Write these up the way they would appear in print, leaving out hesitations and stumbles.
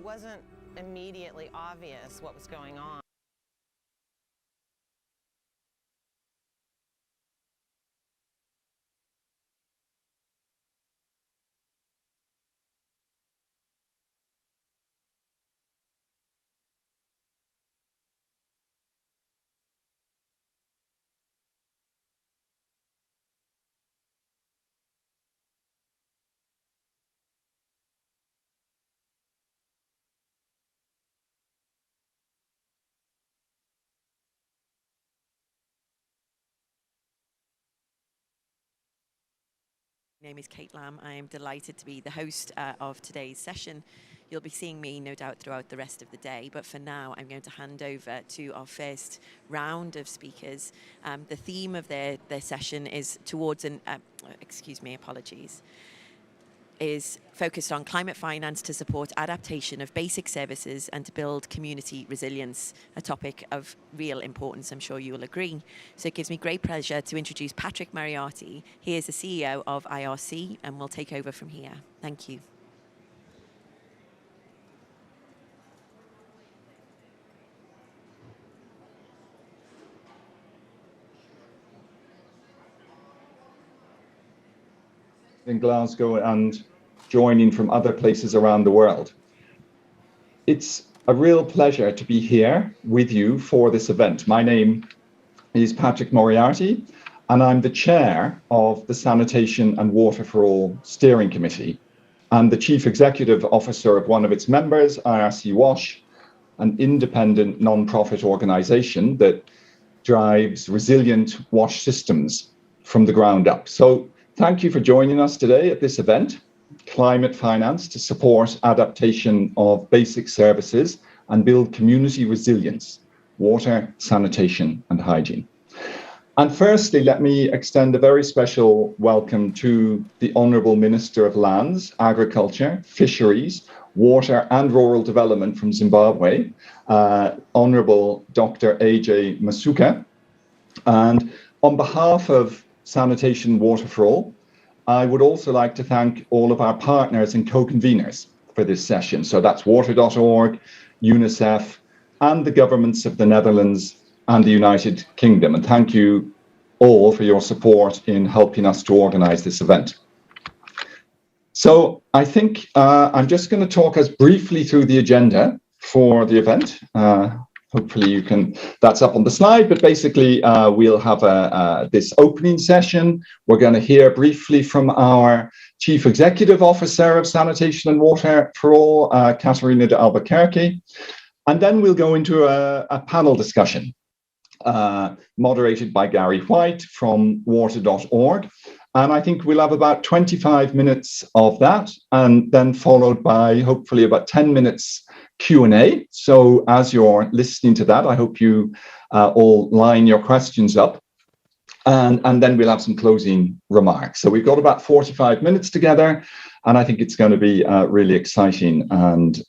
wasn't immediately obvious what was going on. My name is Kate Lamb. I am delighted to be the host of today's session. You'll be seeing me, no doubt, throughout the rest of the day. But for now, I'm going to hand over to our first round of speakers. The theme of their session is towards an, is focused on climate finance to support adaptation of basic services and to build community resilience, a topic of real importance, I'm sure you will agree. So it gives me great pleasure to introduce Patrick Moriarty. He is the CEO of IRC and will take over from here. Thank you. In Glasgow and joining from other places around the world. It's a real pleasure to be here with you for this event. My name is Patrick Moriarty, and I'm the chair of the Sanitation and Water for All Steering Committee and the chief executive officer of one of its members, IRC WASH, an independent non-profit organization that drives resilient wash systems from the ground up. So thank you for joining us today at this event, Climate Finance to Support Adaptation of Basic Services and Build Community Resilience, Water, Sanitation and Hygiene. And firstly, let me extend a very special welcome to the Honourable Minister of Lands, Agriculture, Fisheries, Water and Rural Development from Zimbabwe, Honourable Dr. AJ Masuka. And on behalf of Sanitation Water for All, I would also like to thank all of our partners and co-conveners for this session. So that's water.org, UNICEF, and the governments of the Netherlands and the United Kingdom. And thank you all for your support in helping us to organize this event. So I think I'm just going to talk us briefly through the agenda for the event. Hopefully you can, that's up on the slide, but basically we'll have this opening session. We're going to hear briefly from our Chief Executive Officer of Sanitation and Water for All, Katarina de Albuquerque. And then we'll go into a panel discussion moderated by Gary White from water.org. And I think we'll have about 25 minutes of that, and then followed by hopefully about 10 minutes Q&A. So as you're listening to that, I hope you all line your questions up. And then we'll have some closing remarks. So we've got about 45 minutes together, and I think it's going to be a really exciting and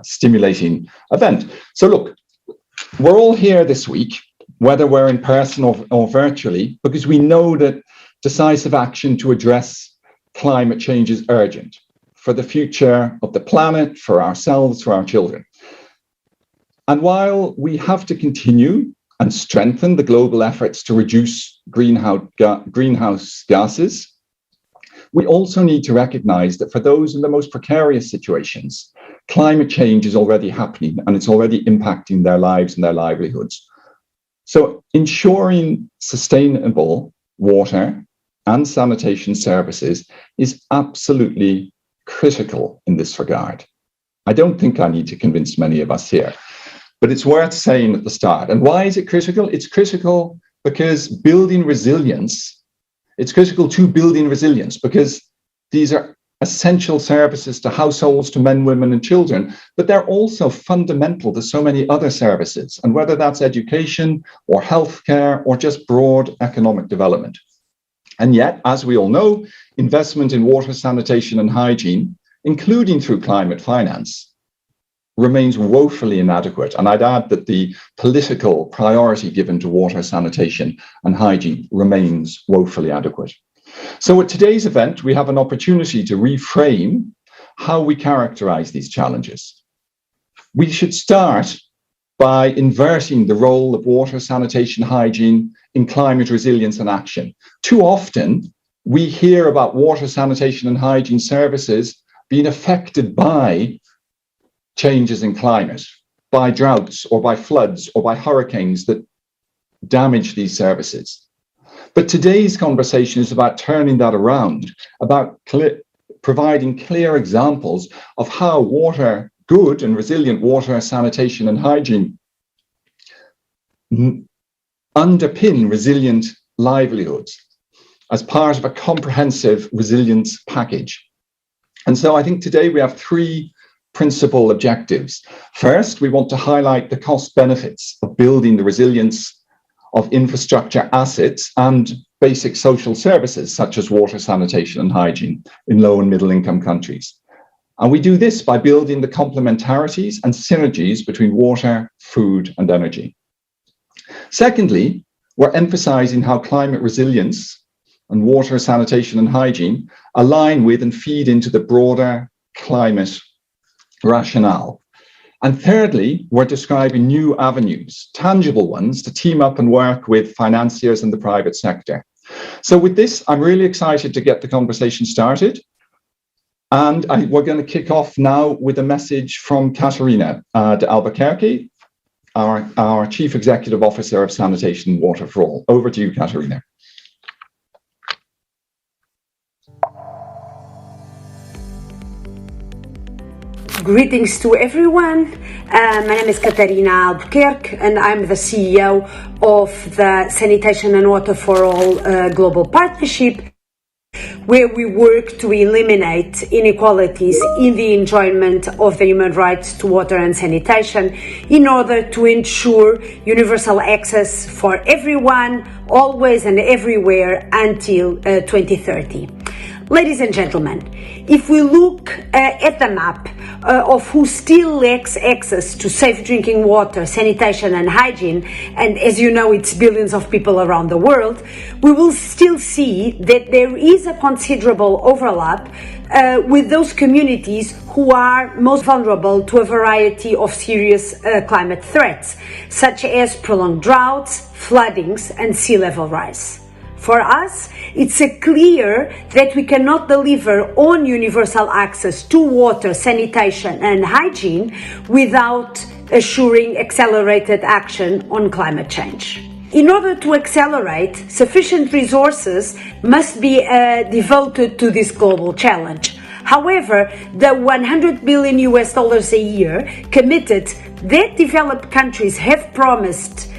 stimulating event. So look, we're all here this week, whether we're in person or virtually, because we know that decisive action to address climate change is urgent for the future of the planet, for ourselves, for our children. And while we have to continue and strengthen the global efforts to reduce greenhouse gases, we also need to recognize that for those in the most precarious situations, climate change is already happening and it's already impacting their lives and their livelihoods. So ensuring sustainable water and sanitation services is absolutely critical in this regard. I don't think I need to convince many of us here, but it's worth saying at the start. And why is it critical? It's critical because building resilience, it's critical to building resilience because these are essential services to households, to men, women, and children, but they're also fundamental to so many other services, and whether that's education or healthcare or just broad economic development. And yet, as we all know, investment in water, sanitation, and hygiene, including through climate finance, remains woefully inadequate. And I'd add that the political priority given to water, sanitation, and hygiene remains woefully adequate. So at today's event, we have an opportunity to reframe how we characterize these challenges. we should start by inverting the role of water, sanitation, hygiene in climate resilience and action. Too often, we hear about water, sanitation, and hygiene services being affected by changes in climate, by droughts or by floods or by hurricanes that damage these services. But today's conversation is about turning that around, about providing clear examples of how good and resilient water, sanitation, and hygiene underpin resilient livelihoods as part of a comprehensive resilience package. And so I think today we have three principal objectives. First, we want to highlight the cost benefits of building the resilience of infrastructure assets and basic social services such as water, sanitation, and hygiene in low and middle income countries. And we do this by building the complementarities and synergies between water, food, and energy. Secondly, we're emphasizing how climate resilience and water, sanitation, and hygiene align with and feed into the broader climate rationale. And thirdly, we're describing new avenues, tangible ones, to team up and work with financiers and the private sector. So with this, I'm really excited to get the conversation started. And we're going to kick off now with a message from Katerina de Albuquerque, our Chief Executive Officer of Sanitation and Water for All. Over to you, Katerina. Greetings to everyone. My name is Katerina Albuquerque, and I'm the CEO of the Sanitation and Water for All Global Partnership, where we work to eliminate inequalities in the enjoyment of the human rights to water and sanitation in order to ensure universal access for everyone, always and everywhere until 2030. Ladies and gentlemen, if we look at the map of who still lacks access to safe drinking water, sanitation and hygiene, and as you know, it's billions of people around the world, we will still see that there is a considerable overlap with those communities who are most vulnerable to a variety of serious climate threats, such as prolonged droughts, floodings, and sea level rise. For us, it's clear that we cannot deliver on universal access to water, sanitation and hygiene without assuring accelerated action on climate change. In order to accelerate, sufficient resources must be devoted to this global challenge. However, the $100 billion a year committed that developed countries have promised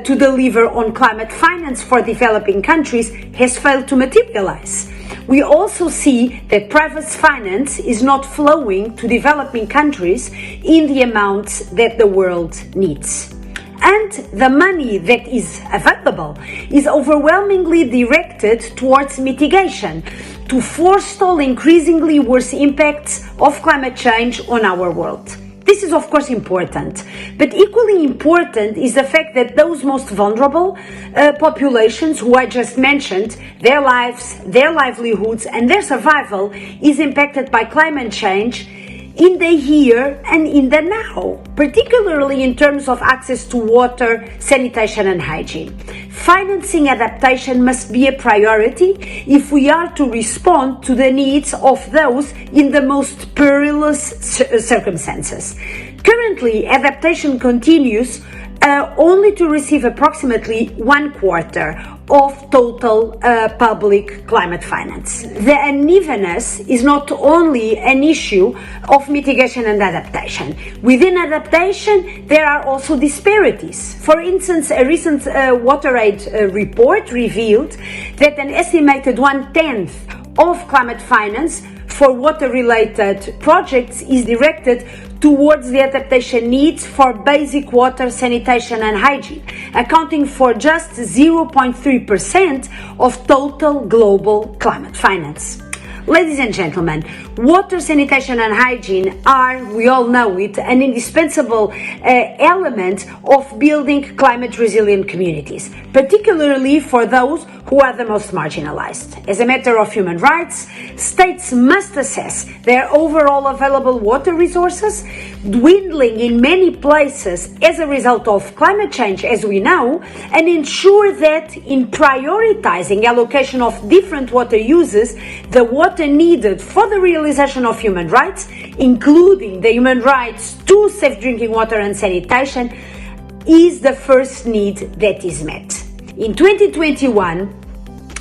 to deliver on climate finance for developing countries has failed to materialize. We also see that private finance is not flowing to developing countries in the amounts that the world needs. And the money that is available is overwhelmingly directed towards mitigation to forestall increasingly worse impacts of climate change on our world. This is of course important, but equally important is the fact that those most vulnerable populations who I just mentioned, their lives, their livelihoods and their survival is impacted by climate change in the here and in the now, particularly in terms of access to water, sanitation and hygiene. Financing adaptation must be a priority if we are to respond to the needs of those in the most perilous circumstances. Currently, adaptation continues only to receive approximately 1/4 of total public climate finance. The unevenness is not only an issue of mitigation and adaptation. Within adaptation, there are also disparities. For instance, a recent WaterAid report revealed that an estimated 1/10 of climate finance for water-related projects is directed towards the adaptation needs for basic water, sanitation and hygiene, accounting for just 0.3% of total global climate finance. Ladies and gentlemen, water, sanitation and hygiene are, we all know it, an indispensable element of building climate resilient communities, particularly for those who are the most marginalized. As a matter of human rights, states must assess their overall available water resources, dwindling in many places as a result of climate change, as we know, and ensure that in prioritizing allocation of different water uses, the water needed for the realization of human rights, including the human rights to safe drinking water and sanitation, is the first need that is met. In 2021,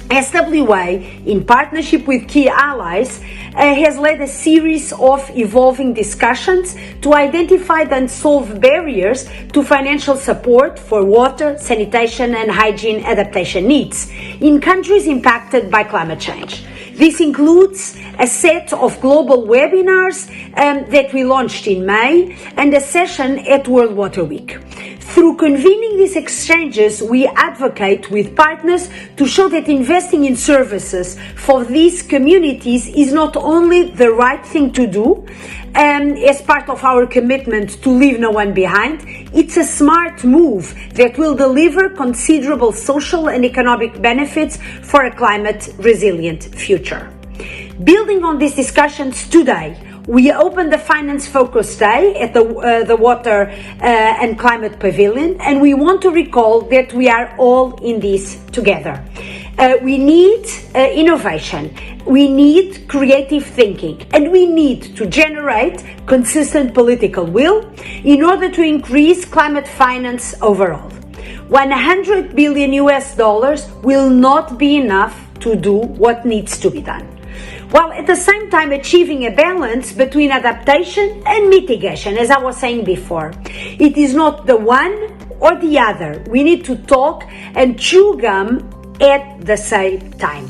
SWA, in partnership with key allies, has led a series of evolving discussions to identify and solve barriers to financial support for water, sanitation and hygiene adaptation needs in countries impacted by climate change. This includes a set of global webinars that we launched in May and a session at World Water Week. Through convening these exchanges, we advocate with partners to show that investing in services for these communities is not only the right thing to do, as part of our commitment to leave no one behind, it's a smart move that will deliver considerable social and economic benefits for a climate resilient future. Building on these discussions today, we opened the Finance Focus Day at the Water and Climate Pavilion, and we want to recall that we are all in this together. We need innovation, we need creative thinking, and we need to generate consistent political will in order to increase climate finance overall. $100 billion will not be enough to do what needs to be done, while at the same time achieving a balance between adaptation and mitigation, as I was saying before. It is not the one or the other. We need to talk and chew gum at the same time.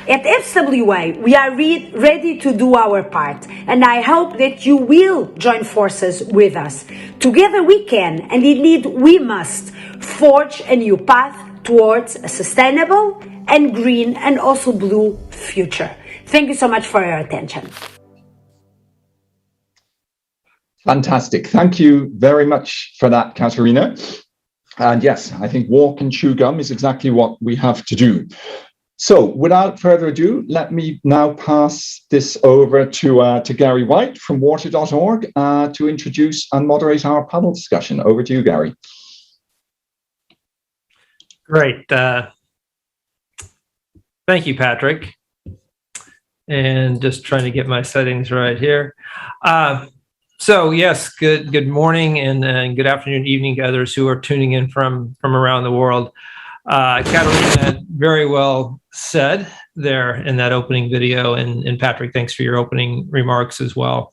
At FWA, we are ready to do our part, and I hope that you will join forces with us. Together we can, and indeed we must, forge a new path towards a sustainable and green and also blue future. Thank you so much for your attention. Fantastic. Thank you very much for that, Katerina. And yes, I think walk and chew gum is exactly what we have to do. So without further ado, let me now pass this over to Gary White from water.org to introduce and moderate our panel discussion. Over to you, Gary. Great. Thank you, Patrick. And just trying to get my settings right here. So yes, good morning and good afternoon, evening to others who are tuning in from around the world. Katerina very well said there in that opening video, and Patrick, thanks for your opening remarks as well.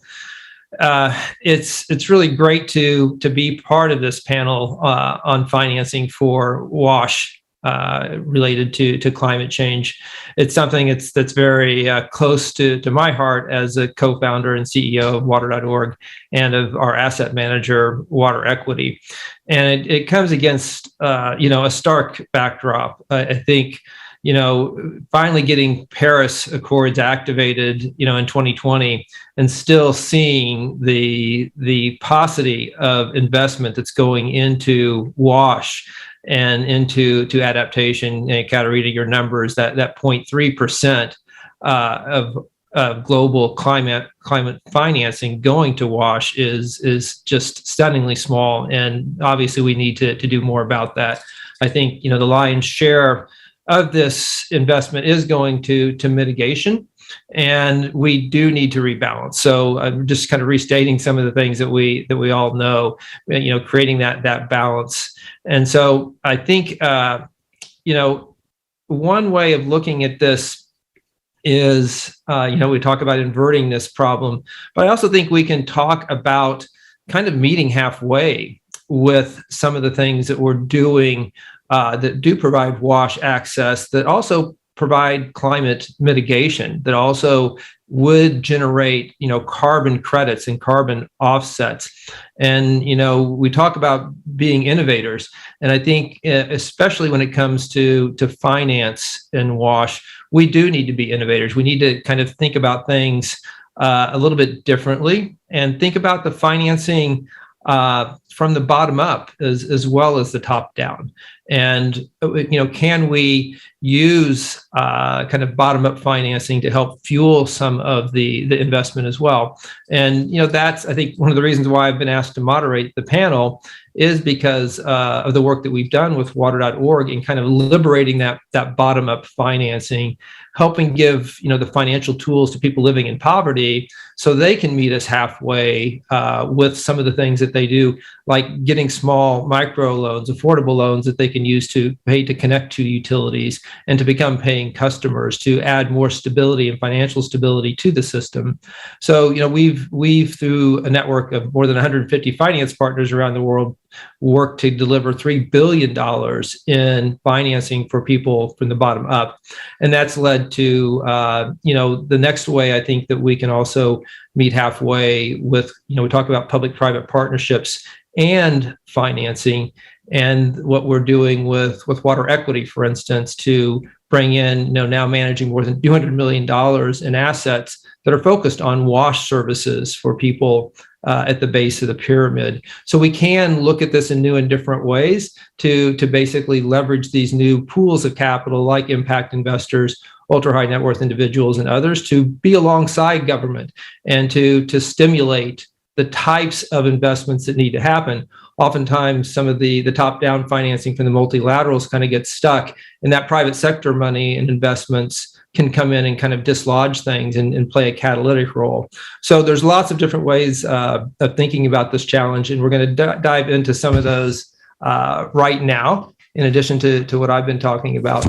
It's really great to be part of this panel on financing for WASH related to climate change. It's something that's very close to my heart as a co-founder and CEO of water.org and of our asset manager, Water Equity. And it comes against a stark backdrop. I think finally getting Paris Accords activated in 2020 and still seeing the paucity of investment that's going into WASH and into adaptation. Katerina, your numbers, that 0.3% of global climate financing going to WASH is just stunningly small, and obviously we need to do more about that. I think the lion's share of this investment is going to mitigation, and we do need to rebalance. So I'm just kind of restating some of the things that we all know, creating that balance. And so I think one way of looking at this is we talk about inverting this problem, but I also think we can talk about kind of meeting halfway with some of the things that we're doing that do provide WASH access, that also provide climate mitigation, that also would generate, carbon credits and carbon offsets. And, we talk about being innovators. And I think especially when it comes to finance and WASH, we do need to be innovators. We need to kind of think about things a little bit differently and think about the financing from the bottom up as well as the top down. And can we use kind of bottom up financing to help fuel some of the investment as well? And that's, I think, one of the reasons why I've been asked to moderate the panel is because of the work that we've done with water.org in kind of liberating that bottom up financing, helping give the financial tools to people living in poverty so they can meet us halfway with some of the things that they do, like getting small micro loans, affordable loans that they can use to pay to connect to utilities and to become paying customers, to add more stability and financial stability to the system. So we've through a network of more than 150 finance partners around the world worked to deliver $3 billion in financing for people from the bottom up. And that's led to, the next way I think that we can also meet halfway with, we talk about public-private partnerships and financing, and what we're doing with water equity, for instance, to bring in, now managing more than $200 million in assets that are focused on wash services for people at the base of the pyramid. So we can look at this in new and different ways to basically leverage these new pools of capital like impact investors, ultra high net worth individuals, and others to be alongside government and to stimulate the types of investments that need to happen. Oftentimes, some of the top-down financing from the multilaterals kind of gets stuck, and that private sector money and investments can come in and kind of dislodge things and play a catalytic role. So there's lots of different ways of thinking about this challenge, and we're going to dive into some of those right now, in addition to what I've been talking about.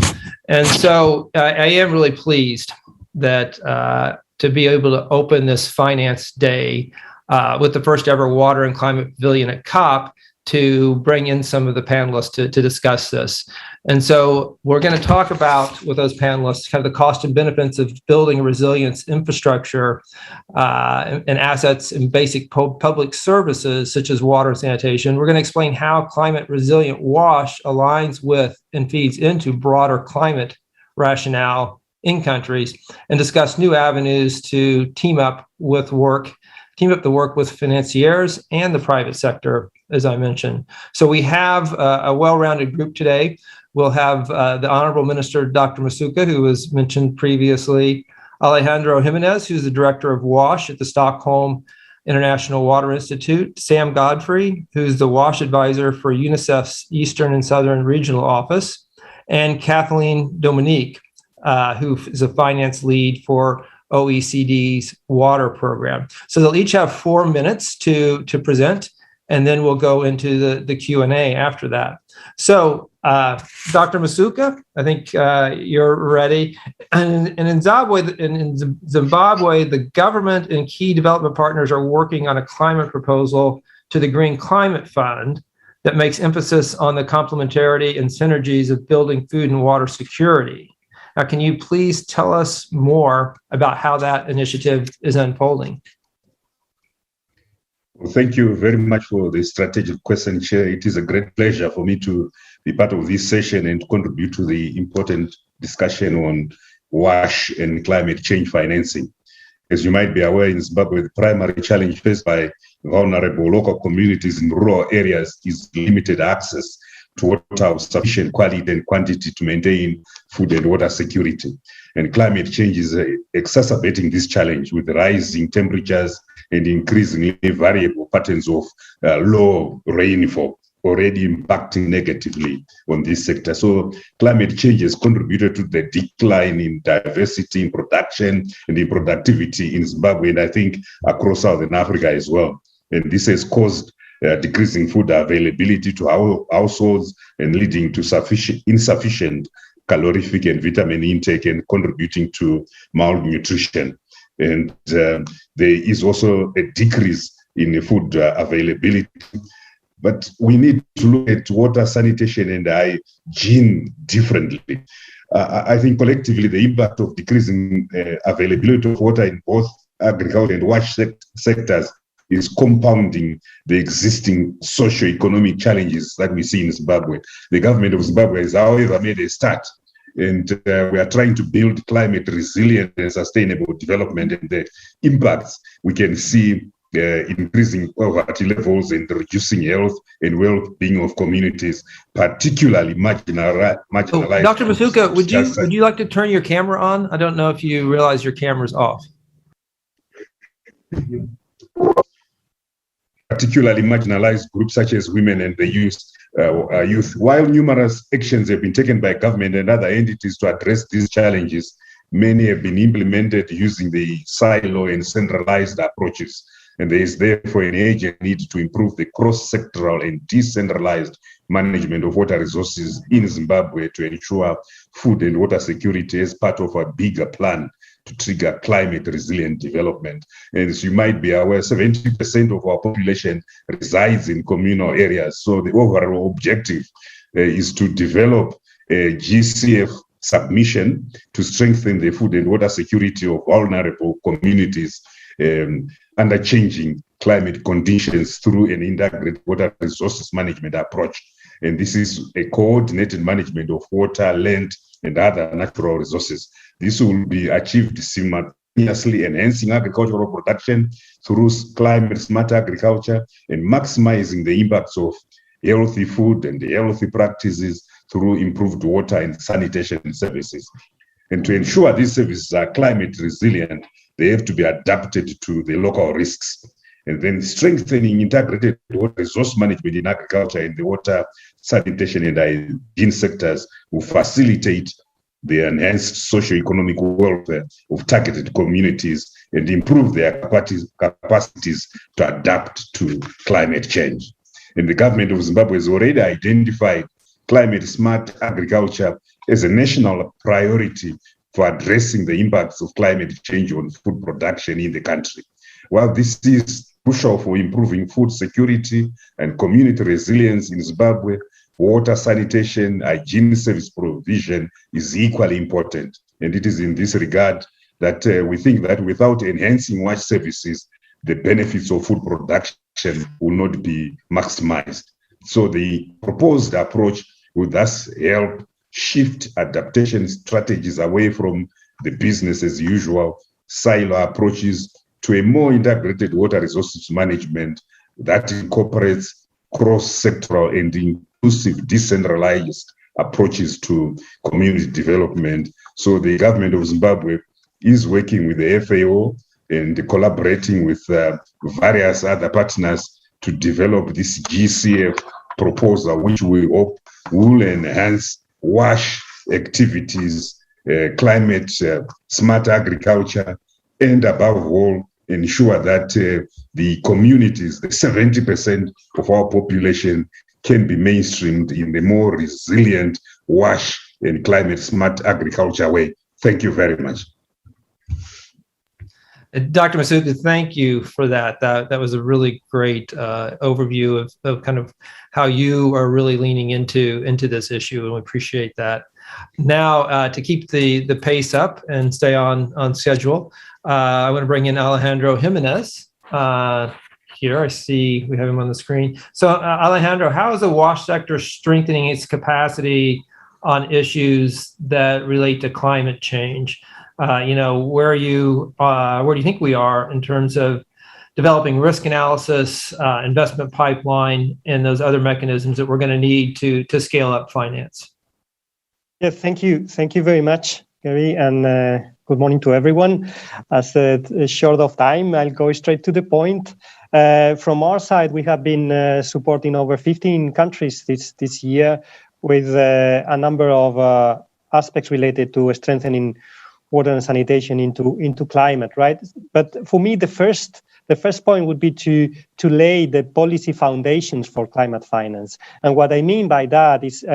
And so I am really pleased that to be able to open this Finance Day with the first ever Water and Climate Pavilion at COP to bring in some of the panelists to discuss this. And so we're going to talk about, with those panelists, kind of the cost and benefits of building a resilience infrastructure and assets in basic public services such as water and sanitation. We're going to explain how climate resilient WASH aligns with and feeds into broader climate rationale in countries, and discuss new avenues to team up the work with financiers and the private sector, as I mentioned. So we have a well-rounded group today. We'll have the Honorable Minister, Dr. Masuka, who was mentioned previously, Alejandro Jimenez, who's the Director of WASH at the Stockholm International Water Institute, Sam Godfrey, who's the WASH Advisor for UNICEF's Eastern and Southern Regional Office, and Kathleen Dominique, who is a finance lead for OECD's water program. So they'll each have 4 minutes to present, and then we'll go into the Q&A after that. So Dr. Masuka, I think you're ready. And in Zimbabwe, the government and key development partners are working on a climate proposal to the Green Climate Fund that makes emphasis on the complementarity and synergies of building food and water security. Now, can you please tell us more about how that initiative is unfolding? Well, thank you very much for the strategic question, Chair. It is a great pleasure for me to be part of this session and to contribute to the important discussion on WASH and climate change financing. As you might be aware, in Zimbabwe, the primary challenge faced by vulnerable local communities in rural areas is limited access to water of sufficient quality and quantity to maintain food and water security. And climate change is exacerbating this challenge with rising temperatures and increasingly variable patterns of low rainfall already impacting negatively on this sector. So climate change has contributed to the decline in diversity in production and in productivity in Zimbabwe, and I think across Southern Africa as well. And this has caused decreasing food availability to our households and leading to insufficient calorific and vitamin intake and contributing to malnutrition. And there is also a decrease in food availability. But we need to look at water, sanitation, and hygiene differently. I think collectively the impact of decreasing availability of water in both agriculture and WASH sectors is compounding the existing socio-economic challenges that we see in Zimbabwe. The government of Zimbabwe has, however, made a start, and we are trying to build climate resilient and sustainable development, and the impacts we can see increasing poverty levels and reducing health and well-being of communities, particularly marginalized. Dr. Masuka, would you like to turn your camera on? I don't know if you realize your camera's off. Particularly marginalized groups such as women and the youth. While numerous actions have been taken by government and other entities to address these challenges, many have been implemented using the silo and centralized approaches. And there is therefore an urgent need to improve the cross-sectoral and decentralized management of water resources in Zimbabwe to ensure food and water security as part of a bigger plan to trigger climate resilient development. And as you might be aware, 70% of our population resides in communal areas. So the overall objective is to develop a GCF submission to strengthen the food and water security of vulnerable communities under changing climate conditions through an integrated water resources management approach. And this is a coordinated management of water, land, and other natural resources. This will be achieved simultaneously enhancing agricultural production through climate smart agriculture and maximizing the impacts of healthy food and healthy practices through improved water and sanitation services. And to ensure these services are climate resilient, they have to be adapted to the local risks. And then strengthening integrated water resource management in agriculture and the water, sanitation, and hygiene sectors will facilitate the enhanced socio-economic welfare of targeted communities and improve their capacities to adapt to climate change. And the government of Zimbabwe has already identified climate smart agriculture as a national priority for addressing the impacts of climate change on food production in the country. While this is crucial for improving food security and community resilience in Zimbabwe, water, sanitation, hygiene service provision is equally important. And it is in this regard that we think that without enhancing WASH services, the benefits of food production will not be maximized. So the proposed approach will thus help shift adaptation strategies away from the business as usual silo approaches to a more integrated water resources management that incorporates cross-sectoral and inclusive decentralized approaches to community development. So the government of Zimbabwe is working with the FAO and collaborating with various other partners to develop this GCF proposal, which we hope will enhance WASH activities, climate smart agriculture, and above all, ensure that the communities, the 70% of our population, can be mainstreamed in the more resilient WASH and climate smart agriculture way. Thank you very much. Dr. Masuka, thank you for that. That was a really great overview of kind of how you are really leaning into this issue, and we appreciate that. Now, to keep the pace up and stay on schedule, I want to bring in Alejandro Jimenez here. I see we have him on the screen. So, Alejandro, how is the WASH sector strengthening its capacity on issues that relate to climate change? Where do you think we are in terms of developing risk analysis, investment pipeline, and those other mechanisms that we're going to need to scale up finance? Yeah, thank you. Thank you very much, Gary, and good morning to everyone. As a short of time, I'll go straight to the point. From our side, we have been supporting over 15 countries this year with a number of aspects related to strengthening water and sanitation into climate, right? But for me, the first point would be to lay the policy foundations for climate finance. And what I mean by that is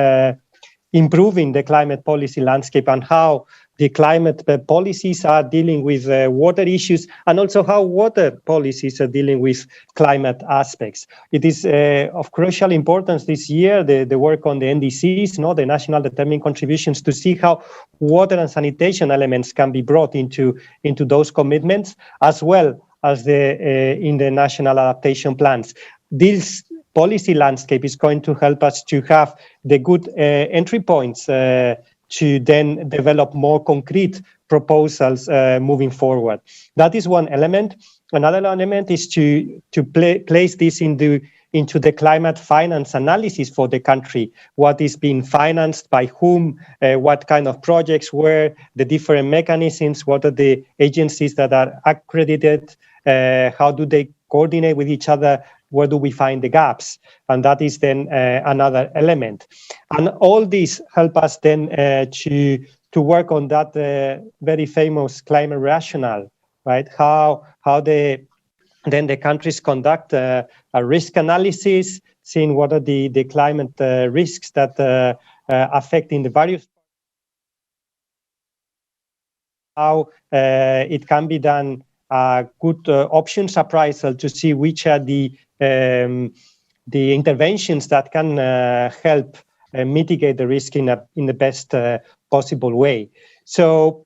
improving the climate policy landscape and how the climate policies are dealing with water issues, and also how water policies are dealing with climate aspects. It is of crucial importance this year, the work on the NDCs, the National Determined Contributions, to see how water and sanitation elements can be brought into those commitments, as well as in the national adaptation plans. This policy landscape is going to help us to have the good entry points to then develop more concrete proposals moving forward. That is one element. another element is to place this into the climate finance analysis for the country. What is being financed by whom, what kind of projects, where, the different mechanisms, what are the agencies that are accredited, how do they coordinate with each other, where do we find the gaps? And that is then another element. And all these help us then to work on that very famous climate rationale, right? How the countries conduct a risk analysis, seeing what are the climate risks that affecting the various, how it can be done good options appraisal to see which are the interventions that can help mitigate the risk in the best possible way. So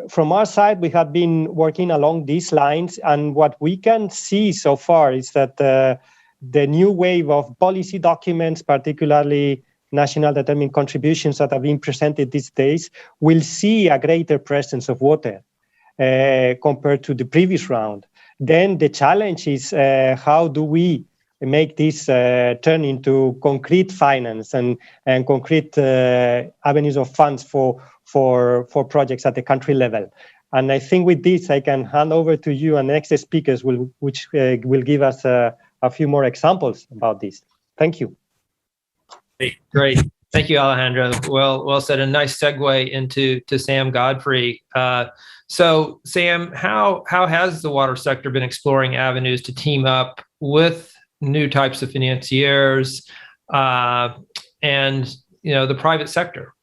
from our side, we have been working along these lines, and what we can see so far is that the new wave of policy documents, particularly national determined contributions that are being presented these days, will see a greater presence of water compared to the previous round. Then the challenge is how do we make this turn into concrete finance and concrete avenues of funds for projects at the country level. And I think with this, I can hand over to you and next speakers, which will give us a few more examples about this. Thank you. Great. Thank you, Alejandro. Well said. A nice segue into Sam Godfrey. So, Sam, how has the water sector been exploring avenues to team up with new types of financiers and the private sector?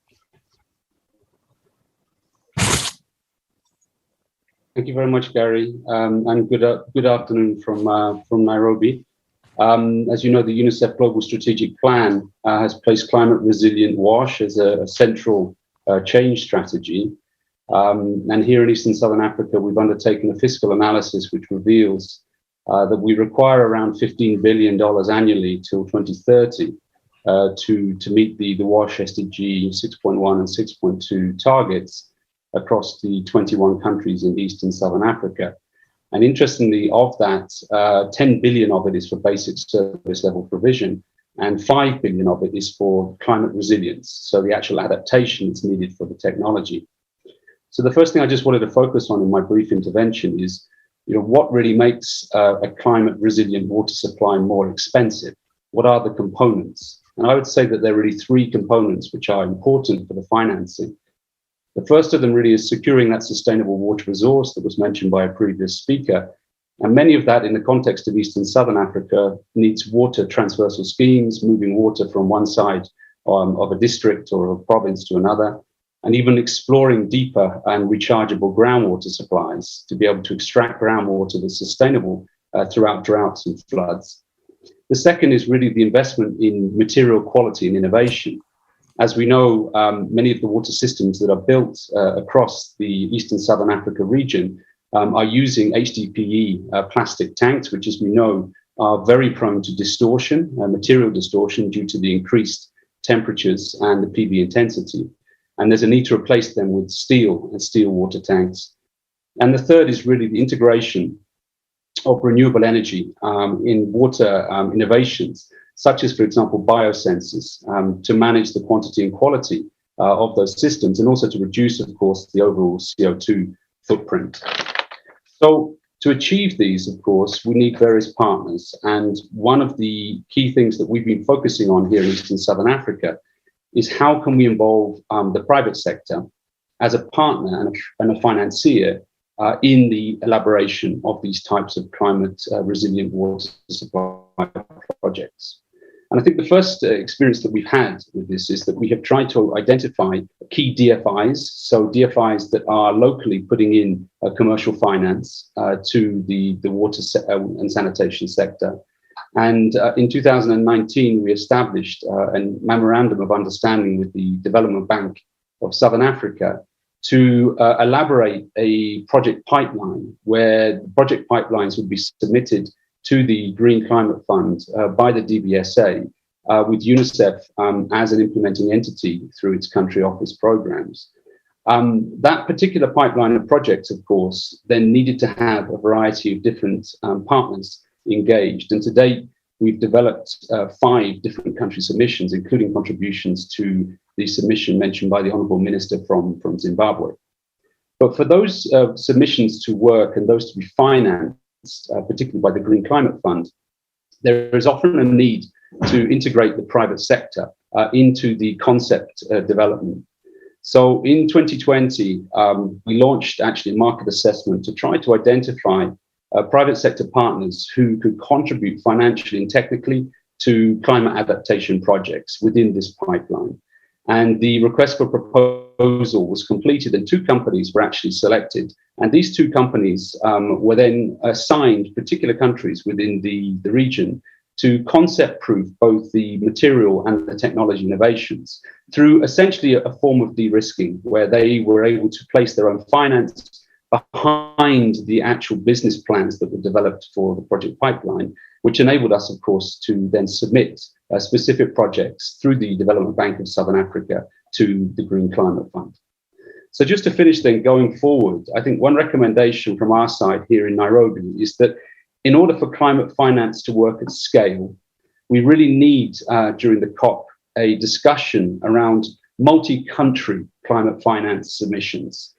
Thank you very much, Gary, and good afternoon from Nairobi. As you know, the UNICEF Global Strategic Plan has placed climate resilient WASH as a central change strategy. And here in Eastern Southern Africa, we've undertaken a fiscal analysis which reveals that we require around $15 billion annually till 2030 to meet the WASH SDG 6.1 and 6.2 targets across the 21 countries in Eastern Southern Africa. And interestingly, of that, 10 billion of it is for basic service level provision, and 5 billion of it is for climate resilience, so the actual adaptation that's needed for the technology. So the first thing I just wanted to focus on in my brief intervention is, what really makes a climate resilient water supply more expensive? What are the components? And I would say that there are really three components which are important for the financing. The first of them really is securing that sustainable water resource that was mentioned by a previous speaker. And many of that in the context of Eastern Southern Africa needs water transversal schemes, moving water from one side of a district or a province to another, and even exploring deeper and rechargeable groundwater supplies to be able to extract groundwater that's sustainable throughout droughts and floods. The second is really the investment in material quality and innovation. As we know, many of the water systems that are built across the Eastern Southern Africa region are using HDPE plastic tanks, which, as we know, are very prone to distortion, material distortion, due to the increased temperatures and the PV intensity. And there's a need to replace them with steel and steel water tanks. And the third is really the integration of renewable energy in water innovations, such as, for example, biosensors, to manage the quantity and quality of those systems, and also to reduce, of course, the overall CO2 footprint. So to achieve these, of course, we need various partners. And one of the key things that we've been focusing on here in Eastern Southern Africa is how can we involve the private sector as a partner and a financier in the elaboration of these types of climate resilient water supply projects. And I think the first experience that we've had with this is that we have tried to identify key DFIs, so DFIs that are locally putting in commercial finance to the water and sanitation sector. And in 2019, we established a memorandum of understanding with the Development Bank of Southern Africa to elaborate a project pipeline where project pipelines would be submitted to the Green Climate Fund by the DBSA with UNICEF as an implementing entity through its country office programs. That particular pipeline of projects, of course, then needed to have a variety of different partners engaged. And to date, we've developed 5 different country submissions, including contributions to the submission mentioned by the Honourable Minister from Zimbabwe. But for those submissions to work and those to be financed, particularly by the Green Climate Fund, there is often a need to integrate the private sector into the concept development. So in 2020, we launched actually a market assessment to try to identify private sector partners who could contribute financially and technically to climate adaptation projects within this pipeline. And the request for proposal was completed and 2 companies were actually selected. And these 2 companies were then assigned particular countries within the region to concept proof both the material and the technology innovations through essentially a form of de-risking, where they were able to place their own finance behind the actual business plans that were developed for the project pipeline, which enabled us, of course, to then submit specific projects through the Development Bank of Southern Africa to the Green Climate Fund. So just to finish then, going forward, I think one recommendation from our side here in Nairobi is that in order for climate finance to work at scale, we really need, during the COP, a discussion around multi-country climate finance submissions.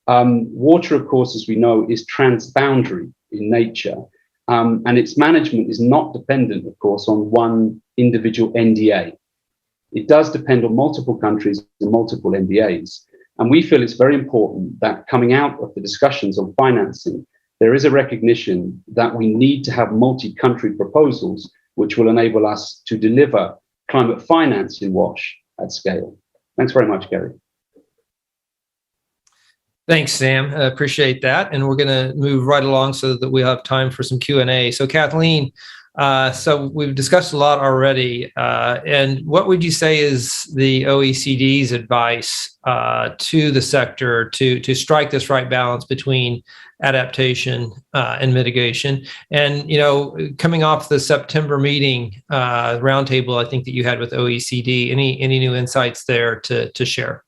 Water, of course, as we know, is transboundary in nature, and its management is not dependent, of course, on one individual NDA. It does depend on multiple countries and multiple NDAs. And we feel it's very important that coming out of the discussions on financing, there is a recognition that we need to have multi-country proposals which will enable us to deliver climate finance in WASH at scale. Thanks very much, Gary. Thanks, Sam. I appreciate that. And we're going to move right along so that we have time for some Q&A. So Kathleen, so we've discussed a lot already. And what would you say is the OECD's advice to the sector to strike this right balance between adaptation and mitigation? And, you know, coming off the September meeting roundtable, I think that you had with OECD, any new insights there to share?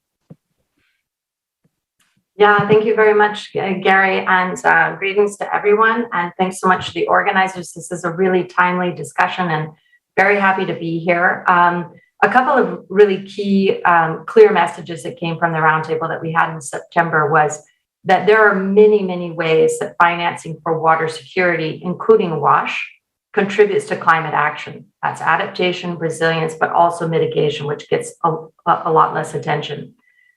Yeah, thank you very much, Gary, and greetings to everyone. And thanks so much to the organizers. This is a really timely discussion and very happy to be here. A couple of really key clear messages that came from the roundtable that we had in September was that there are many, many ways that financing for water security, including WASH, contributes to climate action. That's adaptation, resilience, but also mitigation, which gets a lot less attention.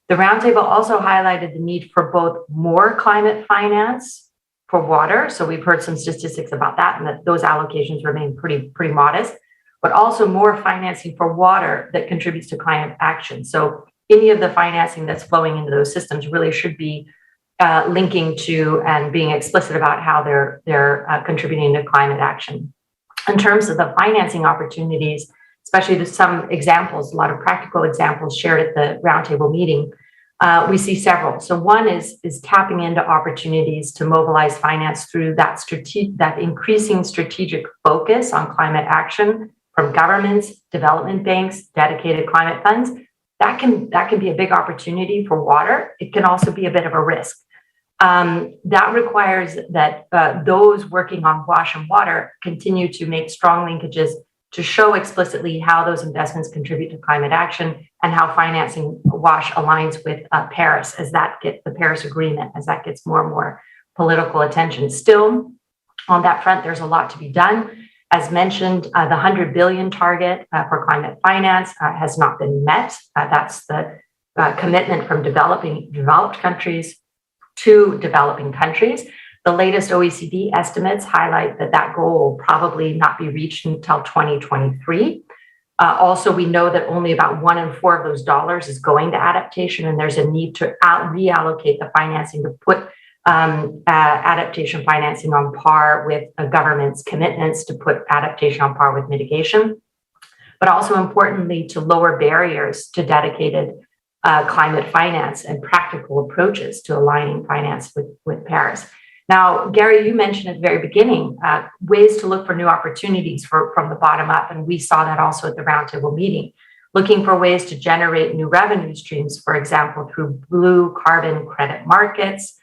The roundtable also highlighted the need for both more climate finance for water. So we've heard some statistics about that, and that those allocations remain pretty modest, but also more financing for water that contributes to climate action. So any of the financing that's flowing into those systems really should be linking to and being explicit about how they're contributing to climate action. In terms of the financing opportunities, especially to some examples, a lot of practical examples shared at the roundtable meeting, we see several. So one is tapping into opportunities to mobilize finance through that increasing strategic focus on climate action from governments, development banks, dedicated climate funds. That can be a big opportunity for water. It can also be a bit of a risk. That requires that those working on WASH and water continue to make strong linkages to show explicitly how those investments contribute to climate action and how financing WASH aligns with Paris as that gets the Paris Agreement, as that gets more and more political attention. Still, on that front, there's a lot to be done. As mentioned, the 100 billion target for climate finance has not been met. That's the commitment from developed countries to developing countries. The latest OECD estimates highlight that goal will probably not be reached until 2023. Also, we know that only about 1 in 4 of those dollars is going to adaptation, and there's a need to reallocate the financing to put adaptation financing on par with a government's commitments to put adaptation on par with mitigation, but also importantly to lower barriers to dedicated climate finance and practical approaches to aligning finance with Paris. Now, Gary, you mentioned at the very beginning ways to look for new opportunities from the bottom up, and we saw that also at the roundtable meeting. looking for ways to generate new revenue streams, for example, through blue carbon credit markets,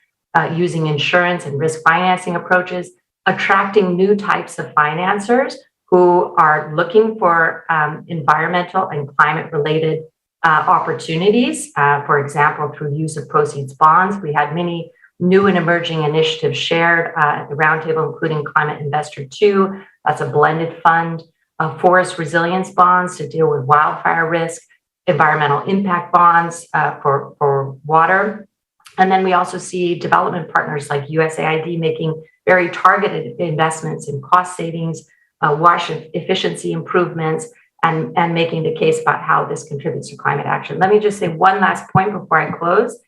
using insurance and risk financing approaches, attracting new types of financiers who are looking for environmental and climate-related opportunities, for example, through use of proceeds bonds. We had many new and emerging initiatives shared at the roundtable, including Climate Investor 2, that's a blended fund, forest resilience bonds to deal with wildfire risk, environmental impact bonds for water. And then we also see development partners like USAID making very targeted investments in cost savings, wash efficiency improvements, and making the case about how this contributes to climate action. Let me just say one last point before I close,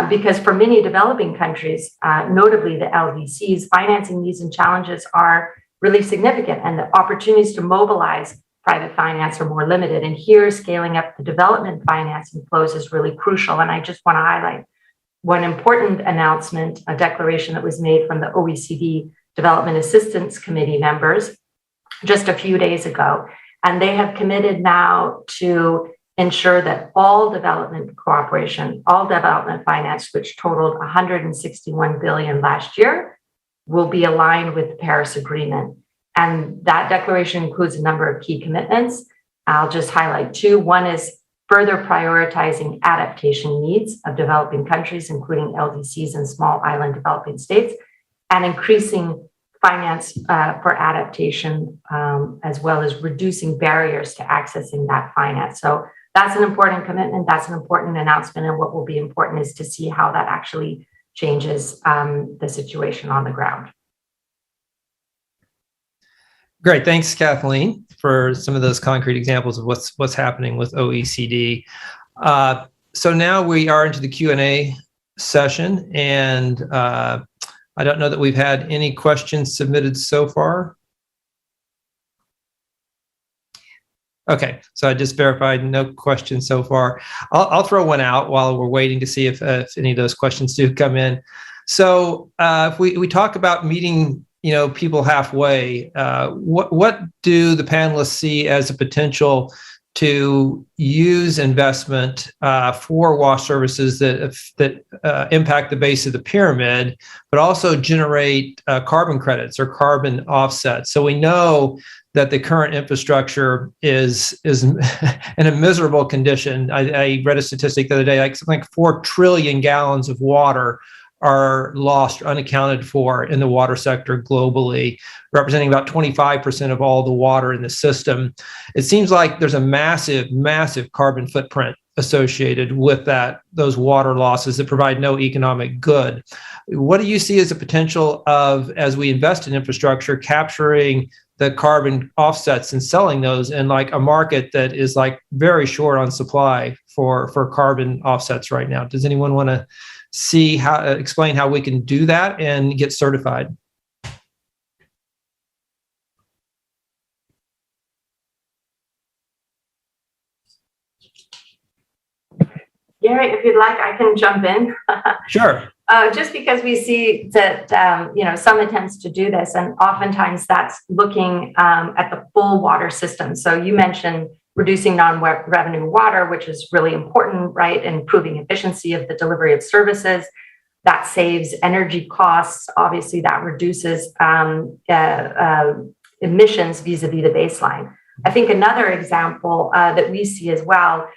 because for many developing countries, notably the LDCs, financing needs and challenges are really significant, and the opportunities to mobilize private finance are more limited. And here, scaling up the development financing flows is really crucial. And I just want to highlight one important announcement, a declaration that was made from the OECD Development Assistance Committee members just a few days ago. And they have committed now to ensure that all development cooperation, all development finance, which totaled 161 billion last year, will be aligned with the Paris Agreement. And that declaration includes a number of key commitments. I'll just highlight two. One is further prioritizing adaptation needs of developing countries, including LDCs and small island developing states, and increasing finance for adaptation, as well as reducing barriers to accessing that finance. So that's an important commitment, that's an important announcement, and what will be important is to see how that actually changes the situation on the ground. Great, thanks, Kathleen, for some of those concrete examples of what's happening with OECD. So now we are into the Q&A session, and I don't know that we've had any questions submitted so far. Okay, so I just verified no questions so far. I'll throw one out while we're waiting to see if any of those questions do come in. So if we talk about meeting people halfway, what do the panelists see as a potential to use investment for WASH services that impact the base of the pyramid, but also generate carbon credits or carbon offsets? So we know that the current infrastructure is in a miserable condition. I read a statistic the other day, like something like 4 trillion gallons of water are lost or unaccounted for in the water sector globally, representing about 25% of all the water in the system. It seems like there's a massive, massive carbon footprint associated with those water losses that provide no economic good. What do you see as a potential of, as we invest in infrastructure, capturing the carbon offsets and selling those in like a market that is like very short on supply for carbon offsets right now? Does anyone want to explain how we can do that and get certified? Gary, if you'd like, I can jump in. Sure. Just because we see that, some attempts to do this, and oftentimes that's looking at the full water system. So you mentioned reducing non-revenue water, which is really important, right? Improving efficiency of the delivery of services. That saves energy costs. Obviously, that reduces emissions vis-a-vis the baseline. I think another example that we see as well,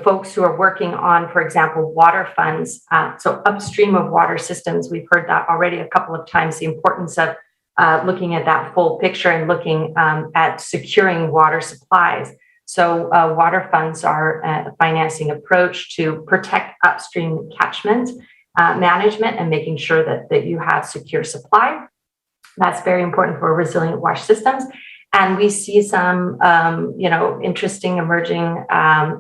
folks who are working on, for example, water funds, so upstream of water systems, we've heard that already a couple of times, the importance of looking at that full picture and looking at securing water supplies. So water funds are a financing approach to protect upstream catchment management and making sure that you have secure supply. That's very important for resilient wash systems. And we see some, interesting emerging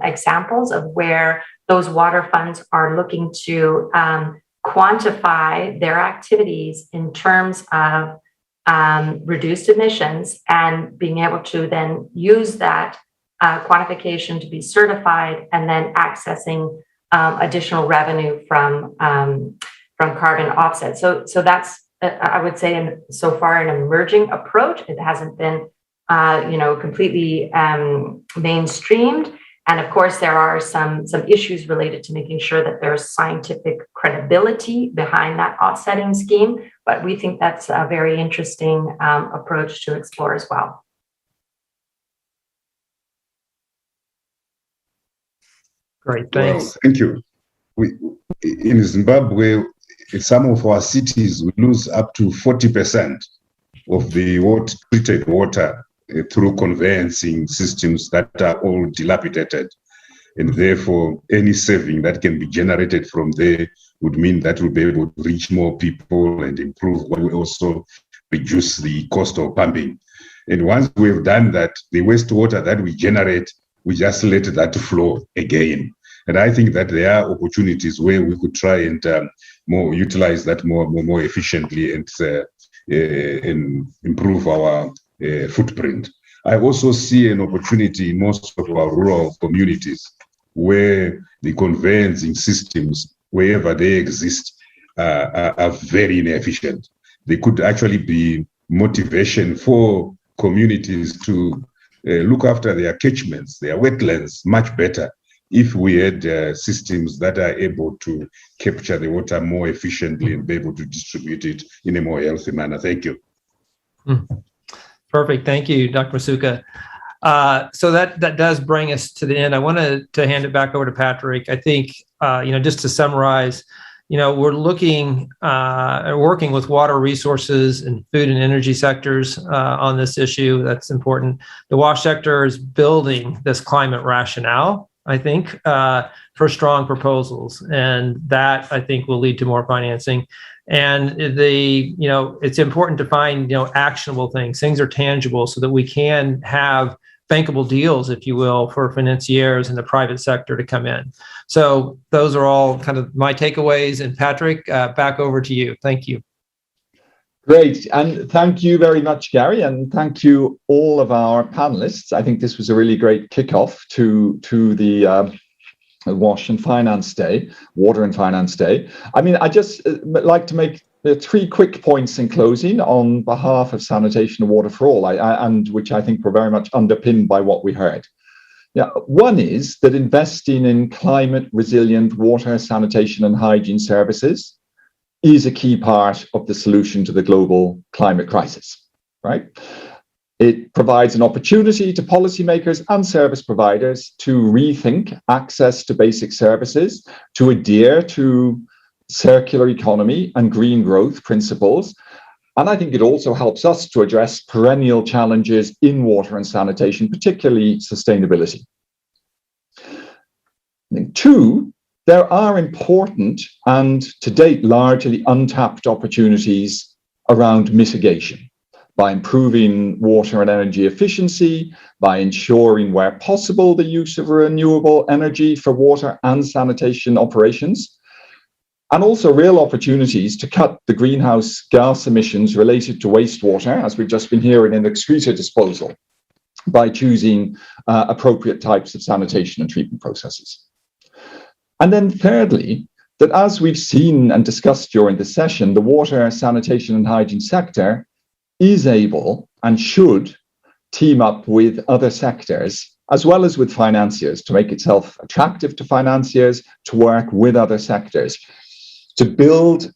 examples of where those water funds are looking to quantify their activities in terms of reduced emissions and being able to then use that quantification to be certified and then accessing additional revenue from carbon offsets. So that's, I would say, so far an emerging approach. It hasn't been completely mainstreamed. And of course, there are some issues related to making sure that there's scientific credibility behind that offsetting scheme. But we think that's a very interesting approach to explore as well. Great, thanks. Well, thank you. In Zimbabwe, in some of our cities, we lose up to 40% of the treated water through conveyancing systems that are all dilapidated. And therefore, any saving that can be generated from there would mean that we'll be able to reach more people and improve, but we also reduce the cost of pumping. And once we've done that, the wastewater that we generate, we just let that flow again. And I think that there are opportunities where we could try and utilize that more efficiently and improve our footprint. I also see an opportunity in most of our rural communities where the conveyancing systems, wherever they exist, are very inefficient. They could actually be motivation for communities to look after their catchments, their wetlands much better if we had systems that are able to capture the water more efficiently and be able to distribute it in a more healthy manner. Thank you. Perfect. Thank you, Dr. Masuka. So that does bring us to the end. I wanted to hand it back over to Patrick. I think, just to summarize, we're looking working with water resources and food and energy sectors on this issue. That's important. The WASH sector is building this climate rationale, I think, for strong proposals, and that I think will lead to more financing. And it's important to find actionable things. Things are tangible, so that we can have bankable deals, if you will, for financiers in the private sector to come in. So those are all kind of my takeaways. And Patrick, back over to you. Thank you. Great. And thank you very much, Gary. And thank you all of our panelists. I think this was a really great kickoff to the WASH and Finance Day, Water and Finance Day. I mean, I just like to make 3 quick points in closing on behalf of Sanitation and Water for All, and which I think were very much underpinned by what we heard. One is that investing in climate resilient water, sanitation and hygiene services is a key part of the solution to the global climate crisis, right? It provides an opportunity to policymakers and service providers to rethink access to basic services, to adhere to circular economy and green growth principles. And I think it also helps us to address perennial challenges in water and sanitation, particularly sustainability. And 2, there are important and to date largely untapped opportunities around mitigation by improving water and energy efficiency, by ensuring where possible the use of renewable energy for water and sanitation operations, and also real opportunities to cut the greenhouse gas emissions related to wastewater, as we've just been hearing, in excreta disposal, by choosing appropriate types of sanitation and treatment processes. And then thirdly, that as we've seen and discussed during the session, the water, sanitation and hygiene sector is able and should team up with other sectors, as well as with financiers, to make itself attractive to financiers, to work with other sectors, to build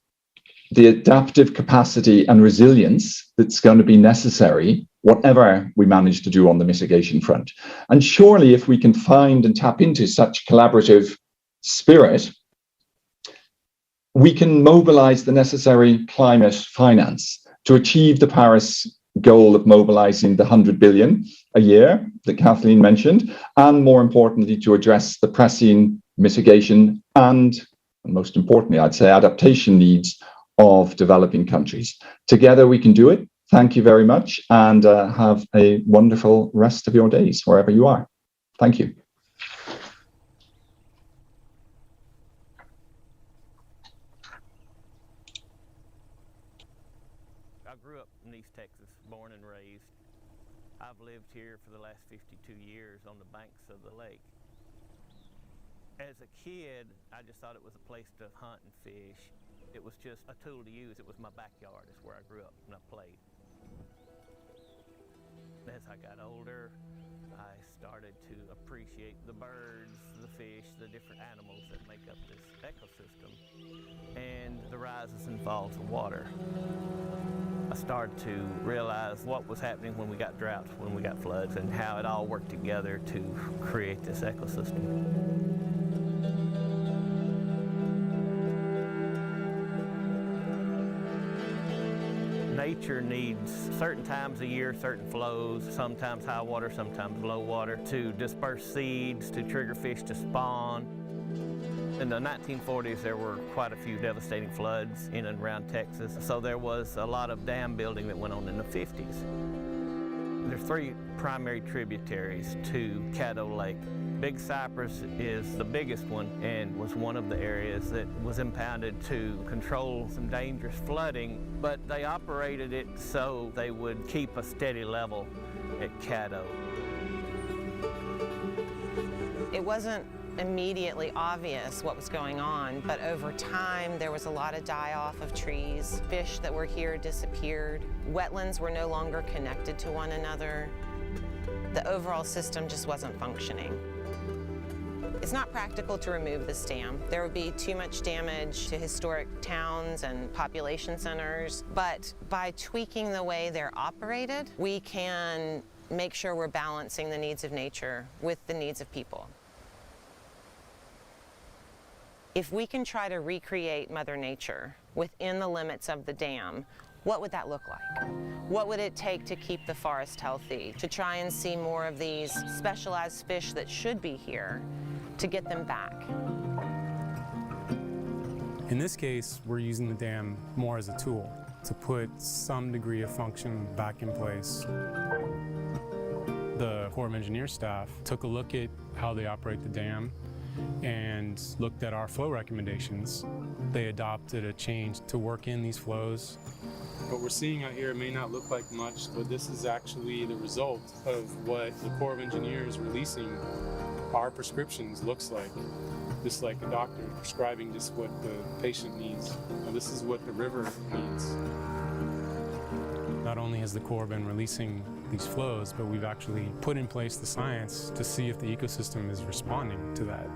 the adaptive capacity and resilience that's going to be necessary, whatever we manage to do on the mitigation front. And surely if we can find and tap into such collaborative spirit, we can mobilize the necessary climate finance to achieve the Paris goal of mobilizing the 100 billion a year that Kathleen mentioned, and more importantly, to address the pressing mitigation and most importantly, I'd say, adaptation needs of developing countries. Together we can do it. Thank you very much, and have a wonderful rest of your days, wherever you are. Thank you. I grew up in East Texas, born and raised. I've lived here for the last 52 years on the banks of the lake. As a kid, I just thought it was a place to hunt and fish. It was just a tool to use. It was my backyard. It's where I grew up and I played. As I got older, I started to appreciate the birds, the fish, the different animals that make up this ecosystem, and the rises and falls of water. I started to realize what was happening when we got droughts, when we got floods, and how it all worked together to create this ecosystem. Nature needs certain times of year, certain flows, sometimes high water, sometimes low water, to disperse seeds, to trigger fish to spawn. In the 1940s, there were quite a few devastating floods in and around Texas, so there was a lot of dam building that went on in the 50s. There's three primary tributaries to Caddo Lake. Big Cypress is the biggest one and was one of the areas that was impounded to control some dangerous flooding, but they operated it so they would keep a steady level at Caddo. It wasn't immediately obvious what was going on, but over time there was a lot of die-off of trees. Fish that were here disappeared. Wetlands were no longer connected to one another. The overall system just wasn't functioning. It's not practical to remove this dam. There would be too much damage to historic towns and population centers, but by tweaking the way they're operated, we can make sure we're balancing the needs of nature with the needs of people. If we can try to recreate Mother Nature within the limits of the dam, what would that look like? What would it take to keep the forest healthy, to try and see more of these specialized fish that should be here, to get them back? In this case, we're using the dam more as a tool to put some degree of function back in place. The Corps of Engineers staff took a look at how they operate the dam and looked at our flow recommendations. They adopted a change to work in these flows. What we're seeing out here may not look like much, but this is actually the result of what the Corps of Engineers releasing our prescriptions looks like. Just like a doctor prescribing just what the patient needs. Now, this is what the river needs. Not only has the Corps been releasing these flows, but we've actually put in place the science to see if the ecosystem is responding to that.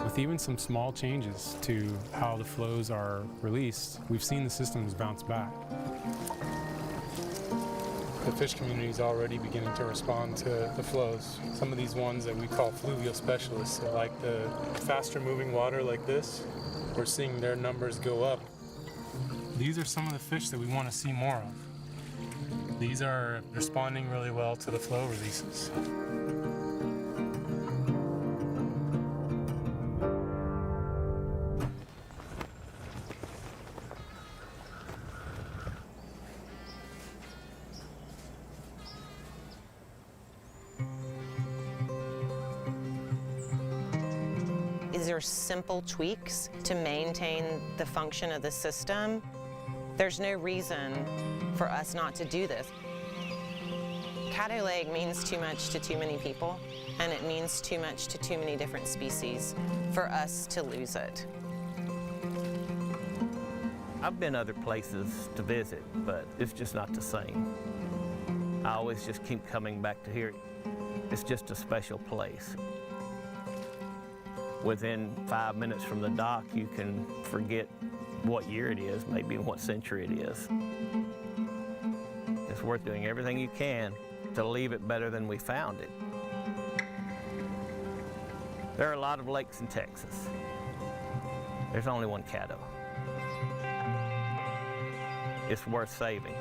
With even some small changes to how the flows are released, we've seen the systems bounce back. The fish community is already beginning to respond to the flows. Some of these ones that we call fluvial specialists, so like the faster moving water like this, we're seeing their numbers go up. These are some of the fish that we want to see more of. These are responding really well to the flow releases. Is there simple tweaks to maintain the function of the system? There's no reason for us not to do this. Caddo Lake means too much to too many people, and it means too much to too many different species for us to lose it. I've been other places to visit, but it's just not the same. I always just keep coming back to here. It's just a special place. Within 5 minutes from the dock, you can forget what year it is, maybe what century it is. It's worth doing everything you can to leave it better than we found it. There are a lot of lakes in Texas. There's only one Caddo. It's worth saving.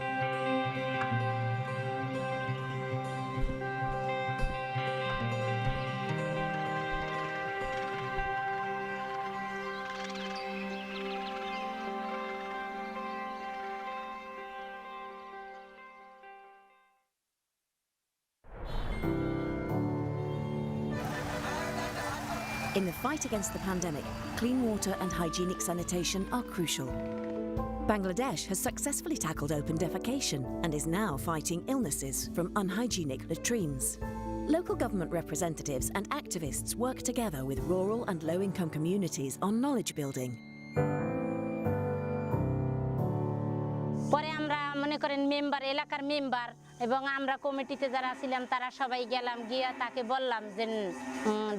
In the fight against the pandemic, clean water and hygienic sanitation are crucial. Bangladesh has successfully tackled open defecation and is now fighting illnesses from unhygienic latrines. Local government representatives and activists work together with rural and low-income communities on knowledge building. মনে করেন member এলাকার member এবং আমরা কমিটিতে যারা ছিলাম তারা সবাই গেলাম গিয়ে তাকে বললাম যে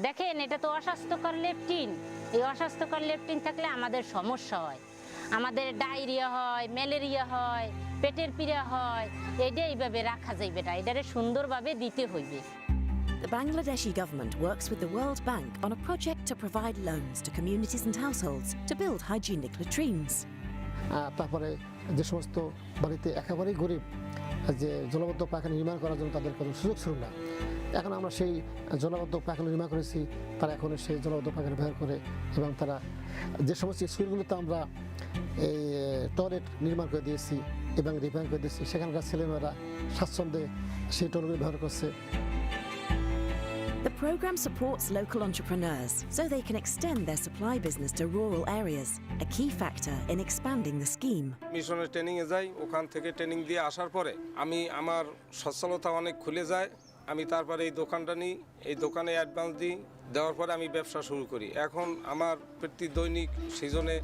দেখেন এটা তো অস্বাস্থ্যকর লেপটিন, এই অস্বাস্থ্যকর লেপটিন থাকলে আমাদের সমস্যা হয়, আমাদের ডায়রিয়া হয়, ম্যালেরিয়া হয়, পেটের পীড়া হয়, এটা এইভাবে রাখা যাইবে না, এটারে সুন্দরভাবে দিতে হইবে। The Bangladeshi government works with the World Bank on a project to provide loans to communities and households to build hygienic latrines. তারপরে যে সমস্ত বাড়িতে একেবারেই গরিব যে জলবদ্ধ পায়খানা নির্মাণ করার জন্য তাদের কোনো সুযোগ ছিল না, এখন আমরা সেই জলবদ্ধ পায়খানা নির্মাণ করেছি, তারা এখন সেই জলবদ্ধ পায়খানা ব্যবহার করে এবং তারা যে সমস্ত স্কুলগুলোতে আমরা এই টয়লেট নির্মাণ করে দিয়েছি এবং রিপেয়ার করে দিয়েছি, সেখানকার ছেলেমেয়েরা স্বাচ্ছন্দ্যে সেই টয়লেটগুলো ব্যবহার করছে। The program supports local entrepreneurs so they can extend their supply business to rural areas, a key factor in expanding the scheme. মিশনের ট্রেনিংয়ে যাই, ওখান থেকে ট্রেনিং দিয়ে আসার পরে আমি আমার সচ্ছলতা অনেক খুলে যায়, আমি তারপরে এই দোকানটা নিই, এই দোকানে অ্যাডভান্স দিই, দেওয়ার পরে আমি ব্যবসা শুরু করি। এখন আমার প্রতি দৈনিক সিজনে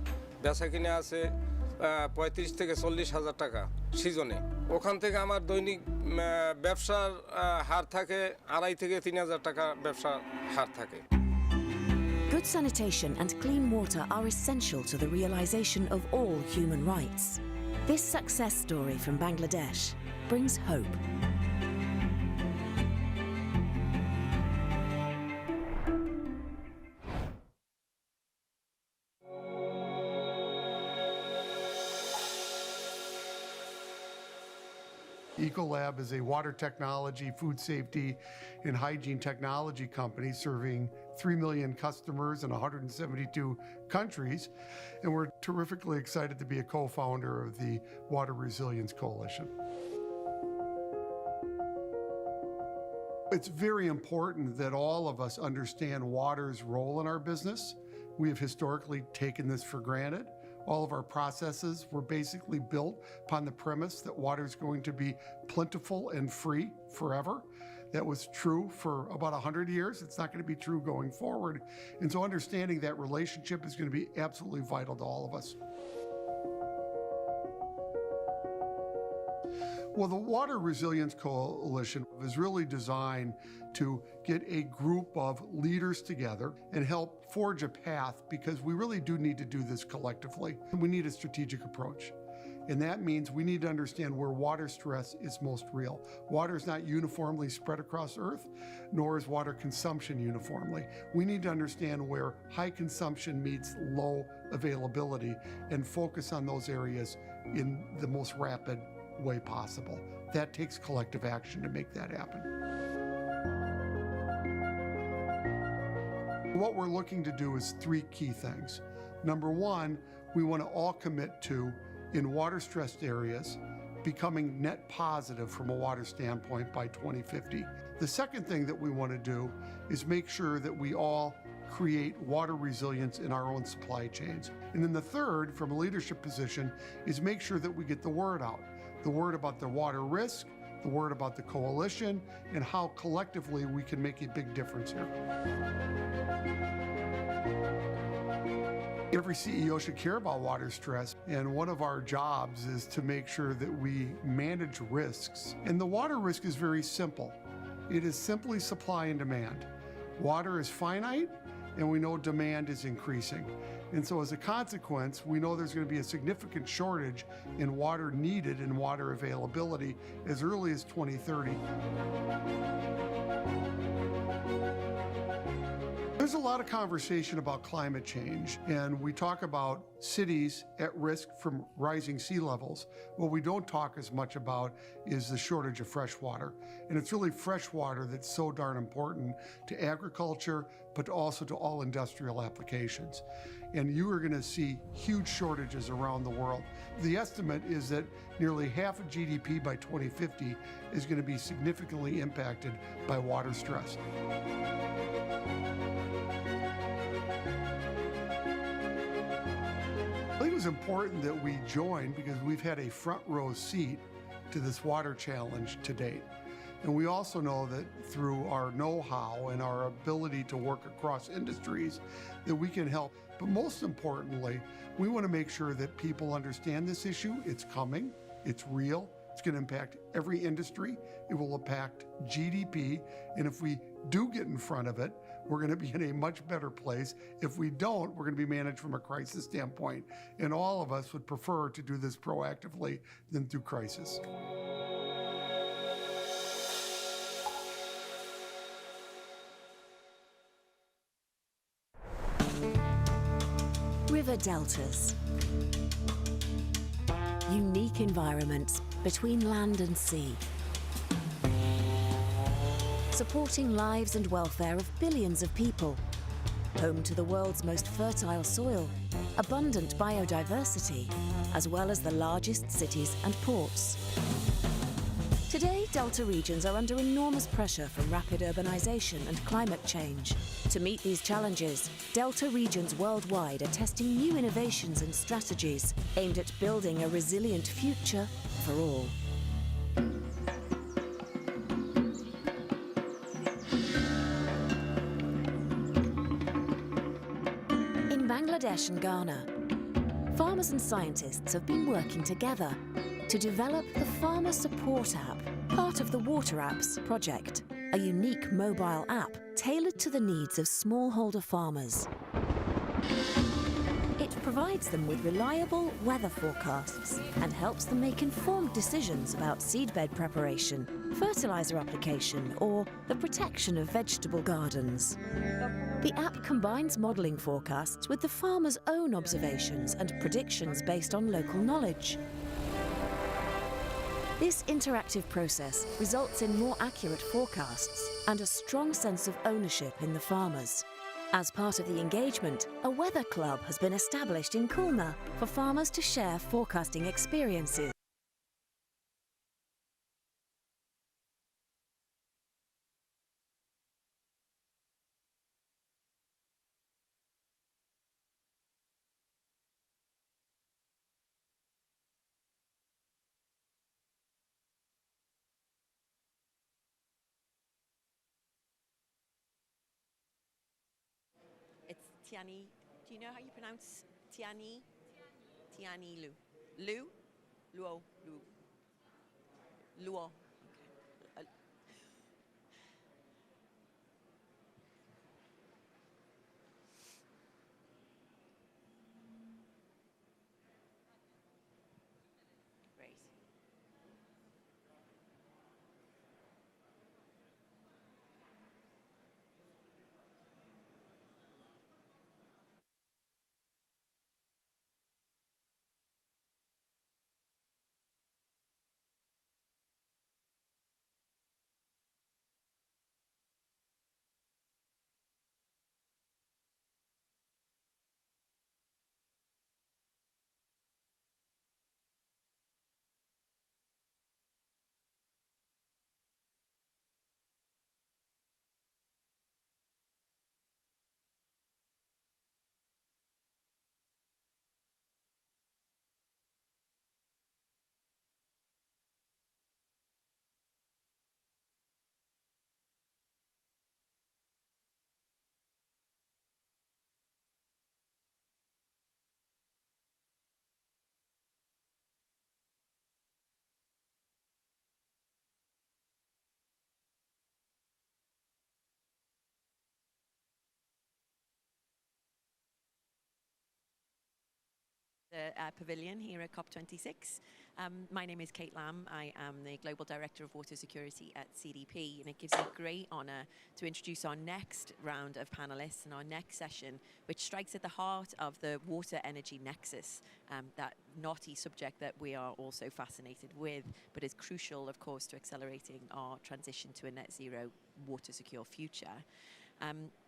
বেচা কিনে আছে 35 থেকে 40 হাজার টাকা সিজনে। ওখান থেকে আমার দৈনিক ব্যবসার হার থাকে 2.5 থেকে 3 হাজার টাকা ব্যবসার হার থাকে। Good sanitation and clean water are essential to the realization of all human rights. This success story from Bangladesh brings hope. Ecolab is a water technology, food safety, and hygiene technology company serving 3 million customers in 172 countries, and we're terrifically excited to be a co-founder of the Water Resilience Coalition. It's very important that all of us understand water's role in our business. We have historically taken this for granted. All of our processes were basically built upon the premise that water is going to be plentiful and free forever. That was true for about 100 years. It's not going to be true going forward. And so understanding that relationship is going to be absolutely vital to all of us. Well, the Water Resilience Coalition is really designed to get a group of leaders together and help forge a path, because we really do need to do this collectively. We need a strategic approach. And that means we need to understand where water stress is most real. Water is not uniformly spread across Earth, nor is water consumption uniformly. We need to understand where high consumption meets low availability and focus on those areas in the most rapid way possible. That takes collective action to make that happen. What we're looking to do is 3 key things. Number 1, we want to all commit to, in water-stressed areas, becoming net positive from a water standpoint by 2050. The second thing that we want to do is make sure that we all create water resilience in our own supply chains. And then the third, from a leadership position, is make sure that we get the word out. The word about the water risk, the word about the coalition, and how collectively we can make a big difference here. Every CEO should care about water stress, and one of our jobs is to make sure that we manage risks. And the water risk is very simple. It is simply supply and demand. Water is finite, and we know demand is increasing. And so as a consequence, we know there's going to be a significant shortage in water needed and water availability as early as 2030. There's a lot of conversation about climate change, and we talk about cities at risk from rising sea levels. What we don't talk as much about is the shortage of fresh water. And it's really fresh water that's so darn important to agriculture, but also to all industrial applications. And you are going to see huge shortages around the world. The estimate is that nearly half of GDP by 2050 is going to be significantly impacted by water stress. I think it was important that we joined because we've had a front row seat to this water challenge to date. And we also know that through our know-how and our ability to work across industries that we can help. But most importantly, we want to make sure that people understand this issue. It's coming, it's real, It's going to impact every industry. It will impact GDP. And if we do get in front of it, we're going to be in a much better place. If we don't, we're going to be managed from a crisis standpoint. And all of us would prefer to do this proactively than through crisis. River deltas. Unique environments between land and sea. Supporting lives and welfare of billions of people. Home to the world's most fertile soil, abundant biodiversity, as well as the largest cities and ports. Today, delta regions are under enormous pressure from rapid urbanization and climate change. To meet these challenges, delta regions worldwide are testing new innovations and strategies aimed at building a resilient future for all. In Bangladesh and Ghana, farmers and scientists have been working together to develop the Farmer Support App, part of the Water Apps project, a unique mobile app tailored to the needs of smallholder farmers. It provides them with reliable weather forecasts and helps them make informed decisions about seedbed preparation, fertilizer application, or the protection of vegetable gardens. The app combines modelling forecasts with the farmer's own observations and predictions based on local knowledge. This interactive process results in more accurate forecasts and a strong sense of ownership in the farmers. As part of the engagement, a weather club has been established in Khulna for farmers to share forecasting experiences. It's Tiani. Do you know how you pronounce Tiani? Tiani Lu. Lu? Luo. Lu. Luo. Okay. Great. The Pavilion here at COP26. My name is Kate Lamb. I am the Global Director of Water Security at CDP, and it gives me great honour to introduce our next round of panellists and our next session, which strikes at the heart of the water energy nexus, that knotty subject that we are also fascinated with, but is crucial, of course, to accelerating our transition to a net zero water secure future.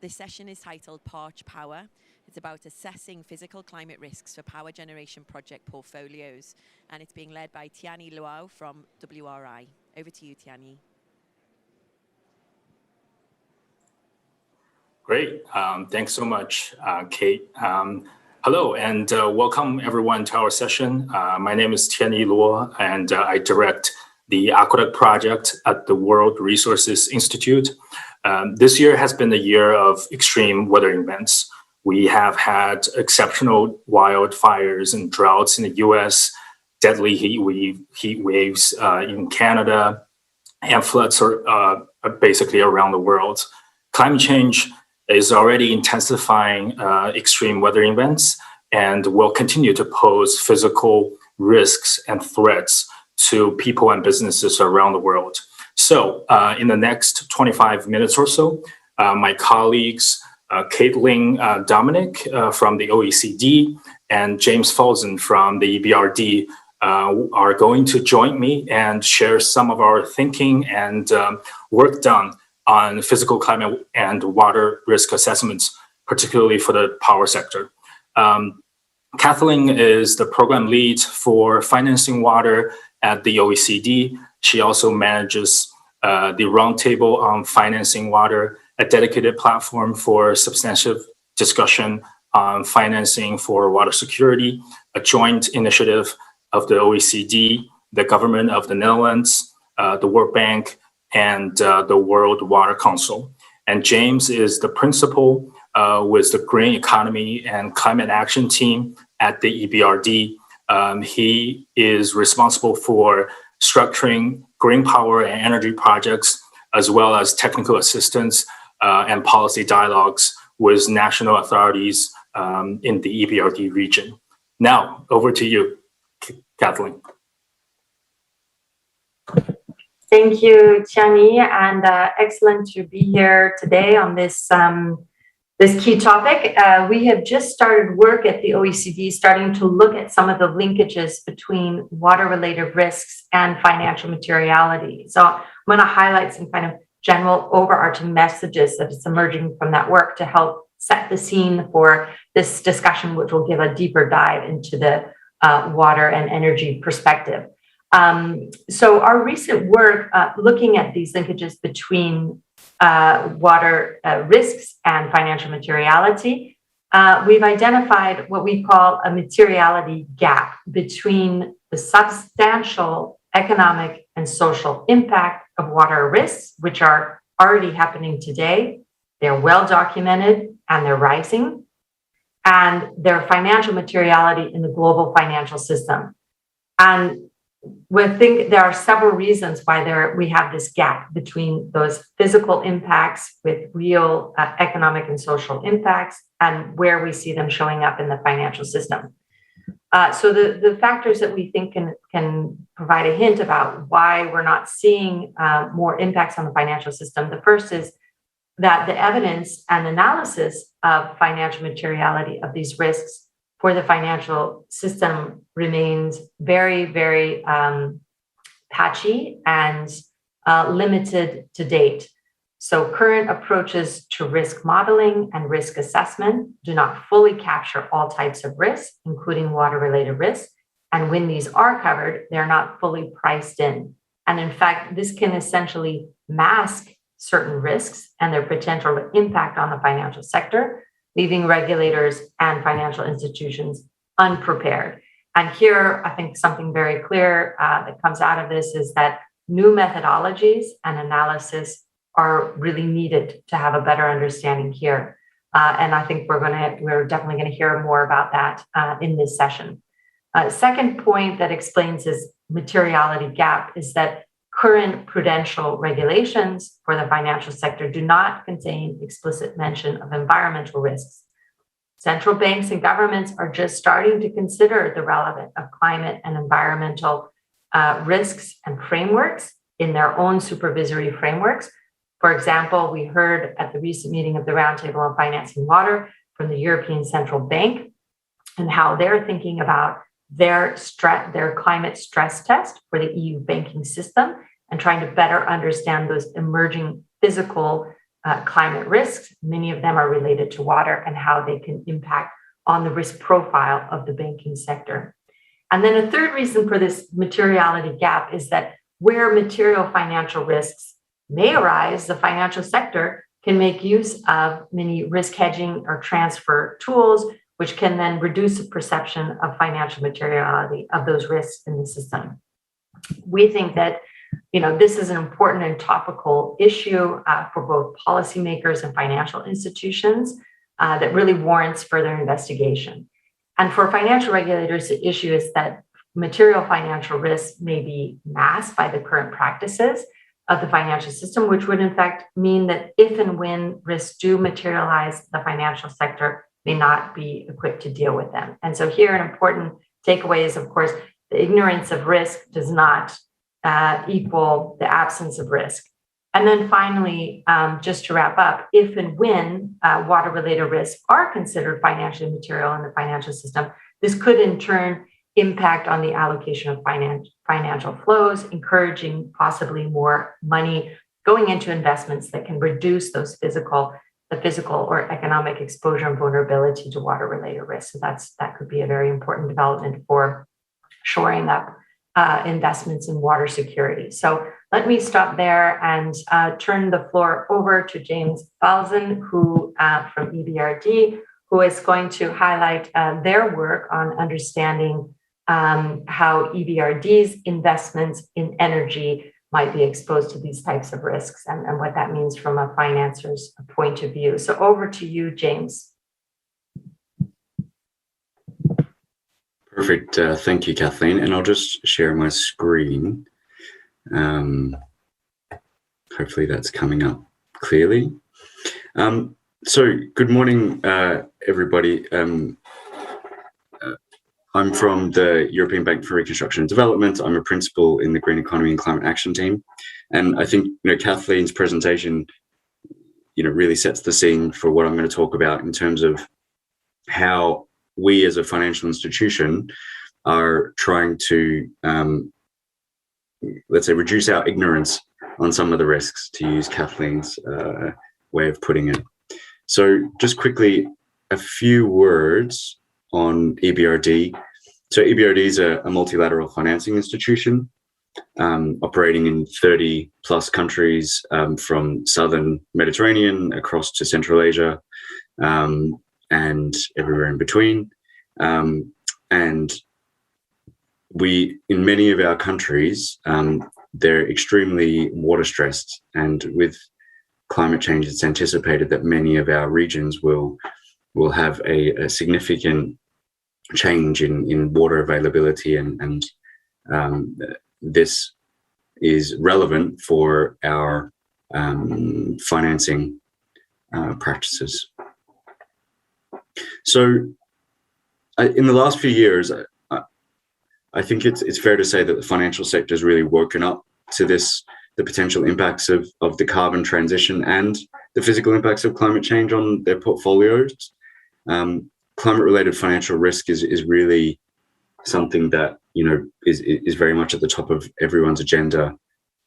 This session is titled Parch Power. It's about assessing physical climate risks for power generation project portfolios, and it's being led by Tiani Luau from WRI. Over to you, Tiani. Great. Thanks so much, Kate. Hello, and welcome everyone to our session. My name is Tiani Luo, and I direct the Aqueduct project at the World Resources Institute. This year has been a year of extreme weather events. We have had exceptional wildfires and droughts in the US, deadly heat waves in Canada, and floods are basically around the world. Climate change is already intensifying extreme weather events and will continue to pose physical risks and threats to people and businesses around the world. So in the next 25 minutes or so, my colleagues, Caitlin Dominic from the OECD and James Folzen from the EBRD are going to join me and share some of our thinking and work done on physical climate and water risk assessments, particularly for the power sector. Kathleen is the program lead for financing water at the OECD. She also manages the Roundtable on Financing Water, a dedicated platform for substantive discussion on financing for water security, a joint initiative of the OECD, the government of the Netherlands, the World Bank, and the World Water Council. And James is the principal with the Green Economy and Climate Action Team at the EBRD. He is responsible for structuring green power and energy projects, as well as technical assistance and policy dialogues with national authorities in the EBRD region. Now, over to you, Kathleen. Thank you, Tiani, and excellent to be here today on this this key topic. We have just started work at the OECD, starting to look at some of the linkages between water-related risks and financial materiality. So I'm going to highlight some kind of general overarching messages that is emerging from that work to help set the scene for this discussion, which will give a deeper dive into the water and energy perspective. So our recent work looking at these linkages between water risks and financial materiality, we've identified what we call a materiality gap between the substantial economic and social impact of water risks, which are already happening today. They're well documented and they're rising, and their financial materiality in the global financial system. And we think there are several reasons why we have this gap between those physical impacts with real economic and social impacts and where we see them showing up in the financial system. So the factors that we think can provide a hint about why we're not seeing more impacts on the financial system. The first is that the evidence and analysis of financial materiality of these risks for the financial system remains very, very patchy and limited to date. So current approaches to risk modeling and risk assessment do not fully capture all types of risk, including water-related risks. And when these are covered, they're not fully priced in. And in fact, this can essentially mask certain risks and their potential impact on the financial sector, leaving regulators and financial institutions unprepared. And here, I think something very clear that comes out of this is that new methodologies and analysis are really needed to have a better understanding here. And I think we're definitely going to hear more about that in this session. Second point that explains this materiality gap is that current prudential regulations for the financial sector do not contain explicit mention of environmental risks. Central banks and governments are just starting to consider the relevance of climate and environmental risks and frameworks in their own supervisory frameworks. For example, we heard at the recent meeting of the Roundtable on Financing Water from the European Central Bank and how they're thinking about their climate stress test for the EU banking system and trying to better understand those emerging physical climate risks. Many of them are related to water and how they can impact on the risk profile of the banking sector. And then a third reason for this materiality gap is that where material financial risks may arise, the financial sector can make use of many risk hedging or transfer tools, which can then reduce the perception of financial materiality of those risks in the system. We think that this is an important and topical issue for both policymakers and financial institutions that really warrants further investigation. And for financial regulators, the issue is that material financial risks may be masked by the current practices of the financial system, which would in fact mean that if and when risks do materialize, the financial sector may not be equipped to deal with them. And so here an important takeaway is, of course, the ignorance of risk does not equal the absence of risk. And then finally, just to wrap up, if and when water-related risks are considered financially material in the financial system, this could in turn impact on the allocation of financial flows, encouraging possibly more money going into investments that can reduce the physical or economic exposure and vulnerability to water-related risks. So that could be a very important development for shoring up investments in water security. So let me stop there and turn the floor over to James Balzan, who from EBRD, who is going to highlight their work on understanding how EBRD's investments in energy might be exposed to these types of risks and what that means from a financer's point of view. So over to you, James. Perfect. Thank you, Kathleen. And I'll just share my screen. Hopefully that's coming up clearly. So good morning, everybody. I'm from the European Bank for Reconstruction and Development. I'm a principal in the Green Economy and Climate Action team. And I think, Kathleen's presentation, really sets the scene for what I'm going to talk about in terms of how we as a financial institution are trying to, let's say, reduce our ignorance on some of the risks, to use Kathleen's way of putting it. So just quickly, a few words on EBRD. So EBRD is a multilateral financing institution operating in 30 plus countries from southern Mediterranean across to Central Asia and everywhere in between. And we, in many of our countries, they're extremely water stressed, and with climate change, it's anticipated that many of our regions will have a significant change in water availability, and this is relevant for our financing practices. So in the last few years, I think it's fair to say that the financial sector has really woken up to the potential impacts of the carbon transition and the physical impacts of climate change on their portfolios. Climate-related financial risk is really something that is very much at the top of everyone's agenda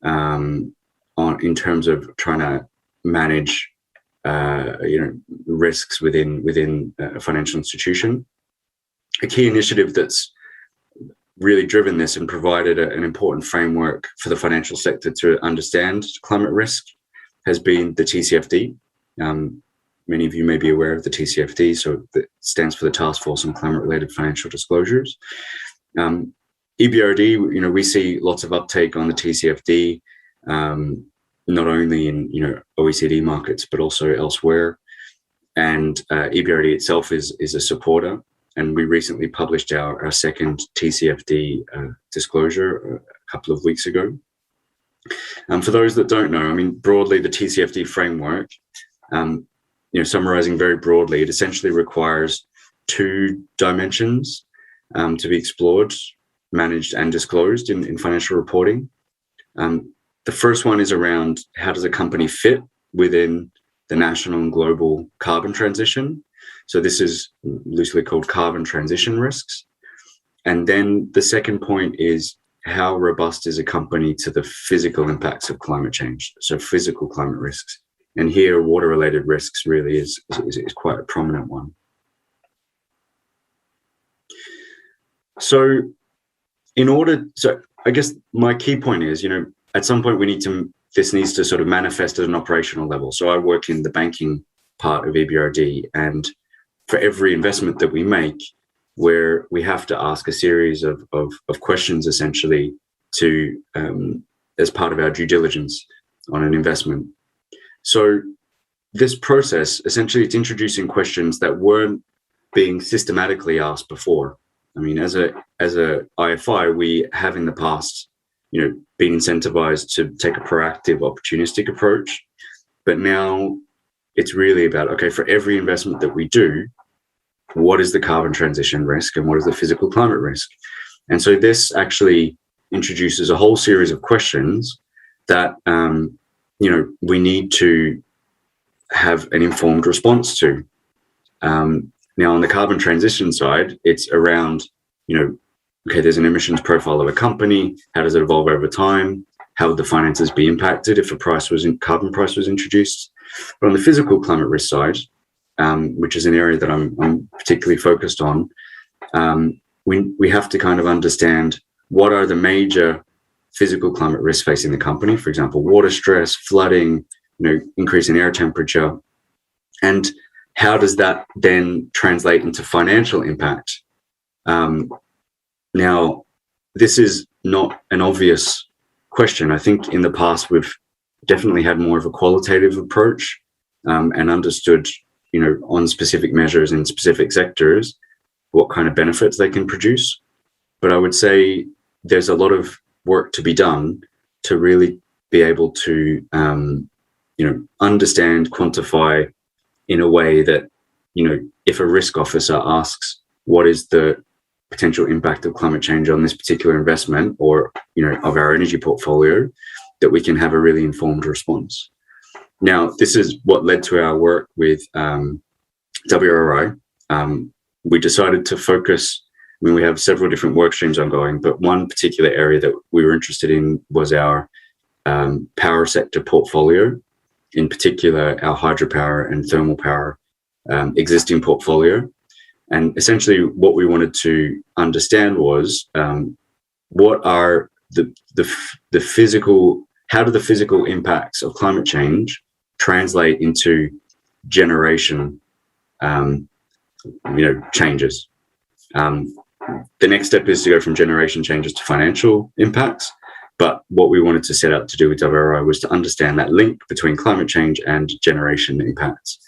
in terms of trying to manage risks within a financial institution. A key initiative that's really driven this and provided an important framework for the financial sector to understand climate risk has been the TCFD. Many of you may be aware of the TCFD, so it stands for the Task Force on Climate-Related Financial Disclosures. EBRD, we see lots of uptake on the TCFD, not only in OECD markets but also elsewhere. And EBRD itself is a supporter, and we recently published our second TCFD disclosure a couple of weeks ago. For those that don't know, broadly, the TCFD framework, summarizing very broadly, it essentially requires two dimensions to be explored, managed and disclosed in financial reporting. The first one is around how does a company fit within the national and global carbon transition. So this is loosely called carbon transition risks. And then the second point is how robust is a company to the physical impacts of climate change, so physical climate risks. And here, water-related risks really is quite a prominent one. So I guess my key point is, at some point this needs to sort of manifest at an operational level. So I work in the banking part of EBRD, and for every investment that we make, where we have to ask a series of questions essentially to as part of our due diligence on an investment. So this process, essentially, it's introducing questions that weren't being systematically asked before. I mean, as a IFI, we have in the past, been incentivized to take a proactive, opportunistic approach. But now it's really about, okay, for every investment that we do, what is the carbon transition risk and what is the physical climate risk? And so this actually introduces a whole series of questions that, we need to have an informed response to. Now, on the carbon transition side, it's around, okay, there's an emissions profile of a company. How does it evolve over time? How would the finances be impacted if carbon price was introduced? But on the physical climate risk side, which is an area that I'm particularly focused on, we have to kind of understand what are the major physical climate risks facing the company. For example, water stress, flooding, increase in air temperature, and how does that then translate into financial impact? Now, this is not an obvious question. I think in the past we've definitely had more of a qualitative approach and understood, on specific measures in specific sectors, what kind of benefits they can produce. But I would say there's a lot of work to be done to really be able to, understand, quantify in a way that, if a risk officer asks, what is the potential impact of climate change on this particular investment or, of our energy portfolio, that we can have a really informed response. Now, this is what led to our work with WRI. We decided to focus, we have several different work streams ongoing, but one particular area that we were interested in was our power sector portfolio, in particular our hydropower and thermal power existing portfolio. And essentially what we wanted to understand was what are the physical, how do the physical impacts of climate change translate into generation changes. The next step is to go from generation changes to financial impacts. But what we wanted to set out to do with WRI was to understand that link between climate change and generation impacts.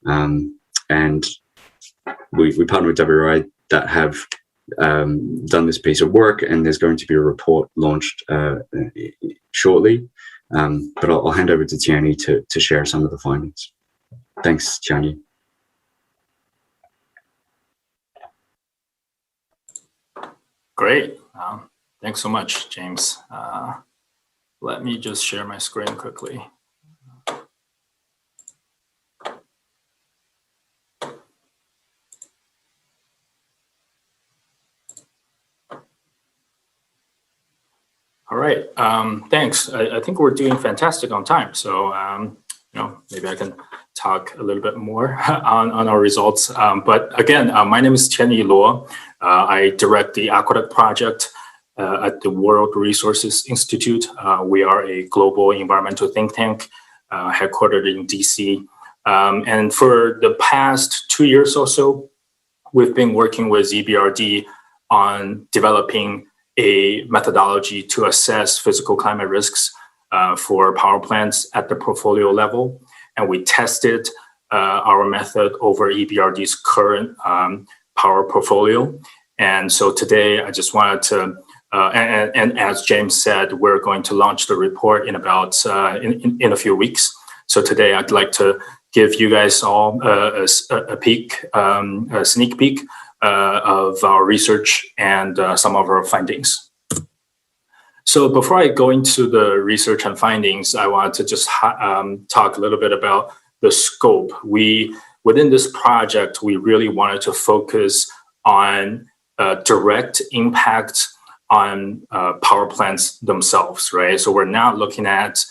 And we partner with WRI that have done this piece of work, and there's going to be a report launched shortly. But I'll hand over to Tiani to share some of the findings. Thanks, Tiani. Great. Thanks so much, James. Let me just share my screen quickly. All right, thanks. I think we're doing fantastic on time. So, maybe I can talk a little bit more on our results. But again, my name is Tianyi Luo. I direct the Aqueduct project at the World Resources Institute. We are a global environmental think tank headquartered in DC. And for the past 2 years or so, we've been working with EBRD on developing a methodology to assess physical climate risks for power plants at the portfolio level. And we tested our method over EBRD's current power portfolio. And so today I just wanted to, and as James said, we're going to launch the report in about in a few weeks. So today I'd like to give you guys all a sneak peek of our research and some of our findings. So before I go into the research and findings, I wanted to just talk a little bit about the scope. Within this project, we really wanted to focus on direct impact on power plants themselves, right? So we're not looking at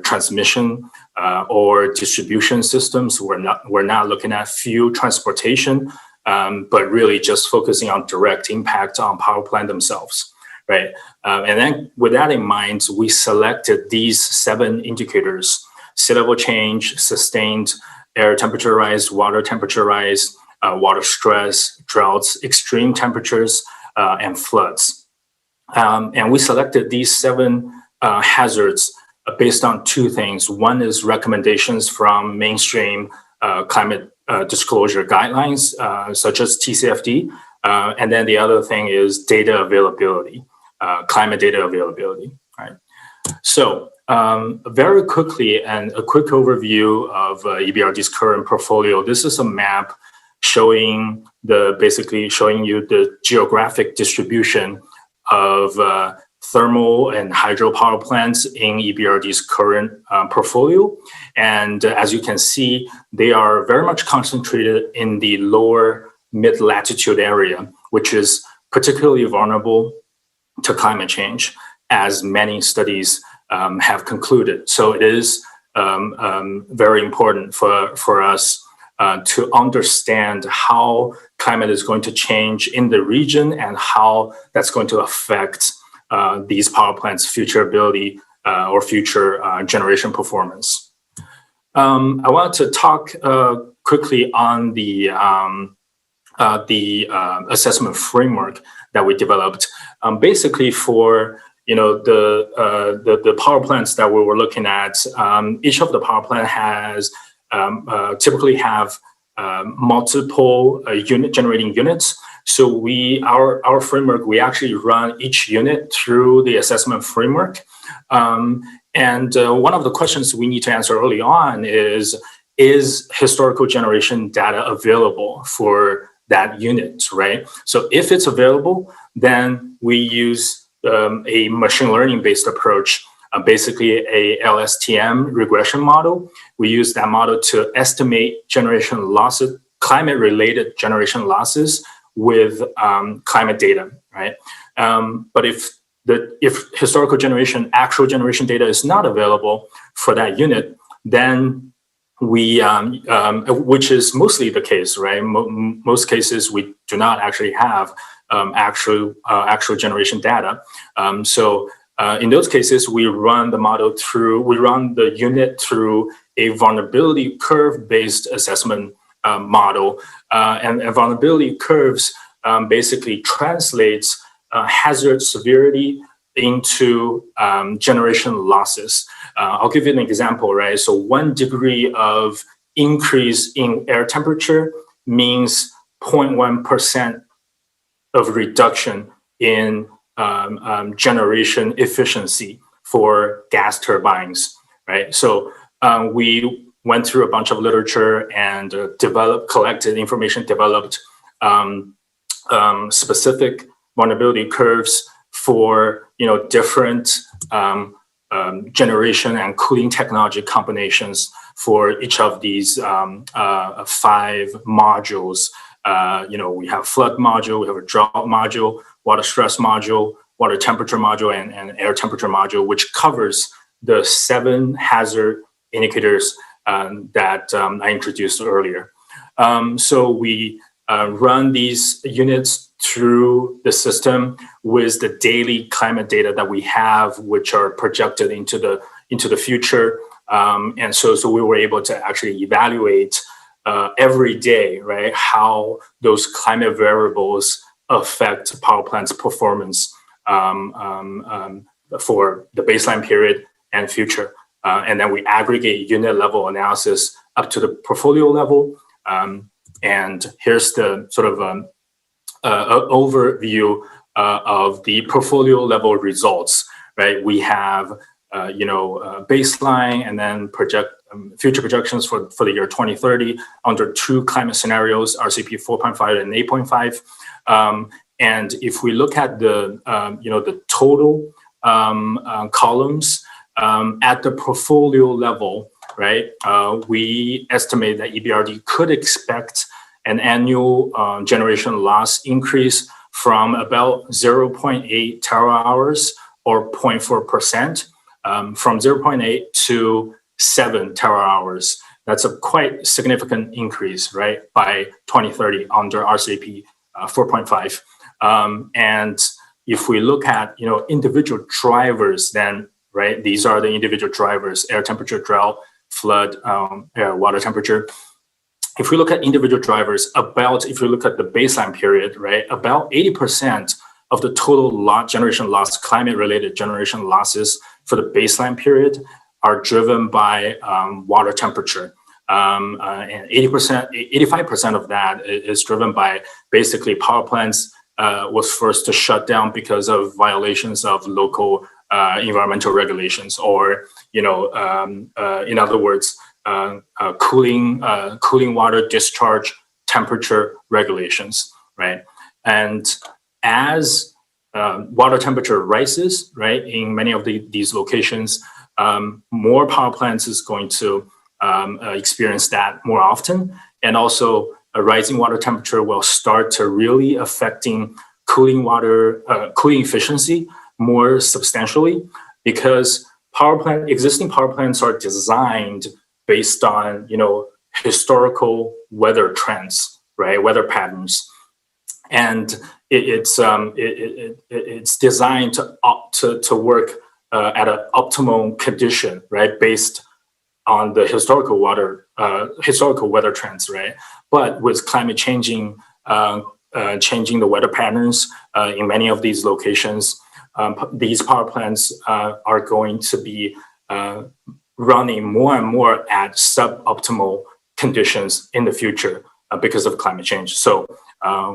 transmission or distribution systems. We're not looking at fuel transportation, but really just focusing on direct impact on power plant themselves, right? And then with that in mind, we selected these 7 indicators: sea level change, sustained air temperature rise, water temperature rise, water stress, droughts, extreme temperatures, and floods. And we selected these 7 hazards based on 2 things. One is recommendations from mainstream climate disclosure guidelines, such as TCFD. And then the other thing is data availability, climate data availability, right? So very quickly, and a quick overview of EBRD's current portfolio. This is a map showing basically showing you the geographic distribution of thermal and hydropower plants in EBRD's current portfolio. And as you can see, they are very much concentrated in the lower mid-latitude area, which is particularly vulnerable to climate change, as many studies have concluded. So it is very important for us to understand how climate is going to change in the region and how that's going to affect these power plants' future ability or future generation performance. I want to talk quickly on the assessment framework that we developed. Basically, for the power plants that we were looking at, each of the power plant has typically have multiple generating units. So our framework, we actually run each unit through the assessment framework. And one of the questions we need to answer early on is historical generation data available for that unit, right? So if it's available, then we use a machine learning based approach, basically a LSTM regression model. We use that model to estimate generation losses, climate related generation losses with climate data, right? But if historical generation, actual generation data is not available for that unit, then we, which is mostly the case, right? Most cases we do not actually have actual generation data. So in those cases, we run the unit through a vulnerability curve-based assessment model, and vulnerability curves basically translates hazard severity into generation losses. I'll give you an example, right? So 1 degree of increase in air temperature means 0.1% of reduction in generation efficiency for gas turbines, right? So we went through a bunch of literature and collected information, developed specific vulnerability curves for different generation and cooling technology combinations for each of these 5 modules. We have flood module, we have a drought module, water stress module, water temperature module, and air temperature module, which covers the 7 hazard indicators that I introduced earlier. So we run these units through the system with the daily climate data that we have, which are projected into the future. And so we were able to actually evaluate every day, right, how those climate variables affect power plants' performance for the baseline period and future. And then we aggregate unit level analysis up to the portfolio level. And here's the sort of overview of the portfolio level results, right? We have, baseline and then future projections for the year 2030 under 2 climate scenarios, RCP 4.5 and 8.5. And if we look at the total columns at the portfolio level, right, we estimate that EBRD could expect an annual generation loss increase from about 0.8 terawatt hours or 0.4%, from 0.8 to 7 terawatt hours. That's a quite significant increase, right, by 2030 under RCP 4.5. And if we look at individual drivers, then right, these are the individual drivers: air temperature, drought, flood, water temperature. If we look at individual drivers, if you look at the baseline period, right, about 80% of the total generation loss, climate-related generation losses for the baseline period are driven by water temperature. and 85% of that is driven by basically power plants was forced to shut down because of violations of local environmental regulations, or in other words, cooling water discharge temperature regulations, right? And as water temperature rises, right, in many of these locations, more power plants is going to experience that more often, and also a rising water temperature will start to really affecting cooling efficiency more substantially, because existing power plants are designed based on historical weather trends, right, weather patterns, and it's designed to work at an optimal condition, right, based on the historical weather trends, right? But with climate changing the weather patterns in many of these locations, these power plants are going to be running more and more at suboptimal conditions in the future because of climate change. So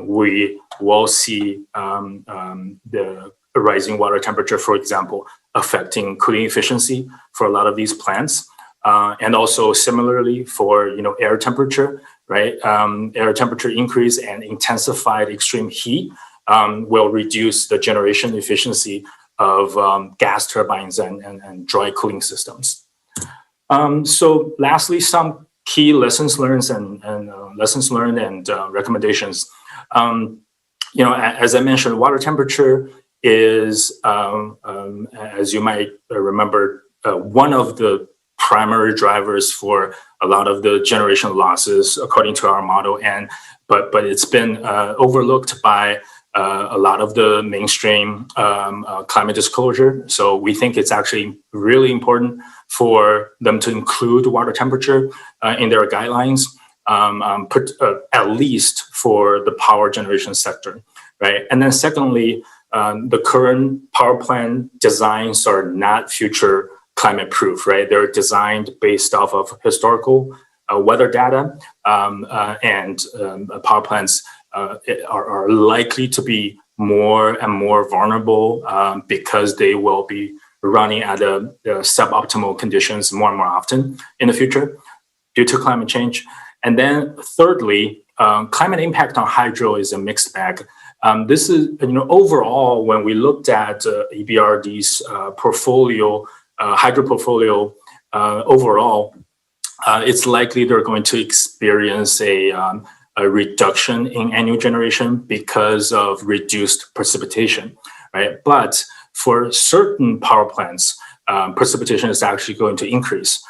we will see the rising water temperature, for example, affecting cooling efficiency for a lot of these plants. And also similarly for air temperature, right? Air temperature increase and intensified extreme heat will reduce the generation efficiency of gas turbines and dry cooling systems. So lastly, some key lessons learned and recommendations. As I mentioned, water temperature is, as you might remember, one of the primary drivers for a lot of the generation losses, according to our model. But it's been overlooked by a lot of the mainstream climate disclosure. So we think it's actually really important for them to include water temperature in their guidelines, at least for the power generation sector, right? And then secondly, the current power plant designs are not future climate proof, right? They're designed based off of historical weather data, and power plants are likely to be more and more vulnerable because they will be running at suboptimal conditions more and more often in the future due to climate change. And then thirdly, climate impact on hydro is a mixed bag. This is, overall, when we looked at EBRD's portfolio, hydro portfolio overall, it's likely they're going to experience a reduction in annual generation because of reduced precipitation, right? But for certain power plants, precipitation is actually going to increase.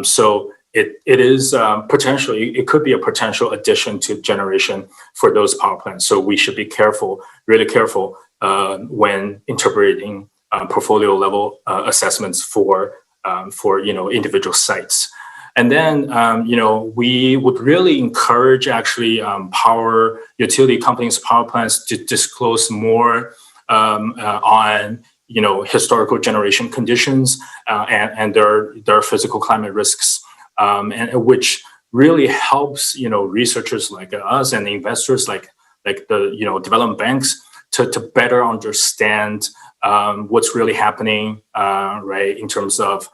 So it is it could be a potential addition to generation for those power plants. So we should be careful, really careful, when interpreting portfolio level assessments for individual sites. And then we would really encourage actually power utility companies, power plants to disclose more on historical generation conditions and their physical climate risks, and which really helps researchers like us and investors like the development banks to better understand what's really happening, right, in terms of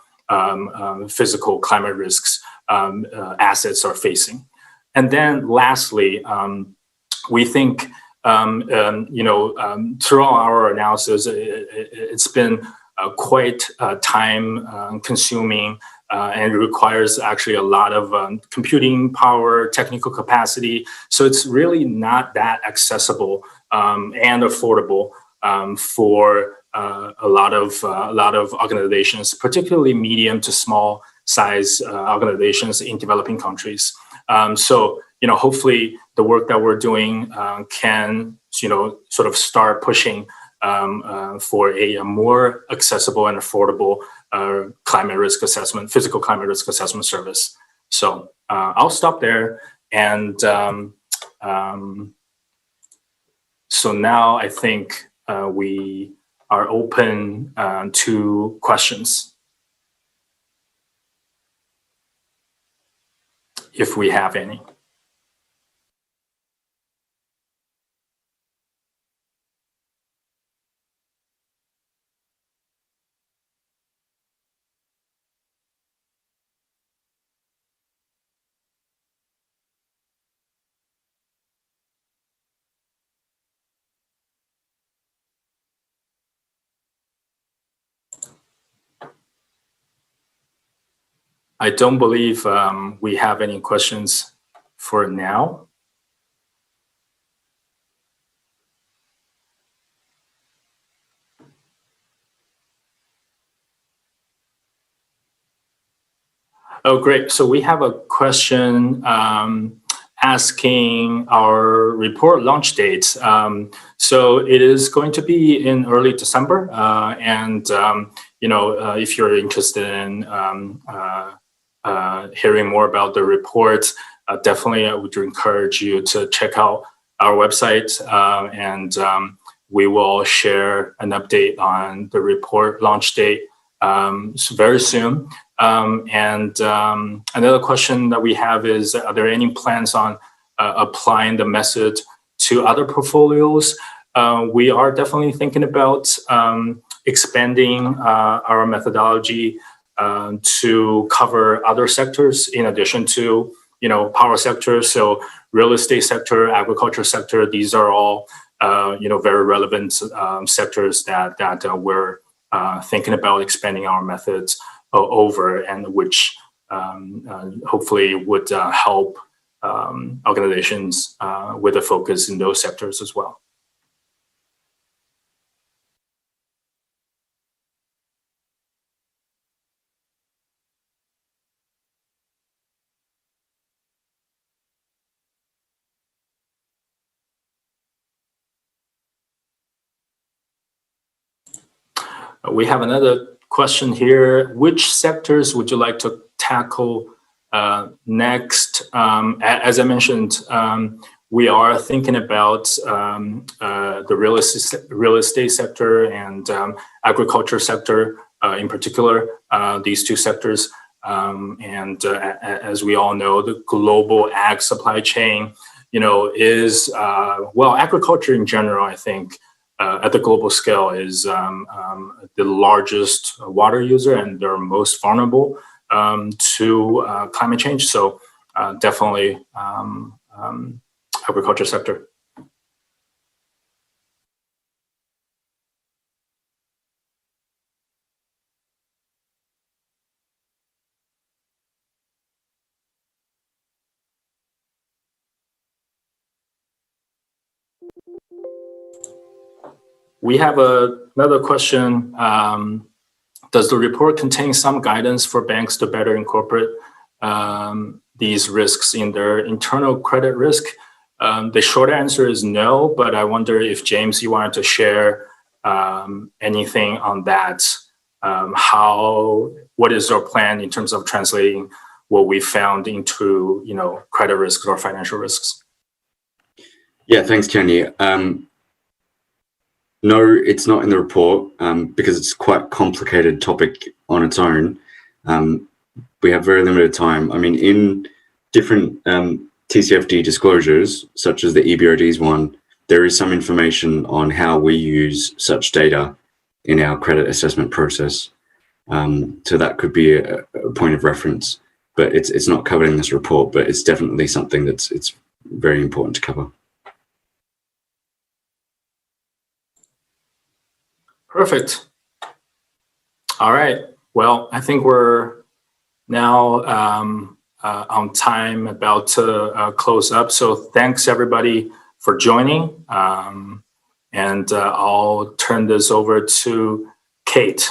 physical climate risks assets are facing. And then lastly, we think through our analysis, it's been quite time consuming and requires actually a lot of computing power, technical capacity. So it's really not that accessible and affordable for a lot of organizations, particularly medium to small size organizations in developing countries. So hopefully the work that we're doing can sort of start pushing for a more accessible and affordable climate risk assessment, physical climate risk assessment service. So I'll stop there. And so now I think we are open to questions. if we have any. I don't believe we have any questions for now. Oh, great. So we have a question asking our report launch date. So it is going to be in early December. If you're interested in hearing more about the report, definitely I would encourage you to check out our website, and we will share an update on the report launch date very soon. Another question that we have is, are there any plans on applying the method to other portfolios? We are definitely thinking about expanding our methodology to cover other sectors in addition to, power sector. So real estate sector, agriculture sector, these are all, very relevant sectors that we're thinking about expanding our methods over, and which hopefully would help organizations with a focus in those sectors as well. We have another question here. Which sectors would you like to tackle next? As I mentioned, we are thinking about the real estate sector and agriculture sector in particular, these two sectors. As we all know, the global ag supply chain, is, agriculture in general, I think, at the global scale is the largest water user, and they're most vulnerable to climate change. So definitely agriculture sector. We have another question. Does the report contain some guidance for banks to better incorporate these risks in their internal credit risk? The short answer is no, but I wonder if, James, you wanted to share anything on that. What is our plan in terms of translating what we found into, credit risks or financial risks? Yeah, thanks, Kenny. No, it's not in the report because it's quite a complicated topic on its own. We have very limited time. I mean, in different TCFD disclosures, such as the EBRD's one, there is some information on how we use such data in our credit assessment process. So that could be a point of reference, but it's not covered in this report, but it's definitely something it's very important to cover. Perfect. All right. Well, I think we're now on time, about to close up. So thanks everybody for joining. And I'll turn this over to Kate.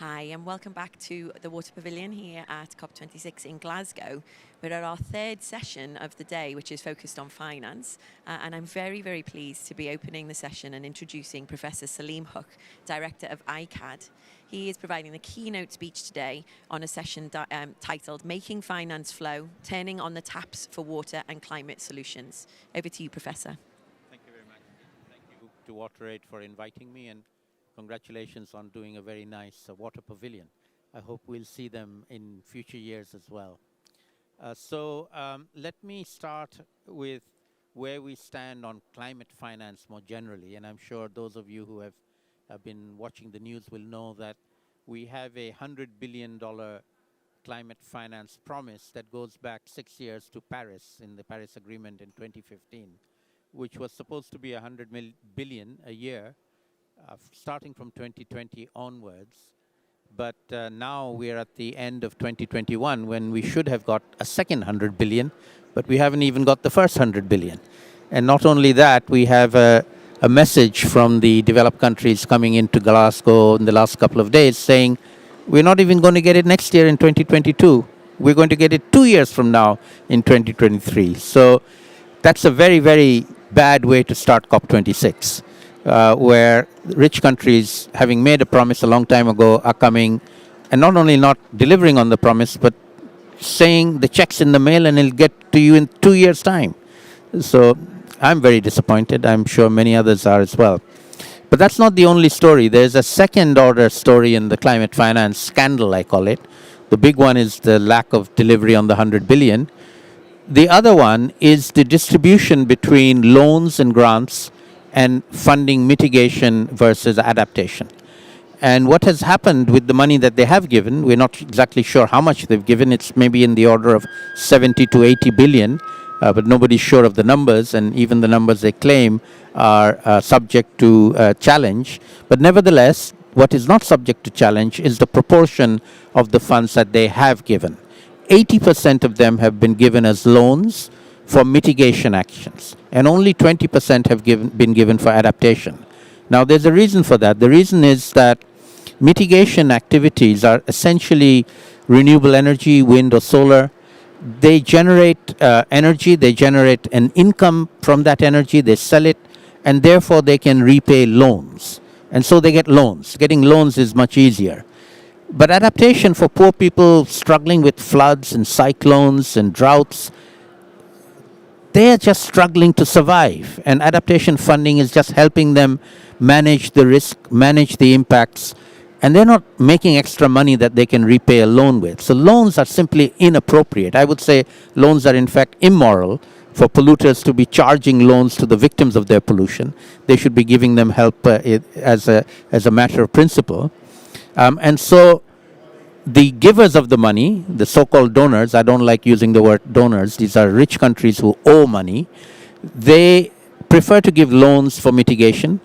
Hi, and welcome back to the Water Pavilion here at COP26 in Glasgow. We're at our third session of the day, which is focused on finance. And I'm very, very pleased to be opening the session and introducing Professor Salim Hook, Director of ICAD. He is providing the keynote speech today on a session titled Making Finance Flow, Turning on the Taps for Water and Climate Solutions. Over to you, Professor. Thank you very much. Thank you to WaterAid for inviting me, and congratulations on doing a very nice water pavilion. I hope we'll see them in future years as well. Let me start with where we stand on climate finance more generally. And I'm sure those of you who have been watching the news will know that we have a $100 billion climate finance promise that goes back 6 years to Paris in the Paris Agreement in 2015, which was supposed to be $100 billion a year, starting from 2020 onwards. But now we're at the end of 2021 when we should have got a second 100 billion, but we haven't even got the first 100 billion. And not only that, we have a message from the developed countries coming into Glasgow in the last couple of days saying, we're not even going to get it next year in 2022. We're going to get it 2 years from now in 2023. So that's a very, very bad way to start COP26. Where rich countries, having made a promise a long time ago, are coming and not only not delivering on the promise, but saying the check's in the mail and it'll get to you in 2 years' time. So I'm very disappointed. I'm sure many others are as well. But that's not the only story. There's a second-order story in the climate finance scandal, I call it. The big one is the lack of delivery on the 100 billion. The other one is the distribution between loans and grants and funding mitigation versus adaptation. And what has happened with the money that they have given, we're not exactly sure how much they've given. It's maybe in the order of 70 to 80 billion, but nobody's sure of the numbers, and even the numbers they claim are subject to challenge. But nevertheless, what is not subject to challenge is the proportion of the funds that they have given. 80% of them have been given as loans for mitigation actions, and only 20% have been given for adaptation. Now, there's a reason for that. The reason is that mitigation activities are essentially renewable energy, wind or solar. They generate energy, they generate an income from that energy, they sell it, and therefore they can repay loans. And so they get loans. Getting loans is much easier. But adaptation for poor people struggling with floods and cyclones and droughts, they are just struggling to survive, and adaptation funding is just helping them manage the risk, manage the impacts, and they're not making extra money that they can repay a loan with. So loans are simply inappropriate. I would say loans are in fact immoral for polluters to be charging loans to the victims of their pollution. They should be giving them help as a matter of principle. And so the givers of the money, the so-called donors, I don't like using the word donors, these are rich countries who owe money, they prefer to give loans for mitigation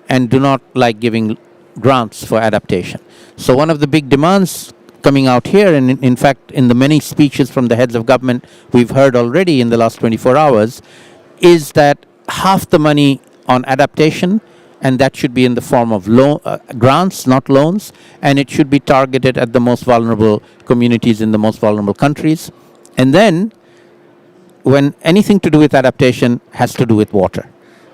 and do not like giving grants for adaptation. So one of the big demands coming out here, and in fact in the many speeches from the heads of government we've heard already in the last 24 hours, is that half the money on adaptation, and that should be in the form of grants, not loans, and it should be targeted at the most vulnerable communities in the most vulnerable countries. And then, when anything to do with adaptation has to do with water.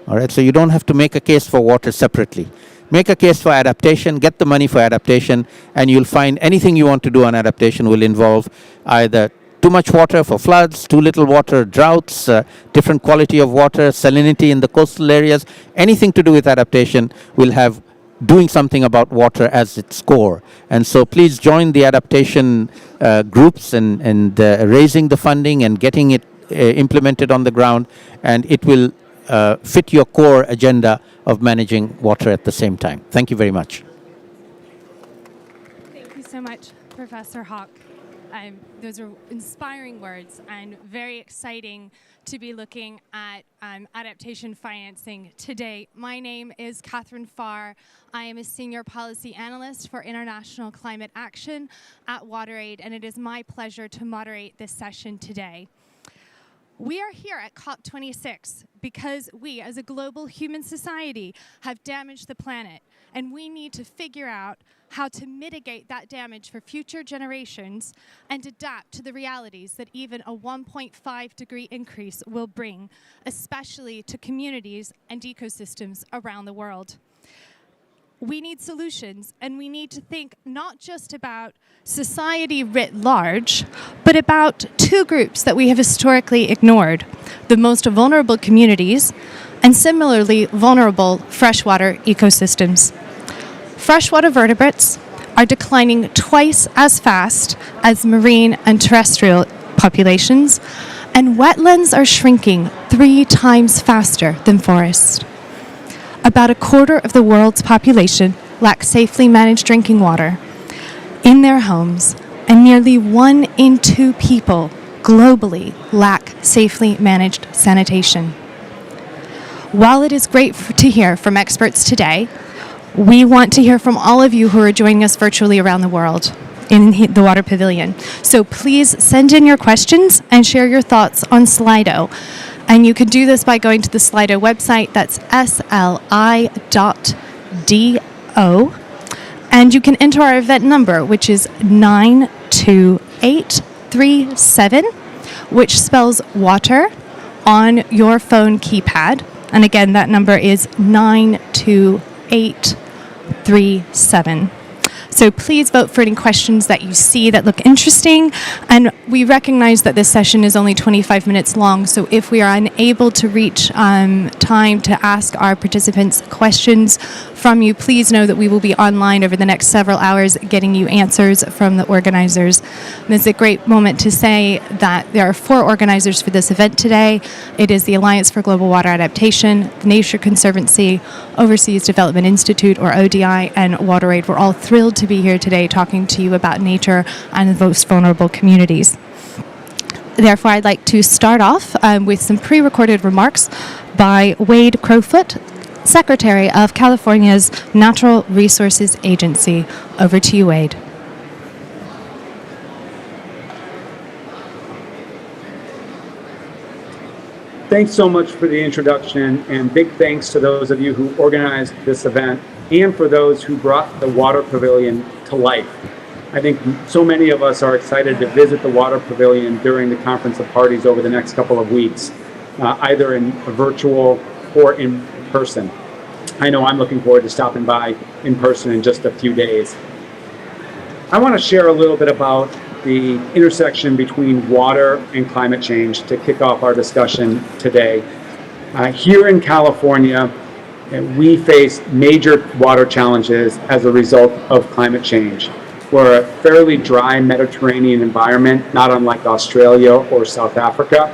All right, so you don't have to make a case for water separately. Make a case for adaptation, get the money for adaptation, and you'll find anything you want to do on adaptation will involve either too much water for floods, too little water, droughts, different quality of water, salinity in the coastal areas. Anything to do with adaptation will have doing something about water as its core. And so please join the adaptation groups and raising the funding and getting it implemented on the ground, and it will fit your core agenda of managing water at the same time. Thank you very much. Thank you so much, Professor Hawk. Those are inspiring words and very exciting to be looking at adaptation financing today. My name is Catherine Farr. I am a Senior Policy Analyst for International Climate Action at WaterAid, and it is my pleasure to moderate this session today. We are here at COP26 because we, as a global human society, have damaged the planet, and we need to figure out how to mitigate that damage for future generations and adapt to the realities that even a 1.5 degree increase will bring, especially to communities and ecosystems around the world. We need solutions, and we need to think not just about society writ large, but about two groups that we have historically ignored: the most vulnerable communities and similarly vulnerable freshwater ecosystems. Freshwater vertebrates are declining twice as fast as marine and terrestrial populations, and wetlands are shrinking 3 times faster than forests. About a quarter of the world's population lack safely managed drinking water in their homes, and nearly 1 in 2 people globally lack safely managed sanitation. While it is great to hear from experts today, we want to hear from all of you who are joining us virtually around the world in the Water Pavilion. So please send in your questions and share your thoughts on Slido. And you can do this by going to the Slido website, that's sli.do. And you can enter our event number, which is 92837, which spells water on your phone keypad. And again, that number is 92837. So please vote for any questions that you see that look interesting. And we recognize that this session is only 25 minutes long, so if we are unable to reach time to ask our participants questions from you, please know that we will be online over the next several hours getting you answers from the organizers. This is a great moment to say that there are 4 organizers for this event today. It is the Alliance for Global Water Adaptation, the Nature Conservancy, Overseas Development Institute, or ODI, and WaterAid. We're all thrilled to be here today talking to you about nature and the most vulnerable communities. Therefore, I'd like to start off with some pre-recorded remarks by Wade Crowfoot, Secretary of California's Natural Resources Agency. Over to you, Wade. Thanks so much for the introduction, and big thanks to those of you who organized this event and for those who brought the Water Pavilion to life. I think so many of us are excited to visit the Water Pavilion during the Conference of Parties over the next couple of weeks, either in virtual or in person. I know I'm looking forward to stopping by in person in just a few days. I want to share a little bit about the intersection between water and climate change to kick off our discussion today. Here in California, we face major water challenges as a result of climate change. We're a fairly dry Mediterranean environment, not unlike Australia or South Africa.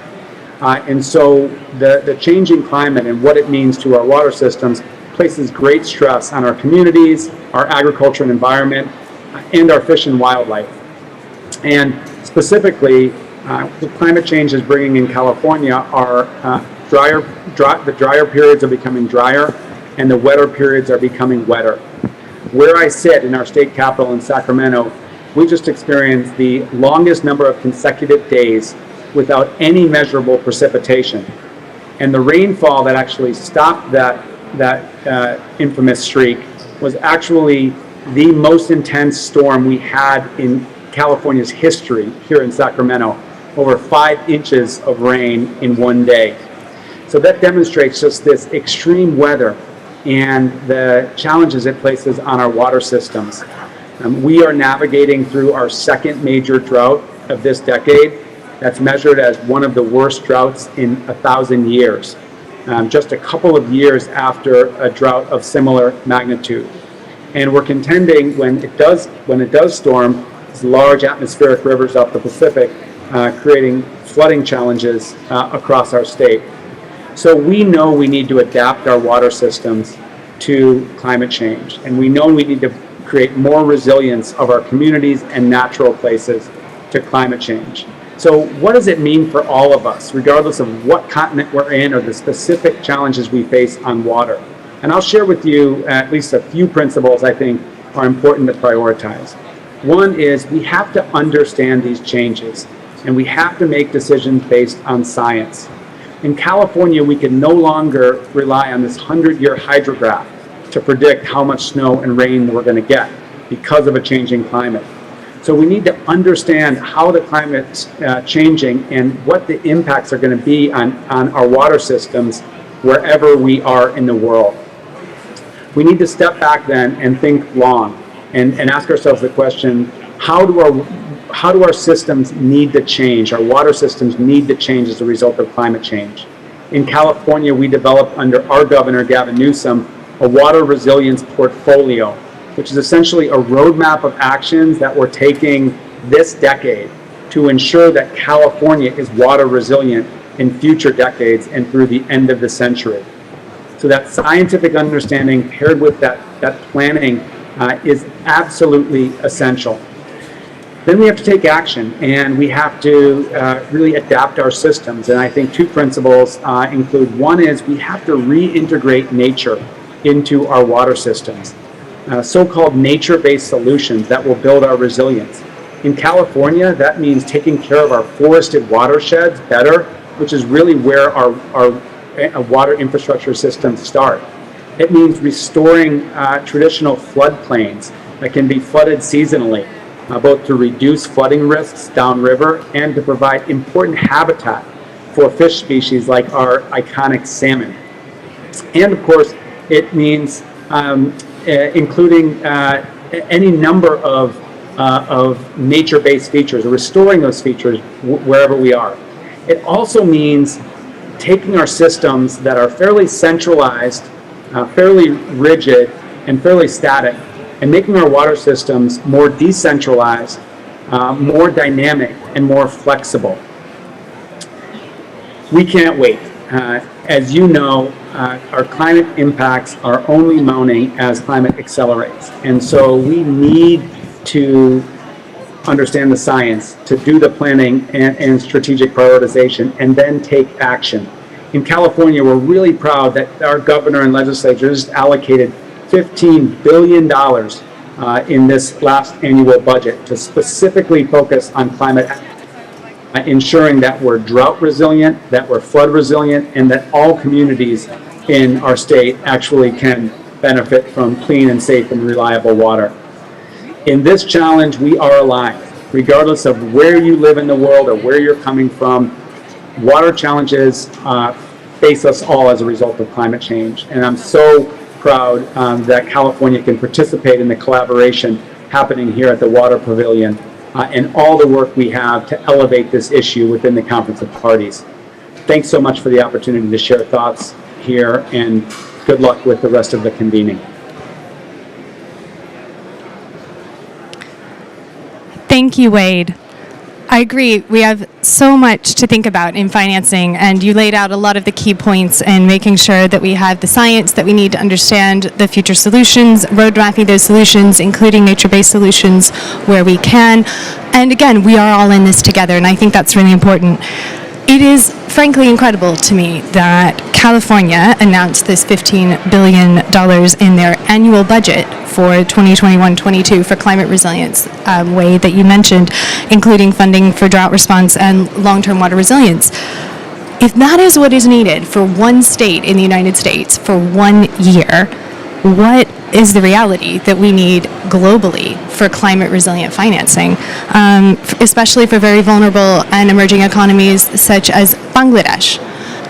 And so the changing climate and what it means to our water systems places great stress on our communities, our agriculture and environment, and our fish and wildlife. And specifically, the climate change is bringing in California are the drier periods are becoming drier, and the wetter periods are becoming wetter. Where I sit in our state capital in Sacramento, we just experienced the longest number of consecutive days without any measurable precipitation. And the rainfall that actually stopped that infamous streak was actually the most intense storm we had in California's history here in Sacramento, over 5 inches of rain in one day. So that demonstrates just this extreme weather and the challenges it places on our water systems. We are navigating through our second major drought of this decade that's measured as one of the worst droughts in 1,000 years, just a couple of years after a drought of similar magnitude. And we're contending when it does storm, these large atmospheric rivers off the Pacific, creating flooding challenges across our state. So we know we need to adapt our water systems to climate change, and we know we need to create more resilience of our communities and natural places to climate change. So what does it mean for all of us, regardless of what continent we're in or the specific challenges we face on water? And I'll share with you at least a few principles I think are important to prioritize. One is we have to understand these changes, and we have to make decisions based on science. In California, we can no longer rely on this 100-year hydrograph to predict how much snow and rain we're going to get. because of a changing climate. So we need to understand how the climate's changing and what the impacts are going to be on our water systems wherever we are in the world. We need to step back then and think long and ask ourselves the question, how do our systems need to change? Our water systems need to change as a result of climate change. In California, we developed under our governor, Gavin Newsom, a water resilience portfolio, which is essentially a roadmap of actions that we're taking this decade to ensure that California is water resilient in future decades and through the end of the century. So that scientific understanding paired with that planning is absolutely essential. Then we have to take action, and we have to really adapt our systems. And I think two principles include, one is we have to reintegrate nature into our water systems, so-called nature-based solutions that will build our resilience. In California, that means taking care of our forested watersheds better, which is really where our water infrastructure systems start. It means restoring traditional floodplains that can be flooded seasonally, both to reduce flooding risks downriver and to provide important habitat for fish species like our iconic salmon. And of course, it means including any number of nature-based features, or restoring those features wherever we are. It also means taking our systems that are fairly centralized, fairly rigid, and fairly static, and making our water systems more decentralized, more dynamic, and more flexible. We can't wait. As you know, our climate impacts are only mounting as climate accelerates. And so we need to understand the science, to do the planning and strategic prioritization, and then take action. In California, we're really proud that our governor and legislature just allocated $15 billion in this last annual budget to specifically focus on climate, ensuring that we're drought resilient, that we're flood resilient, and that all communities in our state actually can benefit from clean and safe and reliable water. In this challenge, we are aligned. Regardless of where you live in the world or where you're coming from, water challenges face us all as a result of climate change. And I'm so proud that California can participate in the collaboration happening here at the Water Pavilion and all the work we have to elevate this issue within the Conference of Parties. Thanks so much for the opportunity to share thoughts here, and good luck with the rest of the convening. Thank you, Wade. I agree. We have so much to think about in financing, and you laid out a lot of the key points in making sure that we have the science that we need to understand the future solutions, road mapping those solutions, including nature-based solutions where we can. And again, we are all in this together, and I think that's really important. It is frankly incredible to me that California announced this $15 billion in their annual budget for 2021-22 for climate resilience, Wade, that you mentioned, including funding for drought response and long-term water resilience. If that is what is needed for one state in the United States for 1 year, what is the reality that we need globally for climate resilient financing, especially for very vulnerable and emerging economies such as Bangladesh?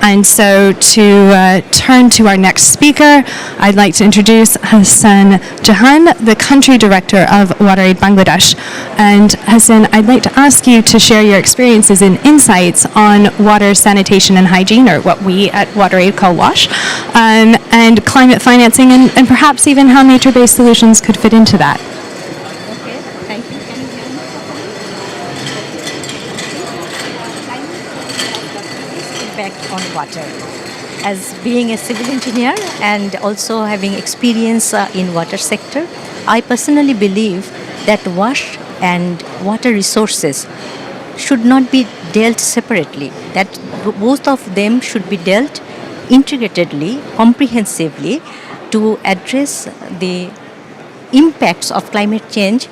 And so to turn to our next speaker, I'd like to introduce Hassan Jahan, the country director of WaterAid Bangladesh. And Hassan, I'd like to ask you to share your experiences and insights on water sanitation and hygiene, or what we at WaterAid call WASH, and climate financing, and perhaps even how nature-based solutions could fit into that. Okay, thank you. Impact on water. As being a civil engineer and also having experience in water sector, I personally believe that WASH and water resources should not be dealt separately, that both of them should be dealt integratedly, comprehensively, to address the impacts of climate change,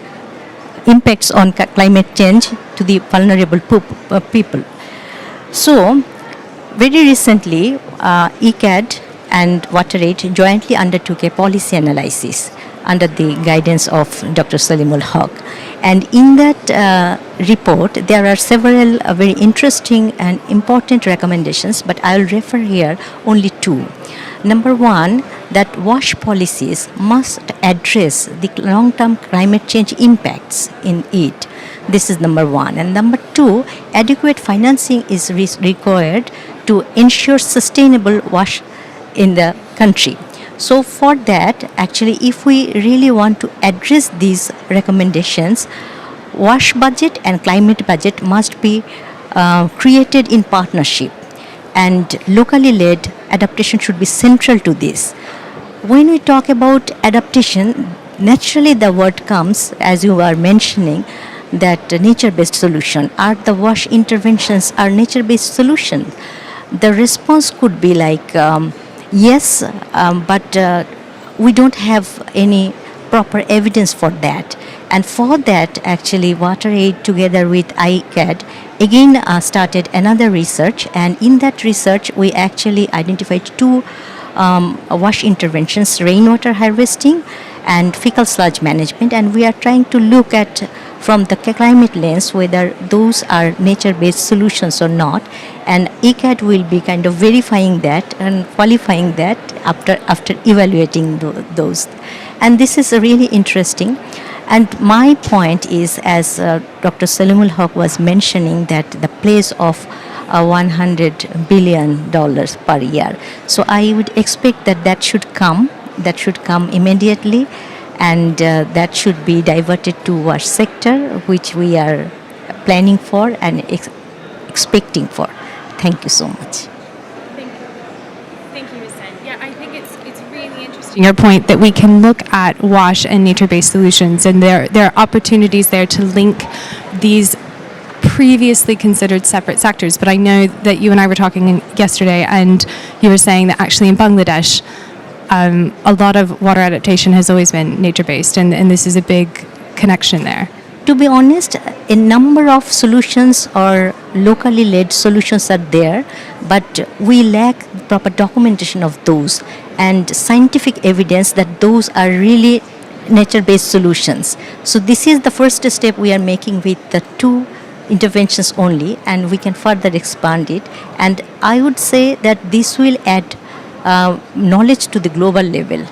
impacts on climate change to the vulnerable people. So, very recently, ECAD and WaterAid jointly undertook a policy analysis under the guidance of Dr. Salimul Haq. And in that report, there are several very interesting and important recommendations, but I will refer here only two. Number one, that WASH policies must address the long-term climate change impacts in it. This is number one. And number two, adequate financing is required to ensure sustainable WASH in the country. So for that, actually, if we really want to address these recommendations, WASH budget and climate budget must be created in partnership, and locally led adaptation should be central to this. When we talk about adaptation, naturally the word comes, as you are mentioning, that nature-based solution. Are the WASH interventions are nature-based solutions? The response could be like, yes, but we don't have any proper evidence for that. And for that, actually, WaterAid together with ICAD again started another research, and in that research we actually identified two WASH interventions: rainwater harvesting and fecal sludge management, and we are trying to look at from the climate lens whether those are nature-based solutions or not, and ICAD will be kind of verifying that and qualifying that after evaluating those. And this is really interesting. And my point is, as Dr. Salimul Haq was mentioning, that the place of $100 billion per year. So I would expect that should come immediately, and that should be diverted to our sector, which we are planning for and expecting for. Thank you so much. Thank you, Ms. Sen. Yeah, I think it's really interesting your point that we can look at WASH and nature-based solutions, and there are opportunities there to link these previously considered separate sectors. But I know that you and I were talking yesterday, and you were saying that actually in Bangladesh, a lot of water adaptation has always been nature-based, and this is a big connection there. To be honest, a number of solutions or locally led solutions are there, but we lack proper documentation of those and scientific evidence that those are really nature-based solutions. So this is the first step we are making with the two interventions only, and we can further expand it. And I would say that this will add knowledge to the global level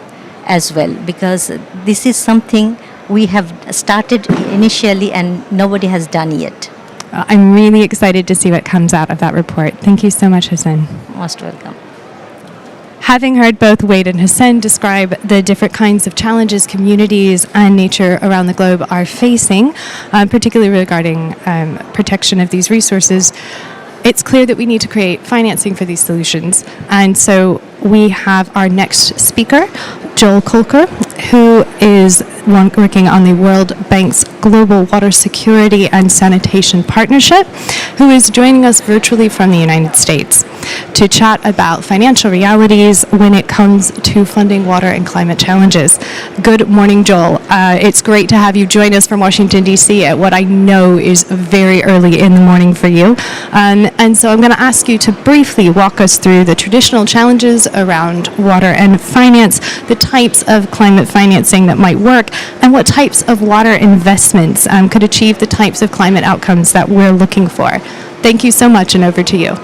as well, because this is something we have started initially and nobody has done yet. I'm really excited to see what comes out of that report. Thank you so much, Hussein. Most welcome. Having heard both Wade and Hussein describe the different kinds of challenges communities and nature around the globe are facing, particularly regarding protection of these resources, it's clear that we need to create financing for these solutions. And so we have our next speaker, Joel Kolker, who is working on the World Bank's Global Water Security and Sanitation Partnership, who is joining us virtually from the United States to chat about financial realities when it comes to funding water and climate challenges. Good morning, Joel. It's great to have you join us from Washington, D.C. at what I know is very early in the morning for you. And so I'm going to ask you to briefly walk us through the traditional challenges around water and finance, the types of climate financing that might work, and what types of water investments could achieve the types of climate outcomes that we're looking for. Thank you so much, and over to you.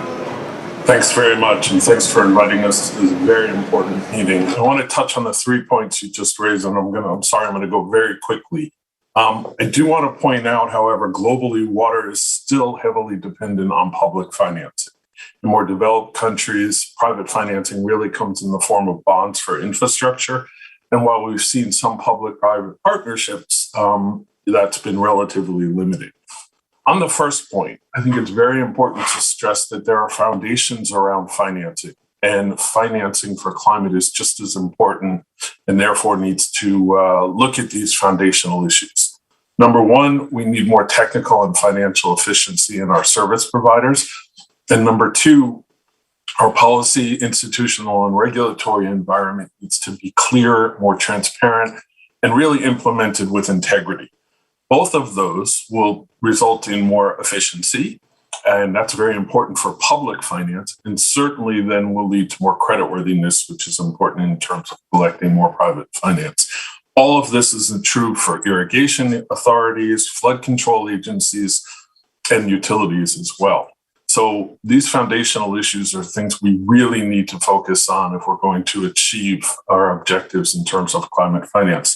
Thanks very much, and thanks for inviting us to this very important meeting. I want to touch on the 3 points you just raised, and I'm going to go very quickly. I do want to point out, however, globally, water is still heavily dependent on public financing. In more developed countries, private financing really comes in the form of bonds for infrastructure. And while we've seen some public-private partnerships, that's been relatively limited. On the first point, I think it's very important to stress that there are foundations around financing, and financing for climate is just as important and therefore needs to look at these foundational issues. Number one, we need more technical and financial efficiency in our service providers. And number two, our policy, institutional, and regulatory environment needs to be clearer, more transparent, and really implemented with integrity. Both of those will result in more efficiency, and that's very important for public finance, and certainly then will lead to more creditworthiness, which is important in terms of collecting more private finance. All of this isn't true for irrigation authorities, flood control agencies, and utilities as well. So these foundational issues are things we really need to focus on if we're going to achieve our objectives in terms of climate finance.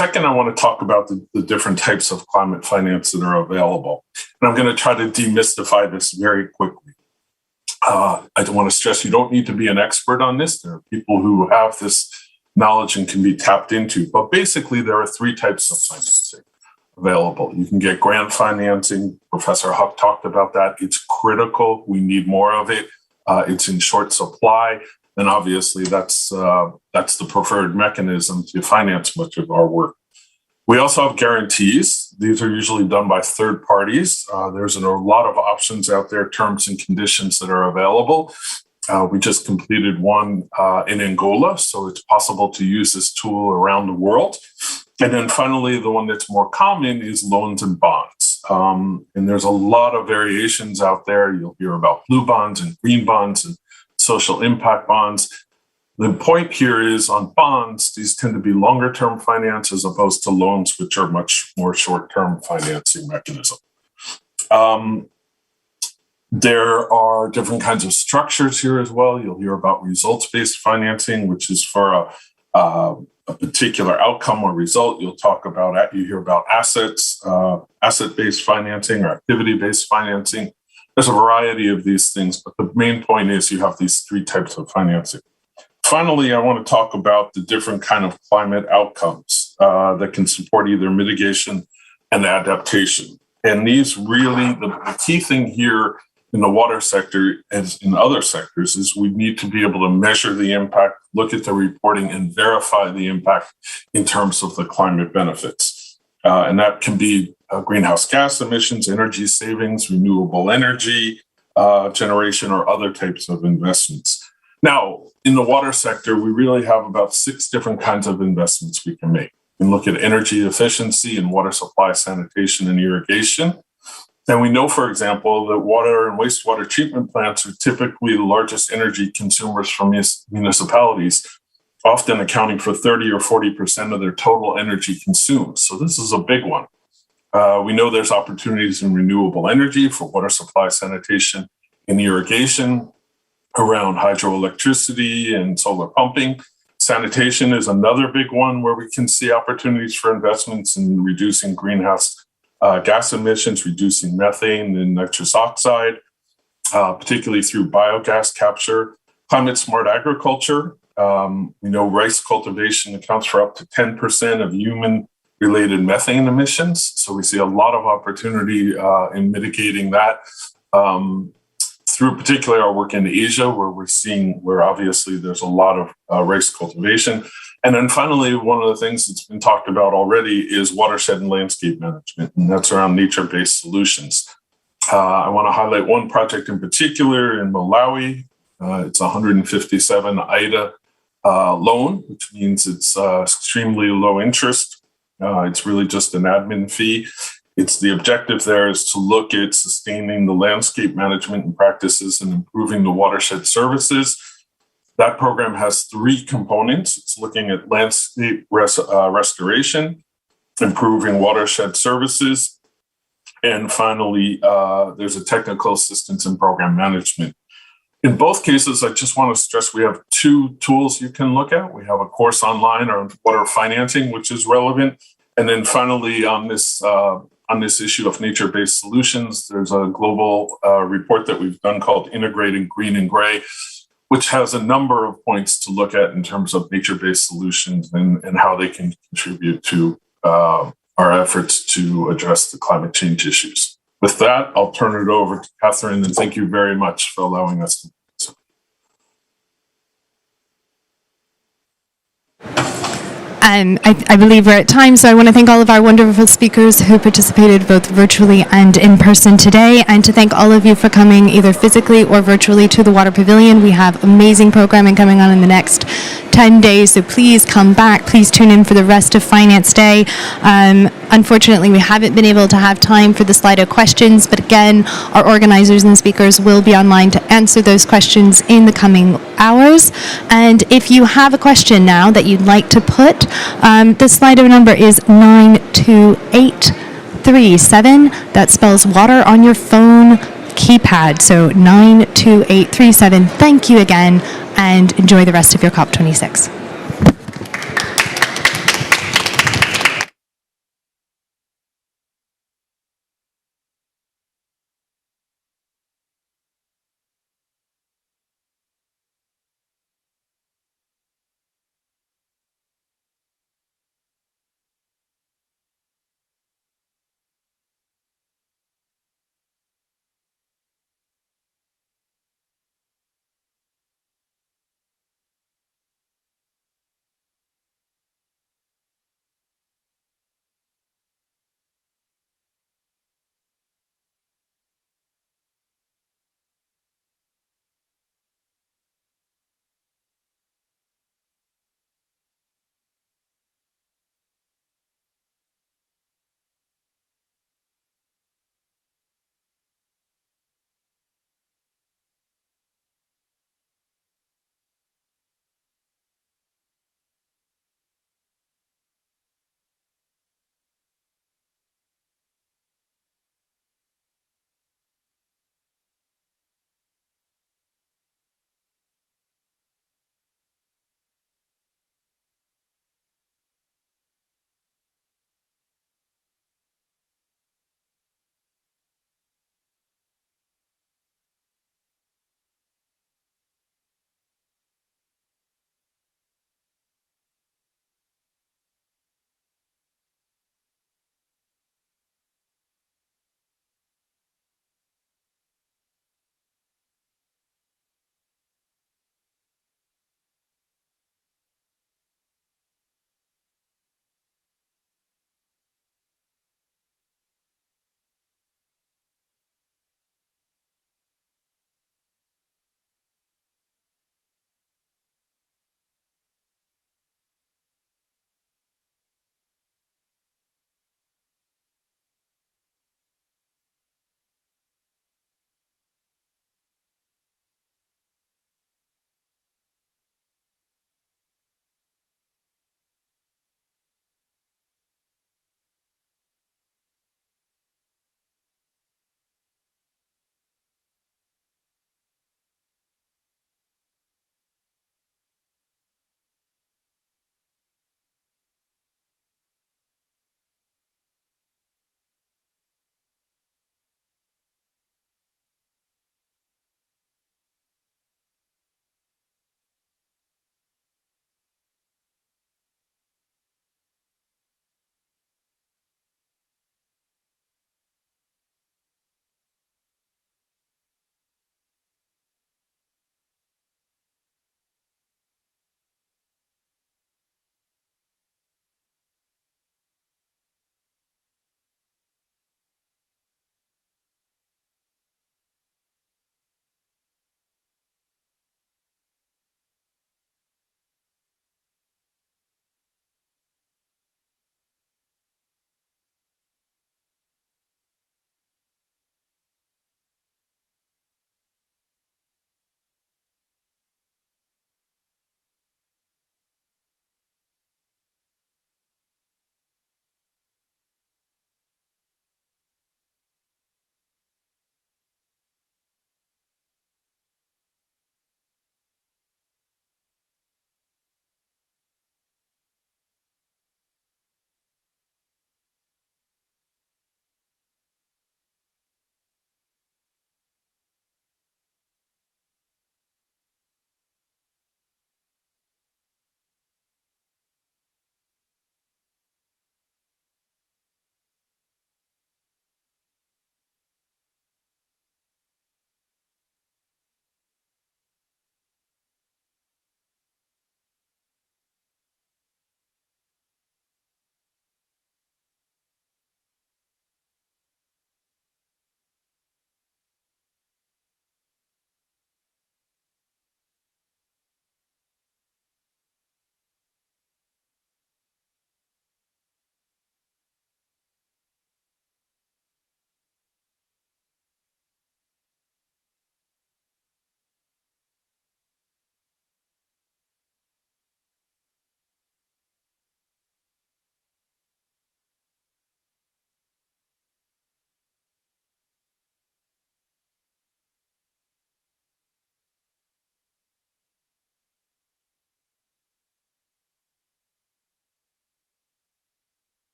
Second, I want to talk about the different types of climate finance that are available. And I'm going to try to demystify this very quickly. I want to stress you don't need to be an expert on this. There are people who have this knowledge and can be tapped into. But basically, there are three types of financing available. You can get grant financing. Professor Huck talked about that. It's critical. We need more of it. It's in short supply. And obviously, that's the preferred mechanism to finance much of our work. We also have guarantees. These are usually done by third parties. There's a lot of options out there, terms and conditions that are available. We just completed one in Angola, so it's possible to use this tool around the world. And then finally, the one that's more common is loans and bonds. And there's a lot of variations out there. You'll hear about blue bonds and green bonds and social impact bonds. The point here is on bonds, these tend to be longer term finance as opposed to loans, which are much more short term financing mechanism. There are different kinds of structures here as well. You'll hear about results-based financing, which is for a particular outcome or result. You hear about asset-based financing or activity-based financing. There's a variety of these things, but the main point is you have these three types of financing. Finally, I want to talk about the different kind of climate outcomes that can support either mitigation and adaptation. And these really, the key thing here in the water sector, as in other sectors, is we need to be able to measure the impact, look at the reporting, and verify the impact in terms of the climate benefits. And that can be greenhouse gas emissions, energy savings, renewable energy generation, or other types of investments. Now, in the water sector, we really have about 6 different kinds of investments we can make. We can look at energy efficiency and water supply, sanitation, and irrigation. And we know, for example, that water and wastewater treatment plants are typically the largest energy consumers from municipalities, often accounting for 30 or 40% of their total energy consumed. So this is a big one. We know there's opportunities in renewable energy for water supply, sanitation, and irrigation around hydroelectricity and solar pumping. Sanitation is another big one where we can see opportunities for investments in reducing greenhouse gas emissions, reducing methane and nitrous oxide, particularly through biogas capture. Climate smart agriculture. We know rice cultivation accounts for up to 10% of human-related methane emissions. So we see a lot of opportunity in mitigating that. Through particularly our work in Asia, where obviously there's a lot of rice cultivation. And then finally, one of the things that's been talked about already is watershed and landscape management, and that's around nature-based solutions. I want to highlight one project in particular in Malawi. It's 157 IDA loan, which means it's extremely low interest. It's really just an admin fee. The objective there is to look at sustaining the landscape management and practices and improving the watershed services. That program has 3 components. It's looking at landscape restoration, improving watershed services, and finally, there's a technical assistance and program management. In both cases, I just want to stress we have 2 tools you can look at. We have a course online on water financing, which is relevant. And then finally, on this issue of nature-based solutions, there's a global report that we've done called Integrating Green and Gray, which has a number of points to look at in terms of nature-based solutions and how they can contribute to our efforts to address the climate change issues. With that, I'll turn it over to Catherine, and thank you very much for allowing us to participate. I believe we're at time, so I want to thank all of our wonderful speakers who participated both virtually and in person today, and to thank all of you for coming either physically or virtually to the Water Pavilion. We have amazing programming coming on in the next 10 days, so please come back. Please tune in for the rest of Finance Day. Unfortunately, we haven't been able to have time for the Slido questions, but again, our organizers and speakers will be online to answer those questions in the coming hours. And if you have a question now that you'd like to put, The Slido number is 92837. That spells water on your phone keypad. So 92837. Thank you again, and enjoy the rest of your COP26.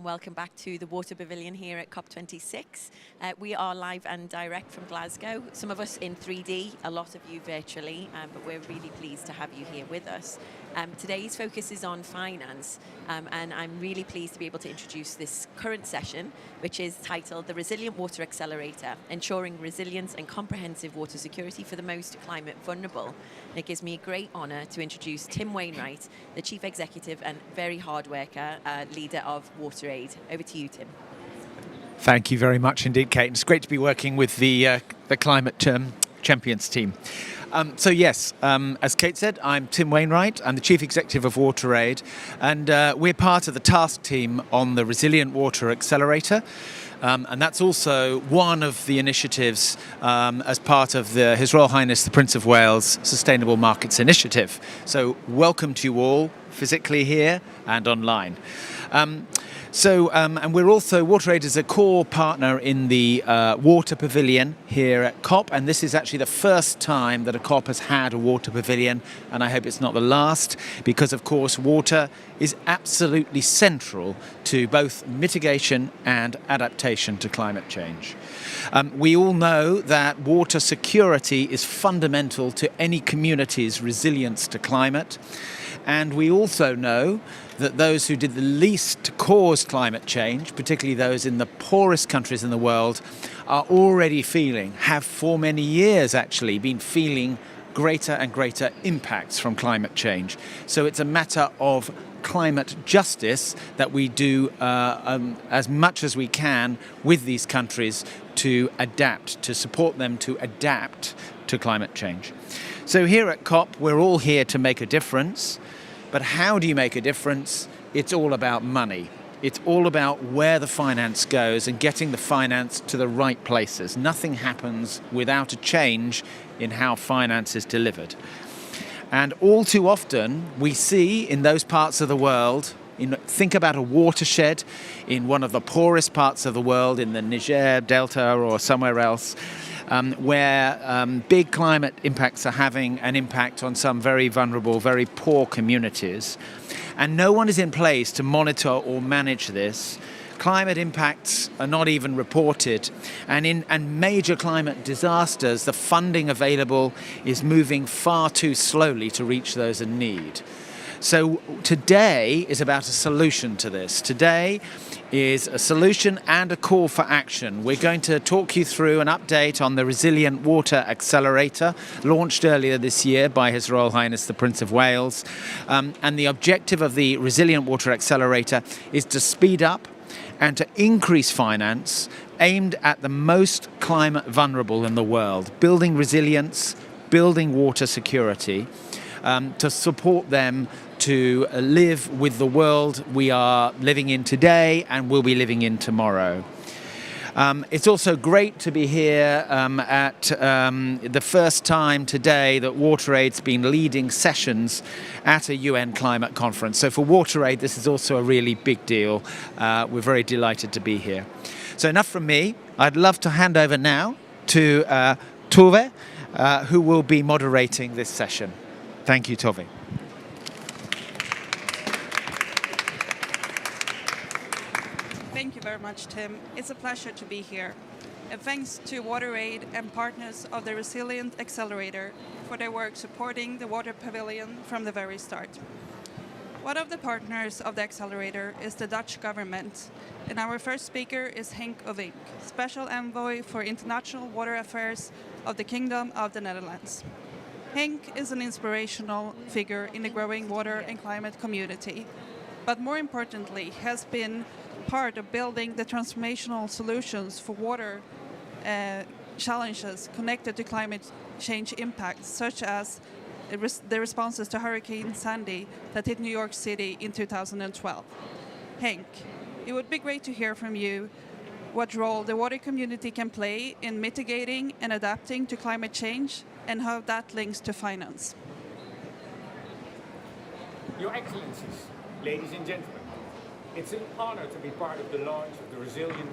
welcome back to the Water Pavilion here at COP26. We are live and direct from Glasgow, some of us in 3D, a lot of you virtually, but we're really pleased to have you here with us. Today's focus is on finance, and I'm really pleased to be able to introduce this current session, which is titled The Resilient Water Accelerator, Ensuring Resilience and Comprehensive Water Security for the Most Climate Vulnerable. And it gives me a great honour to introduce Tim Wainwright, the Chief Executive and very hard worker, leader of WaterAid. Over to you, Tim. Thank you very much indeed, Kate. It's great to be working with the Climate Champions team. So yes, as Kate said, I'm Tim Wainwright. I'm the Chief Executive of WaterAid, and we're part of the task team on the Resilient Water Accelerator. And that's also one of the initiatives as part of His Royal Highness the Prince of Wales Sustainable Markets Initiative. So welcome to you all, physically here and online. And we're also, WaterAid is a core partner in the Water Pavilion here at COP, and this is actually the first time that a COP has had a Water Pavilion, and I hope it's not the last, because of course water is absolutely central to both mitigation and adaptation to climate change. We all know that water security is fundamental to any community's resilience to climate. And we also know that those who did the least to cause climate change, particularly those in the poorest countries in the world, are already have for many years actually been feeling greater and greater impacts from climate change. So it's a matter of climate justice that we do as much as we can with these countries to adapt, to support them to adapt to climate change. So here at COP, we're all here to make a difference. But how do you make a difference? It's all about money. It's all about where the finance goes and getting the finance to the right places. Nothing happens without a change in how finance is delivered. And all too often, we see in those parts of the world, think about a watershed in one of the poorest parts of the world, in the Niger Delta or somewhere else, where big climate impacts are having an impact on some very vulnerable, very poor communities. And no one is in place to monitor or manage this. Climate impacts are not even reported. And major climate disasters, the funding available is moving far too slowly to reach those in need. So today is about a solution to this. Today is a solution and a call for action. We're going to talk you through an update on the Resilient Water Accelerator, launched earlier this year by His Royal Highness the Prince of Wales. And the objective of the Resilient Water Accelerator is to speed up and to increase finance aimed at the most climate vulnerable in the world, building resilience, building water security, to support them to live with the world we are living in today and will be living in tomorrow. It's also great to be here at the first time today that WaterAid's been leading sessions at a UN climate conference. So for WaterAid, this is also a really big deal. We're very delighted to be here. So enough from me. I'd love to hand over now to Tove, who will be moderating this session. Thank you, Tove. Thank you very much, Tim. It's a pleasure to be here. And thanks to WaterAid and partners of the Resilient Accelerator for their work supporting the Water Pavilion from the very start. One of the partners of the Accelerator is the Dutch government, and our first speaker is Henk Ovink, Special Envoy for International Water Affairs of the Kingdom of the Netherlands. Henk is an inspirational figure in the growing water and climate community, but more importantly has been part of building the transformational solutions for water challenges connected to climate change impacts, such as the responses to Hurricane Sandy that hit New York City in 2012. Henk, it would be great to hear from you what role the water community can play in mitigating and adapting to climate change and how that links to finance. Your Excellencies, ladies and gentlemen, it's an honor to be part of the launch of the Resilient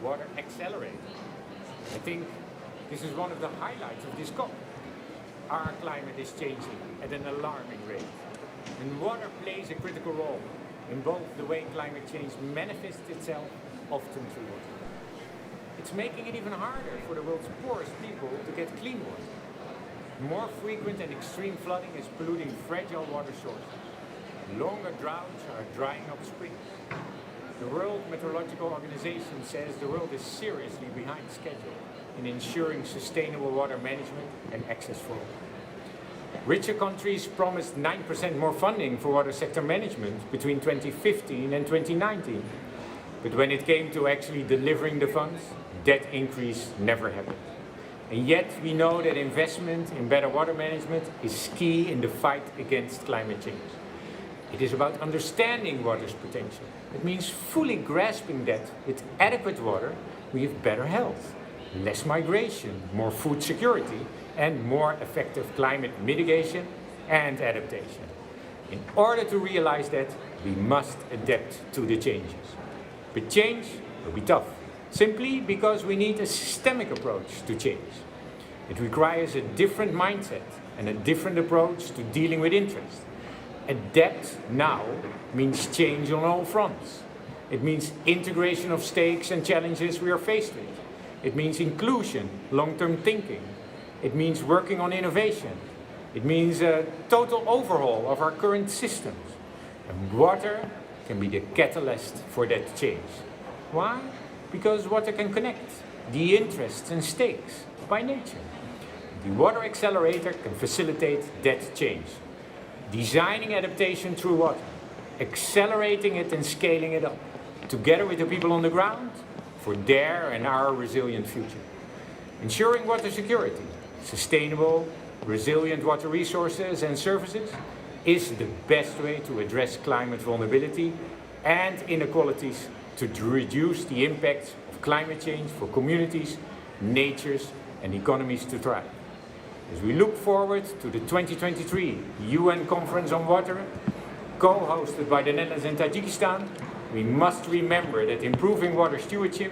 Water Accelerator. I think this is one of the highlights of this COP. Our climate is changing at an alarming rate, and water plays a critical role in both the way climate change manifests itself, often through water. It's making it even harder for the world's poorest people to get clean water. More frequent and extreme flooding is polluting fragile water sources. Longer droughts are drying up springs. The World Meteorological Organization says the world is seriously behind schedule in ensuring sustainable water management and access for all. Richer countries promised 9% more funding for water sector management between 2015 and 2019. But when it came to actually delivering the funds, that increase never happened. And yet we know that investment in better water management is key in the fight against climate change. It is about understanding water's potential. It means fully grasping that with adequate water, we have better health, less migration, more food security, and more effective climate mitigation and adaptation. In order to realize that, we must adapt to the changes. But change will be tough, simply because we need a systemic approach to change. It requires a different mindset and a different approach to dealing with interest. Adapt now means change on all fronts. It means integration of stakes and challenges we are faced with. It means inclusion, long-term thinking. It means working on innovation. It means a total overhaul of our current systems. And water can be the catalyst for that change. Why? Because water can connect the interests and stakes by nature. The Water Accelerator can facilitate that change. Designing adaptation through water, accelerating it and scaling it up, together with the people on the ground, for their and our resilient future. Ensuring water security, sustainable, resilient water resources and services is the best way to address climate vulnerability and inequalities to reduce the impact of climate change for communities, natures and economies to thrive. As we look forward to the 2023 UN Conference on Water, co-hosted by the Netherlands and Tajikistan, we must remember that improving water stewardship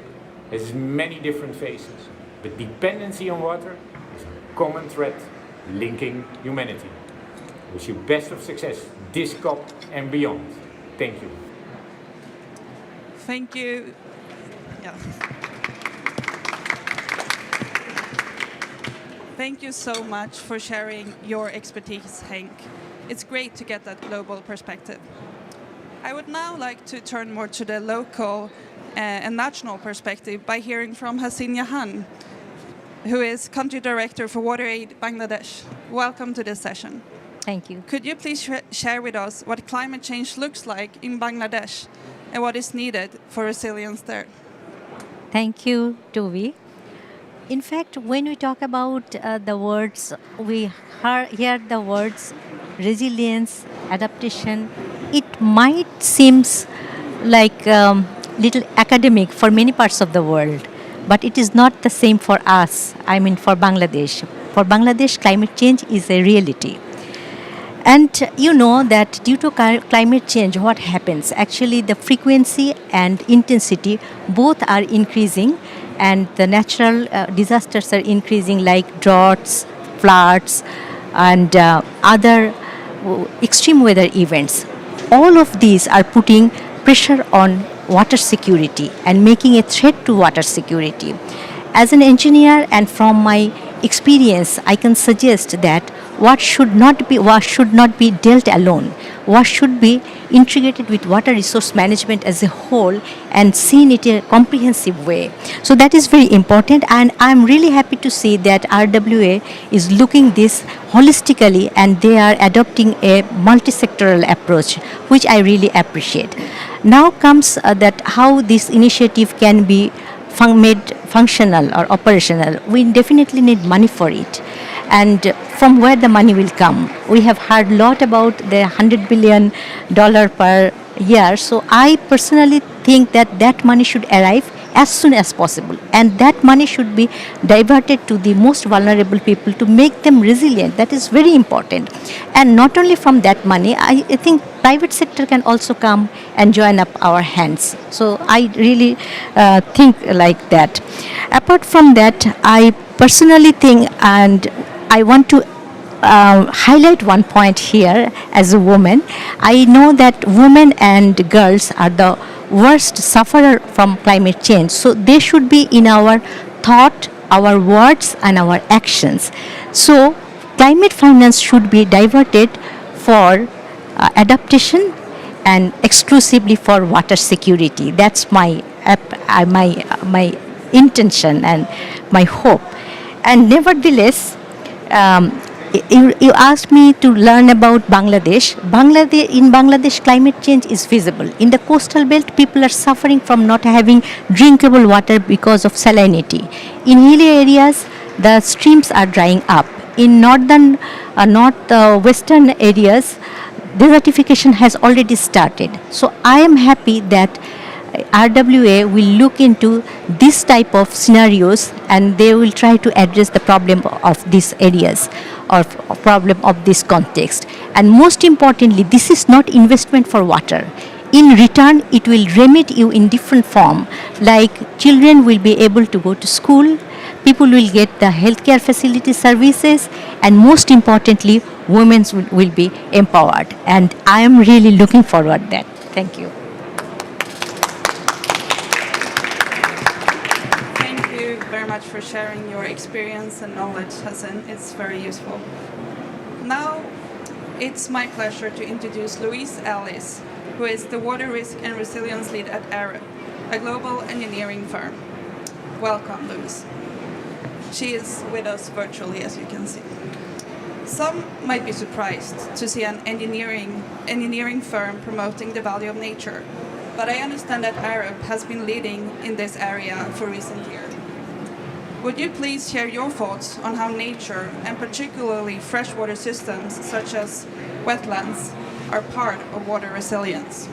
has many different faces, but dependency on water is a common thread linking humanity. I wish you best of success this COP and beyond. Thank you. Thank you. Yeah. Thank you so much for sharing your expertise, Henk. It's great to get that global perspective. I would now like to turn more to the local and national perspective by hearing from Hasin Jahan, who is Country Director for WaterAid Bangladesh. Welcome to this session. Thank you. Could you please share with us what climate change looks like in Bangladesh and what is needed for resilience there? Thank you, Tovi. In fact, when we talk about the words, we hear the words resilience, adaptation. It might seem like little academic for many parts of the world, but it is not the same for us. I mean, for Bangladesh. For Bangladesh, climate change is a reality. And you know that due to climate change, what happens? Actually, the frequency and intensity both are increasing, and the natural disasters are increasing, like droughts, floods, and other extreme weather events. All of these are putting pressure on water security and making a threat to water security. As an engineer and from my experience, I can suggest that what should not be dealt alone. What should be integrated with water resource management as a whole and seen it in a comprehensive way. So that is very important, and I'm really happy to see that RWA is looking this holistically and they are adopting a multi-sectoral approach, which I really appreciate. Now comes that how this initiative can be made functional or operational. We definitely need money for it. And from where the money will come. We have heard a lot about the $100 billion per year. So I personally think that that money should arrive as soon as possible. And that money should be diverted to the most vulnerable people to make them resilient. That is very important. And not only from that money, I think private sector can also come and join up our hands. So I really think like that. Apart from that, I personally think, and I want to highlight one point here as a woman. I know that women and girls are the worst sufferer from climate change. So they should be in our thought, our words, and our actions. So climate finance should be diverted for adaptation and exclusively for water security. That's my intention and my hope. And nevertheless, you asked me to learn about Bangladesh. In Bangladesh, climate change is visible. In the coastal belt, people are suffering from not having drinkable water because of salinity. In hilly areas, the streams are drying up. In northwestern areas, desertification has already started. So I am happy that RWA will look into this type of scenarios and they will try to address the problem of these areas or problem of this context. And most importantly, this is not investment for water. In return, it will remit you in different form, like children will be able to go to school, people will get the healthcare facility services, and most importantly, women will be empowered. And I am really looking forward to that. Thank you. Very much for sharing your experience and knowledge, Hassan. It's very useful. Now, it's my pleasure to introduce Louise Ellis, who is the Water Risk and Resilience Lead at Arup, a global engineering firm. Welcome, Louise. She is with us virtually, as you can see. Some might be surprised to see an engineering firm promoting the value of nature, but I understand that Arup has been leading in this area for recent years. Would you please share your thoughts on how nature, and particularly freshwater systems such as wetlands, are part of water resilience?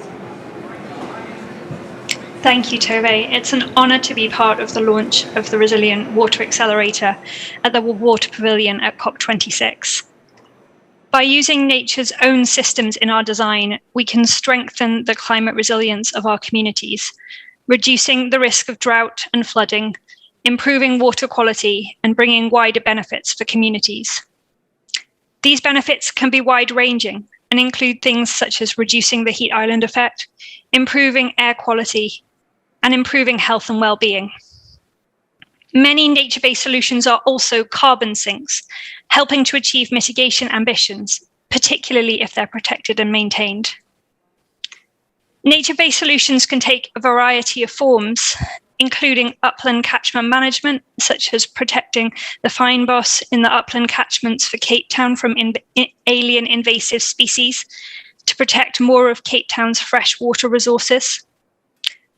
Thank you, Tove. It's an honour to be part of the launch of the Resilient Water Accelerator at the Water Pavilion at COP26. By using nature's own systems in our design, we can strengthen the climate resilience of our communities, reducing the risk of drought and flooding, improving water quality, and bringing wider benefits for communities. These benefits can be wide-ranging and include things such as reducing the heat island effect, improving air quality, and improving health and well-being. Many nature-based solutions are also carbon sinks, helping to achieve mitigation ambitions, particularly if they're protected and maintained. Nature-based solutions can take a variety of forms, including upland catchment management, such as protecting the fynbos in the upland catchments for Cape Town from alien invasive species, to protect more of Cape Town's freshwater resources,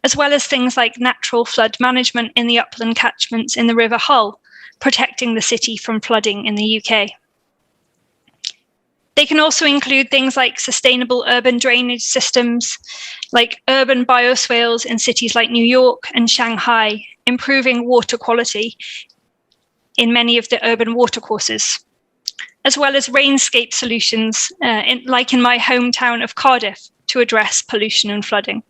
as well as things like natural flood management in the upland catchments in the River Hull, protecting the city from flooding in the UK. They can also include things like sustainable urban drainage systems, like urban bioswales in cities like New York and Shanghai, improving water quality in many of the urban watercourses, as well as rainscape solutions, like in my hometown of Cardiff, to address pollution and flooding.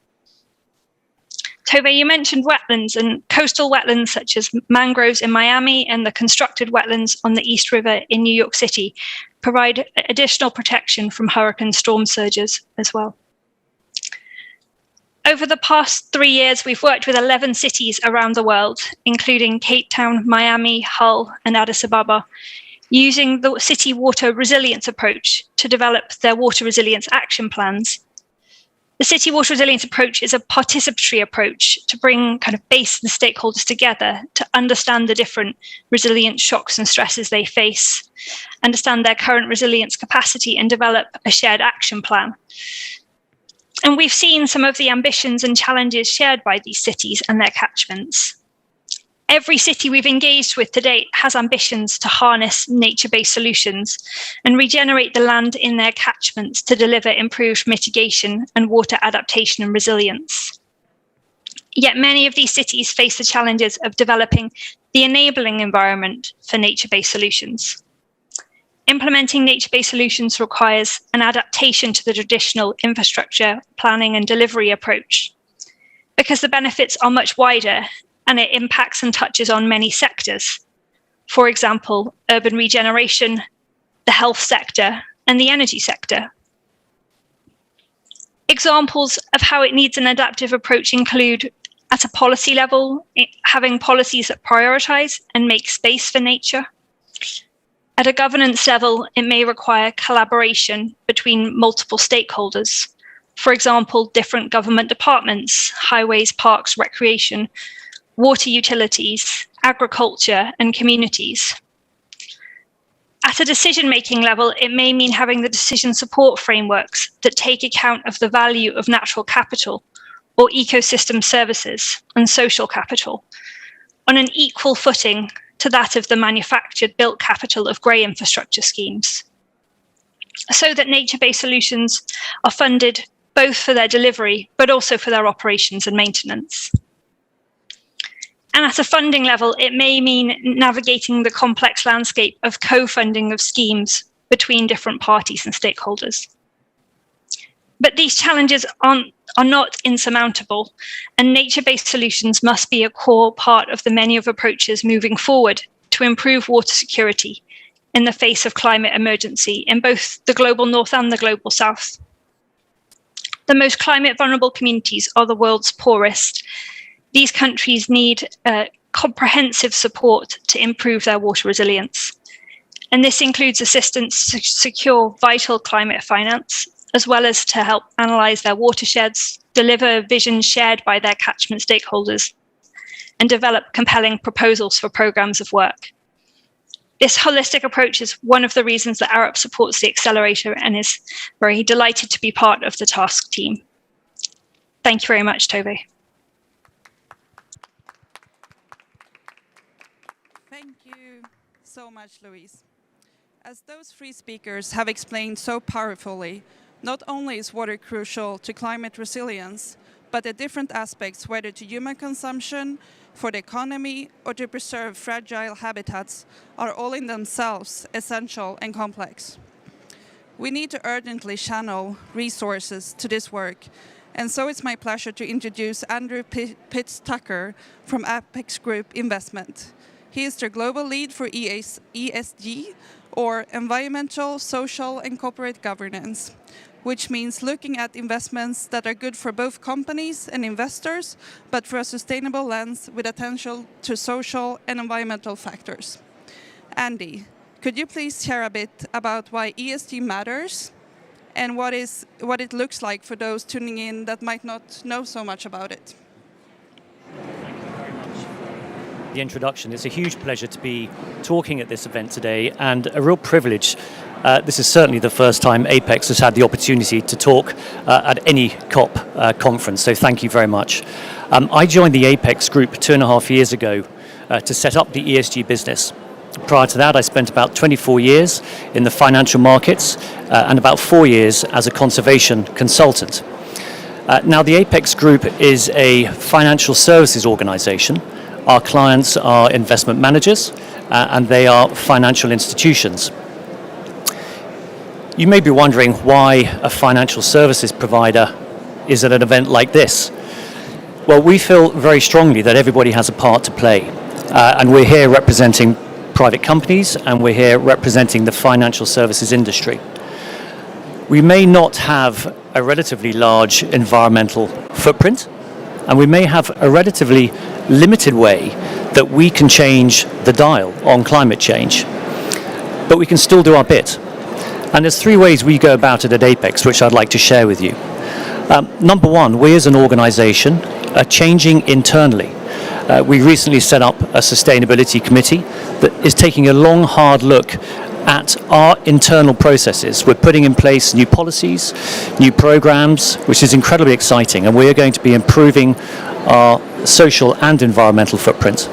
Tove, you mentioned wetlands, and coastal wetlands such as mangroves in Miami and the constructed wetlands on the East River in New York City provide additional protection from hurricane storm surges as well. Over the past 3 years, we've worked with 11 cities around the world, including Cape Town, Miami, Hull, and Addis Ababa, using the city water resilience approach to develop their water resilience action plans. The city water resilience approach is a participatory approach to bring kind of base and stakeholders together to understand the different resilient shocks and stresses they face, understand their current resilience capacity, and develop a shared action plan. And we've seen some of the ambitions and challenges shared by these cities and their catchments. Every city we've engaged with to date has ambitions to harness nature-based solutions and regenerate the land in their catchments to deliver improved mitigation and water adaptation and resilience. Yet many of these cities face the challenges of developing the enabling environment for nature-based solutions. Implementing nature-based solutions requires an adaptation to the traditional infrastructure planning and delivery approach, because the benefits are much wider and it impacts and touches on many sectors. For example, urban regeneration, the health sector, and the energy sector. Examples of how it needs an adaptive approach include, at a policy level, having policies that prioritize and make space for nature. At a governance level, it may require collaboration between multiple stakeholders. For example, different government departments, highways, parks, recreation, water utilities, agriculture, and communities. At a decision-making level, it may mean having the decision support frameworks that take account of the value of natural capital or ecosystem services and social capital on an equal footing to that of the manufactured built capital of grey infrastructure schemes, so that nature-based solutions are funded both for their delivery, but also for their operations and maintenance. And at a funding level, it may mean navigating the complex landscape of co-funding of schemes between different parties and stakeholders. But these challenges are not insurmountable, and nature-based solutions must be a core part of the menu of approaches moving forward to improve water security in the face of climate emergency in both the global north and the global south. The most climate vulnerable communities are the world's poorest. These countries need comprehensive support to improve their water resilience. And this includes assistance to secure vital climate finance, as well as to help analyse their watersheds, deliver visions shared by their catchment stakeholders, and develop compelling proposals for programmes of work. This holistic approach is one of the reasons that Arup supports the accelerator and is very delighted to be part of the task team. Thank you very much, Toby. Thank you so much, Louise. As those three speakers have explained so powerfully, not only is water crucial to climate resilience, but the different aspects, whether to human consumption, for the economy, or to preserve fragile habitats, are all in themselves essential and complex. We need to urgently channel resources to this work, and so it's my pleasure to introduce Andrew Pitts-Tucker from Apex Group Investment. He is the global lead for ESG, or Environmental, Social, and Corporate Governance, which means looking at investments that are good for both companies and investors, but for a sustainable lens with attention to social and environmental factors. Andy, could you please share a bit about why ESG matters and what it looks like for those tuning in that might not know so much about it? The introduction. It's a huge pleasure to be talking at this event today, and a real privilege. This is certainly the first time Apex has had the opportunity to talk at any COP conference, so thank you very much. I joined the Apex Group 2.5 years ago to set up the ESG business. Prior to that, I spent about 24 years in the financial markets and about 4 years as a conservation consultant. Now, the Apex Group is a financial services organization. Our clients are investment managers and they are financial institutions. You may be wondering why a financial services provider is at an event like this. Well, we feel very strongly that everybody has a part to play, and we're here representing private companies and we're here representing the financial services industry. We may not have a relatively large environmental footprint, and we may have a relatively limited way that we can change the dial on climate change, but we can still do our bit. And there's 3 ways we go about it at Apex, which I'd like to share with you. Number one, we as an organization are changing internally. We recently set up a sustainability committee that is taking a long, hard look at our internal processes. We're putting in place new policies, new programs, which is incredibly exciting, and we are going to be improving our social and environmental footprint.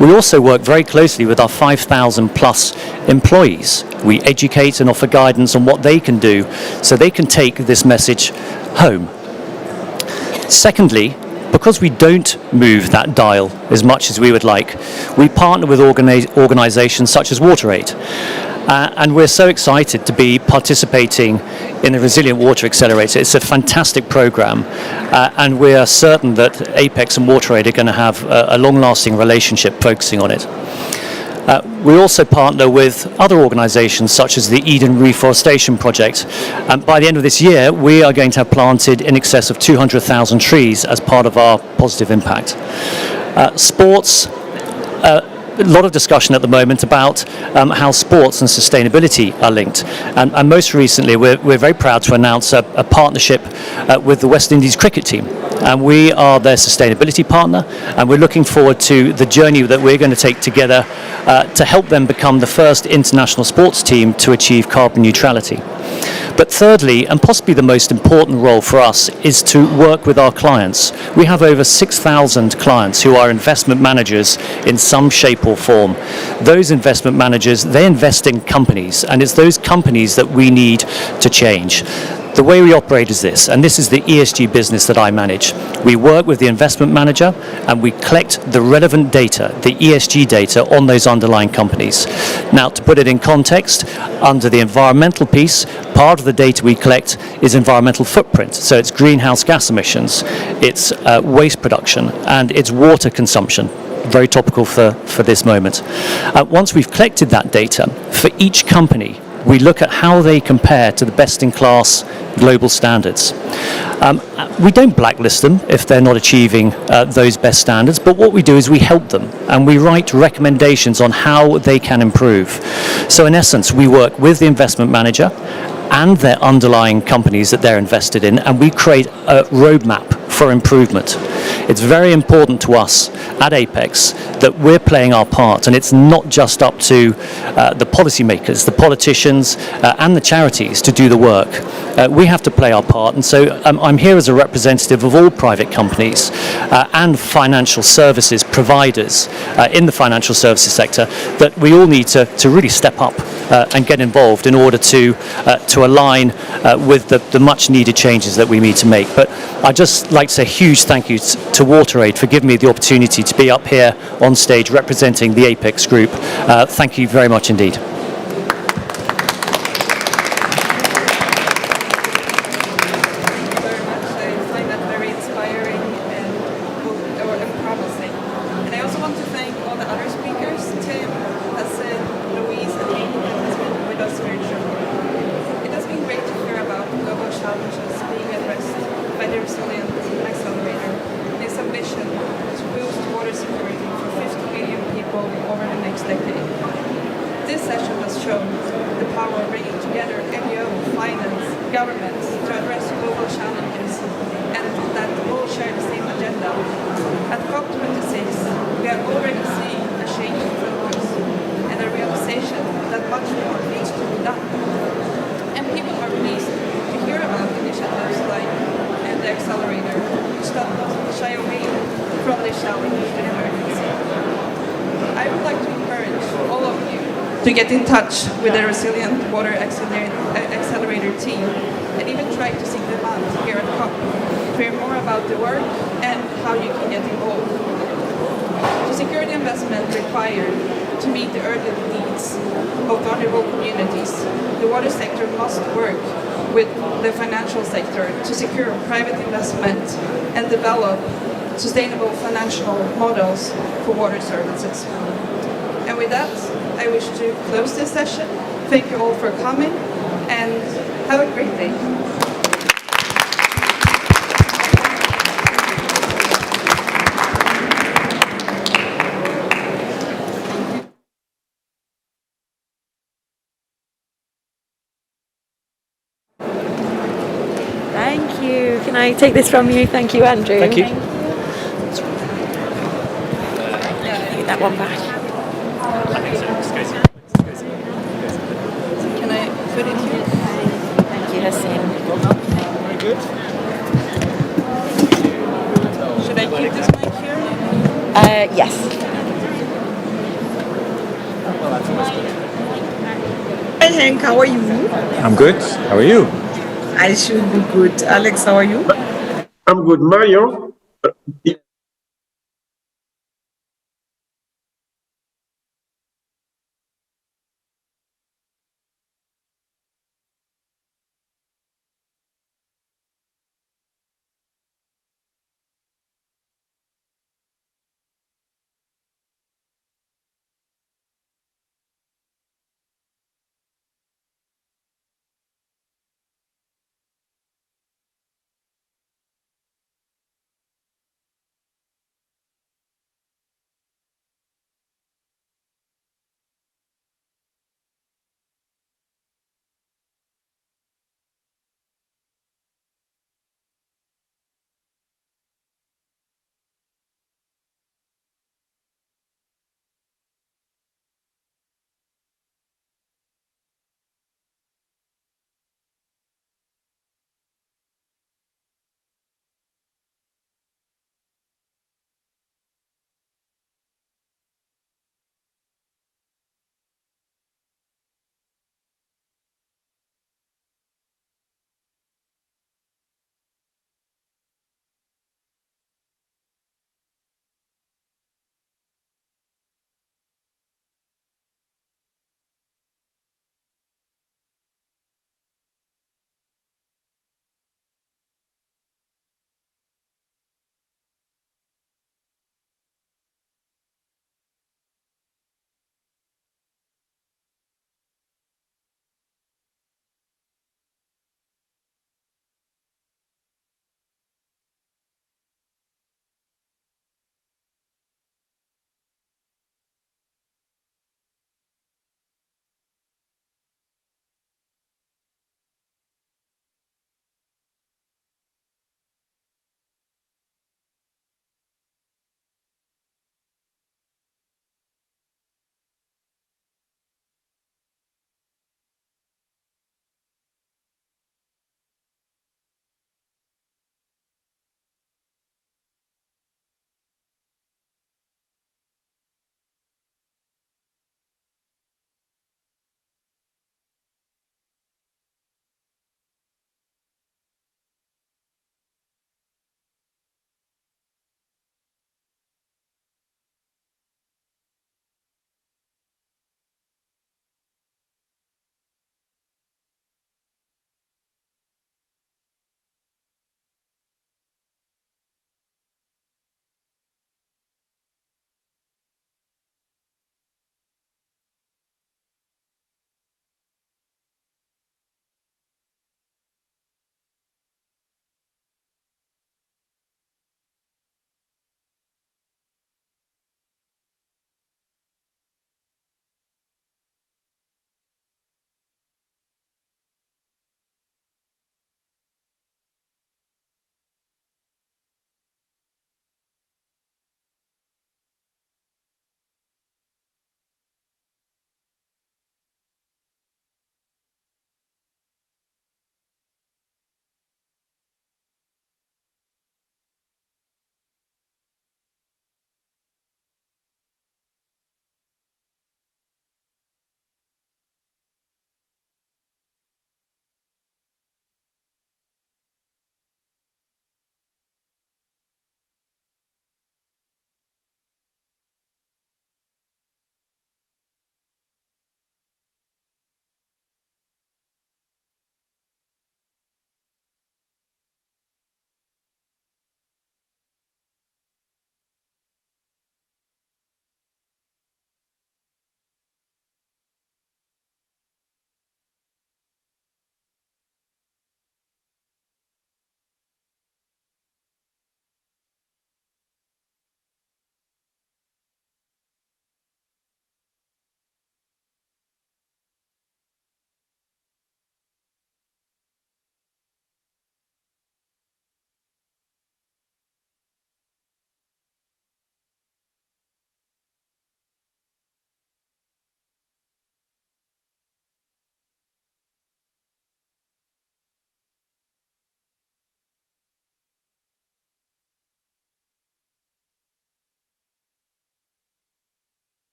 We also work very closely with our 5,000 plus employees. We educate and offer guidance on what they can do so they can take this message home. Secondly, because we don't move that dial as much as we would like, we partner with organizations such as WaterAid. And we're so excited to be participating in the Resilient Water Accelerator. It's a fantastic program, and we are certain that Apex and WaterAid are going to have a long-lasting relationship focusing on it. We also partner with other organisations such as the Eden Reforestation Project. By the end of this year, we are going to have planted in excess of 200,000 trees as part of our positive impact. Sports. A lot of discussion at the moment about how sports and sustainability are linked. And most recently, we're very proud to announce a partnership with the West Indies cricket team. And we are their sustainability partner, and we're looking forward to the journey that we're going to take together to help them become the first international sports team to achieve carbon neutrality. But thirdly, and possibly the most important role for us, is to work with our clients. We have over 6,000 clients who are investment managers in some shape or form. Those investment managers, they invest in companies, and it's those companies that we need to change. The way we operate is this, and this is the ESG business that I manage. We work with the investment manager and we collect the relevant data, the ESG data on those underlying companies. Now, to put it in context, under the environmental piece, part of the data we collect is environmental footprint. So it's greenhouse gas emissions, it's waste production, and it's water consumption. Very topical for this moment. Once we've collected that data, for each company, we look at how they compare to the best-in-class global standards. We don't blacklist them if they're not achieving those best standards, but what we do is we help them and we write recommendations on how they can improve. So in essence, we work with the investment manager and their underlying companies that they're invested in, and we create a roadmap for improvement. It's very important to us at Apex that we're playing our part, and it's not just up to the policymakers, the politicians, and the charities to do the work. We have to play our part, and so I'm here as a representative of all private companies and financial services providers in the financial services sector, that we all need to really step up and get involved in order to align with the much needed changes that we need to make. But I'd just like to say a huge thank you to WaterAid for giving me the opportunity to be up here on stage representing the Apex Group. Thank you very much indeed. At COP26, we are already seeing a change in focus and a realization that much more needs to be done. And people are pleased to hear about initiatives like the Accelerator, which does not shy away from this challenge and emergency. I would like to encourage all of you to get in touch with the Resilient Water Accelerator team and even try to seek them out here at COP to hear more about the work and how you can get involved. To secure the investment required to meet the urgent needs of vulnerable communities, the water sector must work with the financial sector to secure private investment and develop sustainable financial models for water services. And with that, I wish to close this session. Thank you all for coming and have a great day. Thank you. Can I take this from you? Thank you, Andrew. Thank you. That one back. Can I put it here? Thank you, Hassan. Very good. Should I keep this mic here? Yes. Hi Hank, how are you? I'm good. How are you? I should be good. Alex, how are you? I'm good. Mario,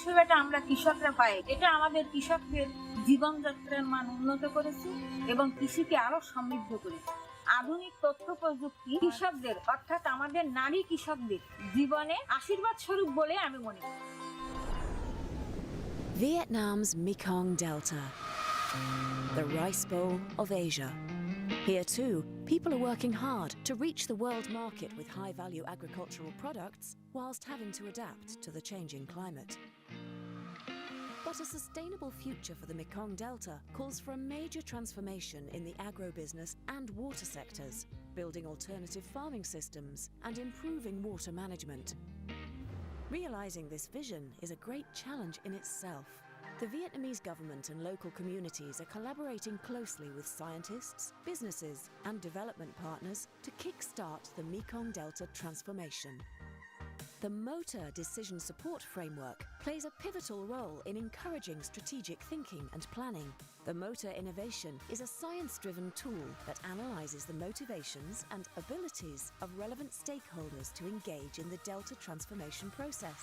সেবাটা আমরা কৃষকরা পাই, এটা আমাদের কৃষকদের জীবনযাত্রার মান উন্নত করেছে এবং কৃষিকে আরো সমৃদ্ধ করেছে। আধুনিক তথ্য প্রযুক্তি কৃষকদের অর্থাৎ আমাদের নারী কৃষকদের জীবনে আশীর্বাদ স্বরূপ বলে আমি মনে করি। Vietnam's Mekong Delta, the rice bowl of Asia. Here too, people are working hard to reach the world market with high-value agricultural products whilst having to adapt to the changing climate. But a sustainable future for the Mekong Delta calls for a major transformation in the agro-business and water sectors, building alternative farming systems and improving water management. Realising this vision is a great challenge in itself. The Vietnamese government and local communities are collaborating closely with scientists, businesses and development partners to kickstart the Mekong Delta transformation. The MOTA Decision Support Framework plays a pivotal role in encouraging strategic thinking and planning. The MOTA Innovation is a science-driven tool that analyses the motivations and abilities of relevant stakeholders to engage in the Delta transformation process.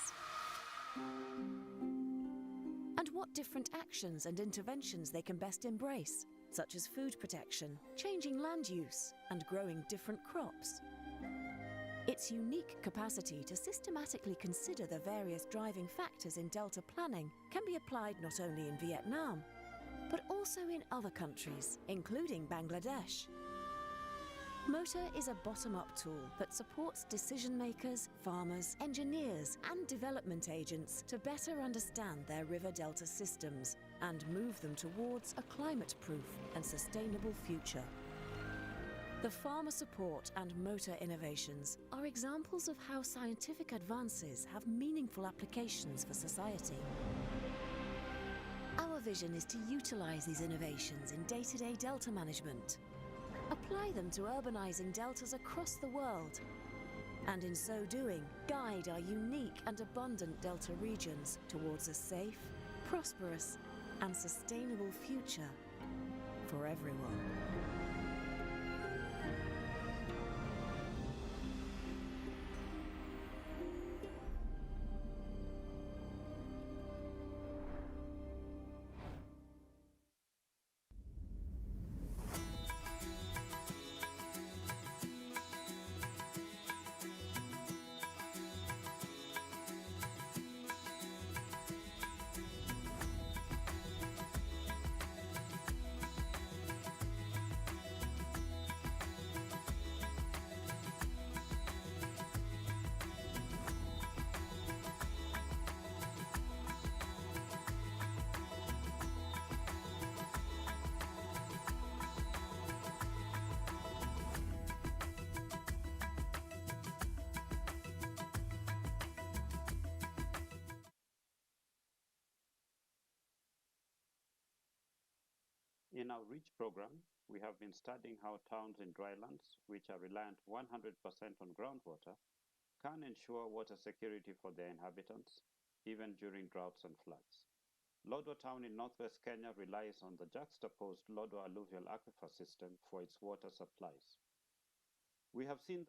And what different actions and interventions they can best embrace, such as food protection, changing land use, and growing different crops. Its unique capacity to systematically consider the various driving factors in Delta planning can be applied not only in Vietnam, but also in other countries, including Bangladesh. MOTA is a bottom-up tool that supports decision-makers, farmers, engineers and development agents to better understand their river delta systems and move them towards a climate-proof and sustainable future. The farmer support and MOTA innovations are examples of how scientific advances have meaningful applications for society. Our vision is to utilise these innovations in day-to-day delta management, apply them to urbanising deltas across the world, and in so doing, guide our unique and abundant delta regions towards a safe, prosperous and sustainable future for everyone. In our REACH program, we have been studying how towns in drylands, which are reliant 100% on groundwater, can ensure water security for their inhabitants, even during droughts and floods. Lodwar town in northwest Kenya relies on the juxtaposed Lodwar alluvial aquifer system for its water supplies. We have seen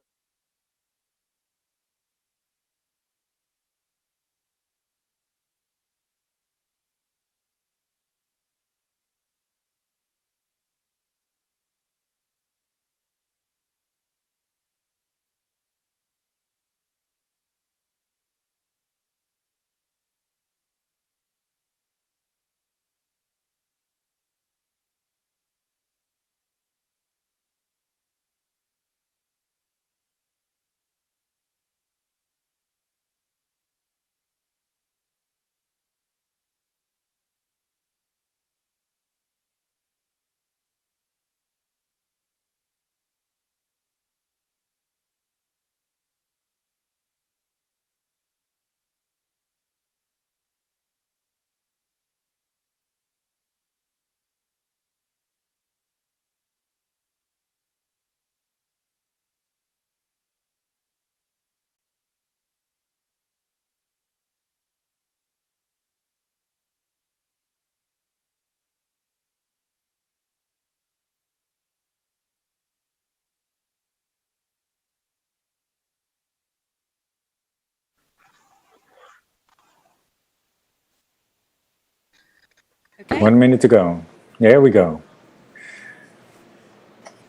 Okay. 1 minute to go. There we go.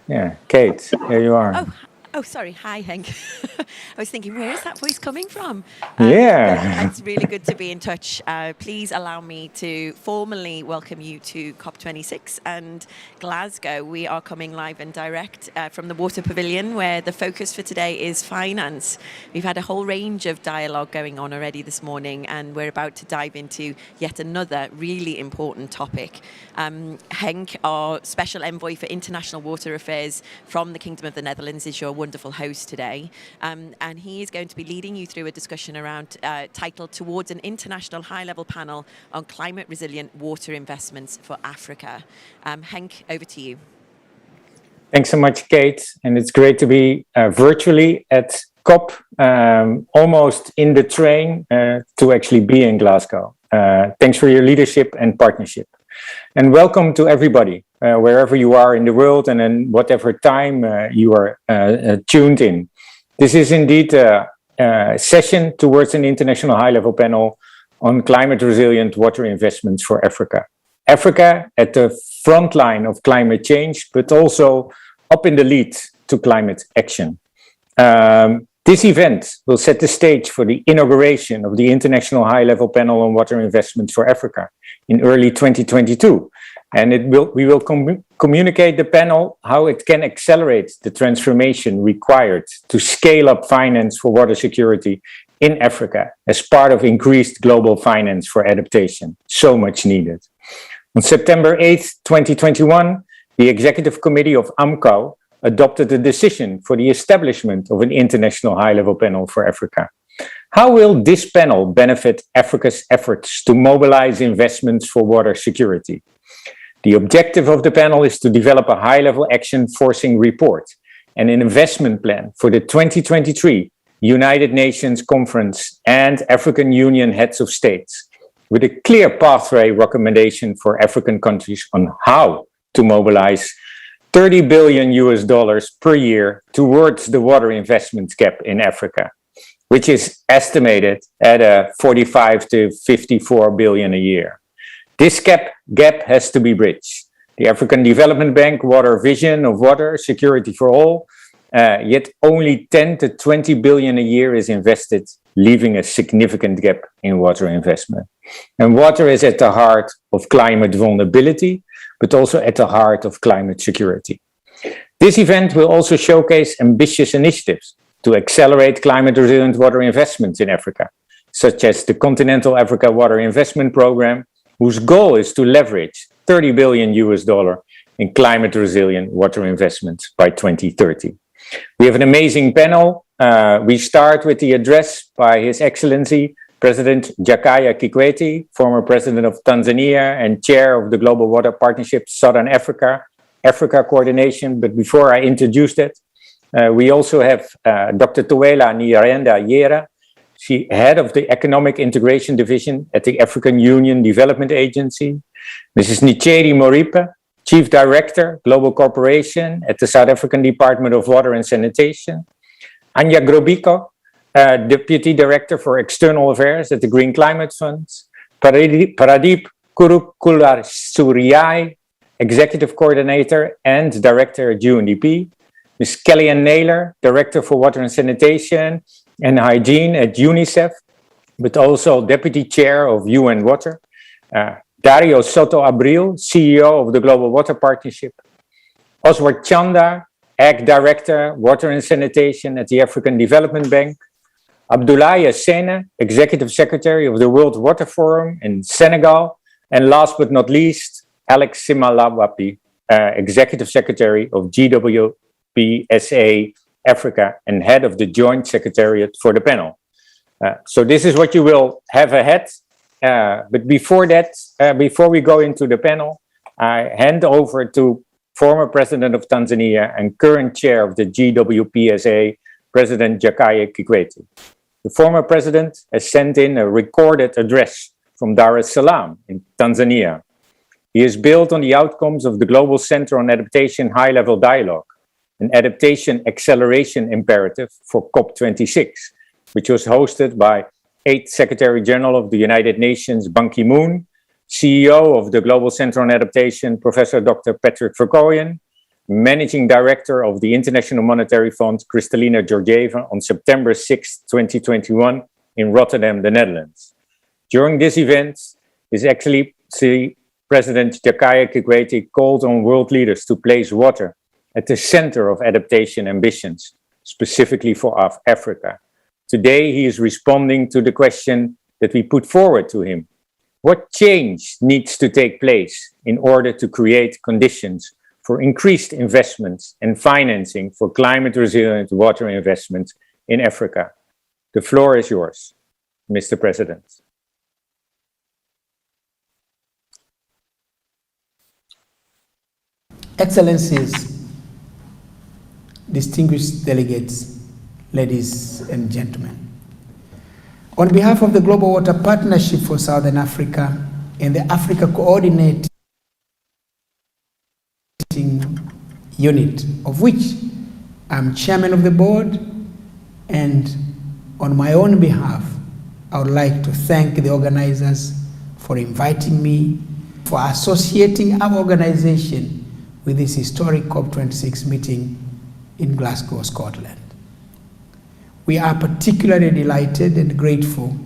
Yeah, Kate, here you are. Oh, sorry. Hi, Henk. I was thinking, where is that voice coming from? Yeah. It's really good to be in touch. Please allow me to formally welcome you to COP26 and Glasgow. We are coming live and direct from the Water Pavilion, where the focus for today is finance. We've had a whole range of dialogue going on already this morning, and we're about to dive into yet another really important topic. Henk, our special envoy for international water affairs from the Kingdom of the Netherlands, is your wonderful host today, and he is going to be leading you through a discussion around titled Towards an International High-Level Panel on Climate Resilient Water Investments for Africa. Henk, over to you. Thanks so much, Kate, and it's great to be virtually at COP, almost in the train to actually be in Glasgow. Thanks for your leadership and partnership. And welcome to everybody, wherever you are in the world and in whatever time you are tuned in. This is indeed a session towards an international high-level panel on climate resilient water investments for Africa. Africa at the front line of climate change, but also up in the lead to climate action. This event will set the stage for the inauguration of the International High-Level Panel on Water Investments for Africa in early 2022. And we will communicate the panel how it can accelerate the transformation required to scale up finance for water security in Africa as part of increased global finance for adaptation, so much needed. On September 8th, 2021, the Executive Committee of AMCO adopted a decision for the establishment of an international high-level panel for Africa. How will this panel benefit Africa's efforts to mobilize investments for water security? The objective of the panel is to develop a high-level action forcing report and an investment plan for the 2023 United Nations Conference and African Union Heads of States, with a clear pathway recommendation for African countries on how to mobilize $30 billion per year towards the water investment gap in Africa, which is estimated at a 45 to 54 billion a year. This gap has to be bridged. The African Development Bank Water Vision of Water Security for All, yet only 10 to 20 billion a year is invested, leaving a significant gap in water investment. And water is at the heart of climate vulnerability, but also at the heart of climate security. This event will also showcase ambitious initiatives to accelerate climate resilient water investments in Africa, such as the Continental Africa Water Investment Program, whose goal is to leverage $30 billion in climate resilient water investments by 2030. We have an amazing panel. We start with the address by His Excellency President Jakaya Kikwete, former President of Tanzania and Chair of the Global Water Partnership Southern Africa Coordination. But before I introduce that, we also have Dr. Tuwela Nyirenda Yera, she head of the Economic Integration Division at the African Union Development Agency. Mrs. Nicheri Moripe, Chief Director, Global Cooperation at the South African Department of Water and Sanitation. Anya Grobiko, Deputy Director for External Affairs at the Green Climate Fund. Pradeep Kurukular Suryai, Executive Coordinator and Director at UNDP. Ms. Kellyanne Naylor, Director for Water and Sanitation and Hygiene at UNICEF, but also Deputy Chair of UN Water. Dario Soto Abril, CEO of the Global Water Partnership. Oswald Chanda, Ag Director, Water and Sanitation at the African Development Bank. Abdoulaye Sene, Executive Secretary of the World Water Forum in Senegal. And last but not least, Alex Simalawapi, Executive Secretary of GWPSA Africa and head of the Joint Secretariat for the panel. So this is what you will have ahead. But before that, before we go into the panel, I hand over to former President of Tanzania and current chair of the GWPSA, President Jakaya Kikwete. The former president has sent in a recorded address from Dar es Salaam in Tanzania. He is built on the outcomes of the Global Center on Adaptation High-Level Dialogue, an adaptation acceleration imperative for COP26, which was hosted by 8th Secretary General of the United Nations, Ban Ki-moon, CEO of the Global Center on Adaptation, Professor Dr. Patrick Verkooyen, Managing Director of the International Monetary Fund, Kristalina Georgieva, on September 6, 2021 in Rotterdam, the Netherlands. During this event, His Excellency President Jakaya Kikwete called on world leaders to place water at the center of adaptation ambitions, specifically for Africa. Today, he is responding to the question that we put forward to him. What change needs to take place in order to create conditions for increased investments and financing for climate-resilient water investments in Africa? The floor is yours, Mr. President. Excellencies, distinguished delegates, ladies and gentlemen. On behalf of the Global Water Partnership for Southern Africa and the Africa Coordinating Unit, of which I'm chairman of the board, and on my own behalf, I would like to thank the organizers for inviting me, for associating our organization with this historic COP26 meeting in Glasgow, Scotland. We are particularly delighted and grateful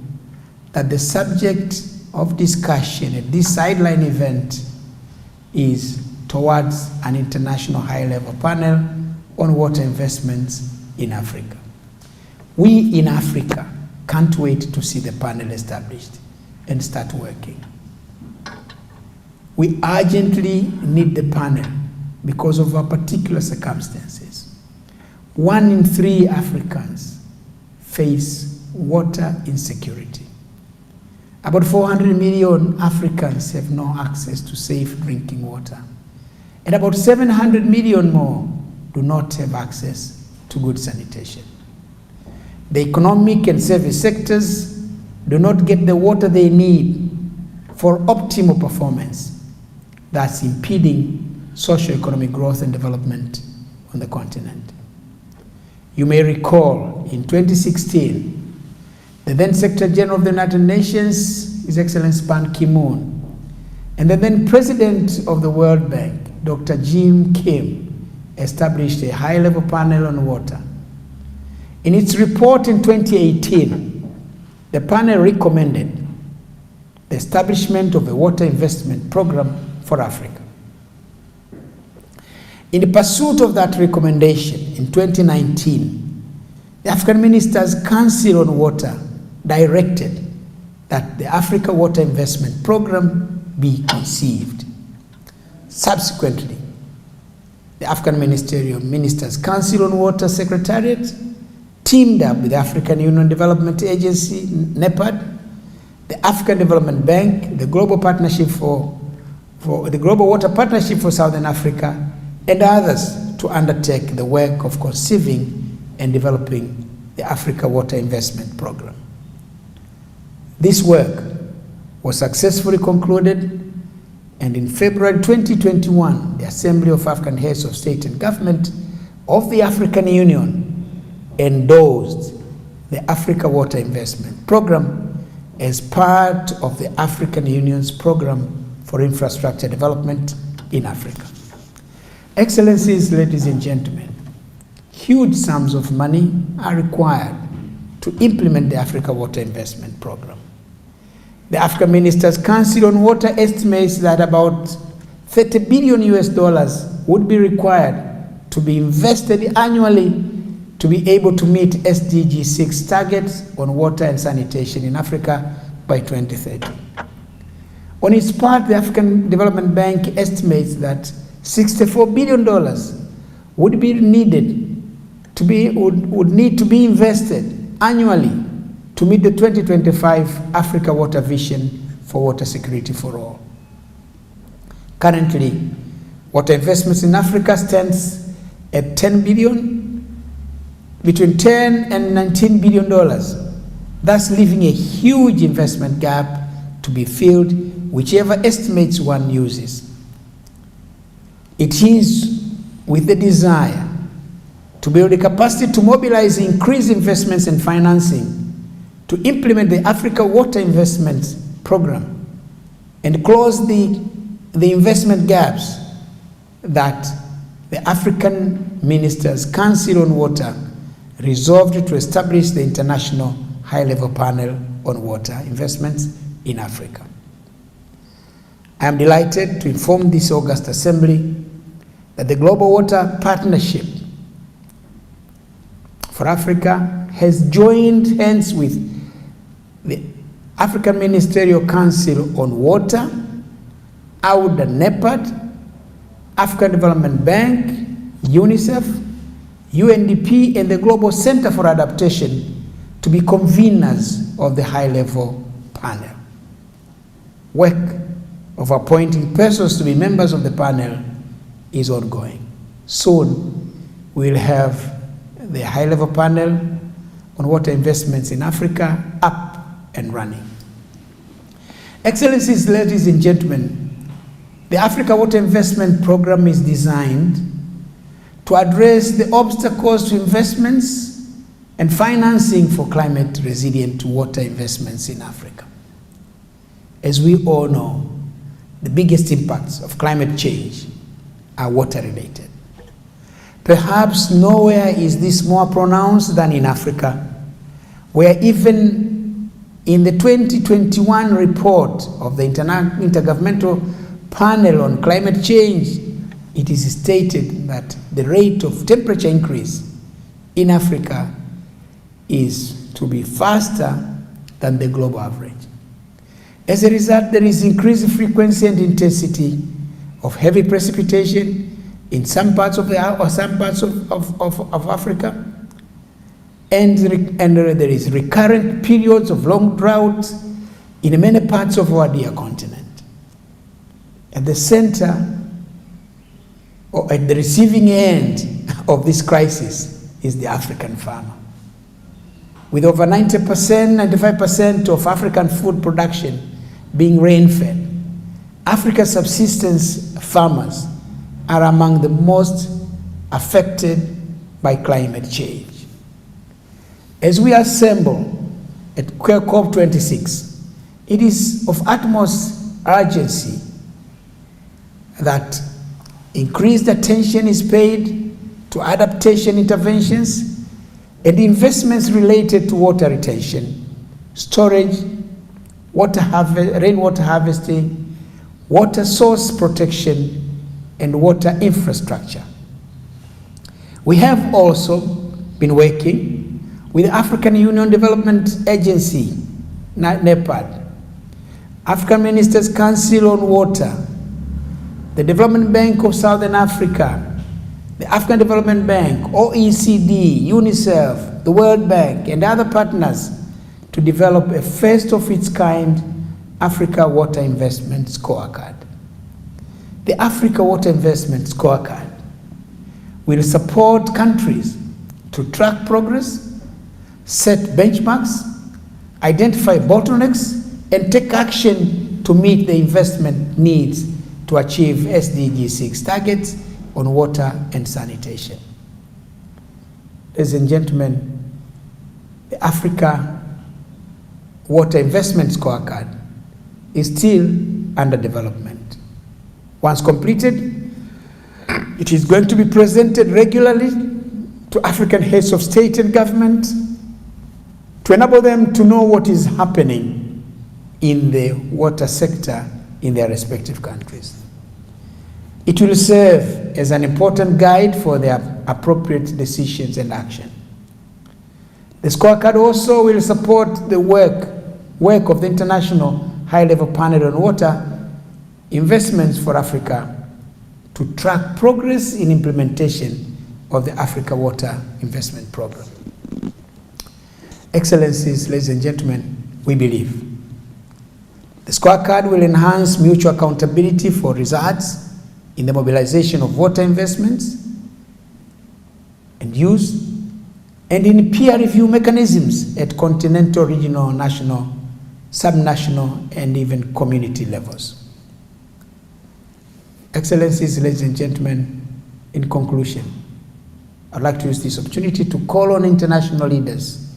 that the subject of discussion at this sideline event is towards an international high-level panel on water investments in Africa. We in Africa can't wait to see the panel established and start working. We urgently need the panel because of our particular circumstances. 1 in 3 Africans face water insecurity. About 400 million Africans have no access to safe drinking water. And about 700 million more do not have access to good sanitation. The economic and service sectors do not get the water they need for optimal performance. That's impeding socio-economic growth and development on the continent. You may recall in 2016, the then Secretary General of the United Nations, His Excellency Ban Ki-moon, and the then President of the World Bank, Dr. Jim Kim, established a high-level panel on water. In its report in 2018, the panel recommended the establishment of a water investment program for Africa. In the pursuit of that recommendation, in 2019, the African Ministers' Council on Water directed that the Africa Water Investment Program be conceived. Subsequently, the African Ministers' Council on Water Secretariat teamed up with the African Union Development Agency, NEPAD, the African Development Bank, the Global Partnership for the Global Water Partnership for Southern Africa, and others to undertake the work of conceiving and developing the Africa Water Investment Program. This work was successfully concluded, and in February 2021, the Assembly of African Heads of State and Government of the African Union endorsed the Africa Water Investment Program as part of the African Union's Program for Infrastructure Development in Africa. Excellencies, ladies and gentlemen, huge sums of money are required to implement the Africa Water Investment Program. The African Ministers' Council on Water estimates that about $30 billion would be required to be invested annually to be able to meet SDG 6 targets on water and sanitation in Africa by 2030. On its part, the African Development Bank estimates that $64 billion would need to be invested annually to meet the 2025 Africa Water Vision for water security for all. Currently, water investments in Africa stands at between 10 and $19 billion, thus leaving a huge investment gap to be filled, whichever estimates one uses. It is with the desire to build the capacity to mobilize increased investments and financing to implement the Africa Water Investment Program and close the investment gaps that the African Ministers' Council on Water resolved to establish the International High-Level Panel on Water Investments in Africa. I am delighted to inform this August Assembly that the Global Water Partnership for Africa has joined hands with the African Ministerial Council on Water, AUDA NEPAD, African Development Bank, UNICEF, UNDP, and the Global Center for Adaptation to be conveners of the high-level panel. Work of appointing persons to be members of the panel is ongoing. Soon, we'll have the high-level panel on water investments in Africa up and running. Excellencies, ladies and gentlemen, the Africa Water Investment Program is designed to address the obstacles to investments and financing for climate-resilient water investments in Africa. As we all know, the biggest impacts of climate change are water-related. Perhaps nowhere is this more pronounced than in Africa, where even in the 2021 report of the Intergovernmental Panel on Climate Change, it is stated that the rate of temperature increase in Africa is to be faster than the global average. As a result, there is increased frequency and intensity of heavy precipitation in some parts of Africa, and there is recurrent periods of long drought in many parts of our dear continent. At the center, or at the receiving end of this crisis, is the African farmer. With over 90%, 95% of African food production being rain-fed, Africa's subsistence farmers are among the most affected by climate change. As we assemble at COP26, it is of utmost urgency that increased attention is paid to adaptation interventions and investments related to water retention, storage, rainwater harvesting, water source protection, and water infrastructure. We have also been working with the African Union Development Agency, NEPAD, African Ministers' Council on Water, the Development Bank of Southern Africa, the African Development Bank, OECD, UNICEF, the World Bank, and other partners to develop a first-of-its-kind Africa Water Investment Scorecard. The Africa Water Investment Scorecard will support countries to track progress, set benchmarks, identify bottlenecks, and take action to meet the investment needs to achieve SDG 6 targets on water and sanitation. Ladies and gentlemen, the Africa Water Investment Scorecard is still under development. Once completed, it is going to be presented regularly to African heads of state and government to enable them to know what is happening in the water sector in their respective countries. It will serve as an important guide for their appropriate decisions and action. The scorecard also will support the work of the International High-Level Panel on Water Investments for Africa to track progress in implementation of the Africa Water Investment Program. Excellencies, ladies and gentlemen, we believe the scorecard will enhance mutual accountability for results in the mobilization of water investments and use, and in peer review mechanisms at continental, regional, national, subnational, and even community levels. Excellencies, ladies and gentlemen, in conclusion, I'd like to use this opportunity to call on international leaders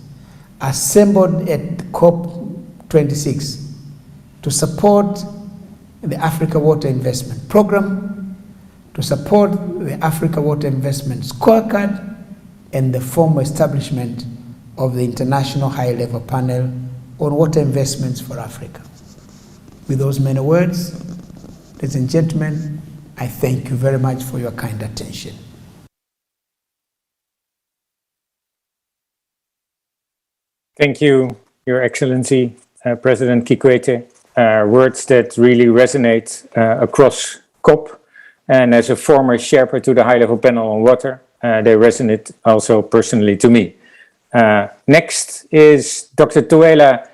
assembled at COP26 to support the Africa Water Investment Program, to support the Africa Water Investment Scorecard, and the formal establishment of the International High-Level Panel on Water Investments for Africa. With those many words, ladies and gentlemen, I thank you very much for your kind attention. Thank you, Your Excellency, President Kikwete. Words that really resonate across COP. And as a former Sherpa to the High-Level Panel on Water, they resonate also personally to me. Next is Dr. Tuela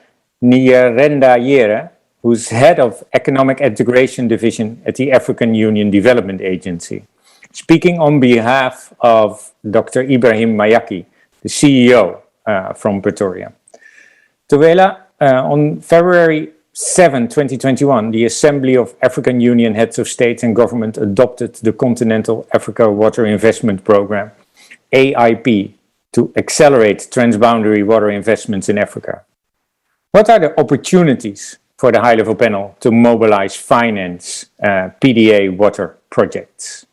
Nyirenda Yere, who's head of Economic Integration Division at the African Union Development Agency, speaking on behalf of Dr. Ibrahim Mayaki, the CEO from Pretoria. Tuela, on February 7, 2021, the Assembly of African Union Heads of State and Government adopted the Continental Africa Water Investment Program, AIP, to accelerate transboundary water investments in Africa. What are the opportunities for the high-level panel to mobilize finance PDA water projects?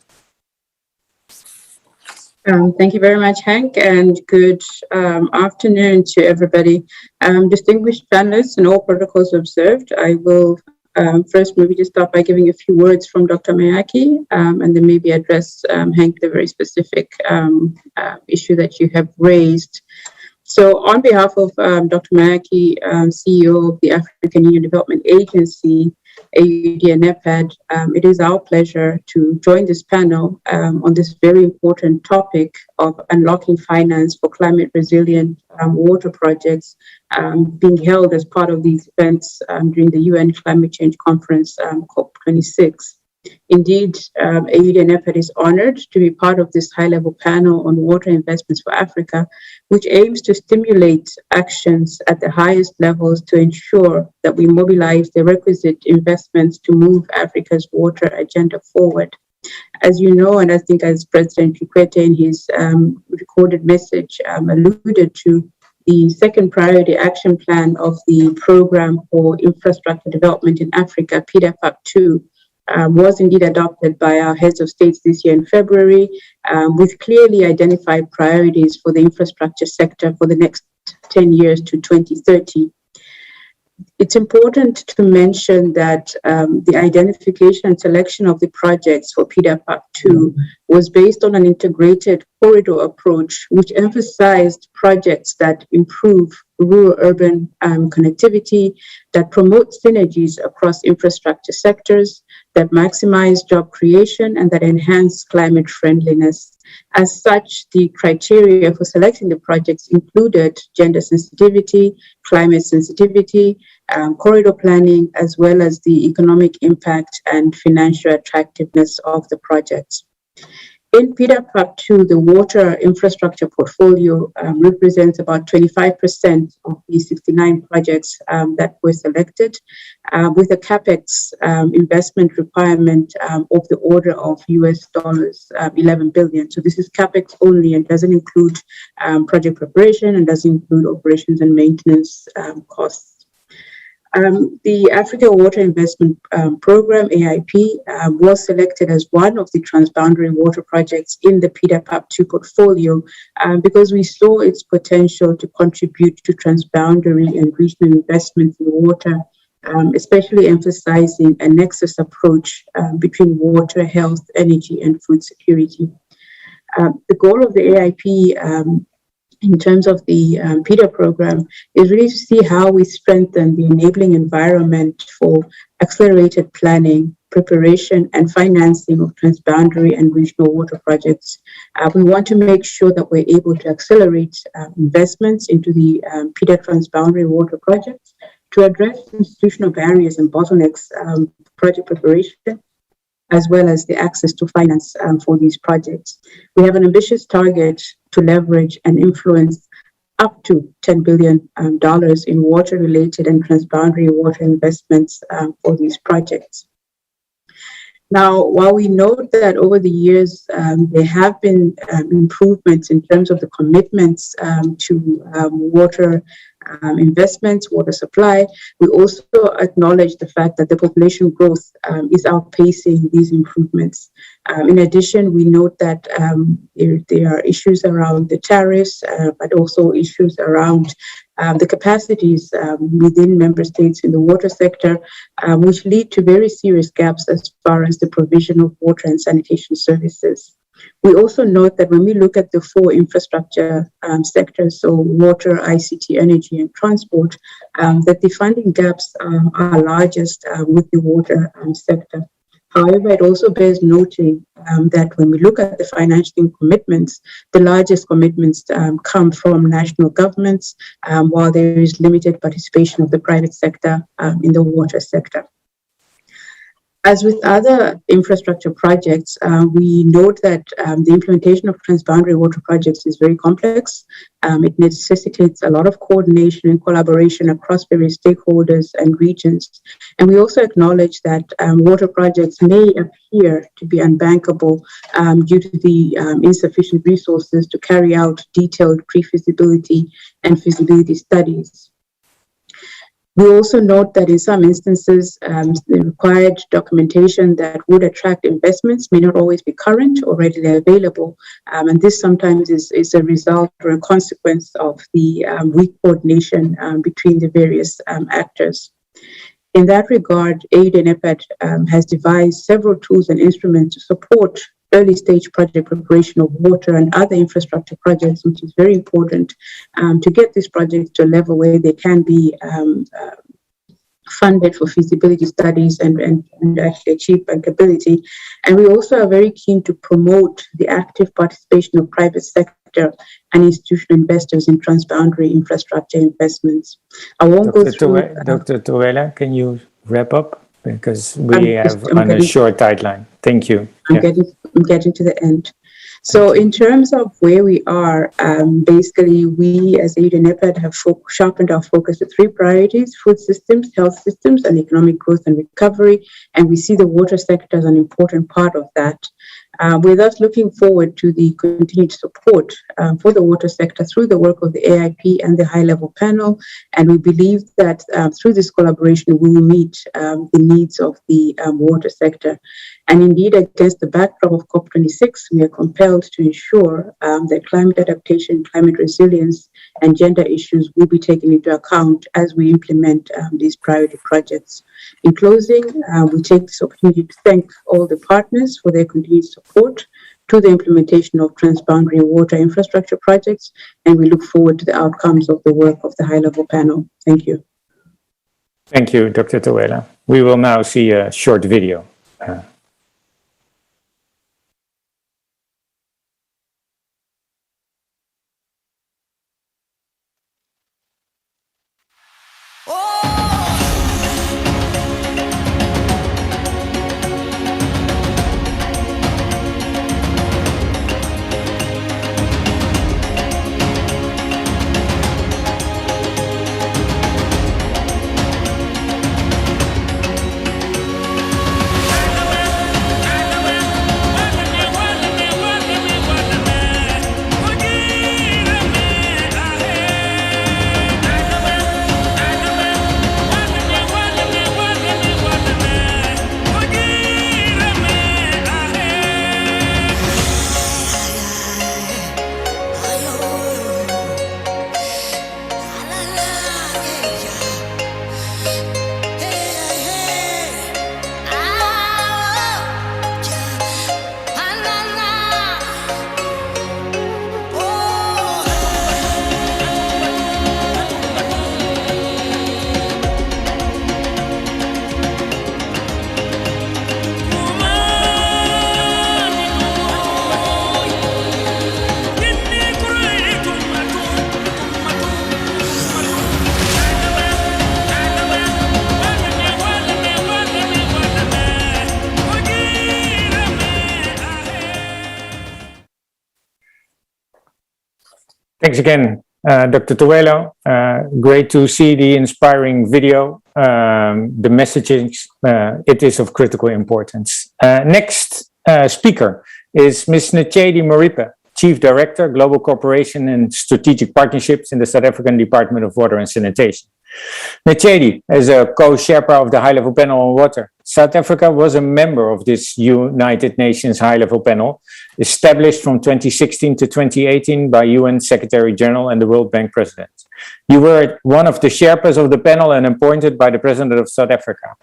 Thank you very much, Hank, and good afternoon to everybody. Distinguished panelists and all protocols observed, I will first maybe just start by giving a few words from Dr. Mayaki, and then maybe address, Hank, the very specific issue that you have raised. So on behalf of Dr. Mayaki, CEO of the African Union Development Agency, AUD and NEPAD, it is our pleasure to join this panel on this very important topic of unlocking finance for climate resilient water projects being held as part of these events during the UN Climate Change Conference, COP26. Indeed, AUD and NEPAD is honored to be part of this high-level panel on water investments for Africa, which aims to stimulate actions at the highest levels to ensure that we mobilize the requisite investments to move Africa's water agenda forward. As you know, and I think as President Kikwete in his recorded message alluded to, the second priority action plan of the Program for Infrastructure Development in Africa, PDAPAP2, was indeed adopted by our heads of states this year in February, with clearly identified priorities for the infrastructure sector for the next 10 years to 2030. It's important to mention that the identification and selection of the projects for PDAPAP2 was based on an integrated corridor approach, which emphasized projects that improve rural-urban connectivity, that promote synergies across infrastructure sectors, that maximize job creation, and that enhance climate friendliness. As such, the criteria for selecting the projects included gender sensitivity, climate sensitivity, corridor planning, as well as the economic impact and financial attractiveness of the projects. In PDAPAP2, the water infrastructure portfolio represents about 25% of the 69 projects that were selected, with a capex investment requirement of the order of US dollars 11 billion. So this is capex only and doesn't include project preparation and doesn't include operations and maintenance costs. The Africa Water Investment Program, AIP, was selected as one of the transboundary water projects in the PDAPAP2 portfolio because we saw its potential to contribute to transboundary and regional investments in water, especially emphasizing a nexus approach between water, health, energy, and food security. The goal of the AIP in terms of the PIDA program is really to see how we strengthen the enabling environment for accelerated planning, preparation, and financing of transboundary and regional water projects. We want to make sure that we're able to accelerate investments into the PIDA transboundary water projects to address institutional barriers and bottlenecks, project preparation, as well as the access to finance for these projects. We have an ambitious target to leverage and influence up to $10 billion in water-related and transboundary water investments for these projects. Now, while we note that over the years there have been improvements in terms of the commitments to water investments, water supply. We also acknowledge the fact that the population growth is outpacing these improvements. In addition, we note that there are issues around the tariffs, but also issues around the capacities within member states in the water sector, which lead to very serious gaps as far as the provision of water and sanitation services. We also note that when we look at the four infrastructure sectors, so water, ICT, energy, and transport, that the funding gaps are largest with the water sector. However, it also bears noting that when we look at the financial commitments, the largest commitments come from national governments, while there is limited participation of the private sector in the water sector. As with other infrastructure projects, we note that the implementation of transboundary water projects is very complex. It necessitates a lot of coordination and collaboration across various stakeholders and regions. And we also acknowledge that water projects may appear to be unbankable due to the insufficient resources to carry out detailed pre-feasibility and feasibility studies. We also note that in some instances, the required documentation that would attract investments may not always be current or readily available. And this sometimes is a result or a consequence of the weak coordination between the various actors. In that regard, AID and EPAD has devised several tools and instruments to support early stage project preparation of water and other infrastructure projects, which is very important to get these projects to a level where they can be funded for feasibility studies and actually achieve bankability. And we also are very keen to promote the active participation of private sector and institutional investors in transboundary infrastructure investments. I won't go through... Dr. Tuela, can you wrap up? Because we have on a short timeline. Thank you. I'm getting to the end. So in terms of where we are, basically we as AID and EPAD have sharpened our focus to three priorities: food systems, health systems, and economic growth and recovery. And we see the water sector as an important part of that. We're thus looking forward to the continued support for the water sector through the work of the AIP and the high-level panel. And we believe that through this collaboration, we will meet the needs of the water sector. And indeed, against the backdrop of COP26, we are compelled to ensure that climate adaptation, climate resilience, and gender issues will be taken into account as we implement these priority projects. In closing, we take this opportunity to thank all the partners for their continued support to the implementation of transboundary water infrastructure projects, and we look forward to the outcomes of the work of the high-level panel. Thank you. Thank you, Dr. Tuela. We will now see a short video. Thanks again, Dr. Tuela. Great to see the inspiring video. The messaging, it is of critical importance. Next speaker is Ms. Nchedi Moripe, Chief Director, Global Cooperation and Strategic Partnerships in the South African Department of Water and Sanitation. Nechedi, as a co-Sherpa of the High-Level Panel on Water, South Africa was a member of this United Nations High-Level Panel, established from 2016 to 2018 by UN Secretary General and the World Bank President. You were one of the Sherpas of the panel and appointed by the President of South Africa.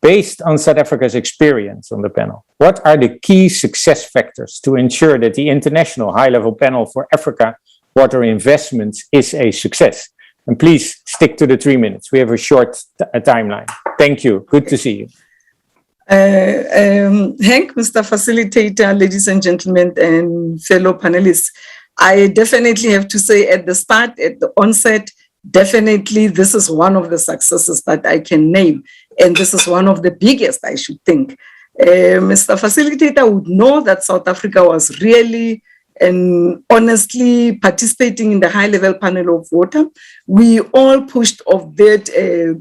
Based on South Africa's experience on the panel, what are the key success factors to ensure that the International High-Level Panel for Africa Water Investments is a success? And please stick to the 3 minutes. We have a short timeline. Thank you. Good to see you. Hank, Mr. Facilitator, ladies and gentlemen, and fellow panelists, I definitely have to say at the start, at the onset, definitely this is one of the successes that I can name. And this is one of the biggest, I should think. Mr. Facilitator would know that South Africa was really and honestly participating in the high-level panel of water. We all pushed off that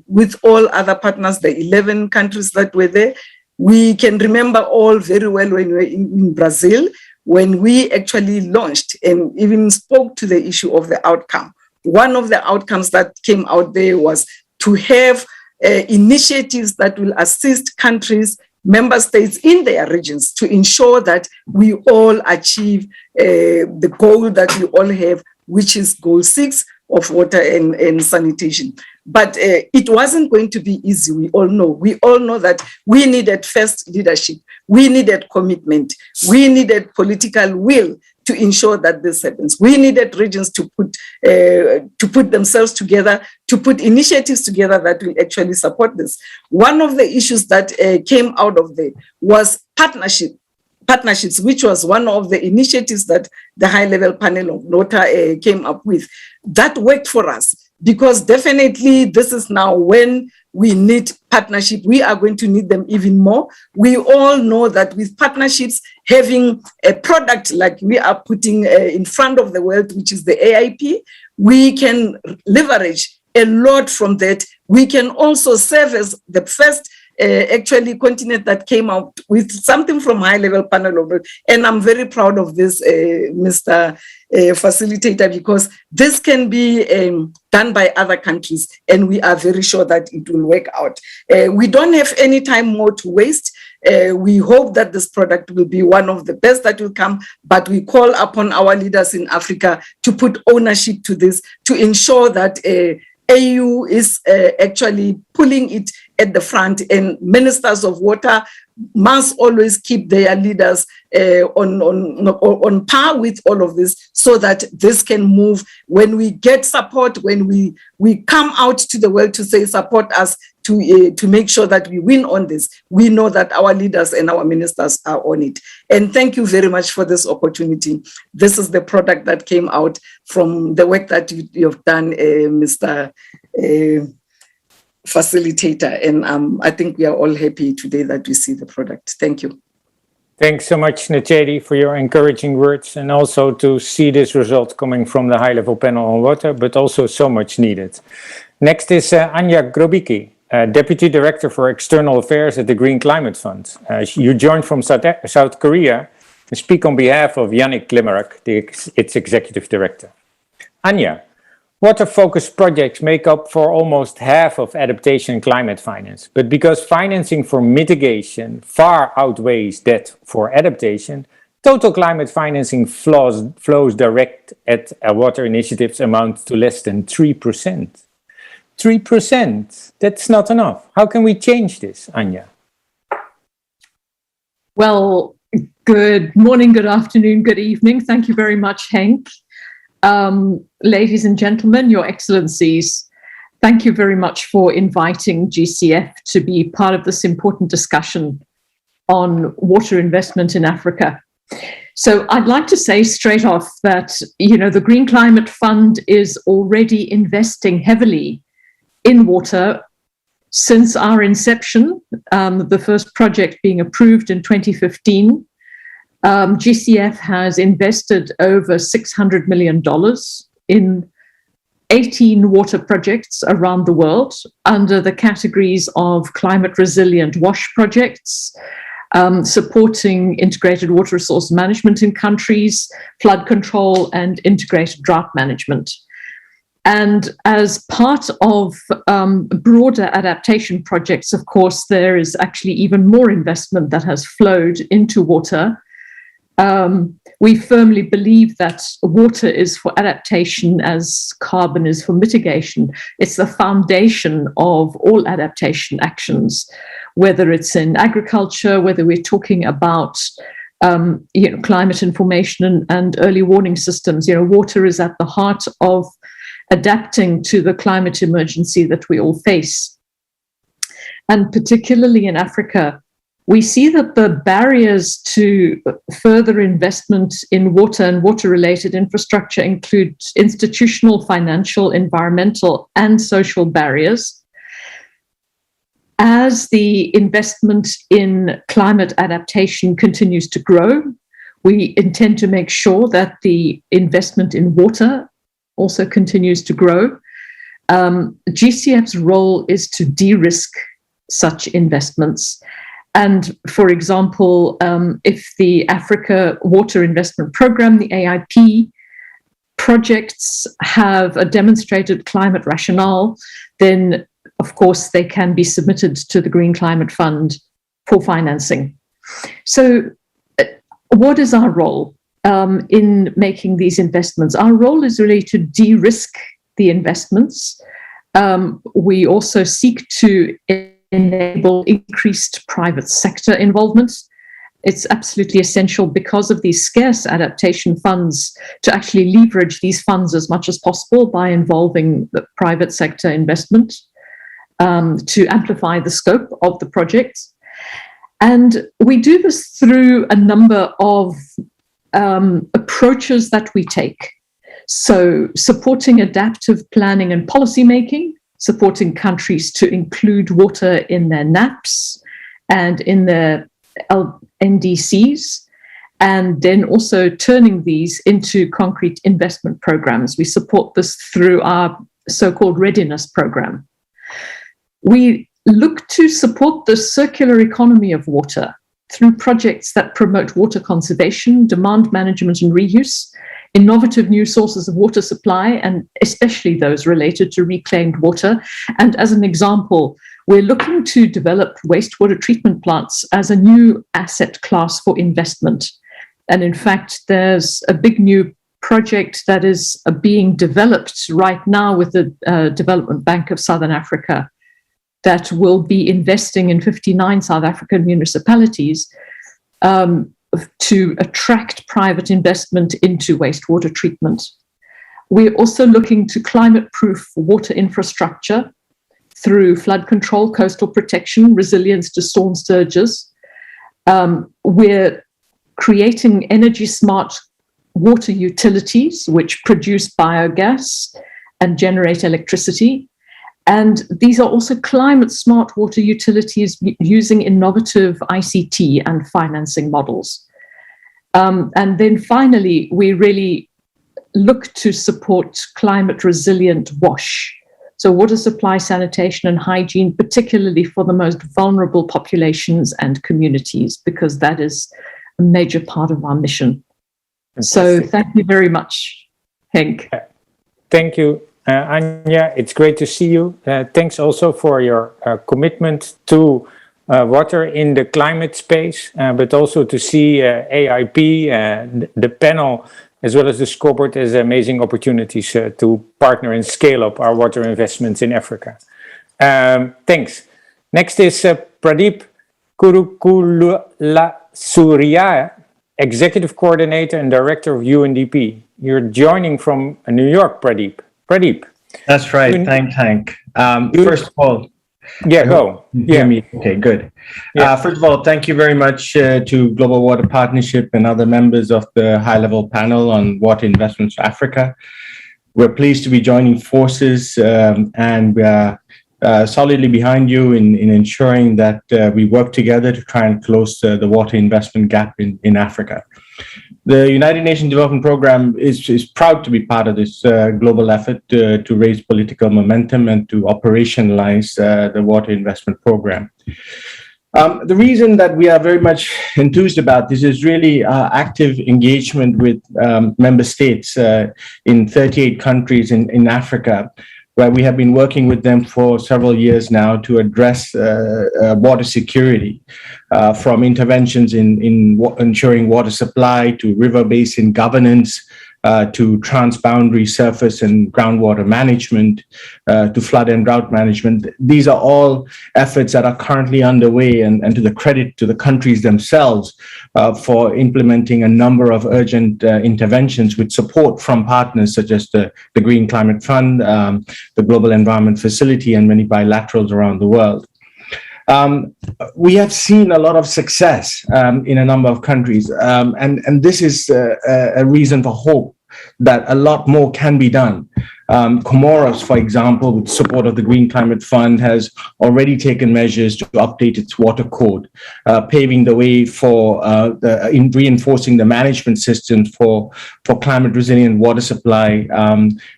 with all other partners, the 11 countries that were there. We can remember all very well when we were in Brazil, when we actually launched and even spoke to the issue of the outcome. One of the outcomes that came out there was to have initiatives that will assist countries, member states in their regions to ensure that we all achieve the goal that we all have, which is goal 6 of water and sanitation. But it wasn't going to be easy, we all know. We all know that we needed first leadership, we needed commitment, we needed political will to ensure that this happens. We needed regions to put themselves together, to put initiatives together that will actually support this. One of the issues that came out of there was partnerships, which was one of the initiatives that the high-level panel of water came up with. That worked for us because definitely this is now when we need partnership. We are going to need them even more. We all know that with partnerships, having a product like we are putting in front of the world, which is the AIP, we can leverage a lot from that. We can also serve as the first actually continent that came out with something from high-level panel of water. And I'm very proud of this, Mr. Facilitator, because this can be done by other countries, and we are very sure that it will work out. We don't have any time more to waste. We hope that this product will be one of the best that will come, but we call upon our leaders in Africa to put ownership to this, to ensure that AU is actually pulling it at the front, and ministers of water must always keep their leaders on par with all of this so that this can move. When we get support, when we come out to the world to say support us to make sure that we win on this, we know that our leaders and our ministers are on it. And thank you very much for this opportunity. This is the product that came out from the work that you have done, Mr. Facilitator. And I think we are all happy today that we see the product. Thank you. Thanks so much, Nechedi, for your encouraging words, and also to see this result coming from the high-level panel on water, but also so much needed. Next is Anya Grobicki, Deputy Director for External Affairs at the Green Climate Fund. You joined from South Korea and speak on behalf of Yannick Limerick, its Executive Director. Anya, water-focused projects make up for almost half of adaptation climate finance, but because financing for mitigation far outweighs that for adaptation, total climate financing flows direct at water initiatives amount to less than 3%. 3%, that's not enough. How can we change this, Anya? Well, good morning, good afternoon, good evening. Thank you very much, Henk. Ladies and gentlemen, Your Excellencies, thank you very much for inviting GCF to be part of this important discussion on water investment in Africa. So I'd like to say straight off that, the Green Climate Fund is already investing heavily in water since our inception, the first project being approved in 2015. GCF has invested over $600 million in 18 water projects around the world under the categories of climate resilient WASH projects, supporting integrated water resource management in countries, flood control, and integrated drought management. And as part of broader adaptation projects, of course, there is actually even more investment that has flowed into water. We firmly believe that water is for adaptation as carbon is for mitigation. It's the foundation of all adaptation actions, whether it's in agriculture, whether we're talking about climate information and early warning systems. Water is at the heart of adapting to the climate emergency that we all face. And particularly in Africa, we see that the barriers to further investment in water and water-related infrastructure include institutional, financial, environmental, and social barriers. As the investment in climate adaptation continues to grow, we intend to make sure that the investment in water also continues to grow. GCF's role is to de-risk such investments. And for example, if the Africa Water Investment Programme, the AIP, projects have a demonstrated climate rationale, then of course they can be submitted to the Green Climate Fund for financing. So what is our role in making these investments? Our role is really to de-risk the investments. We also seek to enable increased private sector involvement. It's absolutely essential because of these scarce adaptation funds to actually leverage these funds as much as possible by involving the private sector investment to amplify the scope of the project. And we do this through a number of approaches that we take. So supporting adaptive planning and policy making, supporting countries to include water in their NAPs and in their NDCs, and then also turning these into concrete investment programs. We support this through our so-called readiness program. We look to support the circular economy of water through projects that promote water conservation, demand management and reuse, innovative new sources of water supply, and especially those related to reclaimed water. And as an example, we're looking to develop wastewater treatment plants as a new asset class for investment. And in fact, there's a big new project that is being developed right now with the Development Bank of Southern Africa that will be investing in 59 South African municipalities to attract private investment into wastewater treatment. We're also looking to climate-proof water infrastructure through flood control, coastal protection, resilience to storm surges. We're creating energy-smart water utilities which produce biogas and generate electricity. And these are also climate-smart water utilities using innovative ICT and financing models. And then finally, we really look to support climate-resilient WASH, so water supply, sanitation, and hygiene, particularly for the most vulnerable populations and communities, because that is a major part of our mission. So thank you very much, Henk. Thank you. Anja, it's great to see you. Thanks also for your commitment to water in the climate space, but also to see AIP, the panel, as well as the scoreboard as amazing opportunities to partner and scale up our water investments in Africa. Thanks. Next is Pradeep Kurukulasurya, Executive Coordinator and Director of UNDP. You're joining from New York, Pradeep. Pradeep. That's right. Thanks, Hank. First of all, yeah, go. Hear me? Okay, good. Yeah. First of all, thank you very much to Global Water Partnership and other members of the high-level panel on water investments for Africa. We're pleased to be joining forces and we are solidly behind you in ensuring that we work together to try and close the water investment gap in Africa. The United Nations Development Programme is proud to be part of this global effort to raise political momentum and to operationalize the water investment program. The reason that we are very much enthused about this is really active engagement with member states in 38 countries in Africa, where we have been working with them for several years now to address water security, from interventions in ensuring water supply to river basin governance, to transboundary surface and groundwater management, to flood and drought management. These are all efforts that are currently underway, and to the credit to the countries themselves for implementing a number of urgent interventions with support from partners such as the Green Climate Fund, the Global Environment Facility, and many bilaterals around the world. We have seen a lot of success in a number of countries, and this is a reason for hope that a lot more can be done. Comoros, for example, with support of the Green Climate Fund, has already taken measures to update its water code, paving the way for in reinforcing the management systems for climate resilient water supply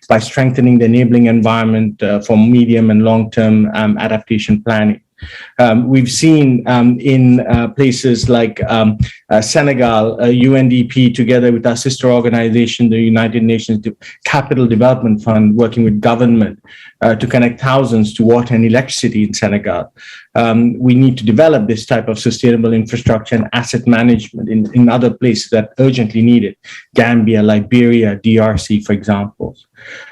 by strengthening the enabling environment for medium and long-term adaptation planning. We've seen in places like Senegal, UNDP, together with our sister organization, the United Nations Capital Development Fund, working with government to connect thousands to water and electricity in Senegal. We need to develop this type of sustainable infrastructure and asset management in other places that urgently need it. Gambia, Liberia, DRC, for example.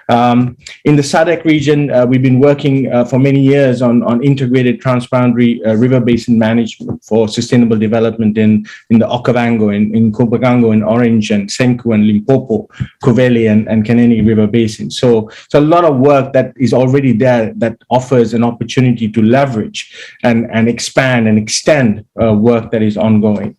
In the SADC region, we've been working for many years on integrated transboundary river basin management for sustainable development in the Okavango, in Kobagango, in Orange, and Senku, and Limpopo, Kovele, and Kaneni River Basin. So it's a lot of work that is already there that offers an opportunity to leverage and expand and extend work that is ongoing.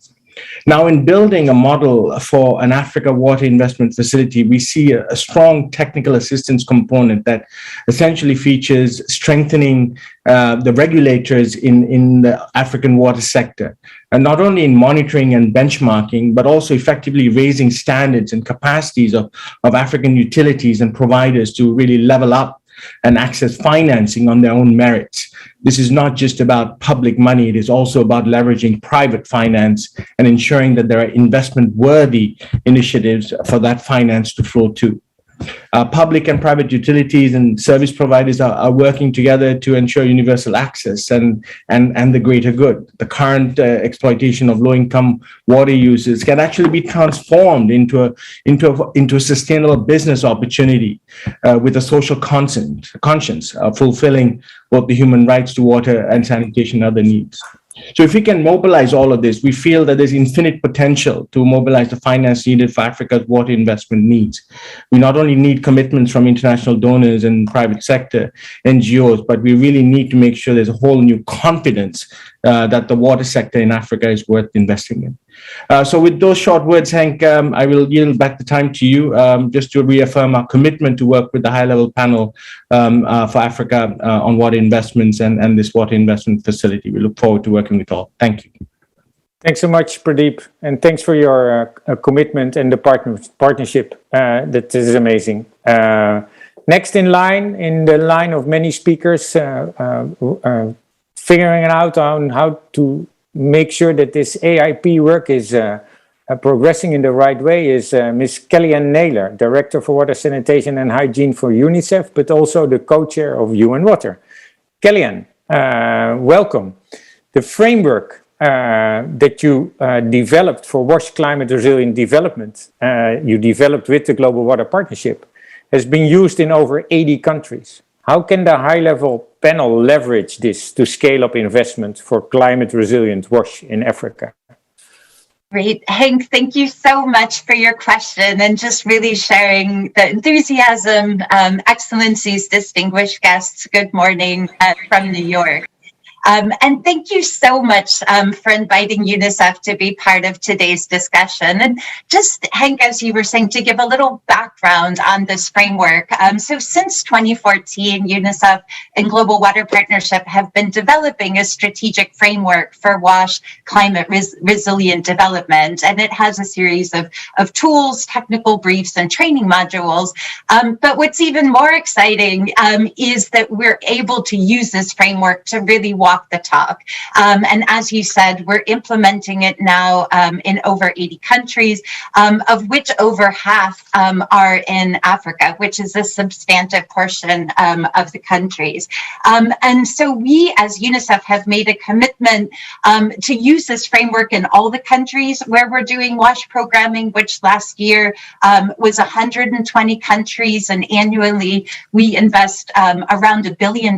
Now, in building a model for an Africa Water Investment Facility, we see a strong technical assistance component that essentially features strengthening the regulators in the African water sector, and not only in monitoring and benchmarking, but also effectively raising standards and capacities of African utilities and providers to really level up and access financing on their own merits. This is not just about public money, it is also about leveraging private finance and ensuring that there are investment-worthy initiatives for that finance to flow to. Public and private utilities and service providers are working together to ensure universal access and the greater good. The current exploitation of low-income water users can actually be transformed into a sustainable business opportunity with a social conscience, fulfilling both the human rights to water and sanitation and other needs. So if we can mobilize all of this, we feel that there's infinite potential to mobilize the finance needed for Africa's water investment needs. We not only need commitments from international donors and private sector NGOs, but we really need to make sure there's a whole new confidence that the water sector in Africa is worth investing in. So with those short words, Hank, I will yield back the time to you just to reaffirm our commitment to work with the high-level panel for Africa on water investments and this water investment facility. We look forward to working with all. Thank you. Thanks so much, Pradeep, and thanks for your commitment and the partnership. That is amazing. Next in the line of many speakers, figuring out on how to make sure that this AIP work is progressing in the right way is Ms. Kellyanne Naylor, Director for Water Sanitation and Hygiene for UNICEF, but also the co-chair of UN Water. Kellyanne, welcome. The framework that you developed for WASH climate resilient development, you developed with the Global Water Partnership, has been used in over 80 countries. How can the high-level panel leverage this to scale up investment for climate resilient WASH in Africa? Great. Hank, thank you so much for your question and just really sharing the enthusiasm. Excellencies, distinguished guests, good morning from New York. And thank you so much for inviting UNICEF to be part of today's discussion. And just, Hank, as you were saying, to give a little background on this framework. So since 2014, UNICEF and Global Water Partnership have been developing a strategic framework for WASH climate resilient development. And it has a series of tools, technical briefs, and training modules. But what's even more exciting is that we're able to use this framework to really walk walk the talk. And as you said, we're implementing it now in over 80 countries, of which over half are in Africa, which is a substantive portion of the countries. And so we as UNICEF have made a commitment to use this framework in all the countries where we're doing WASH programming, which last year was 120 countries, and annually we invest around $1 billion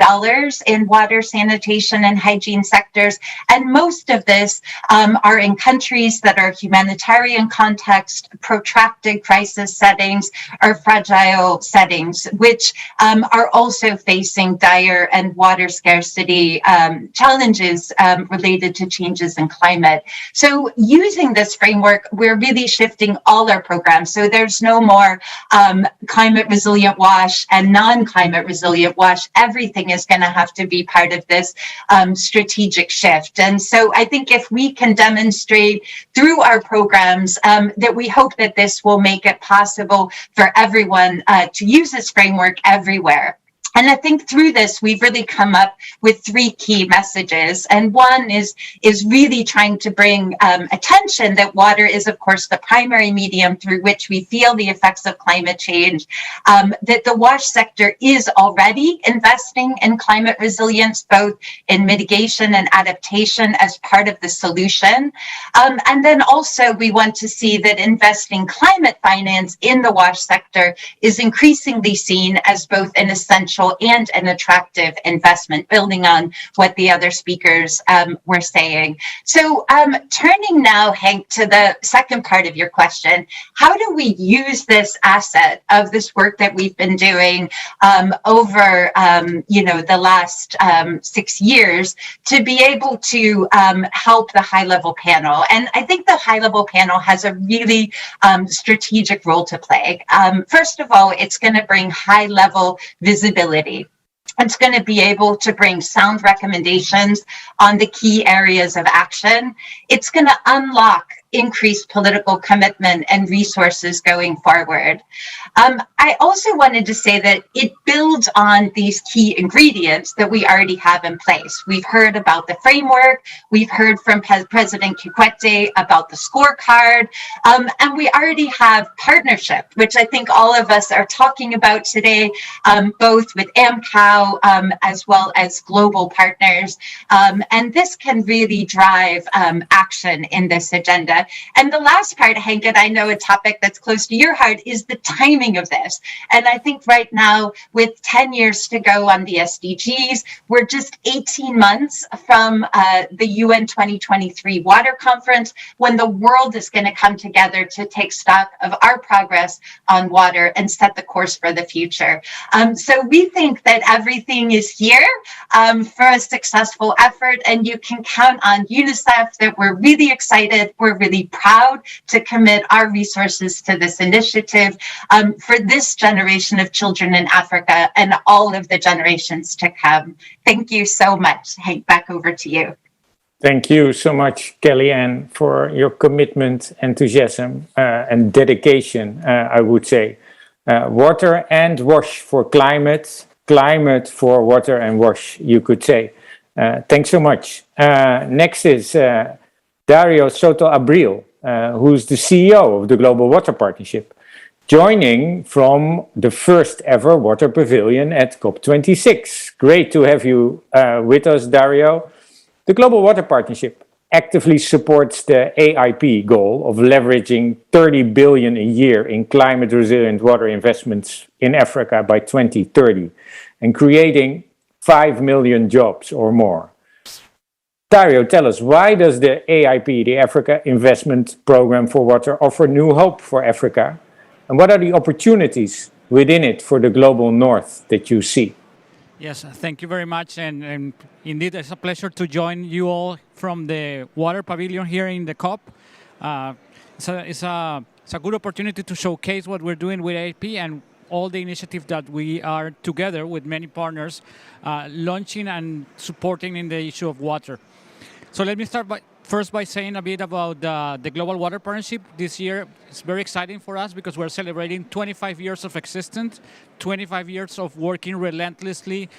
in water, sanitation, and hygiene sectors. And most of this are in countries that are humanitarian context, protracted crisis settings, or fragile settings, which are also facing dire and water scarcity challenges related to changes in climate. So using this framework, we're really shifting all our programs. So there's no more climate resilient WASH and non-climate resilient WASH. Everything is going to have to be part of this strategic shift. And so I think if we can demonstrate through our programs that we hope that this will make it possible for everyone to use this framework everywhere. And I think through this, we've really come up with three key messages. And one is really trying to bring attention that water is, of course, the primary medium through which we feel the effects of climate change, that the WASH sector is already investing in climate resilience, both in mitigation and adaptation as part of the solution. And then also we want to see that investing climate finance in the WASH sector is increasingly seen as both an essential and an attractive investment, building on what the other speakers were saying. So turning now, Hank, to the second part of your question, how do we use this asset of this work that we've been doing over the last 6 years to be able to help the high-level panel? And I think the high-level panel has a really strategic role to play. First of all, it's going to bring high-level visibility. It's going to be able to bring sound recommendations on the key areas of action. It's going to unlock increased political commitment and resources going forward. I also wanted to say that it builds on these key ingredients that we already have in place. We've heard about the framework, we've heard from President Kikwete about the scorecard, and we already have partnership, which I think all of us are talking about today, both with AMCOW as well as global partners. And this can really drive action in this agenda. And the last part, Hank, and I know a topic that's close to your heart, is the timing of this. And I think right now, with 10 years to go on the SDGs, we're just 18 months from the UN 2023 Water Conference, when the world is going to come together to take stock of our progress on water and set the course for the future. So we think that everything is here for a successful effort, and you can count on UNICEF that we're really excited, we're really proud to commit our resources to this initiative for this generation of children in Africa and all of the generations to come. Thank you so much. Hank, back over to you. Thank you so much, Kellyanne, for your commitment, enthusiasm, and dedication, I would say. Water and WASH for climate, climate for water and WASH, you could say. Thanks so much. Next is Dario Soto Abril, who's the CEO of the Global Water Partnership, joining from the first ever Water Pavilion at COP26. Great to have you with us, Dario. The Global Water Partnership actively supports the AIP goal of leveraging 30 billion a year in climate resilient water investments in Africa by 2030 and creating 5 million jobs or more. Dario, tell us, why does the AIP, the Africa Investment Program for Water, offer new hope for Africa? And what are the opportunities within it for the global north that you see? Yes, thank you very much. And indeed, it's a pleasure to join you all from the Water Pavilion here in the COP. It's a good opportunity to showcase what we're doing with AIP and all the initiatives that we are together with many partners launching and supporting in the issue of water. So let me start by first by saying a bit about the Global Water Partnership. This year is very exciting for us because we're celebrating 25 years of existence, 25 years of working relentlessly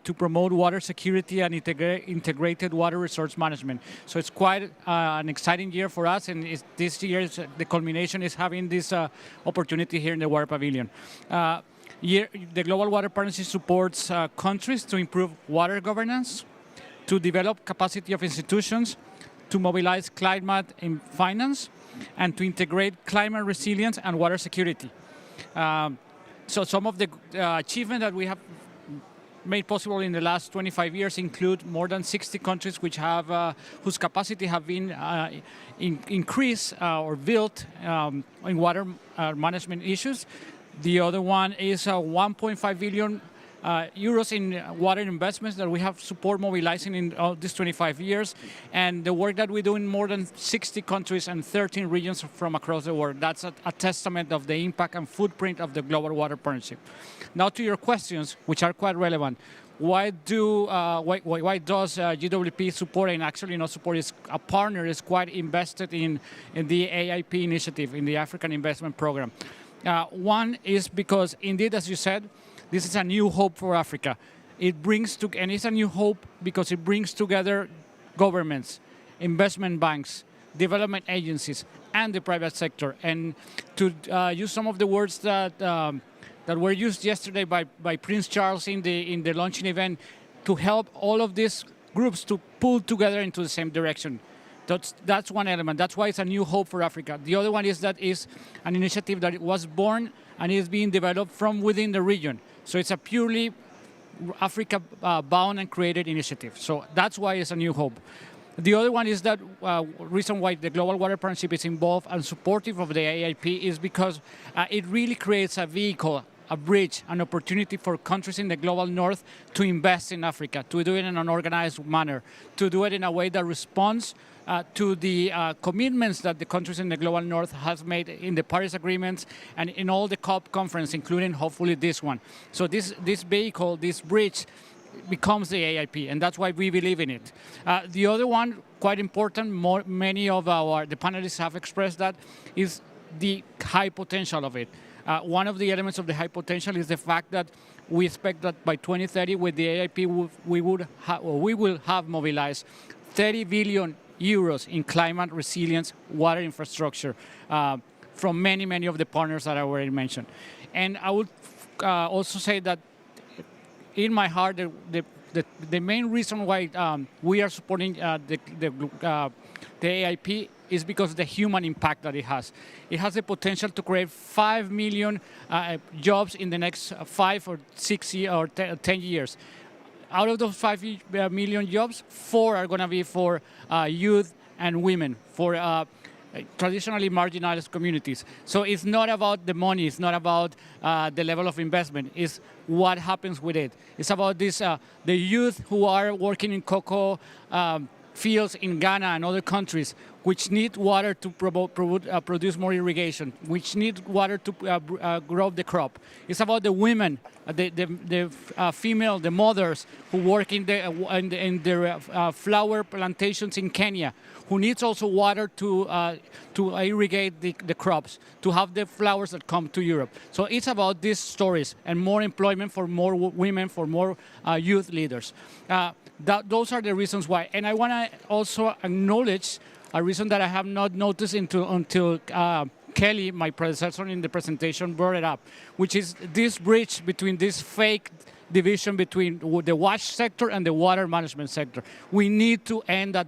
to promote water security and integrated water resource management. So it's quite an exciting year for us, and this year the culmination is having this opportunity here in the Water Pavilion. The Global Water Partnership supports countries to improve water governance, to develop capacity of institutions, to mobilize climate in finance, and to integrate climate resilience and water security. So some of the achievements that we have made possible in the last 25 years include more than 60 countries which have whose capacity have been increased or built in water management issues. The other one is 1.5 billion euros in water investments that we have support mobilizing in all these 25 years, and the work that we do in more than 60 countries and 13 regions from across the world. That's a testament of the impact and footprint of the Global Water Partnership. Now to your questions, which are quite relevant. Why does GWP support, and actually not support, is a partner, is quite invested in the AIP initiative, in the African Investment Program? One is because, indeed, as you said, this is a new hope for Africa. And it's a new hope because it brings together governments, investment banks, development agencies, and the private sector. And to use some of the words that were used yesterday by Prince Charles in the launching event, to help all of these groups to pull together into the same direction. That's one element. That's why it's a new hope for Africa. The other one is that is an initiative that was born and is being developed from within the region. So it's a purely Africa-bound and created initiative. So that's why it's a new hope. The other one is that reason why the Global Water Partnership is involved and supportive of the AIP is because it really creates a vehicle, a bridge, an opportunity for countries in the global north to invest in Africa, to do it in an organized manner, to do it in a way that responds to the commitments that the countries in the global north has made in the Paris agreements and in all the COP conference, including hopefully this one. So this vehicle, this bridge, becomes the AIP, and that's why we believe in it. The other one, quite important, many of the panelists have expressed that, is the high potential of it. One of the elements of the high potential is the fact that we expect that by 2030, with the AIP, we will have mobilized 30 billion euros in climate resilience water infrastructure from many of the partners that I already mentioned. And I would also say that in my heart, the main reason why we are supporting the AIP is because of the human impact that it has. It has the potential to create 5 million jobs in the next 5 or 6 years or 10 years. Out of those 5 million jobs, 4 are going to be for youth and women, for traditionally marginalized communities. So it's not about the money, it's not about the level of investment, it's what happens with it. It's about this, the youth who are working in cocoa fields in Ghana and other countries, which need water to produce more irrigation, which need water to grow the crop. It's about the women, the female, the mothers who work in their flower plantations in Kenya, who needs also water to irrigate the crops, to have the flowers that come to Europe. So it's about these stories and more employment for more women, for more youth leaders. Those are the reasons why. And I want to also acknowledge a reason that I have not noticed until Kelly, my predecessor in the presentation, brought it up, which is this bridge between this fake division between the wash sector and the water management sector. We need to end that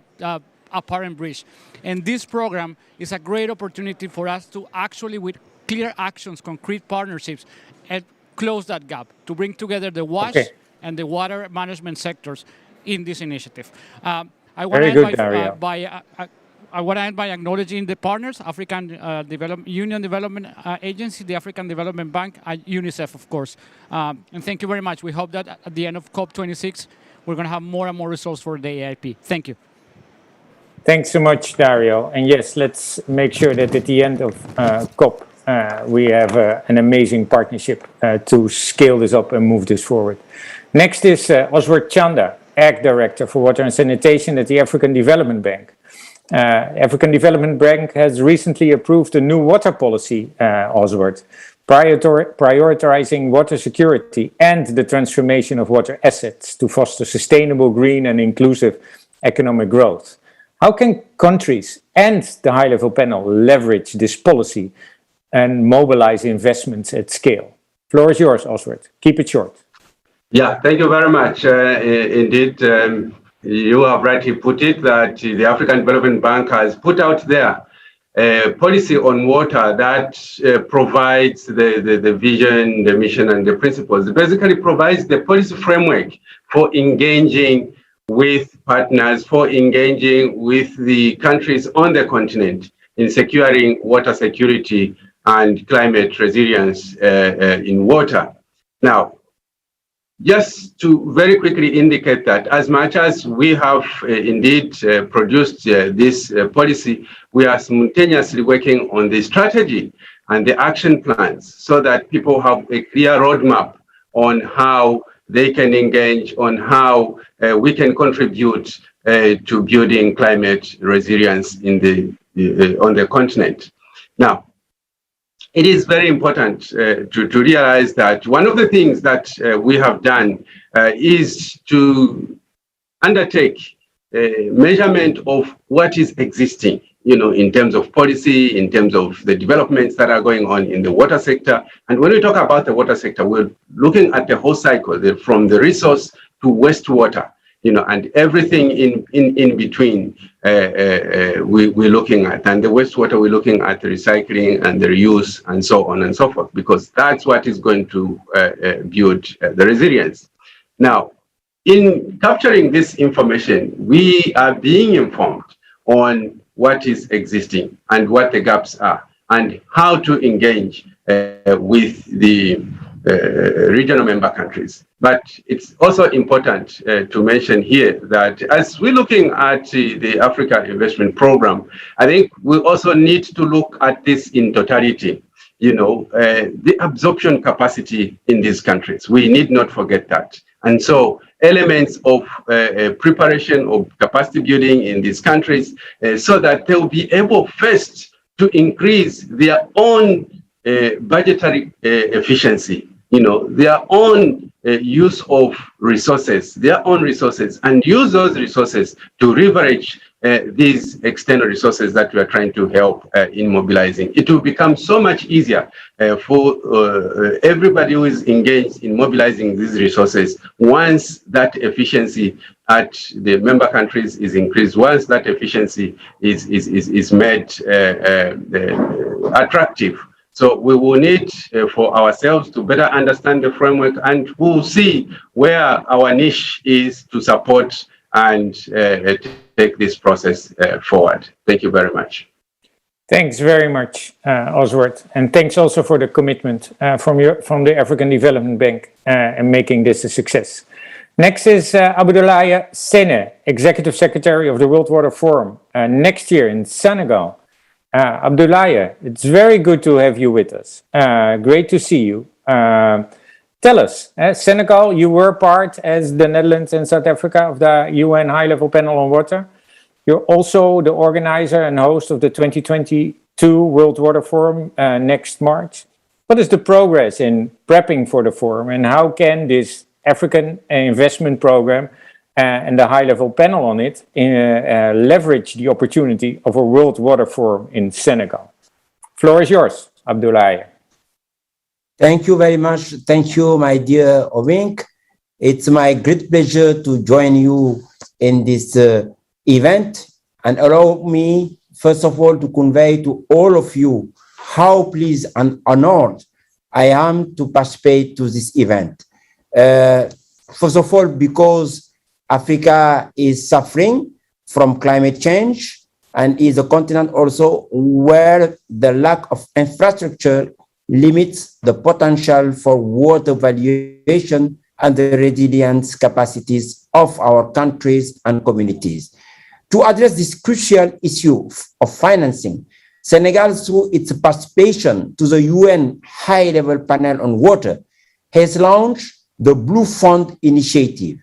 apparent bridge. And this program is a great opportunity for us to actually, with clear actions, concrete partnerships, and close that gap, to bring together the wash and the water management sectors in this initiative. I want to end by acknowledging the partners, African Union Development Agency, the African Development Bank, and UNICEF, of course. And thank you very much. We hope that at the end of COP26, we're going to have more and more results for the AIP. Thank you. Thanks so much, Dario. And yes, let's make sure that at the end of COP, we have an amazing partnership to scale this up and move this forward. Next is Oswald Chanda, Ag Director for Water and Sanitation at the African Development Bank. African Development Bank has recently approved a new water policy, Oswald, prioritizing water security and the transformation of water assets to foster sustainable, green and inclusive economic growth. How can countries and the high-level panel leverage this policy and mobilize investments at scale? Floor is yours, Oswald. Keep it short. Yeah, thank you very much. Indeed, you have rightly put it that the African Development Bank has put out there a policy on water that provides the vision, the mission, and the principles. It basically provides the policy framework for engaging with partners, for engaging with the countries on the continent in securing water security and climate resilience in water. Now, just to very quickly indicate that as much as we have indeed produced this policy, we are simultaneously working on the strategy and the action plans so that people have a clear roadmap on how they can engage, on how we can contribute to building climate resilience in on the continent. Now, it is very important to realize that one of the things that we have done is to undertake a measurement of what is existing, in terms of policy, in terms of the developments that are going on in the water sector. And when we talk about the water sector, we're looking at the whole cycle, from the resource to wastewater, and everything in between we're looking at. And the wastewater, we're looking at the recycling and the reuse and so on and so forth, because that's what is going to build the resilience. Now, in capturing this information, we are being informed on what is existing and what the gaps are and how to engage with the regional member countries. But it's also important to mention here that as we're looking at the Africa Investment Program, I think we also need to look at this in totality. The absorption capacity in these countries, we need not forget that. And so elements of preparation of capacity building in these countries so that they'll be able first to increase their own budgetary efficiency, their own use of resources, and use those resources to leverage these external resources that we are trying to help in mobilizing. It will become so much easier for everybody who is engaged in mobilizing these resources once that efficiency at the member countries is increased, once that efficiency is made attractive. So we will need for ourselves to better understand the framework, and we'll see where our niche is to support and take this process forward. Thank you very much. Thanks very much, Oswald. And thanks also for the commitment from the African Development Bank and making this a success. Next is Abdoulaye Sene, Executive Secretary of the World Water Forum, next year in Senegal. Abdoulaye, it's very good to have you with us. Great to see you. Tell us, Senegal, you were part, as the Netherlands and South Africa, of the UN High-Level Panel on Water. You're also the organizer and host of the 2022 World Water Forum next March. What is the progress in prepping for the forum, and how can this African investment program and the high-level panel on it leverage the opportunity of a World Water Forum in Senegal? Floor is yours, Abdoulaye. Thank you very much. Thank you, my dear Ovink. It's my great pleasure to join you in this event, and allow me, first of all, to convey to all of you how pleased and honored I am to participate to this event. First of all, because Africa is suffering from climate change and is a continent also where the lack of infrastructure limits the potential for water valuation and the resilience capacities of our countries and communities. To address this crucial issue of financing, Senegal, through its participation to the UN High-Level Panel on Water, has launched the Blue Fund initiative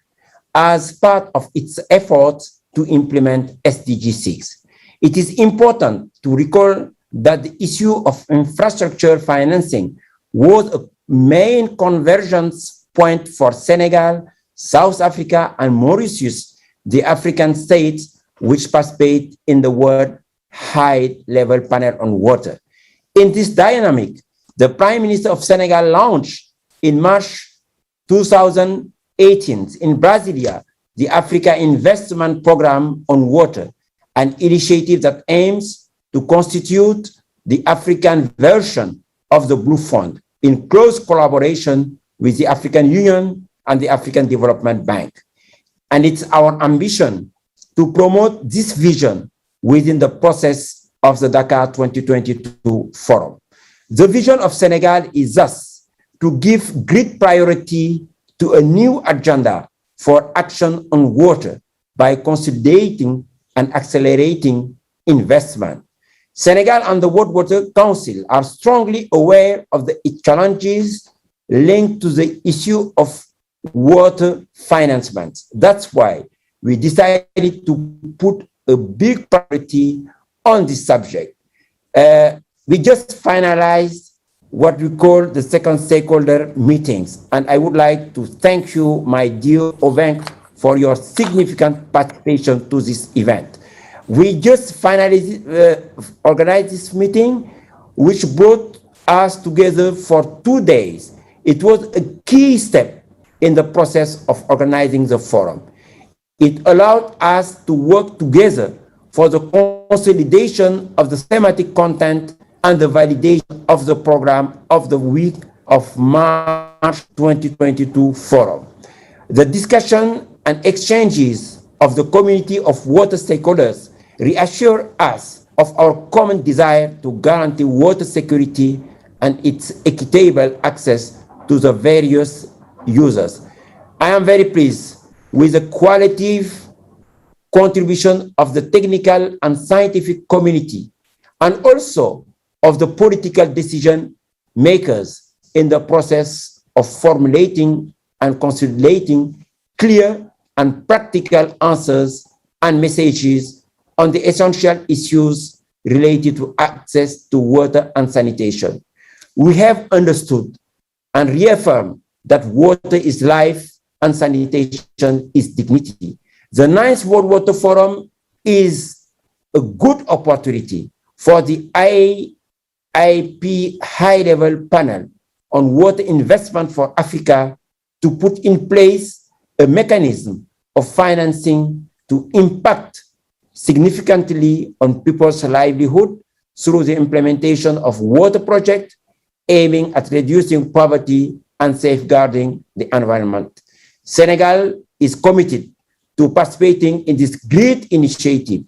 as part of its efforts to implement SDG 6. It is important to recall that the issue of infrastructure financing was a main convergence point for Senegal, South Africa, and Mauritius, the African states which participate in the World High-Level Panel on Water. In this dynamic, the Prime Minister of Senegal launched in March 2018 in Brasilia the Africa Investment Program on Water, an initiative that aims to constitute the African version of the Blue Fund in close collaboration with the African Union and the African Development Bank. And it's our ambition to promote this vision within the process of the Dakar 2022 Forum. The vision of Senegal is thus to give great priority to a new agenda for action on water by consolidating and accelerating investment. Senegal and the World Water Council are strongly aware of the challenges linked to the issue of water financement. That's why we decided to put a big priority on this subject. We just finalized what we call the second stakeholder meetings. And I would like to thank you, my dear Ovenk, for your significant participation to this event. We just finally organized this meeting, which brought us together for 2 days. It was a key step in the process of organizing the forum. It allowed us to work together for the consolidation of the thematic content and the validation of the program of the week of March 2022 forum. The discussion and exchanges of the community of water stakeholders reassure us of our common desire to guarantee water security and its equitable access to the various users. I am very pleased with the qualitative contribution of the technical and scientific community, and also of the political decision makers in the process of formulating and consolidating clear and practical answers and messages on the essential issues related to access to water and sanitation. We have understood and reaffirmed that water is life and sanitation is dignity. The 9th World Water Forum is a good opportunity for the IIP high-level panel on water investment for Africa to put in place a mechanism of financing to impact significantly on people's livelihood through the implementation of water projects aiming at reducing poverty and safeguarding the environment. Senegal is committed to participating in this great initiative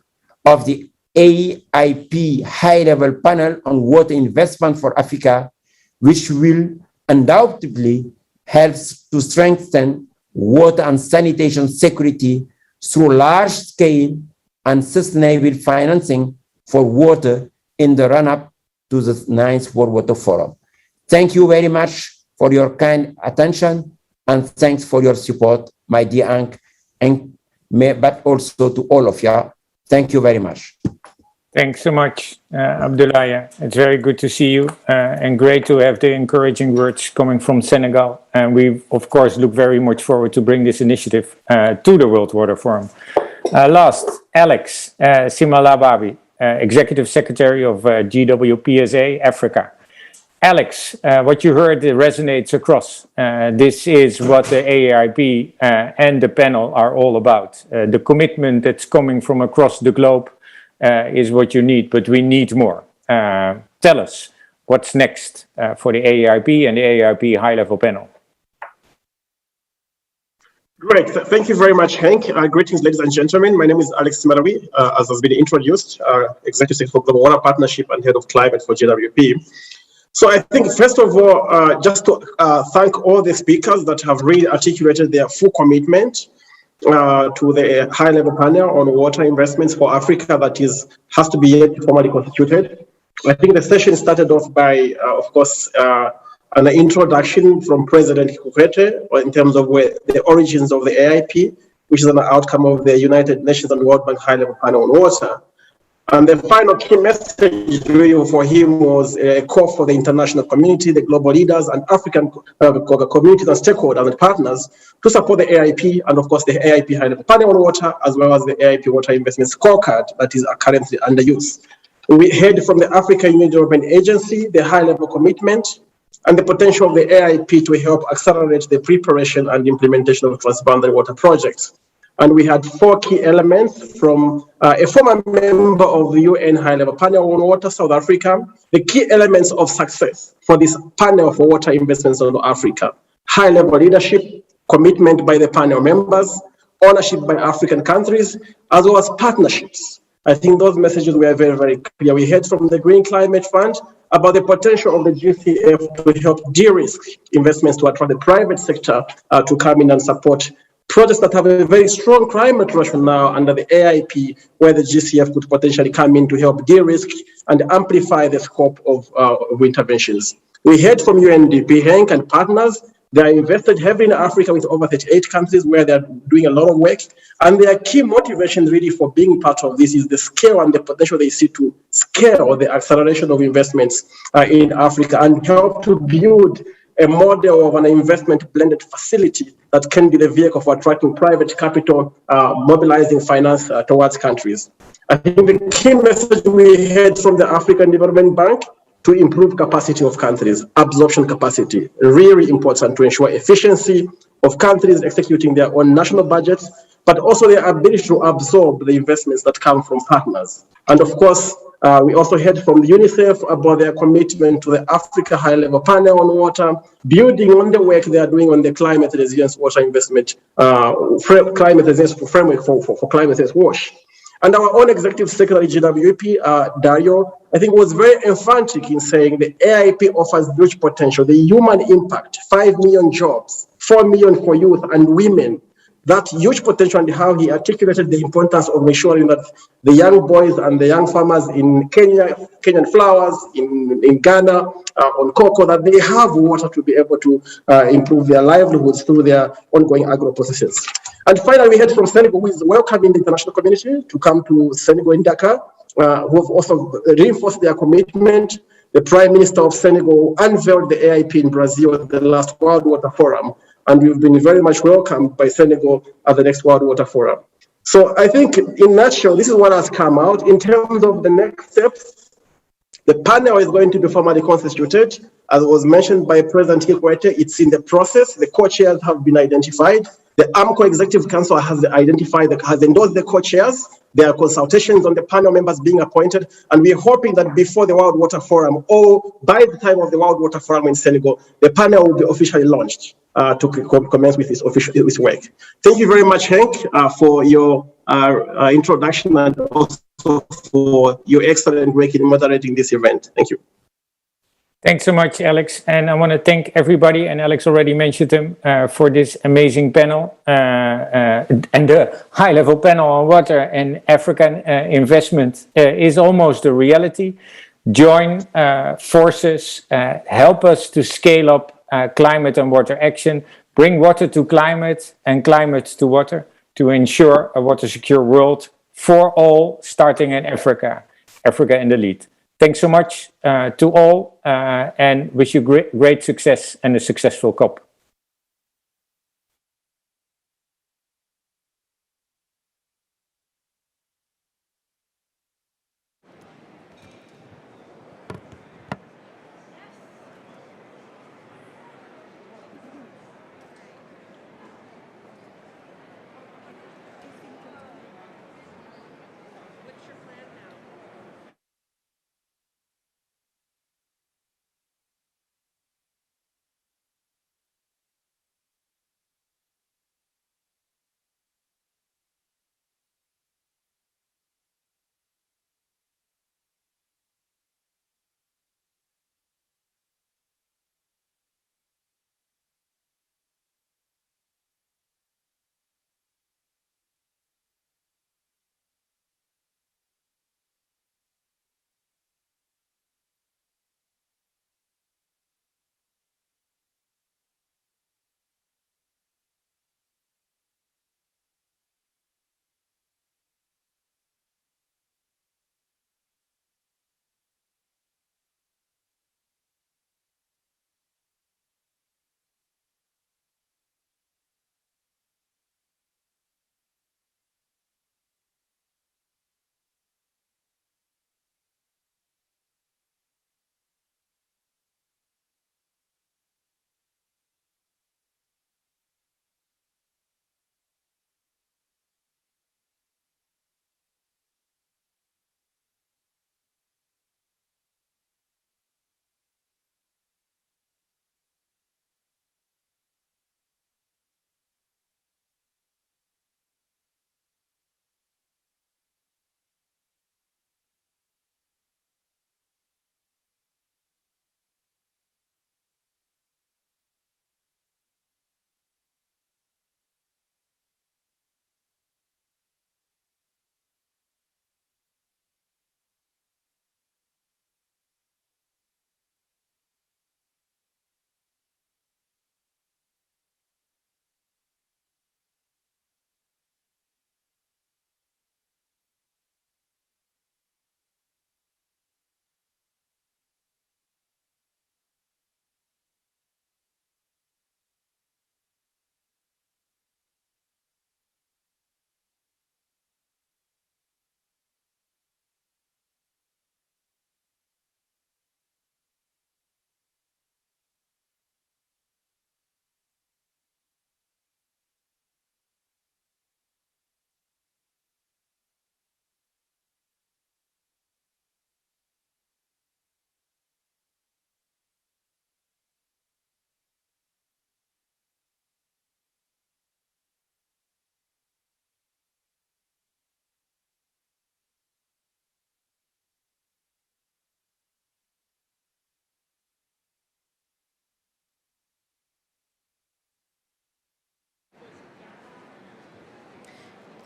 of the AIP high-level panel on water investment for Africa, which will undoubtedly help to strengthen water and sanitation security through large-scale and sustainable financing for water in the run-up to the 9th World Water Forum. Thank you very much for your kind attention, and thanks for your support, my dear Hank, but also to all of you. Thank you very much. Thanks so much, Abdoulaye. It's very good to see you and great to have the encouraging words coming from Senegal. And we, of course, look very much forward to bring this initiative to the World Water Forum. Last, Alex Simalababi, Executive Secretary of GWPSA Africa. Alex, what you heard resonates across. This is what the AIP and the panel are all about. The commitment that's coming from across the globe is what you need, but we need more. Tell us, what's next for the AIP and the AIP high-level panel? Great. Thank you very much, Hank. Greetings, ladies and gentlemen. My name is Alex Simalawi, as has been introduced, Executive for Global Water Partnership and Head of Climate for GWP. So I think, first of all, just to thank all the speakers that have really articulated their full commitment to the high-level panel on water investments for Africa that has to be yet formally constituted. I think the session started off by, of course, an introduction from President Kikwete in terms of the origins of the AIP, which is an outcome of the United Nations and World Bank high-level panel on water. And the final key message really for him was a call for the international community, the global leaders, and African communities and stakeholders and partners to support the AIP and, of course, the AIP high-level panel on water, as well as the AIP water investment scorecard that is currently under use. We heard from the African Union Development Agency the high-level commitment and the potential of the AIP to help accelerate the preparation and implementation of transboundary water projects. And we had 4 key elements from a former member of the UN High-Level Panel on Water, South Africa. The key elements of success for this panel for water investments in Africa: high-level leadership, commitment by the panel members, ownership by African countries, as well as partnerships. I think those messages were very, very clear. We heard from the Green Climate Fund about the potential of the GCF to help de-risk investments to attract the private sector to come in and support projects that have a very strong climate rationale under the AIP, where the GCF could potentially come in to help de-risk and amplify the scope of interventions. We heard from UNDP, Henk, and partners. They are invested heavily in Africa with over 38 countries where they're doing a lot of work. And their key motivation really for being part of this is the scale and the potential they see to scale the acceleration of investments in Africa and help to build a model of an investment blended facility that can be the vehicle for attracting private capital, mobilizing finance towards countries. I think the key message we heard from the African Development Bank to improve capacity of countries, absorption capacity, really important to ensure efficiency of countries executing their own national budgets, but also their ability to absorb the investments that come from partners. And of course, we also heard from the UNICEF about their commitment to the Africa High-Level Panel on Water, building on the work they are doing on the climate resilience water investment, climate resilience framework for climate resilience WASH. And our own executive secretary, GWP, Dario, I think was very emphatic in saying the AIP offers huge potential, the human impact, 5 million jobs, 4 million for youth and women, that huge potential, and how he articulated the importance of ensuring that the young boys and the young farmers in Kenya, Kenyan flowers, in Ghana, on cocoa, that they have water to be able to improve their livelihoods through their ongoing agro processes. And finally, we heard from Senegal, who is welcoming the international community to come to Senegal in Dakar, who have also reinforced their commitment. The Prime Minister of Senegal unveiled the AIP in Brazil at the last World Water Forum, and we've been very much welcomed by Senegal at the next World Water Forum. So I think, in a nutshell, this is what has come out. In terms of the next steps, the panel is going to be formally constituted. As was mentioned by President Kikwete, it's in the process. The co-chairs have been identified. The AMCO Executive Council has endorsed the co-chairs. There are consultations on the panel members being appointed, and we're hoping that before the World Water Forum, or by the time of the World Water Forum in Senegal, the panel will be officially launched to commence with this work. Thank you very much, Henk, for your introduction and also for your excellent work in moderating this event. Thank you. Thanks so much, Alex. And I want to thank everybody, and Alex already mentioned them, for this amazing panel and the high-level panel on water and African investment is almost a reality. Join forces, help us to scale up climate and water action, bring water to climate and climate to water to ensure a water secure world for all, starting in Africa, Africa in the lead. Thanks so much to all and wish you great success and a successful COP.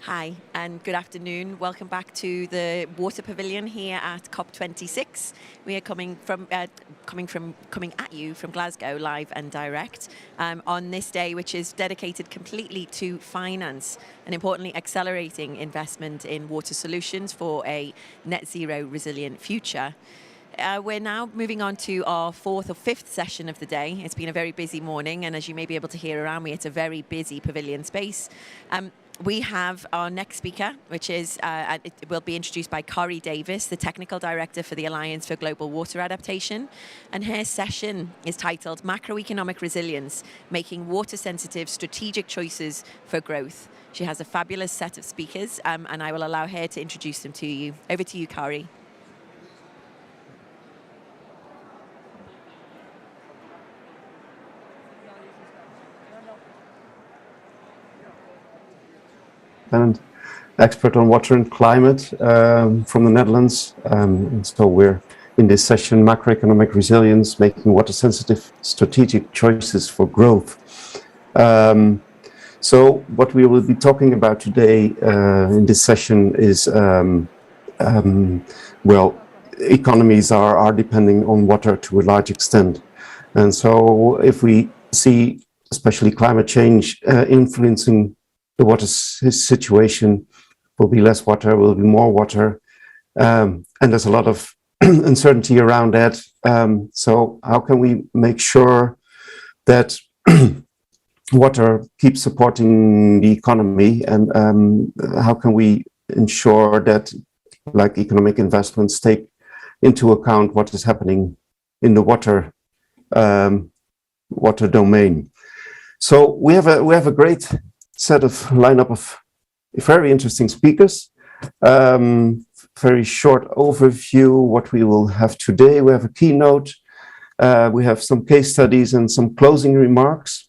Hi, and good afternoon. Welcome back to the Water Pavilion here at COP26. We are coming at you from Glasgow, live and direct, on this day, which is dedicated completely to finance and, importantly, accelerating investment in water solutions for a net zero resilient future. We're now moving on to our fourth or fifth session of the day. It's been a very busy morning, and as you may be able to hear around me, it's a very busy pavilion space. We have our next speaker, which is, it will be introduced by Corrie Davis, the Technical Director for the Alliance for Global Water Adaptation. And her session is titled Macroeconomic Resilience, Making Water-Sensitive Strategic Choices for Growth. She has a fabulous set of speakers, and I will allow her to introduce them to you. Over to you, Corrie. And expert on water and climate from the Netherlands. And so we're in this session, Macroeconomic Resilience, Making Water-Sensitive Strategic Choices for Growth. So what we will be talking about today in this session is, well, economies are depending on water to a large extent. And so if we see, especially climate change influencing the water situation, will be less water, will be more water, and there's a lot of uncertainty around that. So how can we make sure that water keeps supporting the economy, and how can we ensure that, like, economic investments take into account what is happening in the water domain? So we have a great set of lineup of very interesting speakers. Very short overview what we will have today. We have a keynote, we have some case studies and some closing remarks.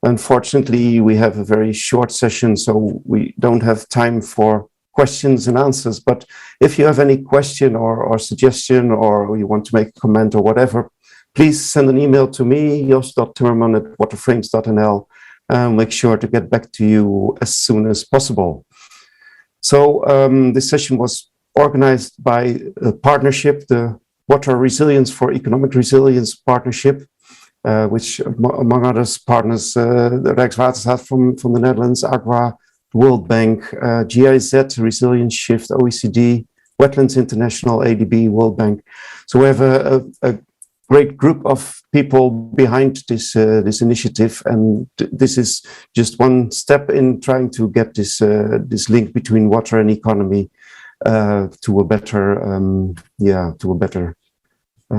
Unfortunately, we have a very short session, so we don't have time for questions and answers. But if you have any question or suggestion, or you want to make a comment or whatever, please send an email to me, jos.timmerman@waterframes.nl. Make sure to get back to you as soon as possible. So this session was organized by a partnership, the Water Resilience for Economic Resilience Partnership, which among others partners, the Rijkswaterstaat from the Netherlands, AGWA, World Bank, GIZ, Resilience Shift, OECD, Wetlands International, ADB, World Bank. So we have a great group of people behind this initiative, and this is just one step in trying to get this link between water and economy to a better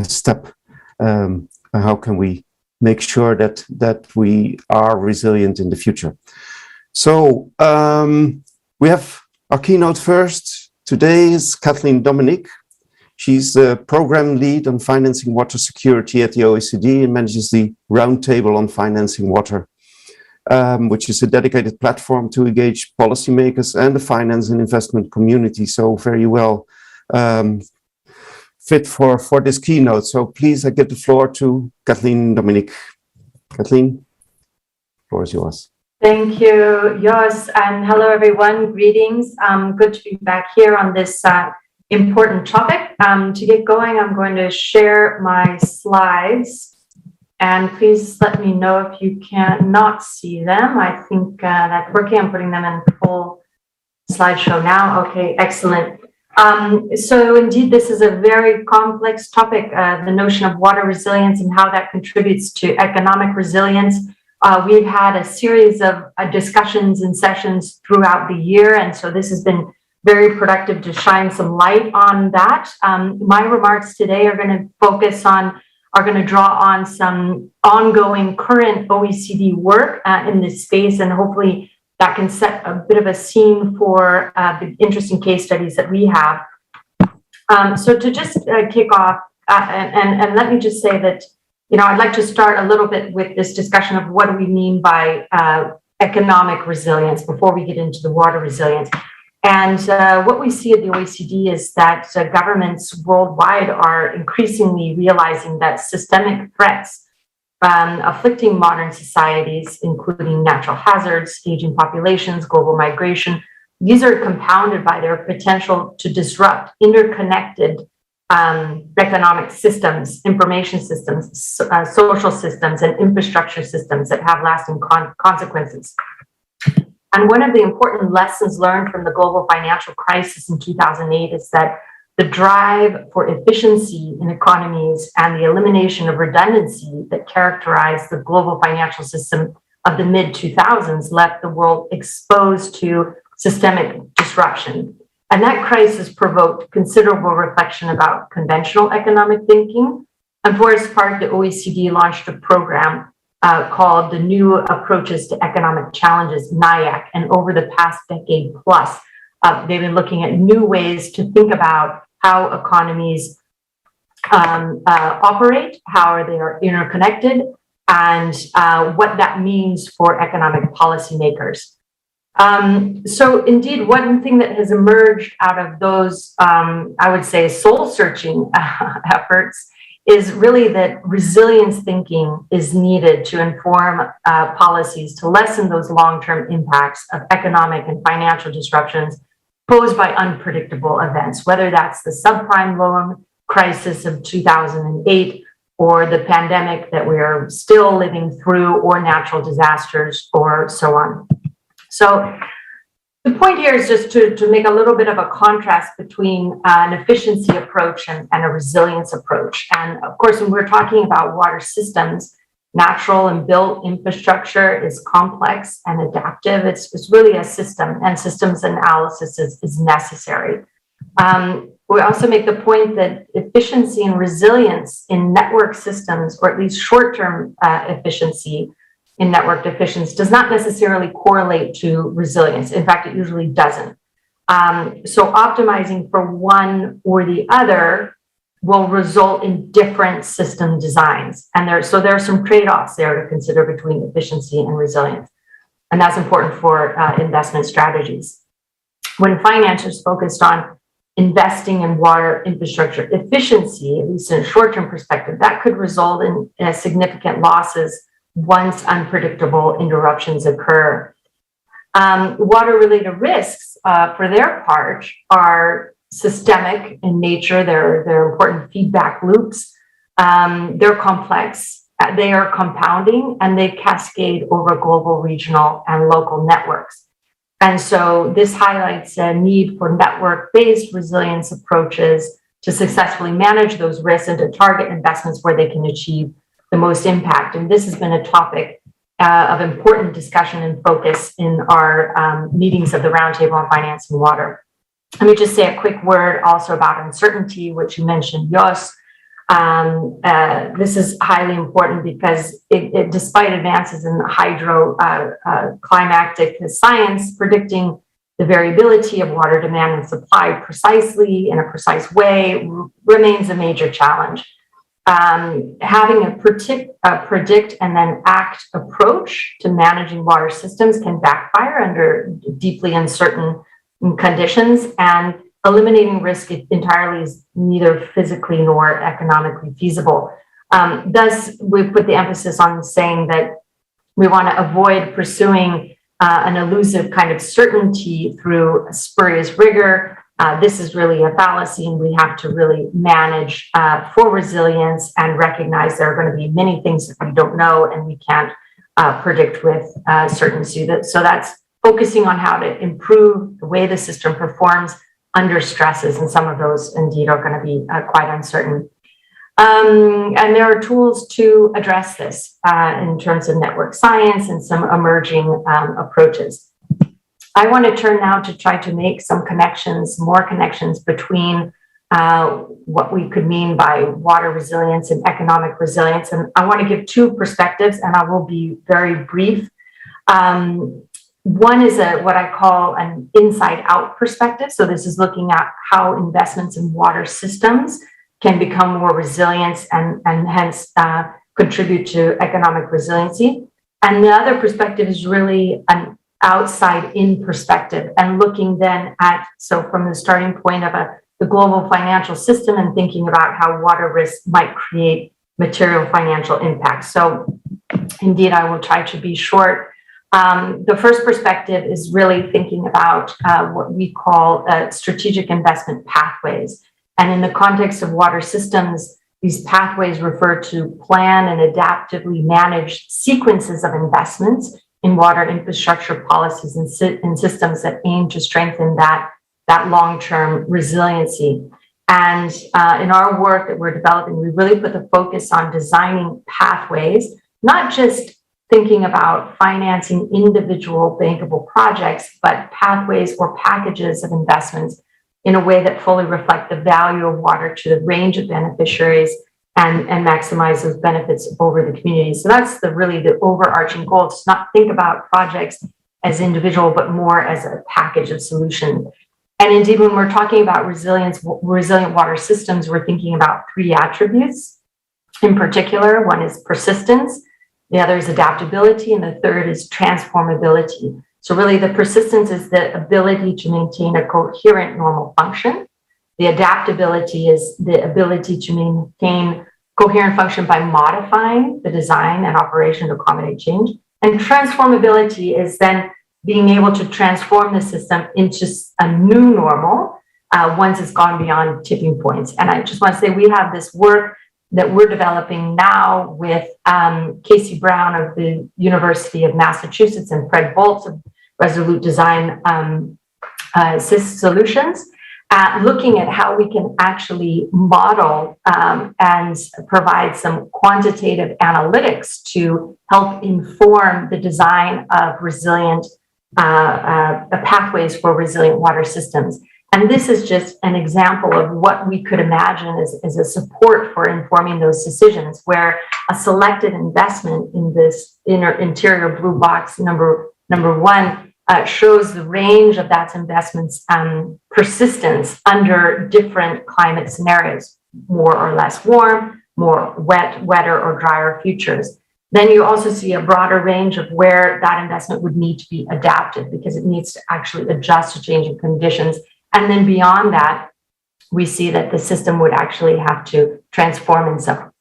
step. How can we make sure that we are resilient in the future? So we have our keynote first. Today is Kathleen Dominic. She's the program lead on financing water security at the OECD and manages the Roundtable on Financing Water, which is a dedicated platform to engage policymakers and the finance and investment community. So very well fit for this keynote. So please, I give the floor to Kathleen Dominic. Kathleen, the floor is yours. Thank you, Jos, and hello everyone. Greetings. Good to be back here on this important topic. To get going, I'm going to share my slides, and please let me know if you cannot see them. I think that's working. I'm putting them in full slideshow now. Okay, excellent. So indeed, this is a very complex topic, the notion of water resilience and how that contributes to economic resilience. We've had a series of discussions and sessions throughout the year, and so this has been very productive to shine some light on that. My remarks today are going to draw on some ongoing current OECD work in this space, and hopefully that can set a bit of a scene for the interesting case studies that we have. So to just kick off, and let me just say that, I'd like to start a little bit with this discussion of what do we mean by economic resilience before we get into the water resilience. And what we see at the OECD is that governments worldwide are increasingly realizing that systemic threats afflicting modern societies, including natural hazards, aging populations, global migration, these are compounded by their potential to disrupt interconnected economic systems, information systems, social systems, and infrastructure systems that have lasting consequences. And one of the important lessons learned from the global financial crisis in 2008 is that the drive for efficiency in economies and the elimination of redundancy that characterized the global financial system of the mid-2000s left the world exposed to systemic disruption. And that crisis provoked considerable reflection about conventional economic thinking. And for its part, the OECD launched a program called the New Approaches to Economic Challenges, NIAC. And over the past decade plus, they've been looking at new ways to think about how economies operate, how they are interconnected, and what that means for economic policymakers. So indeed, one thing that has emerged out of those, I would say, soul-searching efforts is really that resilience thinking is needed to inform policies to lessen those long-term impacts of economic and financial disruptions posed by unpredictable events, whether that's the subprime loan crisis of 2008 or the pandemic that we are still living through, or natural disasters, or so on. So the point here is just to make a little bit of a contrast between an efficiency approach and a resilience approach. And of course, when we're talking about water systems, natural and built infrastructure is complex and adaptive. It's really a system, and systems analysis is necessary. We also make the point that efficiency and resilience in network systems, or at least short-term efficiency in network efficiency, does not necessarily correlate to resilience. In fact, it usually doesn't. So optimizing for one or the other will result in different system designs. And there are some trade-offs there to consider between efficiency and resilience. And that's important for investment strategies. When financiers focused on investing in water infrastructure efficiency, at least in a short-term perspective, that could result in significant losses once unpredictable interruptions occur. Water-related risks, for their part, are systemic in nature. They're important feedback loops. They're complex. They are compounding, and they cascade over global, regional, and local networks. And so this highlights a need for network-based resilience approaches to successfully manage those risks and to target investments where they can achieve the most impact. And this has been a topic of important discussion and focus in our meetings of the Roundtable on Finance and Water. Let me just say a quick word also about uncertainty, which you mentioned, Jos. This is highly important because despite advances in hydroclimatic science, predicting the variability of water demand and supply precisely in a precise way remains a major challenge. Having a predict and then act approach to managing water systems can backfire under deeply uncertain conditions, and eliminating risk entirely is neither physically nor economically feasible. Thus, we put the emphasis on saying that we want to avoid pursuing an elusive kind of certainty through spurious rigor. This is really a fallacy, and we have to really manage for resilience and recognize there are going to be many things that we don't know and we can't predict with certainty. So that's focusing on how to improve the way the system performs under stresses, and some of those indeed are going to be quite uncertain. And there are tools to address this in terms of network science and some emerging approaches. I want to turn now to try to make some connections, more connections between what we could mean by water resilience and economic resilience. And I want to give two perspectives, and I will be very brief. One is what I call an inside-out perspective. So this is looking at how investments in water systems can become more resilient and hence contribute to economic resiliency. And the other perspective is really an outside-in perspective, and looking then at, so from the starting point of the global financial system and thinking about how water risk might create material financial impact. So indeed, I will try to be short. The first perspective is really thinking about what we call strategic investment pathways. And in the context of water systems, these pathways refer to plan and adaptively manage sequences of investments in water infrastructure policies and systems that aim to strengthen that long-term resiliency. And in our work that we're developing, we really put the focus on designing pathways, not just thinking about financing individual bankable projects, but pathways or packages of investments in a way that fully reflect the value of water to the range of beneficiaries and maximize those benefits over the community. So that's really the overarching goal, to not think about projects as individual, but more as a package of solutions. And indeed, when we're talking about resilient water systems, we're thinking about three attributes in particular. One is persistence, the other is adaptability, and the third is transformability. So really the persistence is the ability to maintain a coherent normal function. The adaptability is the ability to maintain coherent function by modifying the design and operation to accommodate change. And transformability is then being able to transform the system into a new normal once it's gone beyond tipping points. And I just want to say we have this work that we're developing now with Casey Brown of the University of Massachusetts and Fred Boltz of Resolute Design Solutions, looking at how we can actually model and provide some quantitative analytics to help inform the design of resilient pathways for resilient water systems. And this is just an example of what we could imagine as a support for informing those decisions, where a selected investment in this interior blue box, number one, shows the range of that investment's persistence under different climate scenarios, more or less warm, more wetter or drier futures. Then you also see a broader range of where that investment would need to be adapted, because it needs to actually adjust to changing conditions. And then beyond that, we see that the system would actually have to transform in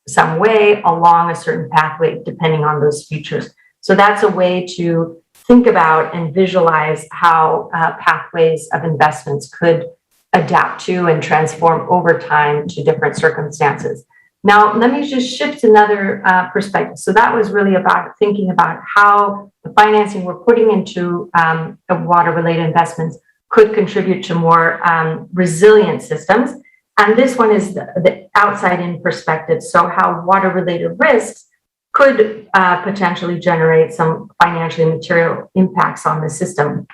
some way along a certain pathway, depending on those futures. So that's a way to think about and visualize how pathways of investments could adapt to and transform over time to different circumstances. Now, let me just shift another perspective. So that was really about thinking about how the financing we're putting into water-related investments could contribute to more resilient systems. And this one is the outside-in perspective. So how water-related risks could potentially generate some financially material impacts on the system.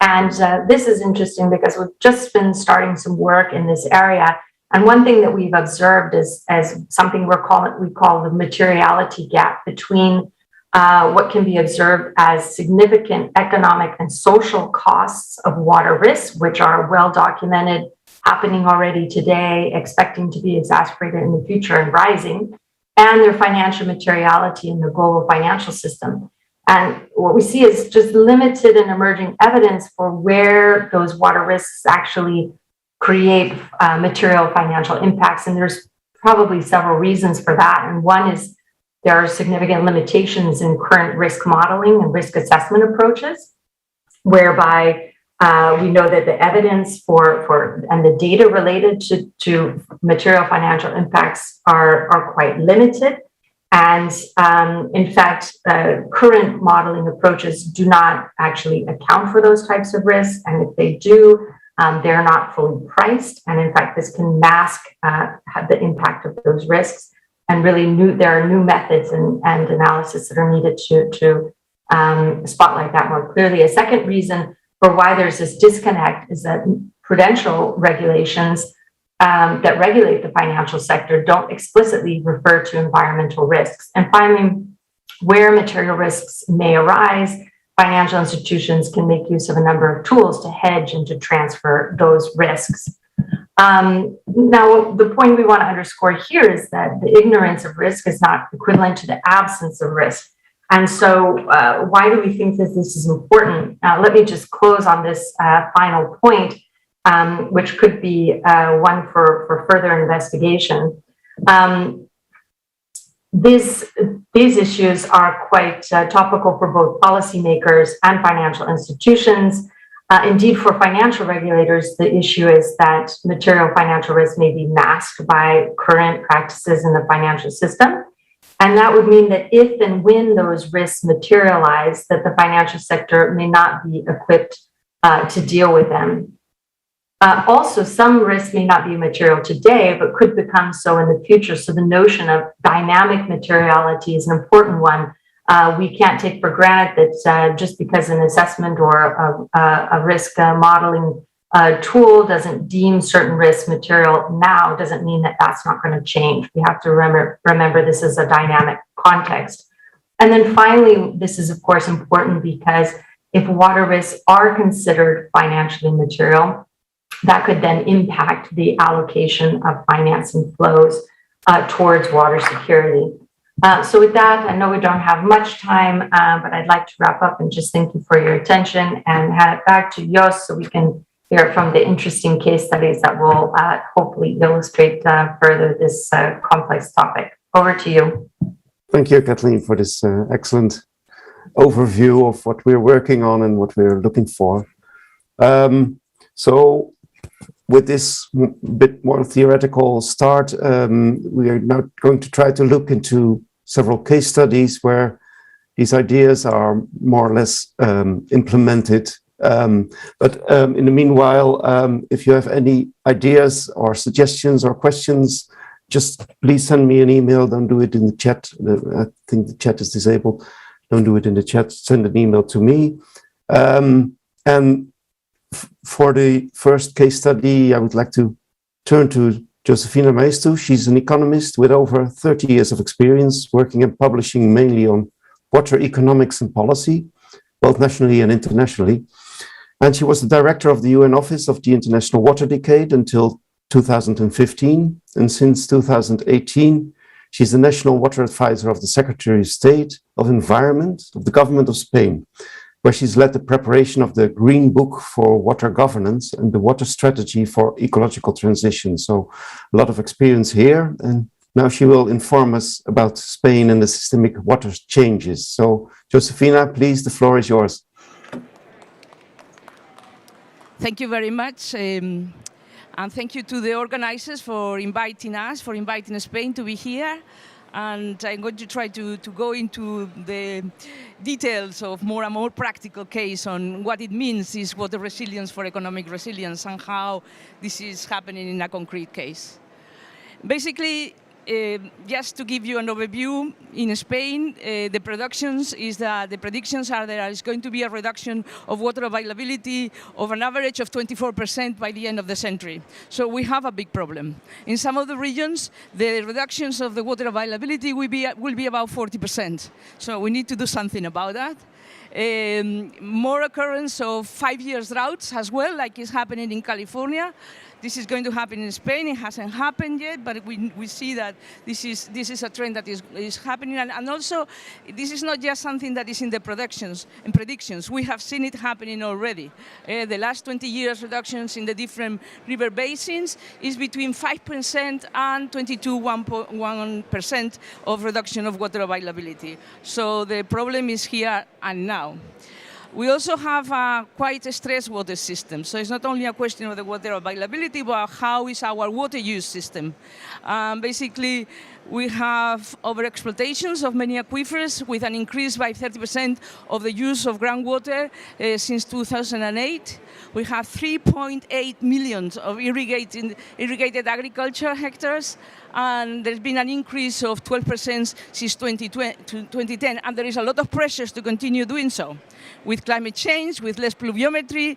And this is interesting because we've just been starting some work in this area. And one thing that we've observed is as something we call the materiality gap between what can be observed as significant economic and social costs of water risks, which are well documented, happening already today, expecting to be exacerbated in the future and rising, and their financial materiality in the global financial system. And what we see is just limited and emerging evidence for where those water risks actually create material financial impacts. And there's probably several reasons for that. And one is there are significant limitations in current risk modeling and risk assessment approaches, whereby we know that the evidence for and the data related to material financial impacts are quite limited. And in fact, current modeling approaches do not actually account for those types of risks. And if they do, they're not fully priced. And in fact, this can mask the impact of those risks. And really there are new methods and analysis that are needed to spotlight that more clearly. A second reason for why there's this disconnect is that prudential regulations that regulate the financial sector don't explicitly refer to environmental risks. And finally, where material risks may arise, financial institutions can make use of a number of tools to hedge and to transfer those risks. Now, the point we want to underscore here is that the ignorance of risk is not equivalent to the absence of risk. And so why do we think that this is important? Let me just close on this final point, which could be one for further investigation. these issues are quite topical for both policymakers and financial institutions. Indeed, for financial regulators, the issue is that material financial risk may be masked by current practices in the financial system. And that would mean that if and when those risks materialize, that the financial sector may not be equipped to deal with them. Also, some risks may not be material today, but could become so in the future. So the notion of dynamic materiality is an important one. We can't take for granted that just because an assessment or a risk modeling tool doesn't deem certain risks material now, doesn't mean that that's not going to change. We have to remember this is a dynamic context. And then finally, this is of course important because if water risks are considered financially material, that could then impact the allocation of financing flows towards water security. So with that, I know we don't have much time, but I'd like to wrap up and just thank you for your attention and hand it back to Jos so we can hear from the interesting case studies that will hopefully illustrate further this complex topic. Over to you. Thank you, Kathleen, for this excellent overview of what we're working on and what we're looking for. So with this bit more theoretical start, we are now going to try to look into several case studies where these ideas are more or less implemented. But in the meanwhile, if you have any ideas or suggestions or questions, just please send me an email. Don't do it in the chat. I think the chat is disabled. Don't do it in the chat. Send an email to me. And for the first case study, I would like to turn to Josefina Maestro. She's an economist with over 30 years of experience working and publishing mainly on water economics and policy, both nationally and internationally. And she was the director of the UN Office of the International Water Decade until 2015. And since 2018, she's the National Water Advisor of the Secretary of State of Environment of the Government of Spain, where she's led the preparation of the Green Book for Water Governance and the Water Strategy for Ecological Transition. So a lot of experience here. And now she will inform us about Spain and the systemic water changes. So Josefina, please, the floor is yours. Thank you very much. And thank you to the organizers for inviting us, for inviting Spain to be here. And I'm going to try to go into the details of more and more practical case on what it means is water resilience for economic resilience and how this is happening in a concrete case. Basically, just to give you an overview, in Spain, the predictions are there is going to be a reduction of water availability of an average of 24% by the end of the century. So we have a big problem. In some of the regions, the reductions of the water availability will be about 40%. So we need to do something about that. More occurrence of 5-year droughts as well, like is happening in California. This is going to happen in Spain. It hasn't happened yet, but we see that this is a trend that is happening. And also, this is not just something that is in the predictions. We have seen it happening already. The last 20 years reductions in the different river basins is between 5% and 22.1% of reduction of water availability. So the problem is here and now. We also have a quite a stressed water system. So it's not only a question of the water availability, but how is our water use system. Basically, we have overexploitations of many aquifers with an increase by 30% of the use of groundwater since 2008. We have 3.8 million of irrigated agriculture hectares, and there's been an increase of 12% since 2010, and there is a lot of pressures to continue doing so. With climate change, with less pluviometry,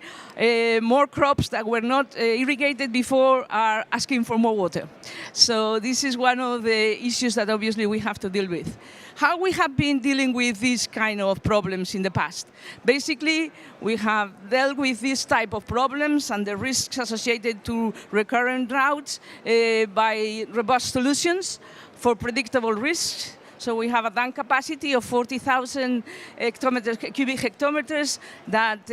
more crops that were not irrigated before are asking for more water. So this is one of the issues that obviously we have to deal with. How we have been dealing with these kind of problems in the past? Basically, we have dealt with this type of problems and the risks associated to recurrent droughts by robust solutions for predictable risks. So we have a dam capacity of 40,000 cubic hectometers that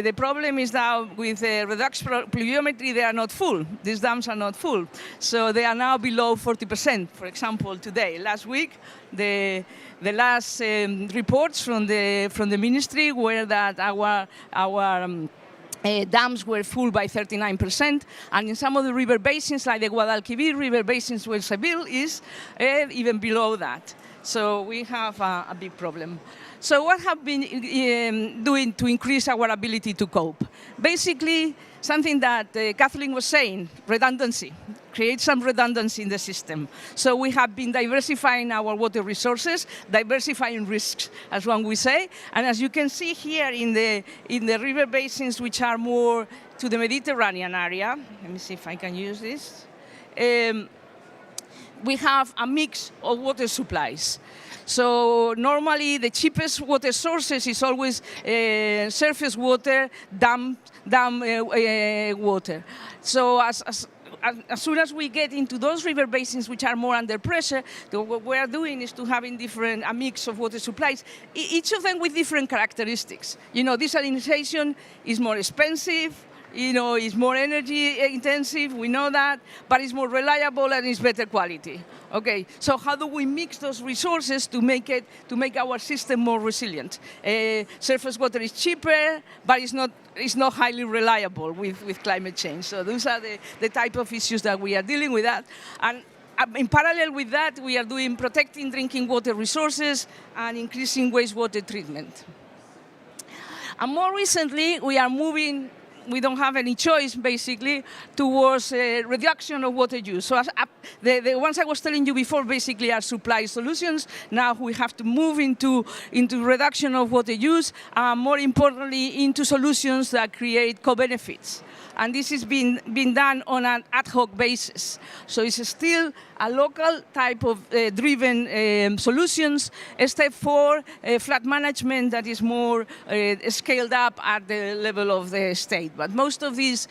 The problem is that with reduction pluviometry, they are not full. These dams are not full. So they are now below 40%. For example, today, last week, the last reports from the ministry were that our dams were full by 39%, and in some of the river basins, like the Guadalquivir river basins where Seville is, even below that. So we have a big problem. So what have we been doing to increase our ability to cope? Basically, something that Kathleen was saying, redundancy. Create some redundancy in the system. So we have been diversifying our water resources, diversifying risks, as one would say. And as you can see here in the river basins, which are more to the Mediterranean area, let me see if I can use this. We have a mix of water supplies. So normally the cheapest water sources is always surface water, dam water. So as soon as we get into those river basins which are more under pressure, what we are doing is to having a mix of water supplies, each of them with different characteristics. You know, desalination is more expensive, you know, it's more energy intensive, we know that, but it's more reliable and it's better quality. Okay, so how do we mix those resources to make our system more resilient? Surface water is cheaper, but it's not highly reliable with climate change. So those are the type of issues that we are dealing with that. And in parallel with that, we are protecting drinking water resources and increasing wastewater treatment. And more recently, we are moving, we don't have any choice, basically, towards reduction of water use. So the ones I was telling you before basically are supply solutions. Now we have to move into reduction of water use, more importantly, into solutions that create co-benefits. And this is being done on an ad hoc basis. So it's still a local type of driven solutions, except for flood management that is more scaled up at the level of the state. But most of these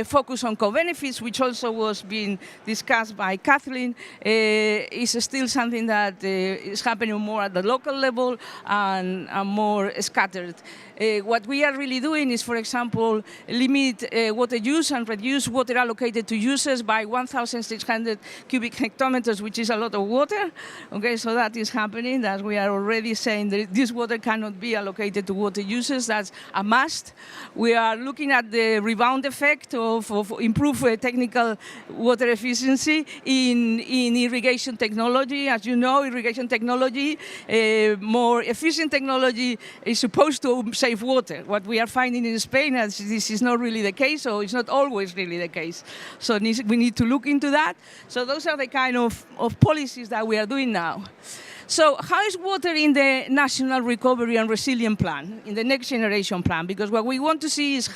focus on co-benefits, which also was being discussed by Kathleen, is still something that is happening more at the local level and more scattered. What we are really doing is, for example, limit water use and reduce water allocated to users by 1,600 cubic hectometers, which is a lot of water. Okay, so that is happening, that we are already saying that this water cannot be allocated to water users. That's a must. We are looking at the rebound effect of improved technical water efficiency in irrigation technology. As you know, irrigation technology, more efficient technology is supposed to save water. What we are finding in Spain is this is not really the case, or it's not always really the case. So we need to look into that. So those are the kind of policies that we are doing now. So how is water in the National Recovery and Resilience Plan, in the Next Generation Plan? Because what we want to see is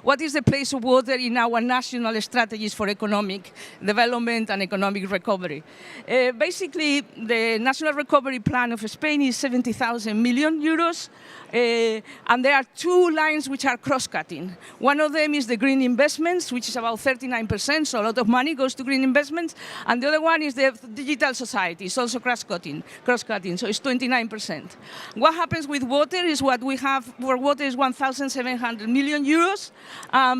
what is the place of water in our national strategies for economic development and economic recovery. Basically, the National Recovery Plan of Spain is 70,000 million euros. And there are two lines which are cross-cutting. One of them is the green investments, which is about 39%, so a lot of money goes to green investments. And the other one is the digital society, it's also cross-cutting, so it's 29%. What happens with water is what we have for water is 1,700 million euros.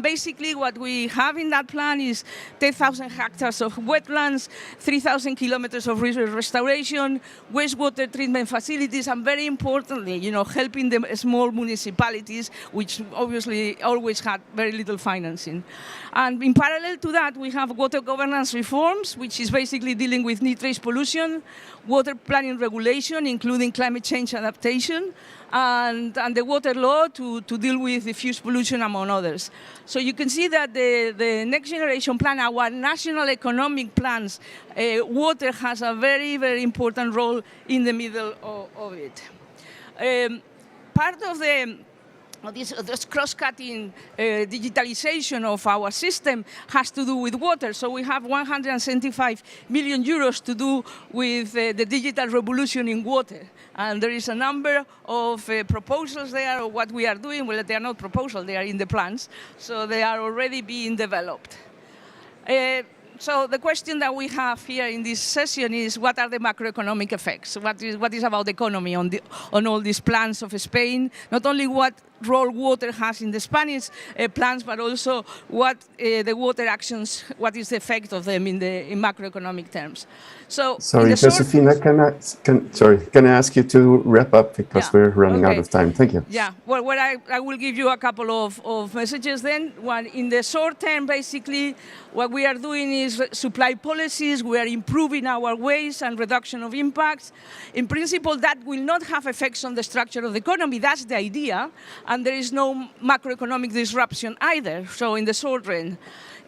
Basically, what we have in that plan is 10,000 hectares of wetlands, 3,000 kilometers of river restoration, wastewater treatment facilities, and very importantly, helping the small municipalities, which obviously always had very little financing. And in parallel to that, we have water governance reforms, which is basically dealing with nitrate pollution, water planning regulation, including climate change adaptation, and the water law to deal with diffuse pollution, among others. So you can see that the Next Generation Plan, our national economic plans, water has a very, very important role in the middle of it. Part of this cross-cutting digitalization of our system has to do with water. So we have 175 million euros to do with the digital revolution in water. And there is a number of proposals there of what we are doing. Well, they are not proposals, they are in the plans. So they are already being developed. So the question that we have here in this session is, what are the macroeconomic effects? What is about the economy on all these plans of Spain? Not only what role water has in the Spanish plans, but also what the water actions, what is the effect of them in macroeconomic terms. So, sorry, Josefina, can I ask you to wrap up because we're running out of time? Thank you. Yeah, well, I will give you a couple of messages then. One, in the short term, basically, what we are doing is supply policies. We are improving our ways and reduction of impacts. In principle, that will not have effects on the structure of the economy. That's the idea. And there is no macroeconomic disruption either. So in the short run,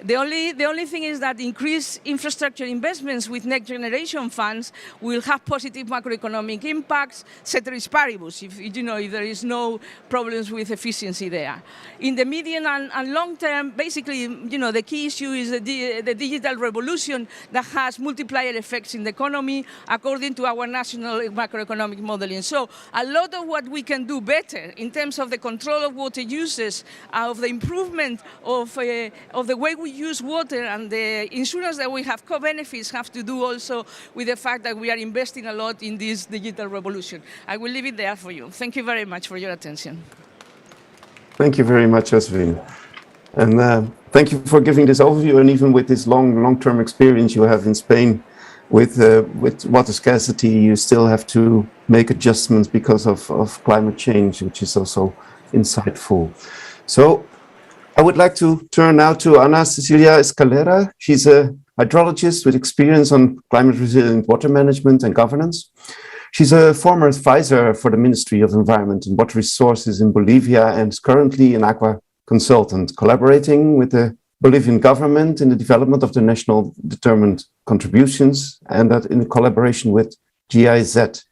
the only thing is that increased infrastructure investments with next generation funds will have positive macroeconomic impacts, ceteris paribus, if there is no problems with efficiency there. In the medium and long term, basically, the key issue is the digital revolution that has multiplier effects in the economy according to our national macroeconomic modeling. So a lot of what we can do better in terms of the control of water uses, of the improvement of the way we use water and the insurance that we have co-benefits have to do also with the fact that we are investing a lot in this digital revolution. I will leave it there for you. Thank you very much for your attention. Thank you very much, Josefina. And thank you for giving this overview, and even with this long-term experience you have in Spain with water scarcity, you still have to make adjustments because of climate change, which is also insightful. So I would like to turn now to Ana Cecilia Escalera. She's a hydrologist with experience on climate resilient water management and governance. She's a former advisor for the Ministry of Environment and Water Resources in Bolivia and is currently an aqua consultant, collaborating with the Bolivian government in the development of the national determined contributions, and that in collaboration with GIZ.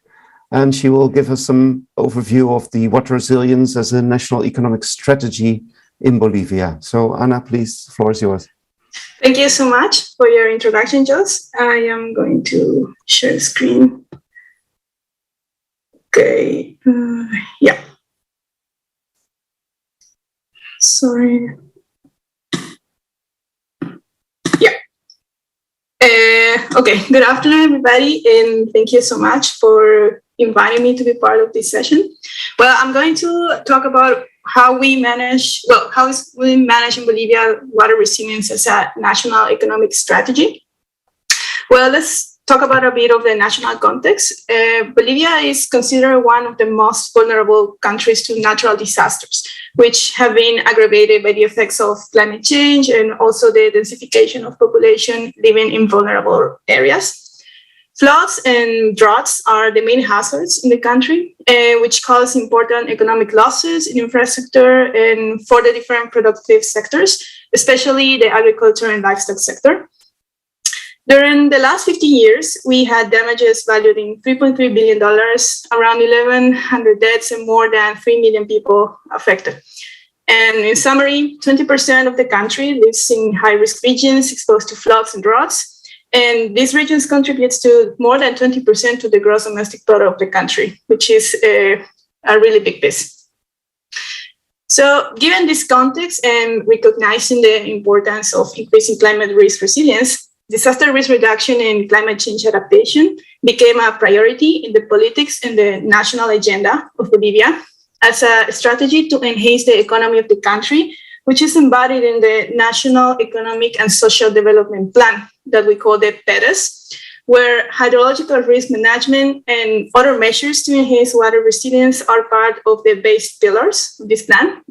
And she will give us some overview of the water resilience as a national economic strategy in Bolivia. So Ana, please, the floor is yours. Thank you so much for your introduction, Jos. I am going to share the screen. Okay, yeah. Sorry. Yeah. Okay, good afternoon, everybody, and thank you so much for inviting me to be part of this session. Well, I'm going to talk about how we manage in Bolivia water resilience as a national economic strategy. Well, let's talk about a bit of the national context. Bolivia is considered one of the most vulnerable countries to natural disasters, which have been aggravated by the effects of climate change and also the densification of population living in vulnerable areas. Floods and droughts are the main hazards in the country, which cause important economic losses in infrastructure and for the different productive sectors, especially the agriculture and livestock sector. During the last 50 years, we had damages valued in $3.3 billion, around 1,100 deaths, and more than 3 million people affected. And in summary, 20% of the country lives in high-risk regions exposed to floods and droughts. And these regions contributes to more than 20% to the gross domestic product of the country, which is a really big piece. So given this context and recognizing the importance of increasing climate risk resilience, disaster risk reduction and climate change adaptation became a priority in the politics and the national agenda of Bolivia as a strategy to enhance the economy of the country, which is embodied in the National Economic and Social Development Plan that we call the PERES, where hydrological risk management and other measures to enhance water resilience are part of the base pillars of this plan,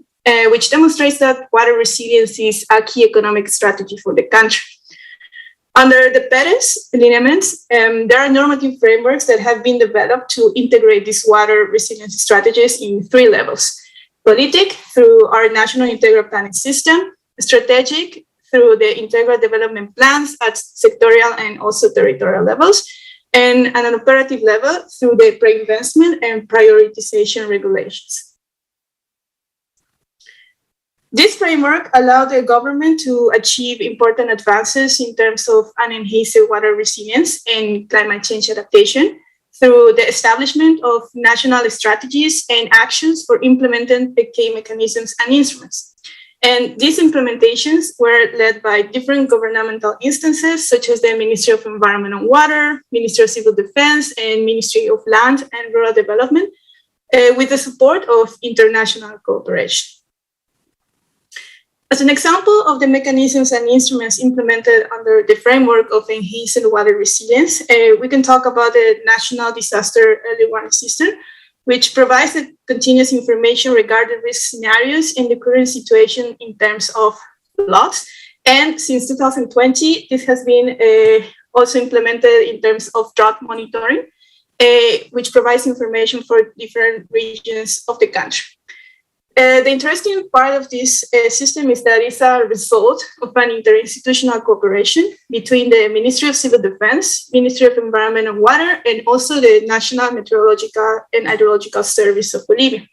which demonstrates that water resilience is a key economic strategy for the country. Under the PERES lineaments, there are normative frameworks that have been developed to integrate these water resilience strategies in 3 levels. Politic, through our national integral planning system; strategic, through the integral development plans at sectorial and also territorial levels; and at an operative level, through the pre-investment and prioritization regulations. This framework allowed the government to achieve important advances in terms of an enhanced water resilience and climate change adaptation through the establishment of national strategies and actions for implementing the key mechanisms and instruments. And these implementations were led by different governmental instances, such as the Ministry of Environment and Water, Ministry of Civil Defense, and Ministry of Land and Rural Development, with the support of international cooperation. As an example of the mechanisms and instruments implemented under the framework of enhanced water resilience, we can talk about the National Disaster Early Warning System, which provides continuous information regarding risk scenarios in the current situation in terms of floods. And since 2020, this has been also implemented in terms of drought monitoring, which provides information for different regions of the country. The interesting part of this system is that it's a result of an interinstitutional cooperation between the Ministry of Civil Defense, Ministry of Environment and Water, and also the National Meteorological and Hydrological Service of Bolivia.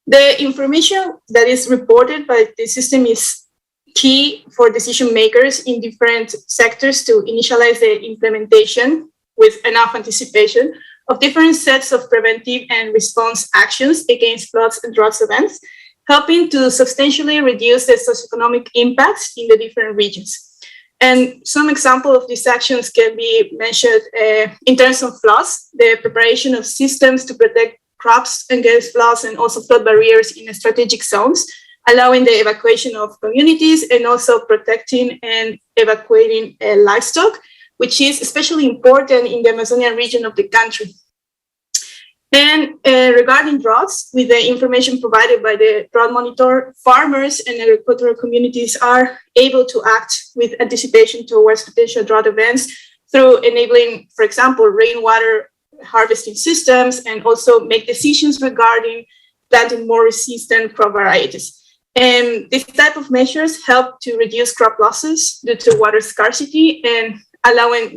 The information that is reported by the system is key for decision makers in different sectors to initialize the implementation with enough anticipation of different sets of preventive and response actions against floods and drought events, helping to substantially reduce the socioeconomic impacts in the different regions. And some example of these actions can be mentioned in terms of floods, the preparation of systems to protect crops against floods and also flood barriers in strategic zones, allowing the evacuation of communities and also protecting and evacuating livestock, which is especially important in the Amazonian region of the country. And regarding droughts, with the information provided by the drought monitor, farmers and agricultural communities are able to act with anticipation towards potential drought events through enabling, for example, rainwater harvesting systems, and also make decisions regarding planting more resistant crop varieties. And this type of measures help to reduce crop losses due to water scarcity and allowing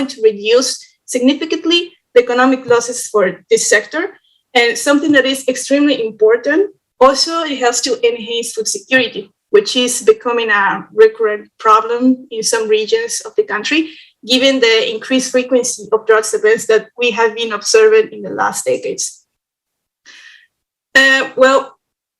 to reduce significantly the economic losses for this sector. And something that is extremely important, also it helps to enhance food security, which is becoming a recurrent problem in some regions of the country, given the increased frequency of drought events that we have been observing in the last decades.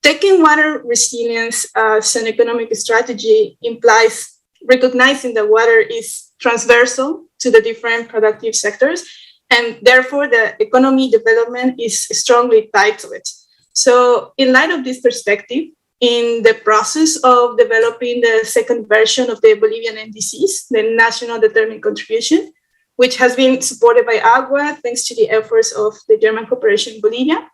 Taking water resilience as an economic strategy implies recognizing that water is transversal to the different productive sectors, and therefore the economy development is strongly tied to it. So in light of this perspective, in the process of developing the second version of the Bolivian NDCs, the National Determined Contribution, which has been supported by AGUA thanks to the efforts of the German Corporation in Bolivia,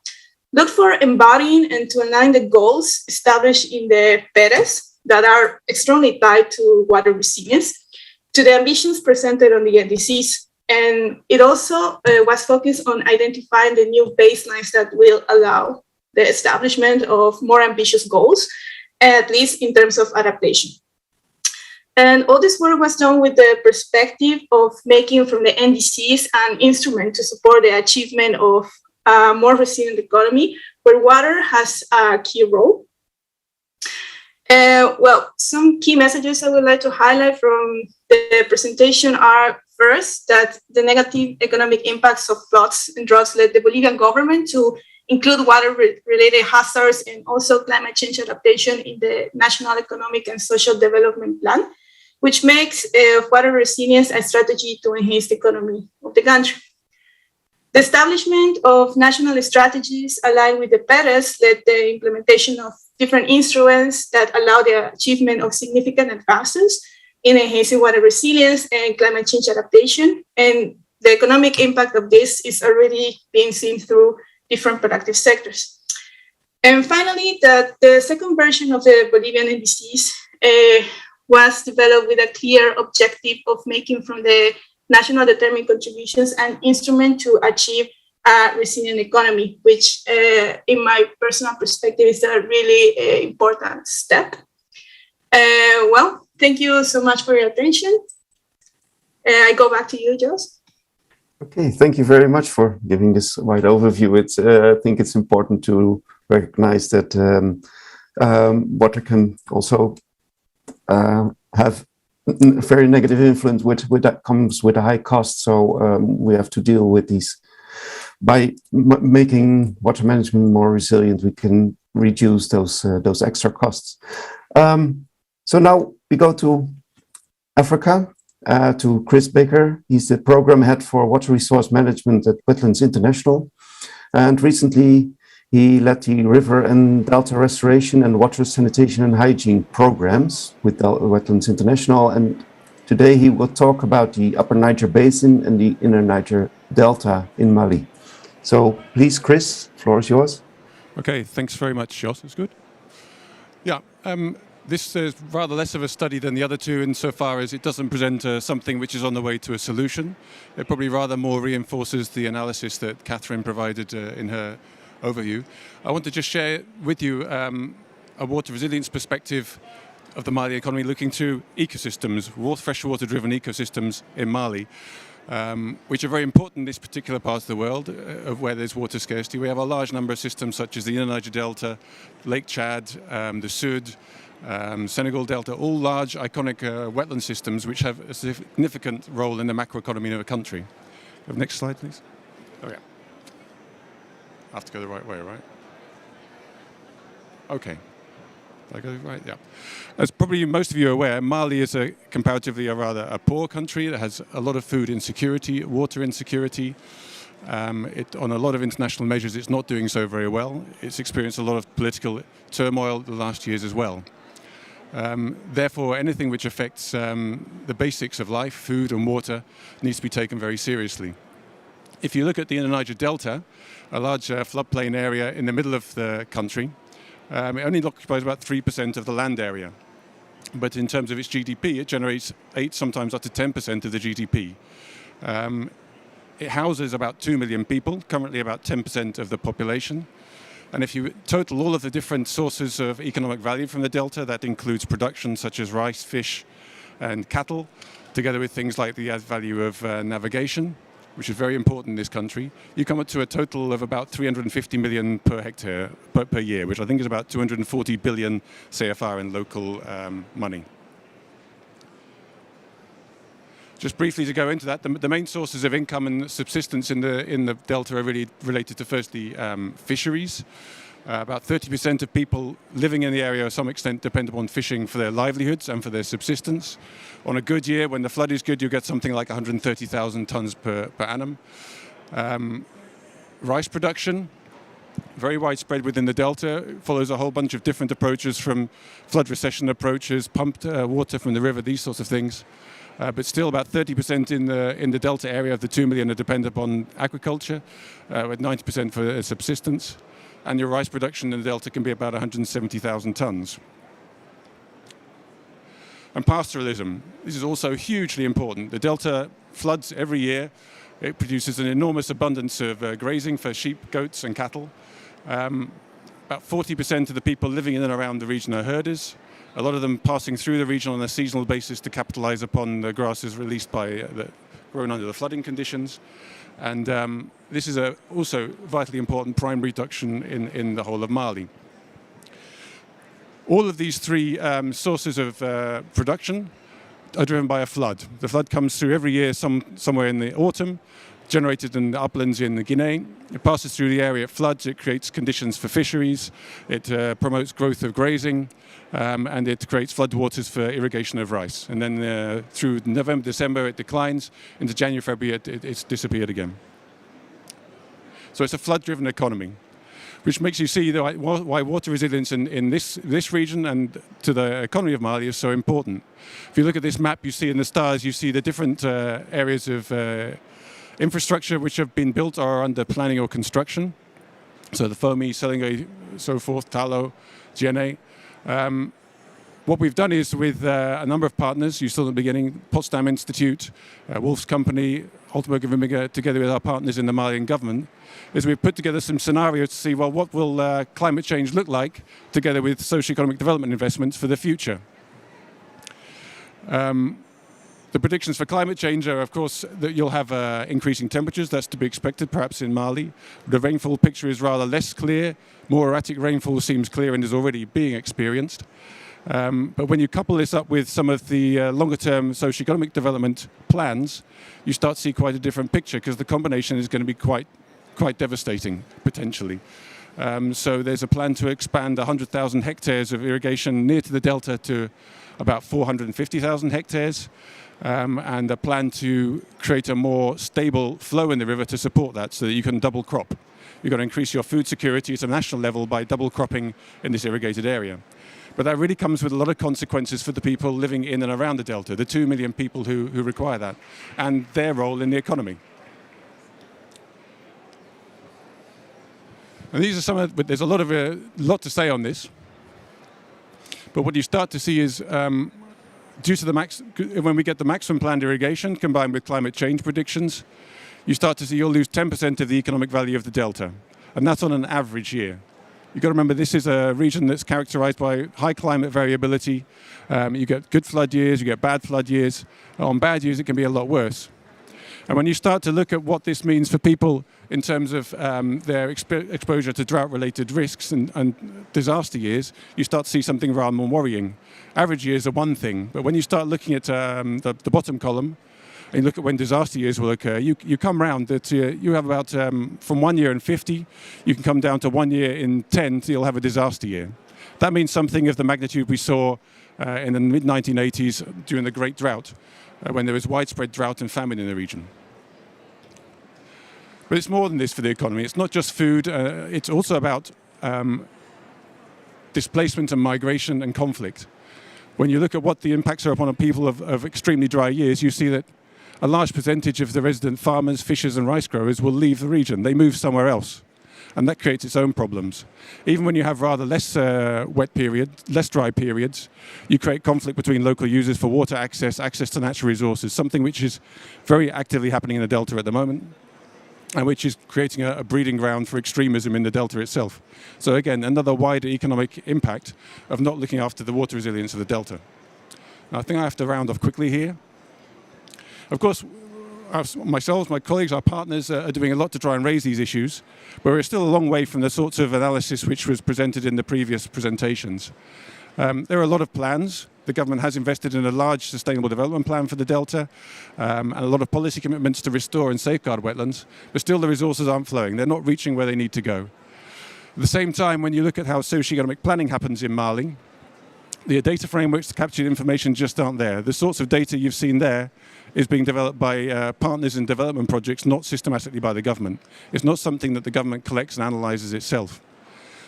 look for embodying and to align the goals established in the PERES that are extremely tied to water resilience to the ambitions presented on the NDCs. And it also was focused on identifying the new baselines that will allow the establishment of more ambitious goals, at least in terms of adaptation. And all this work was done with the perspective of making from the NDCs an instrument to support the achievement of a more resilient economy, where water has a key role. Some key messages I would like to highlight from the presentation are, first, that the negative economic impacts of floods and droughts led the Bolivian government to include water-related hazards and also climate change adaptation in the National Economic and Social Development Plan, which makes water resilience a strategy to enhance the economy of the country. The establishment of national strategies aligned with the PERES led the implementation of different instruments that allow the achievement of significant advances in enhancing water resilience and climate change adaptation. And the economic impact of this is already being seen through different productive sectors. And finally, the second version of the Bolivian NDCs was developed with a clear objective of making from the national determined contributions an instrument to achieve a resilient economy, which in my personal perspective is a really important step. Thank you so much for your attention. I go back to you, Jos. Okay, thank you very much for giving this wide overview. I think it's important to recognize that water can also have a very negative influence that comes with a high cost. So we have to deal with these. By making water management more resilient, we can reduce those extra costs. So now we go to Africa, to Chris Baker. He's the program head for water resource management at Wetlands International. And recently, he led the river and delta restoration and water sanitation and hygiene programs with Wetlands International. And today he will talk about the Upper Niger Basin and the Inner Niger Delta in Mali. So please, Chris, floor is yours. Okay, thanks very much, Jos. It's good. Yeah, this is rather less of a study than the other two insofar as it doesn't present something which is on the way to a solution. It probably rather more reinforces the analysis that Catherine provided in her overview. I want to just share with you a water resilience perspective of the Mali economy looking to ecosystems, freshwater-driven ecosystems in Mali, which are very important in this particular part of the world of where there's water scarcity. We have a large number of systems such as the Inner Niger Delta, Lake Chad, the Sud, Senegal Delta, all large iconic wetland systems which have a significant role in the macroeconomy of a country. Next slide, please. Oh, yeah. I have to go the right way, right? Okay. Did I go right? Yeah. As probably most of you are aware, Mali is comparatively rather a poor country that has a lot of food insecurity, water insecurity. On a lot of international measures, it's not doing so very well. It's experienced a lot of political turmoil the last years as well. Therefore, anything which affects the basics of life, food and water, needs to be taken very seriously. If you look at the Inner Niger Delta, a large floodplain area in the middle of the country, it only occupies about 3% of the land area. But in terms of its GDP, it generates 8, sometimes up to 10% of the GDP. It houses about 2 million people, currently about 10% of the population. And if you total all of the different sources of economic value from the delta, that includes production such as rice, fish, and cattle, together with things like the added value of navigation, which is very important in this country, you come up to a total of about 350 million per hectare per year, which I think is about 240 billion CFR in local money. Just briefly to go into that, the main sources of income and subsistence in the delta are really related to firstly fisheries. About 30% of people living in the area to some extent depend upon fishing for their livelihoods and for their subsistence. On a good year, when the flood is good, you get something like 130,000 tons per annum. Rice production, very widespread within the delta, follows a whole bunch of different approaches, from flood recession approaches, pumped water from the river, these sorts of things. But still about 30% in the delta area of the 2 million are dependent upon agriculture, with 90% for subsistence. And your rice production in the delta can be about 170,000 tons. And pastoralism, this is also hugely important. The delta floods every year. It produces an enormous abundance of grazing for sheep, goats, and cattle. About 40% of the people living in and around the region are herders. A lot of them passing through the region on a seasonal basis to capitalize upon the grasses released grown under the flooding conditions. And this is also vitally important primary production in the whole of Mali. All of these three sources of production are driven by a flood. The flood comes through every year somewhere in the autumn, generated in the uplands in Guinea. It passes through the area, it floods, it creates conditions for fisheries, it promotes growth of grazing, and it creates floodwaters for irrigation of rice. And then through November, December, it declines. Into January, February, it's disappeared again. So it's a flood-driven economy, which makes you see why water resilience in this region and to the economy of Mali is so important. If you look at this map, you see in the stars, you see the different areas of infrastructure which have been built or are under planning or construction. So the Fomi, Selenge, so forth, Talo, Djenne. What we've done is with a number of partners, you saw at the beginning, Potsdam Institute, Wolf's Company, Altenburg and Wimminger, together with our partners in the Malian government, is we've put together some scenarios to see, well, what will climate change look like together with socio-economic development investments for the future. The predictions for climate change are, of course, that you'll have increasing temperatures. That's to be expected, perhaps in Mali. The rainfall picture is rather less clear. More erratic rainfall seems clear and is already being experienced. But when you couple this up with some of the longer-term socio-economic development plans, you start to see quite a different picture, because the combination is going to be quite devastating, potentially. So there's a plan to expand 100,000 hectares of irrigation near to the delta to about 450,000 hectares. And a plan to create a more stable flow in the river to support that, so that you can double crop. You've got to increase your food security at a national level by double cropping in this irrigated area. But that really comes with a lot of consequences for the people living in and around the delta, the 2 million people who require that, and their role in the economy. And these are some of, but there's a lot to say on this. But what you start to see is, due to when we get the maximum planned irrigation combined with climate change predictions, you start to see you'll lose 10% of the economic value of the delta. And that's on an average year. You've got to remember this is a region that's characterized by high climate variability. You get good flood years, you get bad flood years. On bad years, it can be a lot worse. And when you start to look at what this means for people in terms of their exposure to drought-related risks and disaster years, you start to see something rather more worrying. Average years are one thing, but when you start looking at the bottom column, and you look at when disaster years will occur, you come round that you have about, from 1 year in 50, you can come down to 1 year in 10, so you'll have a disaster year. That means something of the magnitude we saw in the mid-1980s during the Great Drought, when there was widespread drought and famine in the region. But it's more than this for the economy. It's not just food, it's also about displacement and migration and conflict. When you look at what the impacts are upon people of extremely dry years, you see that a large percentage of the resident farmers, fishers and rice growers will leave the region. They move somewhere else. And that creates its own problems. Even when you have rather less wet periods, less dry periods, you create conflict between local users for water access to natural resources, something which is very actively happening in the Delta at the moment, and which is creating a breeding ground for extremism in the Delta itself. So again, another wider economic impact of not looking after the water resilience of the Delta. Now, I think I have to round off quickly here. Of course, myself, my colleagues, our partners are doing a lot to try and raise these issues, but we're still a long way from the sorts of analysis which was presented in the previous presentations. There are a lot of plans. The government has invested in a large sustainable development plan for the Delta, and a lot of policy commitments to restore and safeguard wetlands, but still the resources aren't flowing. They're not reaching where they need to go. At the same time, when you look at how socio-economic planning happens in Mali, the data frameworks to capture the information just aren't there. The sorts of data you've seen there is being developed by partners in development projects, not systematically by the government. It's not something that the government collects and analyzes itself.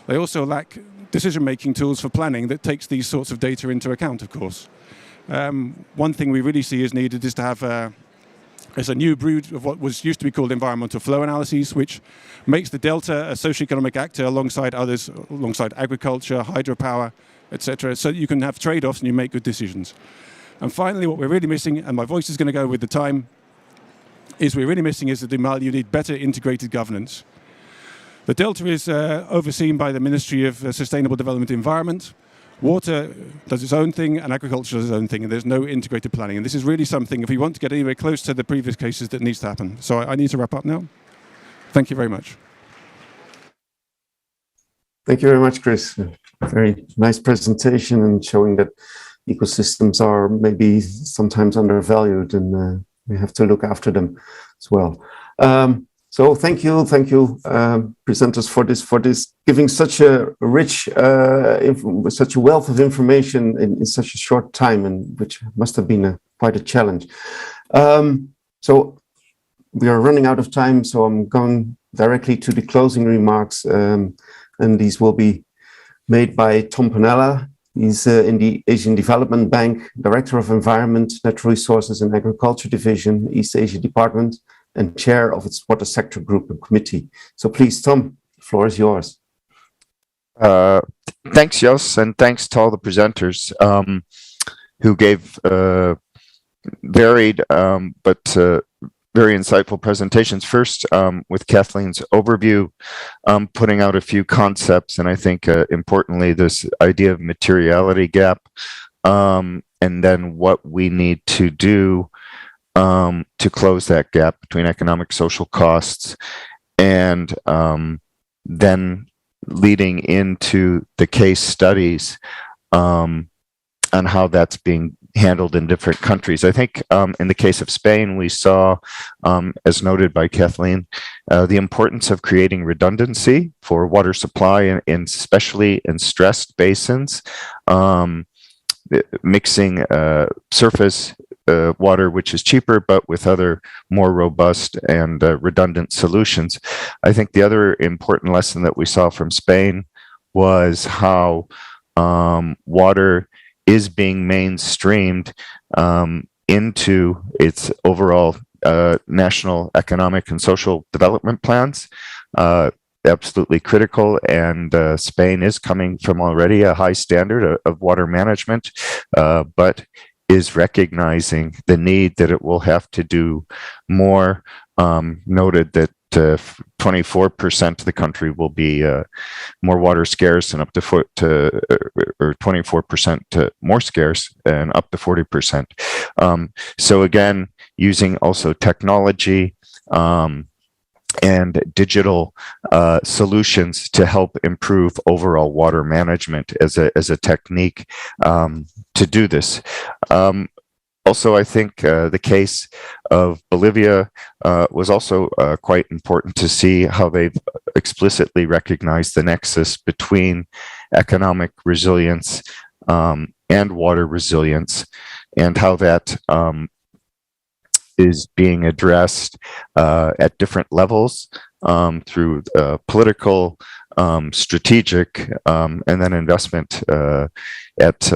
They also lack decision-making tools for planning that takes these sorts of data into account, of course. One thing we really see is needed is to have a new brood of what was used to be called environmental flow analyses, which makes the Delta a socio-economic actor alongside others, alongside agriculture, hydropower, etc., so that you can have trade-offs and you make good decisions. And finally, what we're really missing, and my voice is going to go with the time, is we're really missing is that in Mali you need better integrated governance. The Delta is overseen by the Ministry of Sustainable Development and Environment. Water does its own thing and agriculture does its own thing, and there's no integrated planning. And this is really something, if we want to get anywhere close to the previous cases, that needs to happen. So I need to wrap up now. Thank you very much. Thank you very much, Chris. A very nice presentation and showing that ecosystems are maybe sometimes undervalued, and we have to look after them as well. So thank you, presenters, for this giving such a rich, such a wealth of information in such a short time, and which must have been quite a challenge. So we are running out of time, so I'm going directly to the closing remarks, and these will be made by Tom Panella. He's in the Asian Development Bank, Director of Environment, Natural Resources and Agriculture Division, East Asia Department, and chair of its water sector group and committee. So please, Tom, the floor is yours. Thanks, Jos, and thanks to all the presenters who gave varied but very insightful presentations. First, with Kathleen's overview, putting out a few concepts, and I think importantly, this idea of materiality gap, and then what we need to do to close that gap between economic social costs, and then leading into the case studies on how that's being handled in different countries. I think in the case of Spain, we saw, as noted by Kathleen, the importance of creating redundancy for water supply, especially in stressed basins, mixing surface water which is cheaper, but with other more robust and redundant solutions. I think the other important lesson that we saw from Spain was how water is being mainstreamed into its overall national economic and social development plans. Absolutely critical, and Spain is coming from already a high standard of water management, but is recognizing the need that it will have to do more. Noted that 24% of the country will be more water scarce, and up to 24% more scarce, and up to 40%. So again, using also technology and digital solutions to help improve overall water management as a technique to do this. Also, I think the case of Bolivia was also quite important to see how they've explicitly recognized the nexus between economic resilience and water resilience, and how that is being addressed at different levels through political, strategic, and then investment at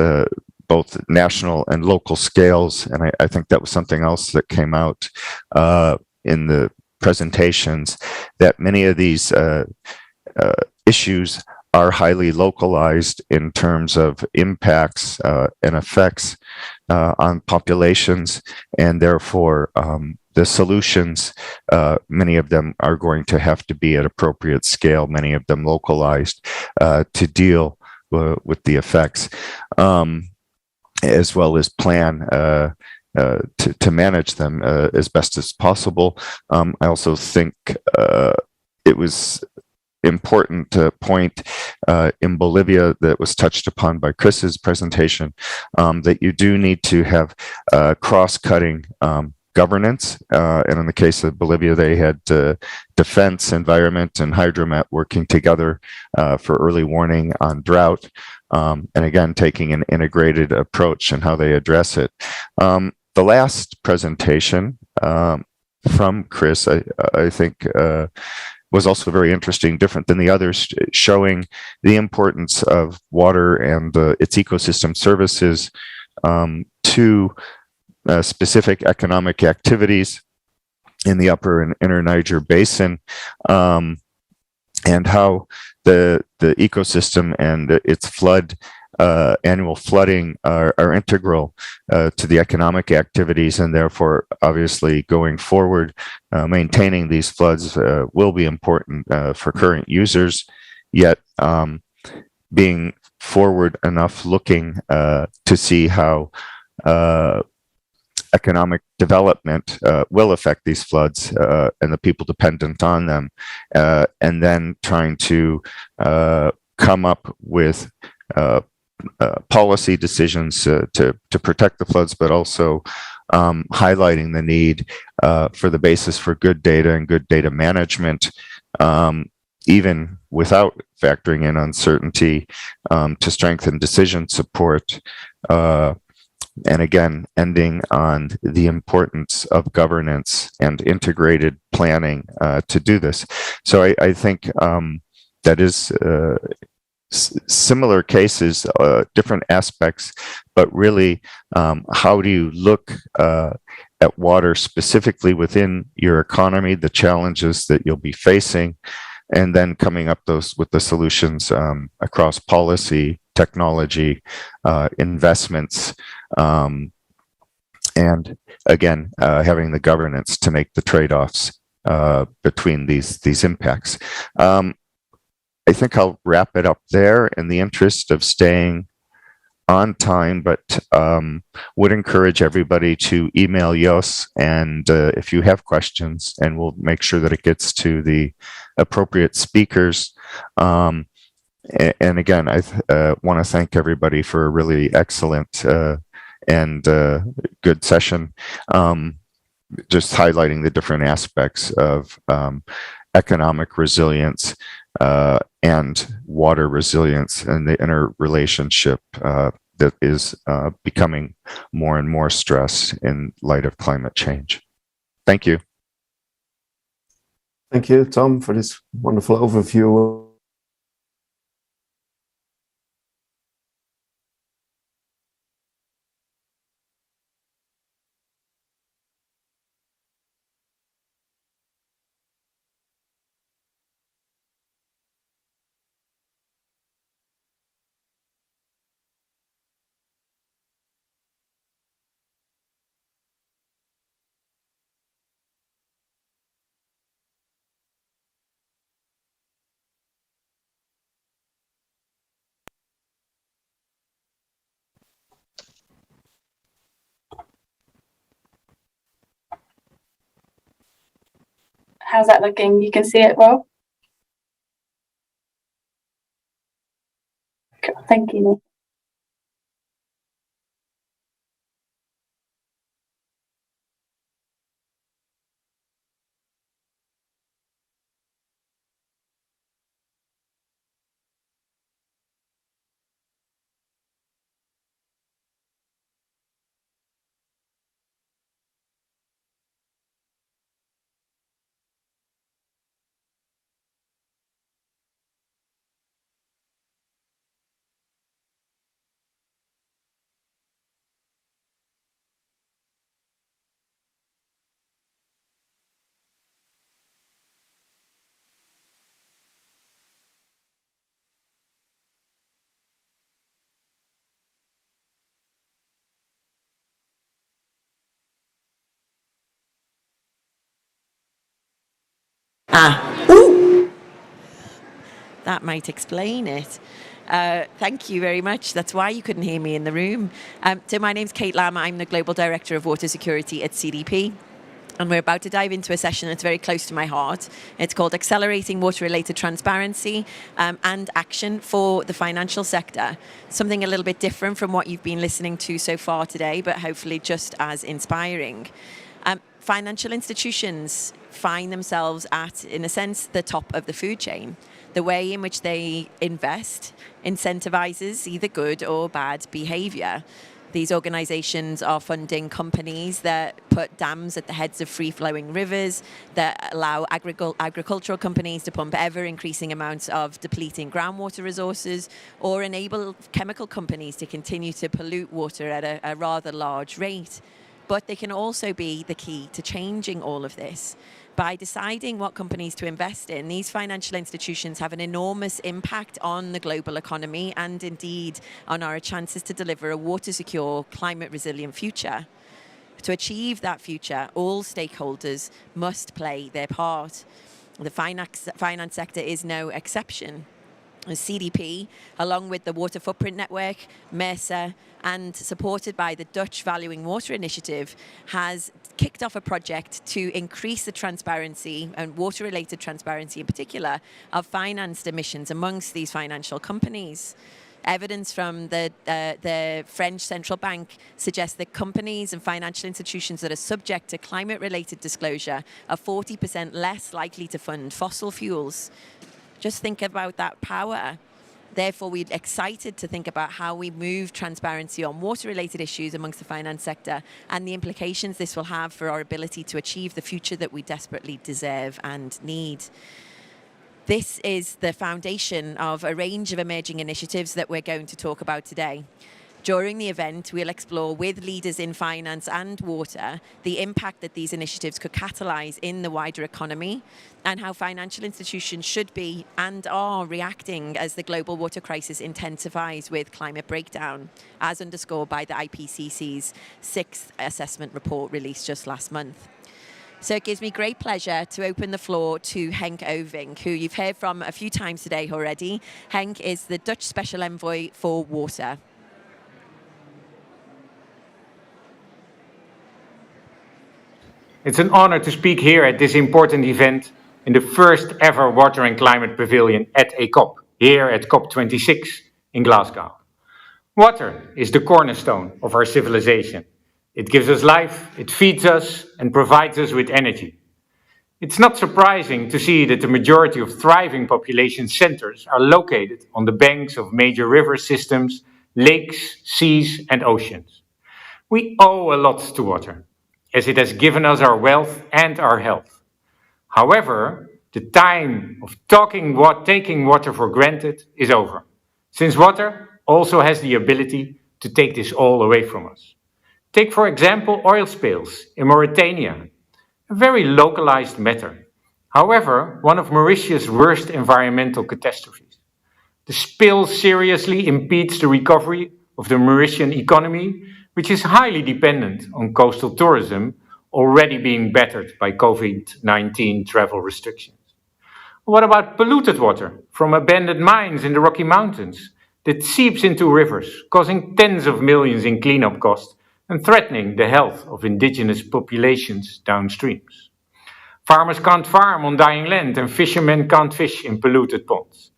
both national and local scales. And I think that was something else that came out in the presentations, that many of these issues are highly localized in terms of impacts and effects on populations, and therefore the solutions, many of them are going to have to be at appropriate scale, many of them localized to deal with the effects, as well as plan to manage them as best as possible. I also think it was important point in Bolivia that was touched upon by Chris's presentation, that you do need to have cross-cutting governance. And in the case of Bolivia, they had defense, environment, and hydromet working together for early warning on drought. And again, taking an integrated approach in how they address it. The last presentation from Chris, I think, was also very interesting, different than the others, showing the importance of water and its ecosystem services to specific economic activities in the upper and inner Niger basin, and how the ecosystem and its annual flooding are integral to the economic activities, and therefore, obviously, going forward, maintaining these floods will be important for current users, yet being forward enough looking to see how economic development will affect these floods and the people dependent on them, and then trying to come up with policy decisions to protect the floods, but also highlighting the need for the basis for good data and good data management, even without factoring in uncertainty, to strengthen decision support. And again, ending on the importance of governance and integrated planning to do this. So I think that is similar cases, different aspects, but really, how do you look at water specifically within your economy, the challenges that you'll be facing, and then coming up with the solutions across policy, technology, investments, and again, having the governance to make the trade-offs between these impacts. I think I'll wrap it up there in the interest of staying on time, but would encourage everybody to email Jos, and if you have questions, and we'll make sure that it gets to the appropriate speakers. And again, I want to thank everybody for a really excellent and good session, just highlighting the different aspects of economic resilience and water resilience and the interrelationship that is becoming more and more stress in light of climate change. Thank you. Thank you, Tom, for this wonderful overview. How's that looking? You can see it well? Cool. Thank you. That might explain it. Thank you very much. That's why you couldn't hear me in the room. So my name's Kate Lamb. I'm the Global Director of Water Security at CDP. And we're about to dive into a session that's very close to my heart. It's called Accelerating Water-Related Transparency and Action for the Financial Sector. Something a little bit different from what you've been listening to so far today, but hopefully just as inspiring. Financial institutions find themselves at, in a sense, the top of the food chain. The way in which they invest incentivizes either good or bad behavior. These organizations are funding companies that put dams at the heads of free-flowing rivers, that allow agricultural companies to pump ever-increasing amounts of depleting groundwater resources, or enable chemical companies to continue to pollute water at a rather large rate. But they can also be the key to changing all of this. By deciding what companies to invest in, these financial institutions have an enormous impact on the global economy and indeed on our chances to deliver a water-secure, climate-resilient future. To achieve that future, all stakeholders must play their part. The finance sector is no exception. CDP, along with the Water Footprint Network, MERSA, and supported by the Dutch Valuing Water Initiative, has kicked off a project to increase the transparency, and water-related transparency in particular, of financed emissions amongst these financial companies. Evidence from the French Central Bank suggests that companies and financial institutions that are subject to climate-related disclosure are 40% less likely to fund fossil fuels. Just think about that power. Therefore, we're excited to think about how we move transparency on water-related issues amongst the finance sector and the implications this will have for our ability to achieve the future that we desperately deserve and need. This is the foundation of a range of emerging initiatives that we're going to talk about today. During the event, we'll explore with leaders in finance and water the impact that these initiatives could catalyse in the wider economy, and how financial institutions should be and are reacting as the global water crisis intensifies with climate breakdown, as underscored by the IPCC's 6th assessment report released just last month. So it gives me great pleasure to open the floor to Henk Oving, who you've heard from a few times today already. Henk is the Dutch Special Envoy for Water. It's an honor to speak here at this important event in the first ever Water and Climate Pavilion at a COP, here at COP26 in Glasgow. Water is the cornerstone of our civilization. It gives us life, it feeds us, and provides us with energy. It's not surprising to see that the majority of thriving population centers are located on the banks of major river systems lakes, seas, and oceans. We owe a lot to water, as it has given us our wealth and our health. However, the time of taking water for granted is over, since water also has the ability to take this all away from us. Take, for example, oil spills in Mauritania, a very localized matter. However, one of Mauritius' worst environmental catastrophes. The spill seriously impedes the recovery of the Mauritian economy, which is highly dependent on coastal tourism, already being battered by COVID-19 travel restrictions. What about polluted water from abandoned mines in the Rocky Mountains that seeps into rivers, causing tens of millions in cleanup costs and threatening the health of indigenous populations downstreams? Farmers can't farm on dying land and fishermen can't fish in polluted ponds.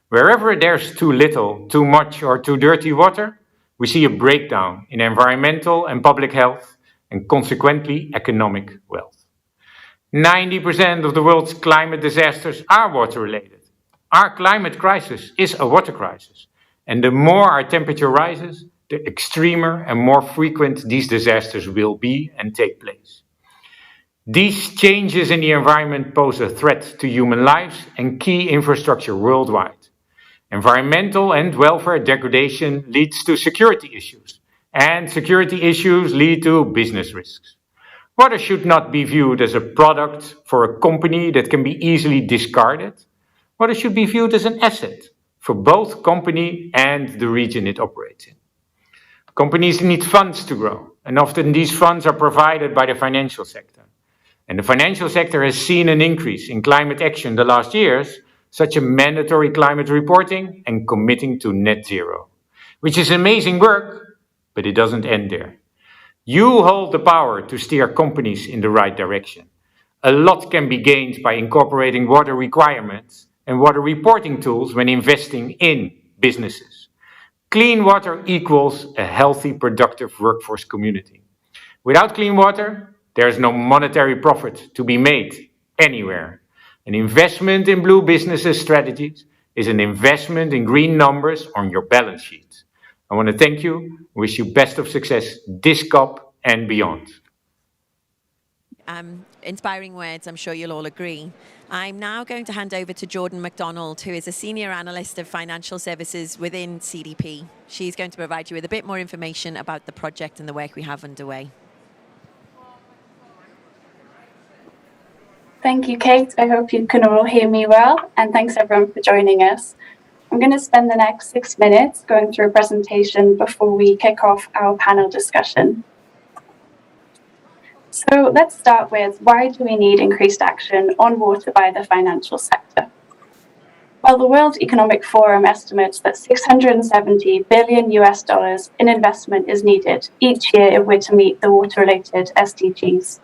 Wherever there's too little, too much, or too dirty water, we see a breakdown in environmental and public health and consequently economic wealth. 90% of the world's climate disasters are water-related. Our climate crisis is a water crisis, and the more our temperature rises, the extremer and more frequent these disasters will be and take place. These changes in the environment pose a threat to human lives and key infrastructure worldwide. Environmental and welfare degradation leads to security issues, and security issues lead to business risks. Water should not be viewed as a product for a company that can be easily discarded. Water should be viewed as an asset for both company and the region it operates in. Companies need funds to grow, and often these funds are provided by the financial sector. And the financial sector has seen an increase in climate action the last years, such as mandatory climate reporting and committing to net zero, which is amazing work, but it doesn't end there. You hold the power to steer companies in the right direction. A lot can be gained by incorporating water requirements and water reporting tools when investing in businesses. Clean water equals a healthy, productive workforce community. Without clean water, there is no monetary profit to be made anywhere. An investment in blue businesses strategies is an investment in green numbers on your balance sheet. I want to thank you, wish you best of success this COP and beyond. Inspiring words, I'm sure you'll all agree. I'm now going to hand over to Jordan McDonald, who is a Senior Analyst of Financial Services within CDP. She's going to provide you with a bit more information about the project and the work we have underway. Thank you, Kate. I hope you can all hear me well, and thanks everyone for joining us. I'm going to spend the next 6 minutes going through a presentation before we kick off our panel discussion. So let's start with, why do we need increased action on water by the financial sector? Well, the World Economic Forum estimates that $670 billion in investment is needed each year if we're to meet the water-related SDGs.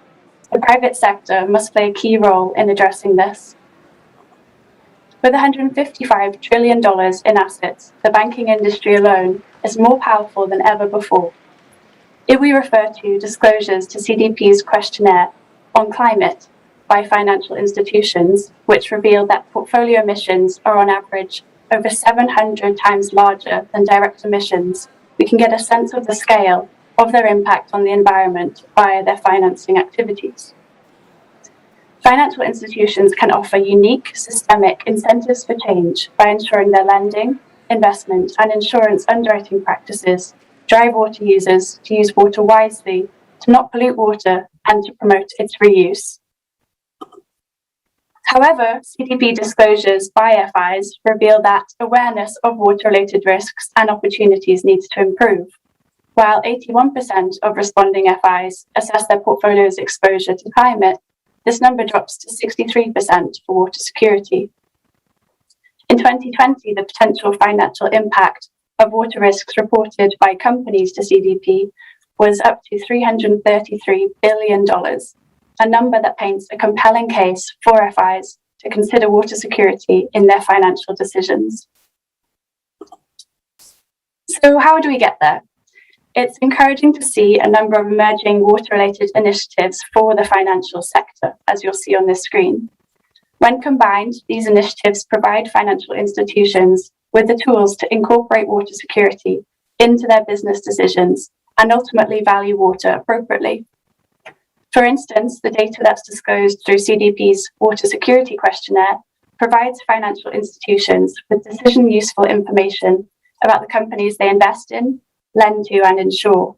The private sector must play a key role in addressing this. With $155 trillion in assets, the banking industry alone is more powerful than ever before. If we refer to disclosures to CDP's questionnaire on climate by financial institutions, which reveal that portfolio emissions are on average over 700 times larger than direct emissions, we can get a sense of the scale of their impact on the environment via their financing activities. Financial institutions can offer unique systemic incentives for change by ensuring their lending, investment, and insurance underwriting practices drive water users to use water wisely, to not pollute water, and to promote its reuse. However, CDP disclosures by FIs reveal that awareness of water-related risks and opportunities needs to improve. While 81% of responding FIs assess their portfolio's exposure to climate, this number drops to 63% for water security. In 2020, the potential financial impact of water risks reported by companies to CDP was up to $333 billion, a number that paints a compelling case for FIs to consider water security in their financial decisions. So how do we get there? It's encouraging to see a number of emerging water-related initiatives for the financial sector, as you'll see on this screen. When combined, these initiatives provide financial institutions with the tools to incorporate water security into their business decisions and ultimately value water appropriately. For instance, the data that's disclosed through CDP's Water Security Questionnaire provides financial institutions with decision-useful information about the companies they invest in, lend to, and insure.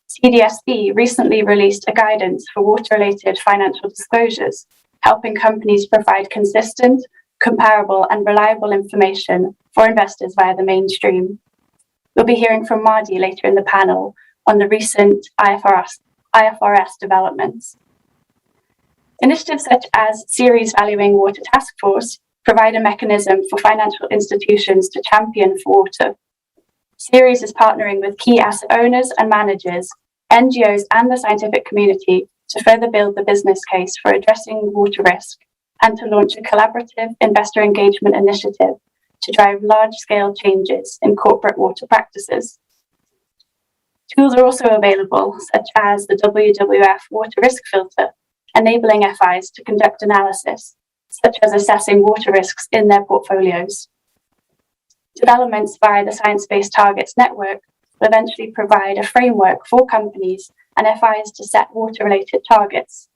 CDSB recently released a guidance for water-related financial disclosures, helping companies provide consistent, comparable, and reliable information for investors via the mainstream. We'll be hearing from Mardi later in the panel on the recent IFRS developments. Initiatives such as Ceres Valuing Water Task Force provide a mechanism for financial institutions to champion for water. Ceres is partnering with key asset owners and managers, NGOs, and the scientific community to further build the business case for addressing water risk and to launch a collaborative investor engagement initiative to drive large-scale changes in corporate water practices. Tools are also available, such as the WWF Water Risk Filter, enabling FIs to conduct analysis, such as assessing water risks in their portfolios. Developments via the Science Based Targets Network will eventually provide a framework for companies and FIs to set water-related targets.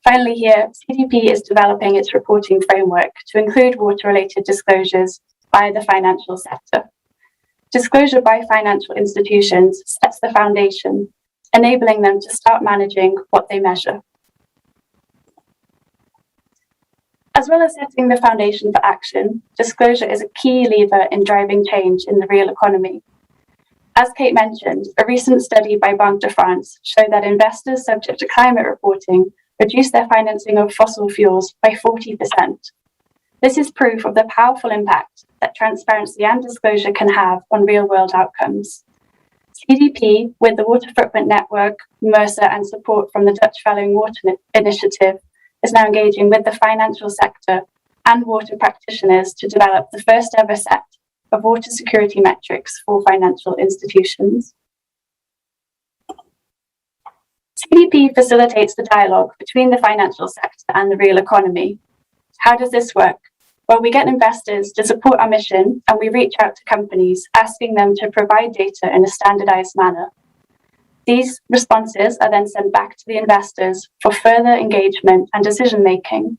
Finally here, CDP is developing its reporting framework to include water-related disclosures via the financial sector. Disclosure by financial institutions sets the foundation, enabling them to start managing what they measure. As well as setting the foundation for action, disclosure is a key lever in driving change in the real economy. As Kate mentioned, a recent study by Banque de France showed that investors subject to climate reporting reduced their financing of fossil fuels by 40%. This is proof of the powerful impact that transparency and disclosure can have on real-world outcomes. CDP, with the Water Footprint Network, Mercer, and support from the Dutch Valuing Water Initiative, is now engaging with the financial sector and water practitioners to develop the first ever set of water security metrics for financial institutions. CDP facilitates the dialogue between the financial sector and the real economy. How does this work? Well, we get investors to support our mission and we reach out to companies asking them to provide data in a standardized manner. These responses are then sent back to the investors for further engagement and decision making.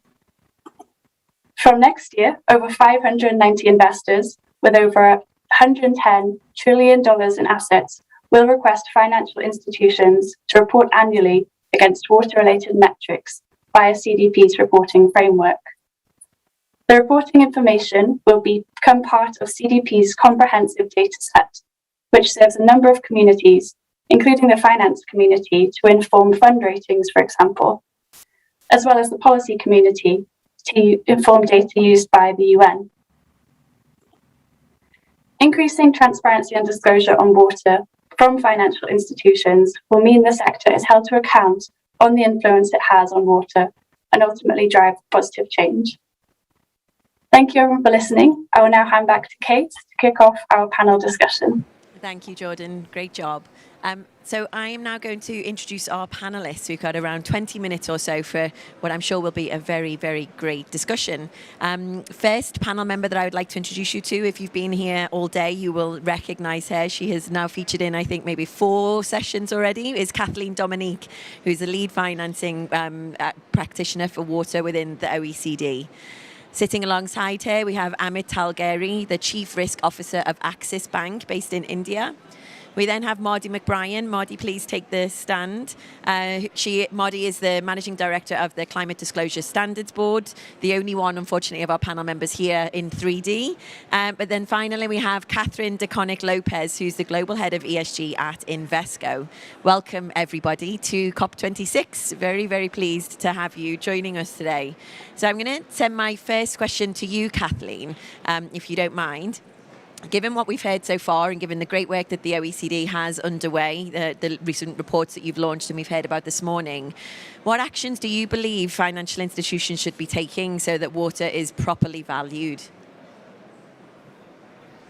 From next year, over 590 investors with over $110 trillion in assets will request financial institutions to report annually against water-related metrics via CDP's reporting framework. The reporting information will become part of CDP's comprehensive data set, which serves a number of communities, including the finance community, to inform fund ratings, for example, as well as the policy community to inform data used by the UN. Increasing transparency and disclosure on water from financial institutions will mean the sector is held to account on the influence it has on water and ultimately drive positive change. Thank you everyone for listening. I will now hand back to Kate to kick off our panel discussion. Thank you, Jordan. Great job. So I am now going to introduce our panelists. We've got around 20 minutes or so for what I'm sure will be a very, very great discussion. First panel member that I would like to introduce you to, if you've been here all day, you will recognise her. She has now featured in, I think, maybe 4 sessions already, is Kathleen Dominique, who's a lead financing practitioner for water within the OECD. Sitting alongside her, we have Amit Talgeri, the Chief Risk Officer of Axis Bank, based in India. We then have Mardi McBrien. Mardi, please take the stand. Mardi is the Managing Director of the Climate Disclosure Standards Board, the only one, unfortunately, of our panel members here in 3D. But then finally, we have Catherine DeConnick Lopez, who's the Global Head of ESG at Invesco. Welcome, everybody, to COP26. Very, very pleased to have you joining us today. So I'm going to send my first question to you, Kathleen, if you don't mind. Given what we've heard so far and given the great work that the OECD has underway, the recent reports that you've launched and we've heard about this morning, what actions do you believe financial institutions should be taking so that water is properly valued?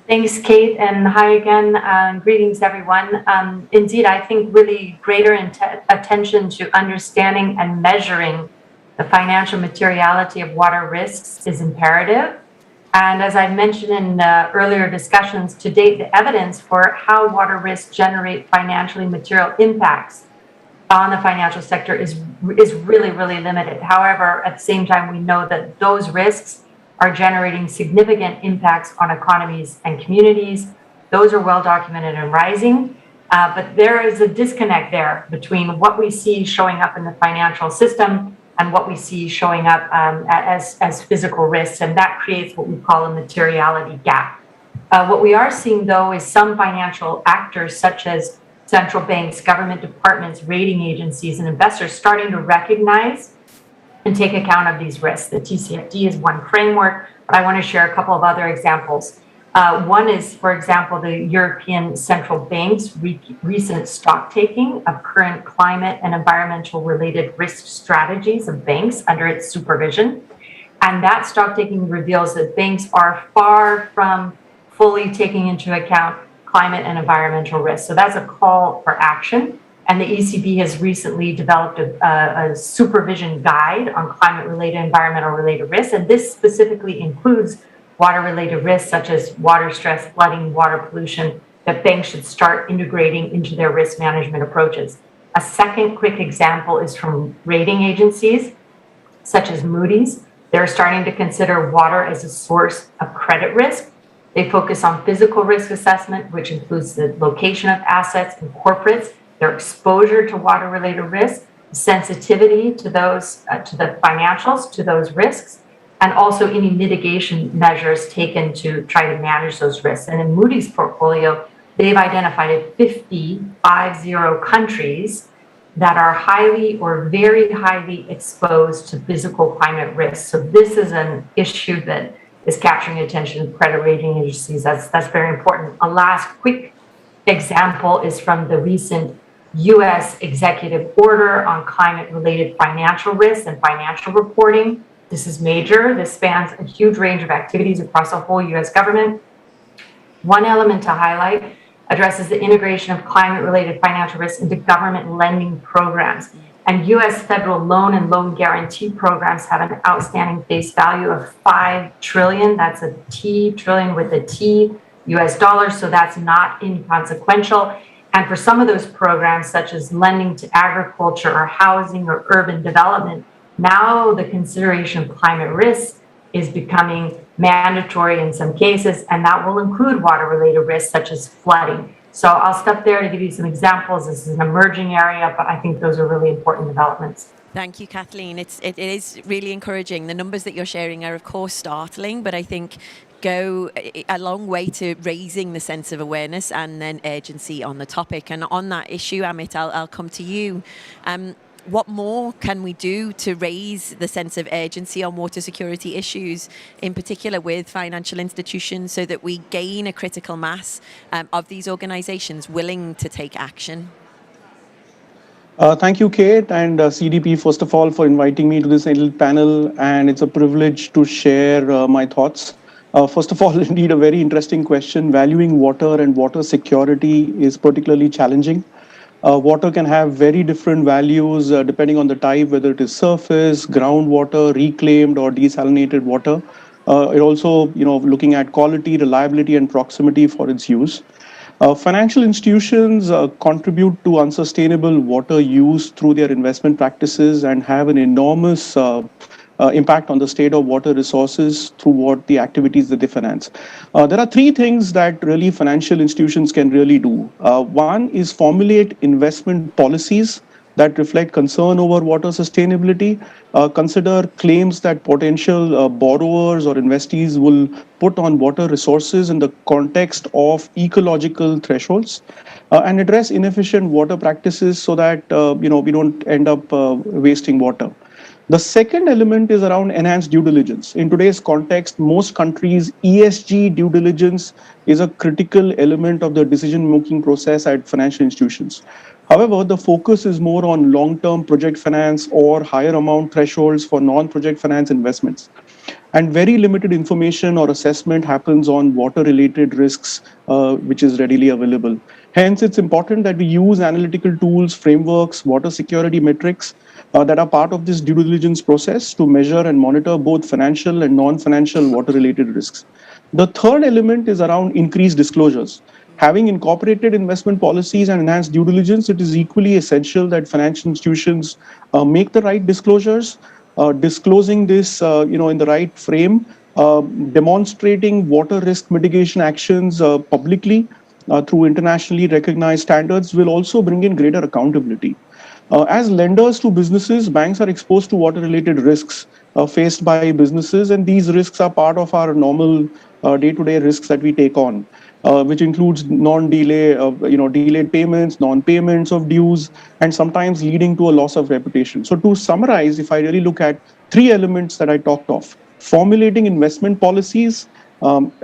Thanks, Kate, and hi again. Greetings, everyone. Indeed, I think really greater attention to understanding and measuring the financial materiality of water risks is imperative. And as I mentioned in earlier discussions, to date, the evidence for how water risks generate financially material impacts on the financial sector is really, really limited. However, at the same time, we know that those risks are generating significant impacts on economies and communities. Those are well documented and rising. But there is a disconnect there between what we see showing up in the financial system and what we see showing up as physical risks, and that creates what we call a materiality gap. What we are seeing, though, is some financial actors, such as central banks, government departments, rating agencies, and investors starting to recognize and take account of these risks. The TCFD is one framework, but I want to share a couple of other examples. One is, for example, the European Central Bank's recent stock taking of current climate and environmental related risk strategies of banks under its supervision. And that stock taking reveals that banks are far from fully taking into account climate and environmental risks. So that's a call for action. And the ECB has recently developed a supervision guide on climate-related, environmental-related risks. And this specifically includes water-related risks such as water stress, flooding, water pollution, that banks should start integrating into their risk management approaches. A second quick example is from rating agencies such as Moody's. They're starting to consider water as a source of credit risk. They focus on physical risk assessment, which includes the location of assets and corporates, their exposure to water-related risks, sensitivity to those, to the financials, to those risks, and also any mitigation measures taken to try to manage those risks. And in Moody's portfolio, they've identified 50 countries that are highly or very highly exposed to physical climate risks. So this is an issue that is capturing attention of credit rating agencies. That's very important. A last quick example is from the recent US executive order on climate-related financial risks and financial reporting. This is major. This spans a huge range of activities across the whole US government. One element to highlight addresses the integration of climate-related financial risks into government lending programs. And US federal loan and loan guarantee programs have an outstanding face value of $5 trillion. That's a T, trillion with a T, US dollars, so that's not inconsequential. And for some of those programs, such as lending to agriculture or housing or urban development, now the consideration of climate risk is becoming mandatory in some cases, and that will include water-related risks such as flooding. So I'll stop there to give you some examples. This is an emerging area, but I think those are really important developments. Thank you, Kathleen. It is really encouraging. The numbers that you're sharing are, of course, startling, but I think go a long way to raising the sense of awareness and then urgency on the topic. And on that issue, Amit, I'll come to you. What more can we do to raise the sense of urgency on water security issues, in particular with financial institutions, so that we gain a critical mass of these organizations willing to take action? Thank you, Kate, and CDP, first of all, for inviting me to this little panel, and it's a privilege to share my thoughts. First of all, indeed, a very interesting question. Valuing water and water security is particularly challenging. Water can have very different values depending on the type, whether it is surface, groundwater, reclaimed or desalinated water. It also, looking at quality, reliability, and proximity for its use. Financial institutions contribute to unsustainable water use through their investment practices and have an enormous impact on the state of water resources through what the activities that they finance. There are three things that really financial institutions can really do. One is formulate investment policies that reflect concern over water sustainability, consider claims that potential borrowers or investees will put on water resources in the context of ecological thresholds, and address inefficient water practices so that we don't end up wasting water. The second element is around enhanced due diligence. In today's context, most countries' ESG due diligence is a critical element of the decision-making process at financial institutions. However, the focus is more on long-term project finance or higher amount thresholds for non-project finance investments. And very limited information or assessment happens on water-related risks, which is readily available. Hence, it's important that we use analytical tools, frameworks, water security metrics that are part of this due diligence process to measure and monitor both financial and non-financial water-related risks. The third element is around increased disclosures. Having incorporated investment policies and enhanced due diligence, it is equally essential that financial institutions make the right disclosures, disclosing this in the right frame, demonstrating water risk mitigation actions publicly through internationally recognized standards will also bring in greater accountability. As lenders to businesses, banks are exposed to water-related risks faced by businesses, and these risks are part of our normal day-to-day risks that we take on, which includes non-delay, delayed payments, non-payments of dues, and sometimes leading to a loss of reputation. So to summarize, if I really look at three elements that I talked of: formulating investment policies,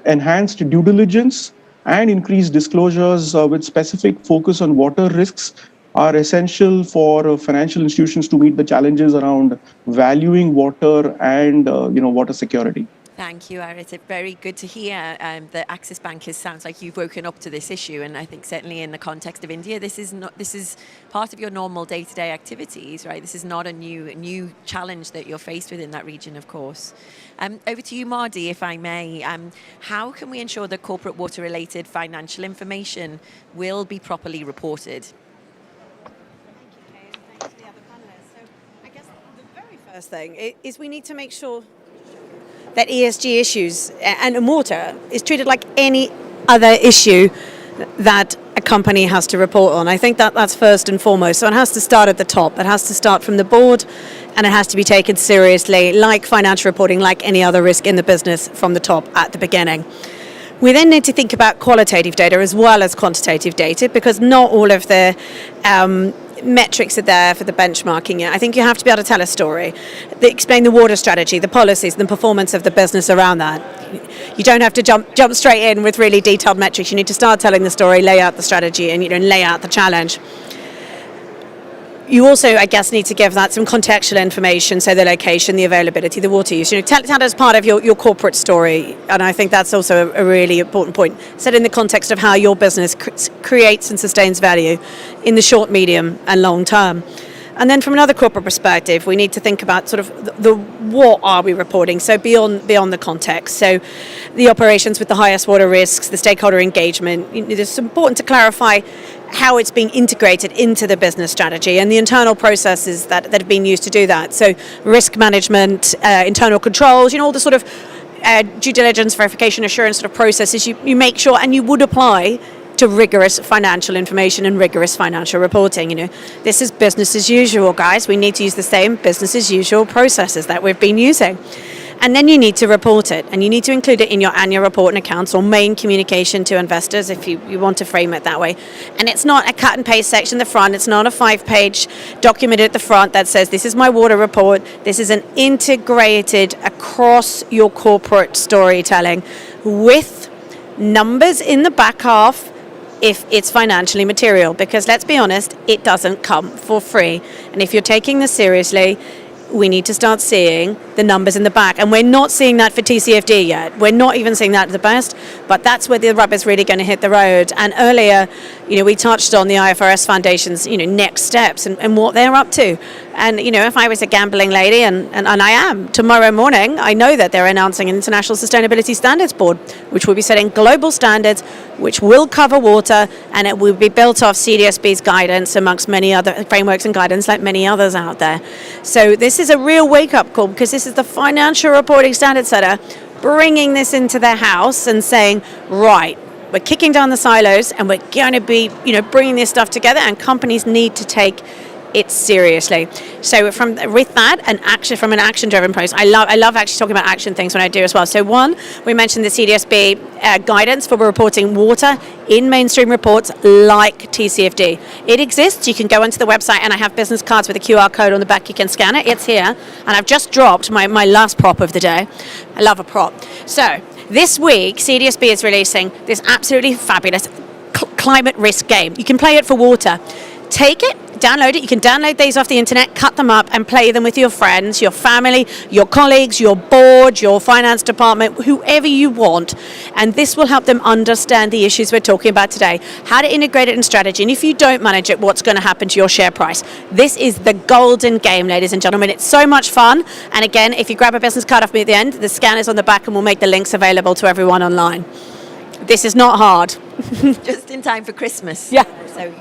enhanced due diligence, and increased disclosures with specific focus on water risks are essential for financial institutions to meet the challenges around valuing water and water security. Thank you, Aaron. It's very good to hear that Axis Bank sounds like you've woken up to this issue, and I think certainly in the context of India, this is part of your normal day-to-day activities, right? This is not a new challenge that you're faced with in that region, of course. Over to you, Mardi, if I may. How can we ensure that corporate water-related financial information will be properly reported? First thing is we need to make sure that ESG issues and water is treated like any other issue that a company has to report on. I think that's first and foremost. So it has to start at the top. It has to start from the board, and it has to be taken seriously, like financial reporting, like any other risk in the business, from the top at the beginning. We then need to think about qualitative data as well as quantitative data, because not all of the metrics are there for the benchmarking. I think you have to be able to tell a story, explain the water strategy, the policies, the performance of the business around that. You don't have to jump straight in with really detailed metrics. You need to start telling the story, lay out the strategy, and lay out the challenge. You also, I guess, need to give that some contextual information, so the location, the availability, the water use. Tell it as part of your corporate story, and I think that's also a really important point. Set in the context of how your business creates and sustains value in the short, medium, and long term. And then from another corporate perspective, we need to think about sort of the what are we reporting, so beyond the context. So the operations with the highest water risks, the stakeholder engagement. It's important to clarify how it's being integrated into the business strategy and the internal processes that have been used to do that. So risk management, internal controls, all the sort of due diligence, verification, assurance sort of processes you make sure, and you would apply to rigorous financial information and rigorous financial reporting. This is business as usual, guys. We need to use the same business as usual processes that we've been using. And then you need to report it, and you need to include it in your annual report and accounts or main communication to investors, if you want to frame it that way. And it's not a cut and paste section at the front. It's not a 5-page document at the front that says, this is my water report. This is an integrated across your corporate storytelling with numbers in the back half if it's financially material, because let's be honest, it doesn't come for free. And if you're taking this seriously, we need to start seeing the numbers in the back. And we're not seeing that for TCFD yet. We're not even seeing that at the best, but that's where the rubber's really going to hit the road. And earlier, we touched on the IFRS Foundation's, next steps and what they're up to. And, if I was a gambling lady, and I am, tomorrow morning, I know that they're announcing an International Sustainability Standards Board, which will be setting global standards, which will cover water, and it will be built off CDSB's guidance amongst many other frameworks and guidance like many others out there. So this is a real wake-up call, because this is the financial reporting standard setter bringing this into their house and saying, right, we're kicking down the silos and we're going to be, bringing this stuff together, and companies need to take it seriously. So with that, from an action-driven process, I love actually talking about action things when I do as well. So one, we mentioned the CDSB guidance for reporting water in mainstream reports like TCFD. It exists. You can go onto the website, and I have business cards with a QR code on the back. You can scan it. It's here. And I've just dropped my last prop of the day. I love a prop. So this week, CDSB is releasing this absolutely fabulous climate risk game. You can play it for water. take it, download it. You can download these off the internet, cut them up, and play them with your friends, your family, your colleagues, your board, your finance department, whoever you want. And this will help them understand the issues we're talking about today, how to integrate it in strategy. And if you don't manage it, what's going to happen to your share price? This is the golden game, ladies and gentlemen. It's so much fun. And again, if you grab a business card off me at the end, the scan is on the back and we'll make the links available to everyone online. This is not hard. Just in time for Christmas. Yeah. So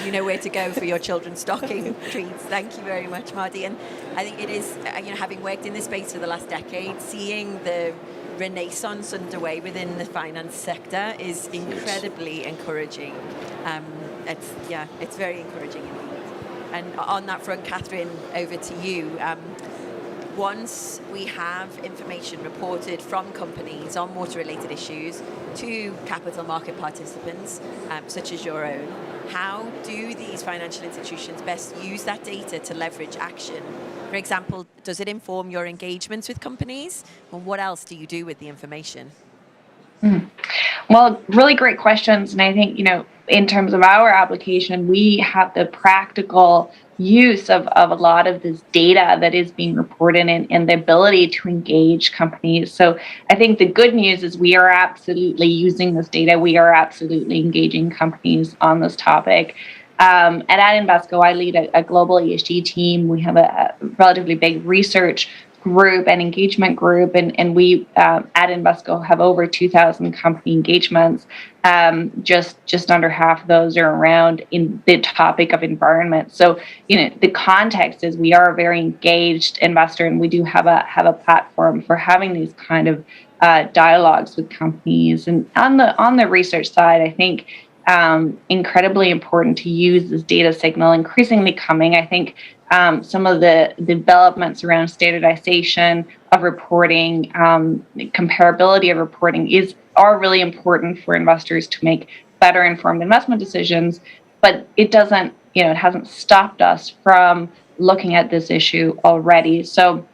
you know where to go for your children's stocking treats. Thank you very much, Marty. And I think it is, having worked in this space for the last decade, seeing the renaissance underway within the finance sector is incredibly encouraging. It's very encouraging indeed. And on that front, Catherine, over to you. Once we have information reported from companies on water-related issues to capital market participants, such as your own, how do these financial institutions best use that data to leverage action? For example, does it inform your engagements with companies? And what else do you do with the information? Well, really great questions. And I think, in terms of our application, we have the practical use of a lot of this data that is being reported and the ability to engage companies. So I think the good news is we are absolutely using this data. We are absolutely engaging companies on this topic. At Invesco, I lead a global ESG team. We have a relatively big research group and engagement group, and we at Invesco have over 2,000 company engagements. Just under half of those are around in the topic of environment. So the context is we are a very engaged investor, and we do have a platform for having these kind of dialogues with companies. And on the research side, I think incredibly important to use this data signal, increasingly coming. I think some of the developments around standardization of reporting, comparability of reporting are really important for investors to make better informed investment decisions. But it doesn't, it hasn't stopped us from looking at this issue already. So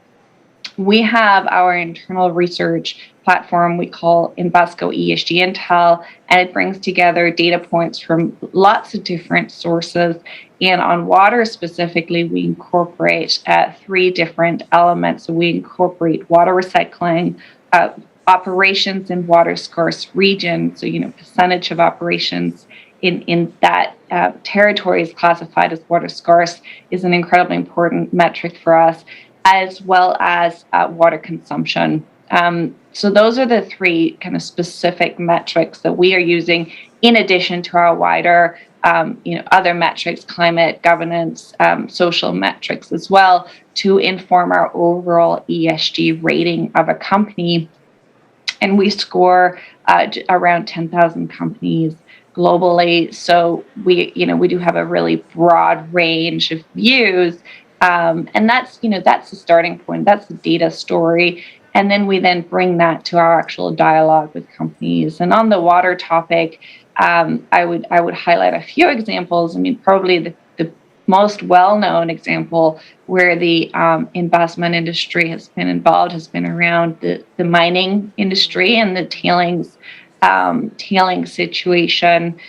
we have our internal research platform we call Invesco ESG Intel, and it brings together data points from lots of different sources. And on water specifically, we incorporate 3 different elements. So we incorporate water recycling, operations in water scarce regions. So, percentage of operations in that territory is classified as water scarce is an incredibly important metric for us, as well as water consumption. So those are the 3 kind of specific metrics that we are using in addition to our wider, other metrics, climate, governance, social metrics as well, to inform our overall ESG rating of a company. And we score around 10,000 companies globally. So we do have a really broad range of views. And that's the starting point. That's the data story. And then we bring that to our actual dialogue with companies. And on the water topic, I would highlight a few examples. I mean, probably the most well-known example where the investment industry has been involved has been around the mining industry and the tailings situation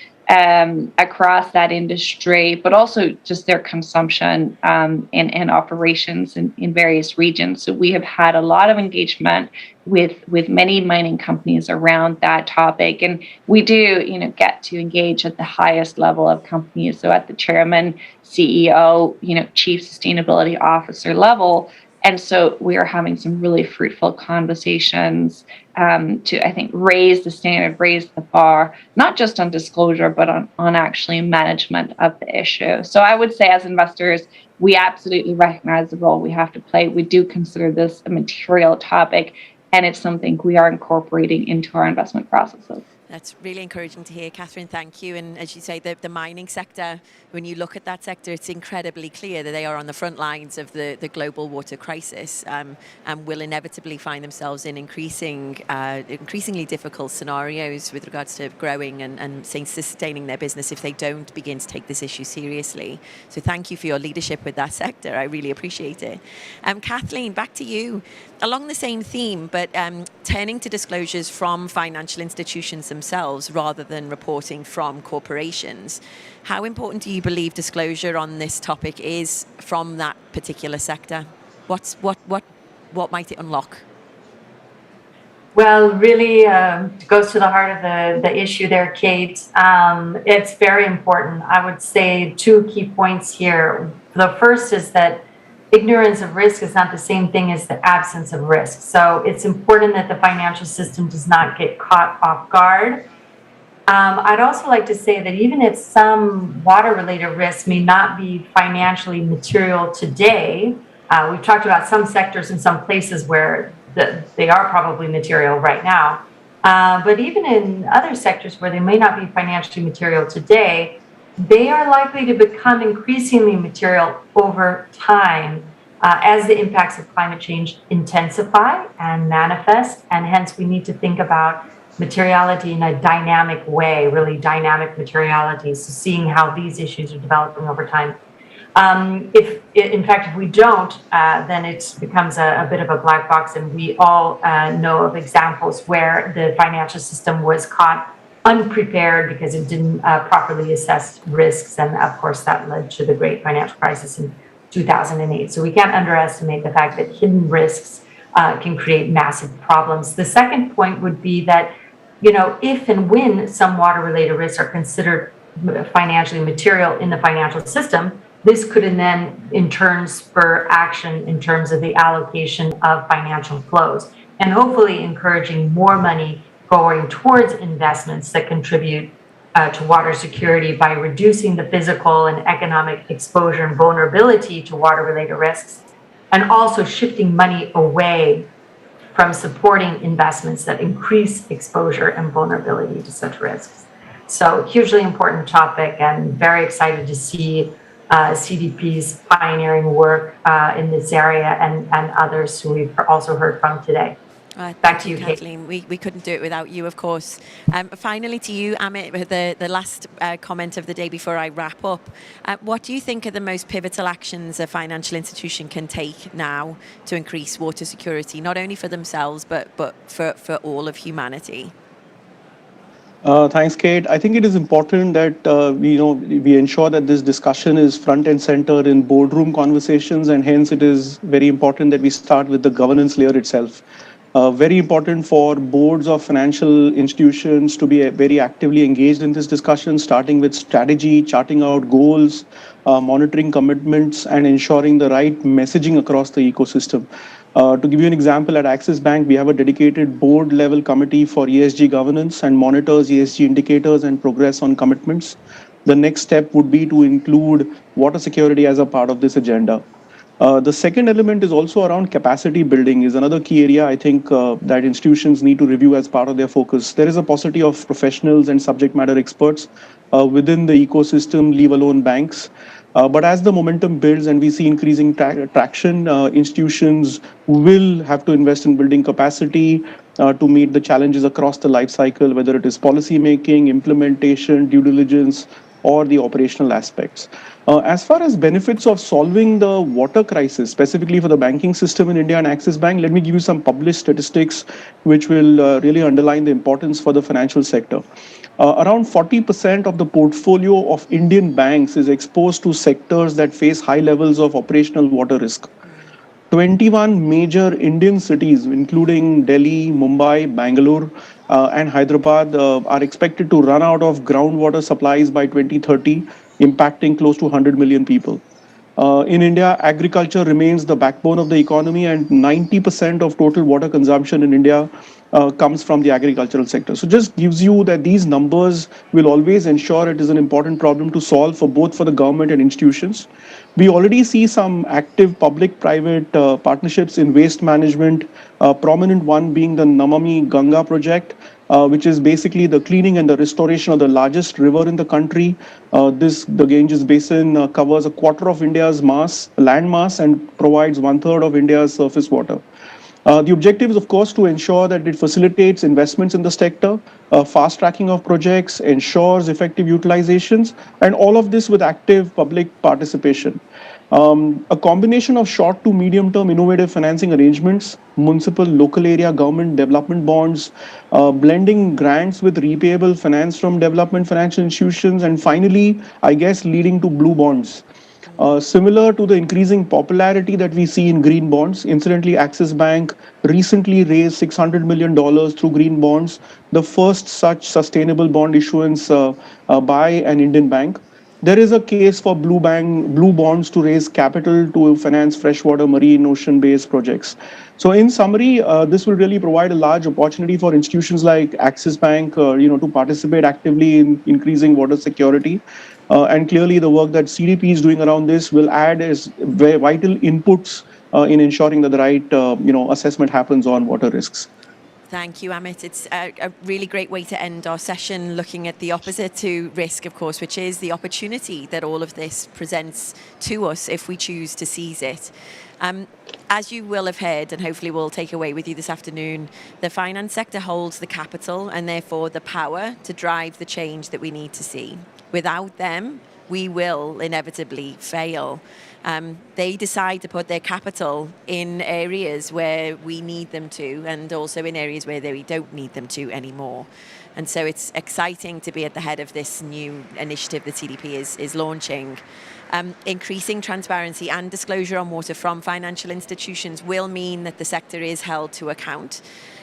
across that industry, but also just their consumption and operations in various regions. So we have had a lot of engagement with many mining companies around that topic, and we do get to engage at the highest level of companies. So at the chairman, CEO, chief sustainability officer level. And so we are having some really fruitful conversations to, I think, raise the standard, raise the bar, not just on disclosure, but on actually management of the issue. So I would say as investors, we absolutely recognize the role we have to play. We do consider this a material topic, and it's something we are incorporating into our investment processes. That's really encouraging to hear, Catherine. Thank you. And as you say, the mining sector, when you look at that sector, it's incredibly clear that they are on the front lines of the global water crisis and will inevitably find themselves in increasingly difficult scenarios with regards to growing and sustaining their business if they don't begin to take this issue seriously. So thank you for your leadership with that sector. I really appreciate it. Kathleen, back to you. Along the same theme, but turning to disclosures from financial institutions themselves rather than reporting from corporations. How important do you believe disclosure on this topic is from that particular sector? What might it unlock? Well, really goes to the heart of the issue there, Kate. It's very important. I would say two key points here. The first is that ignorance of risk is not the same thing as the absence of risk. So it's important that the financial system does not get caught off guard. I'd also like to say that even if some water-related risks may not be financially material today, we've talked about some sectors in some places where they are probably material right now. But even in other sectors where they may not be financially material today, they are likely to become increasingly material over time as the impacts of climate change intensify and manifest. And hence we need to think about materiality in a dynamic way, really dynamic materiality. So seeing how these issues are developing over time. If we don't, then it becomes a bit of a black box, and we all know of examples where the financial system was caught unprepared because it didn't properly assess risks, and of course that led to the great financial crisis in 2008. So we can't underestimate the fact that hidden risks can create massive problems. The second point would be that, if and when some water-related risks are considered financially material in the financial system, this could then in turn spur action in terms of the allocation of financial flows, and hopefully encouraging more money going towards investments that contribute to water security by reducing the physical and economic exposure and vulnerability to water-related risks, and also shifting money away from supporting investments that increase exposure and vulnerability to such risks. So hugely important topic, and very excited to see CDP's pioneering work in this area and others who we've also heard from today. Back to you, Kathleen. We couldn't do it without you, of course. Finally, to you, Amit, the last comment of the day before I wrap up. What do you think are the most pivotal actions a financial institution can take now to increase water security, not only for themselves, but for all of humanity? Thanks, Kate. I think it is important that we ensure that this discussion is front and center in boardroom conversations, and hence it is very important that we start with the governance layer itself. Very important for boards of financial institutions to be very actively engaged in this discussion, starting with strategy, charting out goals, monitoring commitments, and ensuring the right messaging across the ecosystem. To give you an example, at Axis Bank, we have a dedicated board-level committee for ESG governance and monitors ESG indicators and progress on commitments. The next step would be to include water security as a part of this agenda. The second element is also around capacity building, is another key area I think that institutions need to review as part of their focus. There is a paucity of professionals and subject matter experts within the ecosystem, leave alone banks. But as the momentum builds and we see increasing traction, institutions will have to invest in building capacity to meet the challenges across the life cycle, whether it is policy making, implementation, due diligence, or the operational aspects. As far as benefits of solving the water crisis, specifically for the banking system in India and Axis Bank, let me give you some published statistics which will really underline the importance for the financial sector. Around 40% of the portfolio of Indian banks is exposed to sectors that face high levels of operational water risk. 21 major Indian cities, including Delhi, Mumbai, Bangalore, and Hyderabad, are expected to run out of groundwater supplies by 2030, impacting close to 100 million people. In India, agriculture remains the backbone of the economy, and 90% of total water consumption in India comes from the agricultural sector. So just gives you that these numbers will always ensure it is an important problem to solve for both for the government and institutions. We already see some active public-private partnerships in waste management, prominent one being the Namami Ganga project, which is basically the cleaning and the restoration of the largest river in the country. The Ganges Basin covers a quarter of India's land mass and provides 1/3 of India's surface water. The objective is, of course, to ensure that it facilitates investments in the sector, fast tracking of projects, ensures effective utilizations, and all of this with active public participation. A combination of short to medium term innovative financing arrangements, municipal, local area government development bonds, blending grants with repayable finance from development financial institutions, and finally, I guess, leading to blue bonds. Similar to the increasing popularity that we see in green bonds, incidentally, Axis Bank recently raised $600 million through green bonds, the first such sustainable bond issuance by an Indian bank. There is a case for blue bonds to raise capital to finance freshwater, marine, ocean-based projects. So, in summary, this will really provide a large opportunity for institutions like Axis Bank, to participate actively in increasing water security. And clearly, the work that CDP is doing around this will add as very vital inputs in ensuring that the right, assessment happens on water risks. Thank you, Amit. It's a really great way to end our session, looking at the opposite to risk, of course, which is the opportunity that all of this presents to us if we choose to seize it. As you will have heard, and hopefully will take away with you this afternoon, the finance sector holds the capital and therefore the power to drive the change that we need to see. Without them, we will inevitably fail. They decide to put their capital in areas where we need them to, and also in areas where we don't need them to anymore. And so it's exciting to be at the head of this new initiative that CDP is launching. Increasing transparency and disclosure on water from financial institutions will mean that the sector is held to account,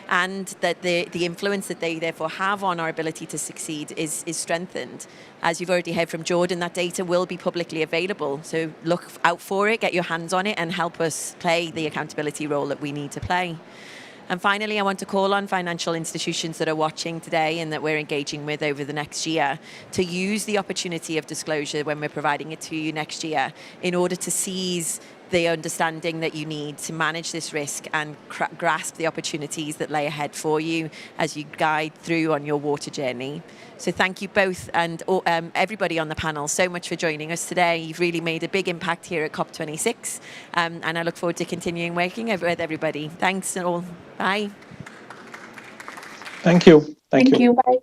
and that the influence that they therefore have on our ability to succeed is strengthened. As you've already heard from Jordan, that data will be publicly available. So look out for it, get your hands on it, and help us play the accountability role that we need to play. And finally, I want to call on financial institutions that are watching today and that we're engaging with over the next year to use the opportunity of disclosure when we're providing it to you next year in order to seize the understanding that you need to manage this risk and grasp the opportunities that lay ahead for you as you guide through on your water journey. So thank you both and everybody on the panel so much for joining us today. You've really made a big impact here at COP26, and I look forward to continuing working with everybody. Thanks all. Bye. Thank you. Thank you. Bye.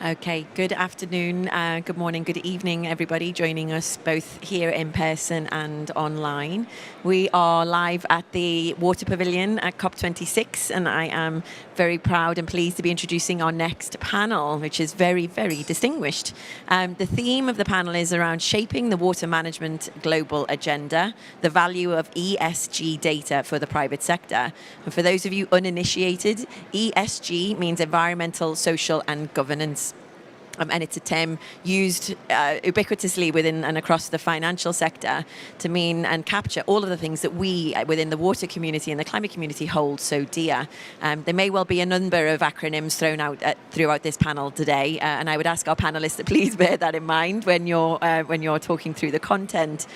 Okay, good afternoon, good morning, good evening, everybody joining us both here in person and online. We are live at the Water Pavilion at COP26, and I am very proud and pleased to be introducing our next panel, which is very, very distinguished. The theme of the panel is around shaping the water management global agenda, the value of ESG data for the private sector. And for those of you uninitiated, ESG means environmental, social, and governance. And it's a term used ubiquitously within and across the financial sector to mean and capture all of the things that we within the water community and the climate community hold so dear. There may well be a number of acronyms thrown out throughout this panel today, and I would ask our panelists to please bear that in mind when you're talking through the content.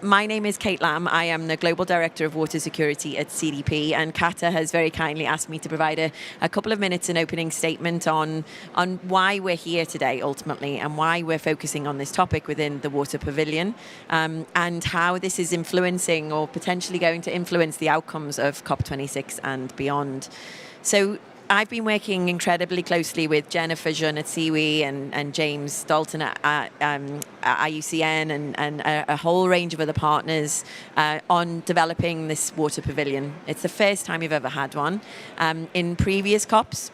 My name is Kate Lamb. I am the Global Director of Water Security at CDP, and Kata has very kindly asked me to provide a couple of minutes an opening statement on why we're here today, ultimately, and why we're focusing on this topic within the Water Pavilion, and how this is influencing or potentially going to influence the outcomes of COP26 and beyond. So I've been working incredibly closely with Jennifer Jun at CIWI and James Dalton at IUCN and a whole range of other partners on developing this water pavilion. It's the first time we've ever had one. In previous COPs,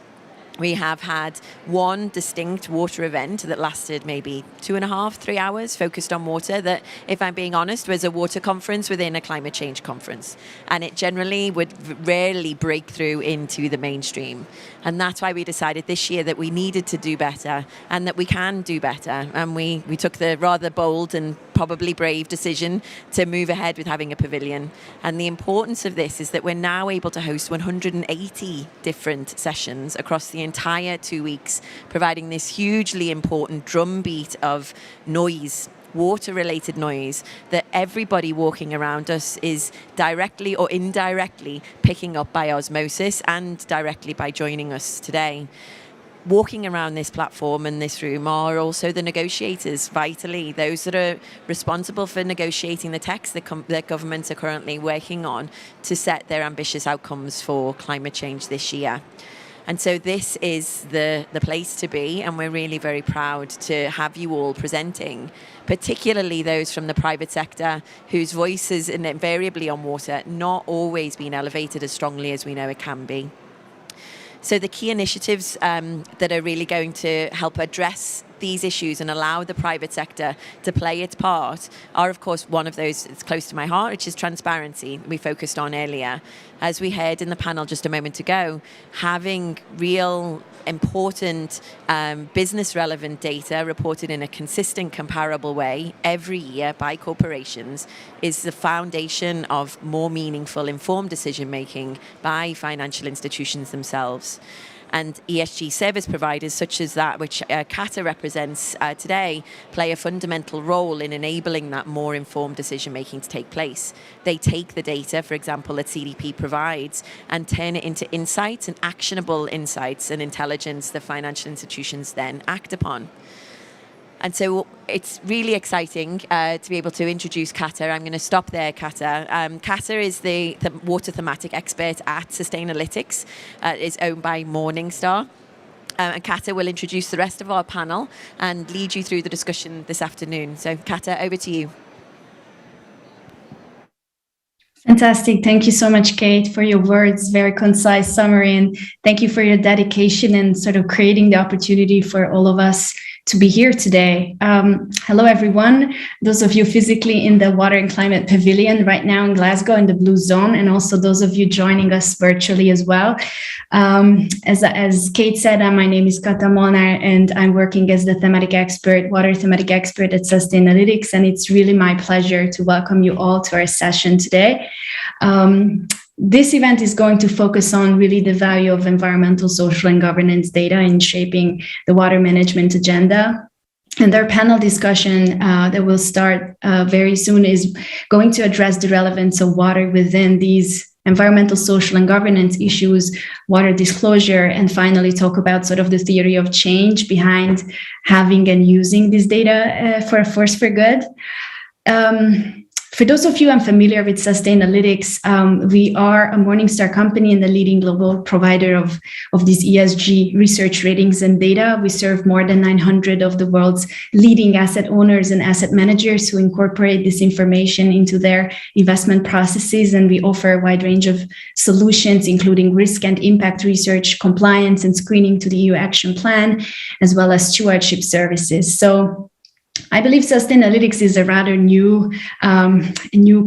we have had one distinct water event that lasted maybe 2.5, 3 hours, focused on water, that, if I'm being honest, was a water conference within a climate change conference. And it generally would rarely break through into the mainstream. And that's why we decided this year that we needed to do better and that we can do better. And we took the rather bold and probably brave decision to move ahead with having a pavilion. And the importance of this is that we're now able to host 180 different sessions across the entire 2 weeks, providing this hugely important drumbeat of noise, water-related noise, that everybody walking around us is directly or indirectly picking up by osmosis and directly by joining us today. Walking around this platform and this room are also the negotiators, vitally, those that are responsible for negotiating the text that governments are currently working on to set their ambitious outcomes for climate change this year. And so this is the place to be, and we're really very proud to have you all presenting, particularly those from the private sector whose voices, and invariably on water, not always been elevated as strongly as we know it can be. So the key initiatives that are really going to help address these issues and allow the private sector to play its part are, of course, one of those that's close to my heart, which is transparency, we focused on earlier. As we heard in the panel just a moment ago, having real important business relevant data reported in a consistent, comparable way every year by corporations is the foundation of more meaningful, informed decision making by financial institutions themselves. And ESG service providers such as that which Kata represents today play a fundamental role in enabling that more informed decision making to take place. They take the data, for example, that CDP provides and turn it into insights and actionable insights and intelligence that financial institutions then act upon. And so it's really exciting to be able to introduce Kata. I'm going to stop there, Kata. Kata is the water thematic expert at Sustainalytics. Is owned by Morningstar. And Kata will introduce the rest of our panel and lead you through the discussion this afternoon. So Kata, over to you. Fantastic. Thank you so much, Kate, for your words, very concise summary, and thank you for your dedication and sort of creating the opportunity for all of us to be here today. Hello, everyone. Those of you physically in the Water and Climate Pavilion right now in Glasgow in the Blue Zone, and also those of you joining us virtually as well. As Kate said, my name is Kata Molnar, and I'm working as the water thematic expert at Sustainalytics, and it's really my pleasure to welcome you all to our session today. This event is going to focus on really the value of environmental, social, and governance data in shaping the water management agenda. And our panel discussion that will start very soon is going to address the relevance of water within these environmental, social, and governance issues, water disclosure, and finally talk about sort of the theory of change behind having and using this data for a force for good. For those of you unfamiliar with Sustainalytics, we are a Morningstar company and the leading global provider of these ESG research ratings and data. We serve more than 900 of the world's leading asset owners and asset managers who incorporate this information into their investment processes. And we offer a wide range of solutions, including risk and impact research, compliance and screening to the EU Action Plan, as well as stewardship services. So I believe Sustainalytics is a rather new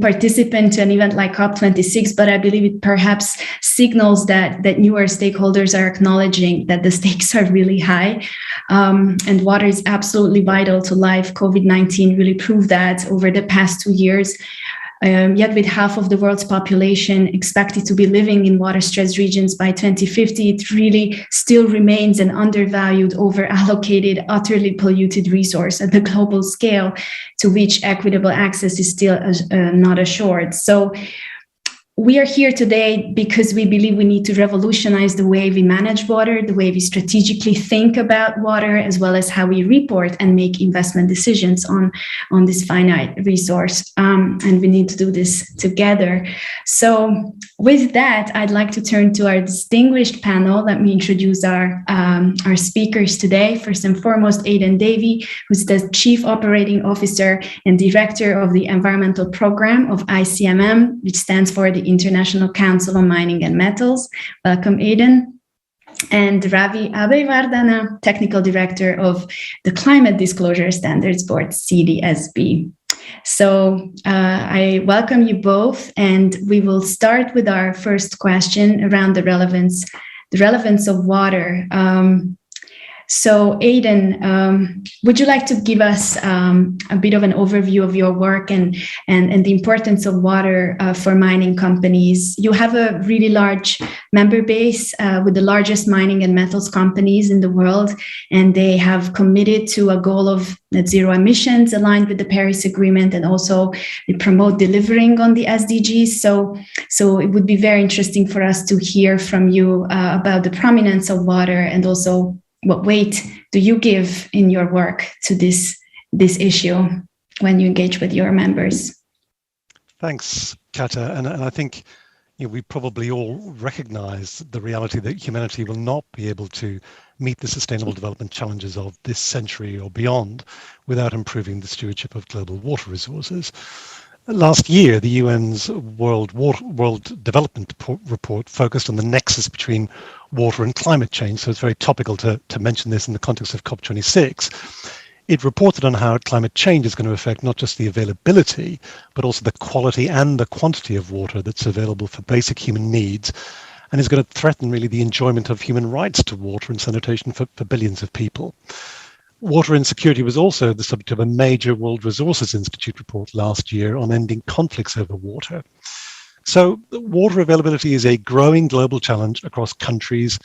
participant to an event like COP26, but I believe it perhaps signals that newer stakeholders are acknowledging that the stakes are really high, and water is absolutely vital to life. COVID-19 really proved that over the past 2 years. Yet with half of the world's population expected to be living in water-stressed regions by 2050, it really still remains an undervalued, over-allocated, utterly polluted resource at the global scale to which equitable access is still not assured. So we are here today because we believe we need to revolutionize the way we manage water, the way we strategically think about water, as well as how we report and make investment decisions on this finite resource. And we need to do this together. So with that, I'd like to turn to our distinguished panel. Let me introduce our speakers today. First and foremost, Aidan Davey, who's the Chief Operating Officer and Director of the Environmental Program of ICMM, which stands for the International Council on Mining and Metals. Welcome, Aidan. And Ravi Abeyvardana, Technical Director of the Climate Disclosure Standards Board, CDSB. So I welcome you both, and we will start with our first question around the relevance of water. So Aidan, would you like to give us a bit of an overview of your work and the importance of water for mining companies? You have a really large member base with the largest mining and metals companies in the world, and they have committed to a goal of net zero emissions aligned with the Paris Agreement, and also they promote delivering on the SDGs. So it would be very interesting for us to hear from you about the prominence of water, and also what weight do you give in your work to this issue when you engage with your members? Thanks, Kata. And I think we probably all recognize the reality that humanity will not be able to meet the sustainable development challenges of this century or beyond without improving the stewardship of global water resources. Last year, the UN's World Development Report focused on the nexus between water and climate change, so it's very topical to mention this in the context of COP26. It reported on how climate change is going to affect not just the availability, but also the quality and the quantity of water that's available for basic human needs, and is going to threaten really the enjoyment of human rights to water and sanitation for billions of people. Water insecurity was also the subject of a major World Resources Institute report last year on ending conflicts over water. So water availability is a growing global challenge across countries,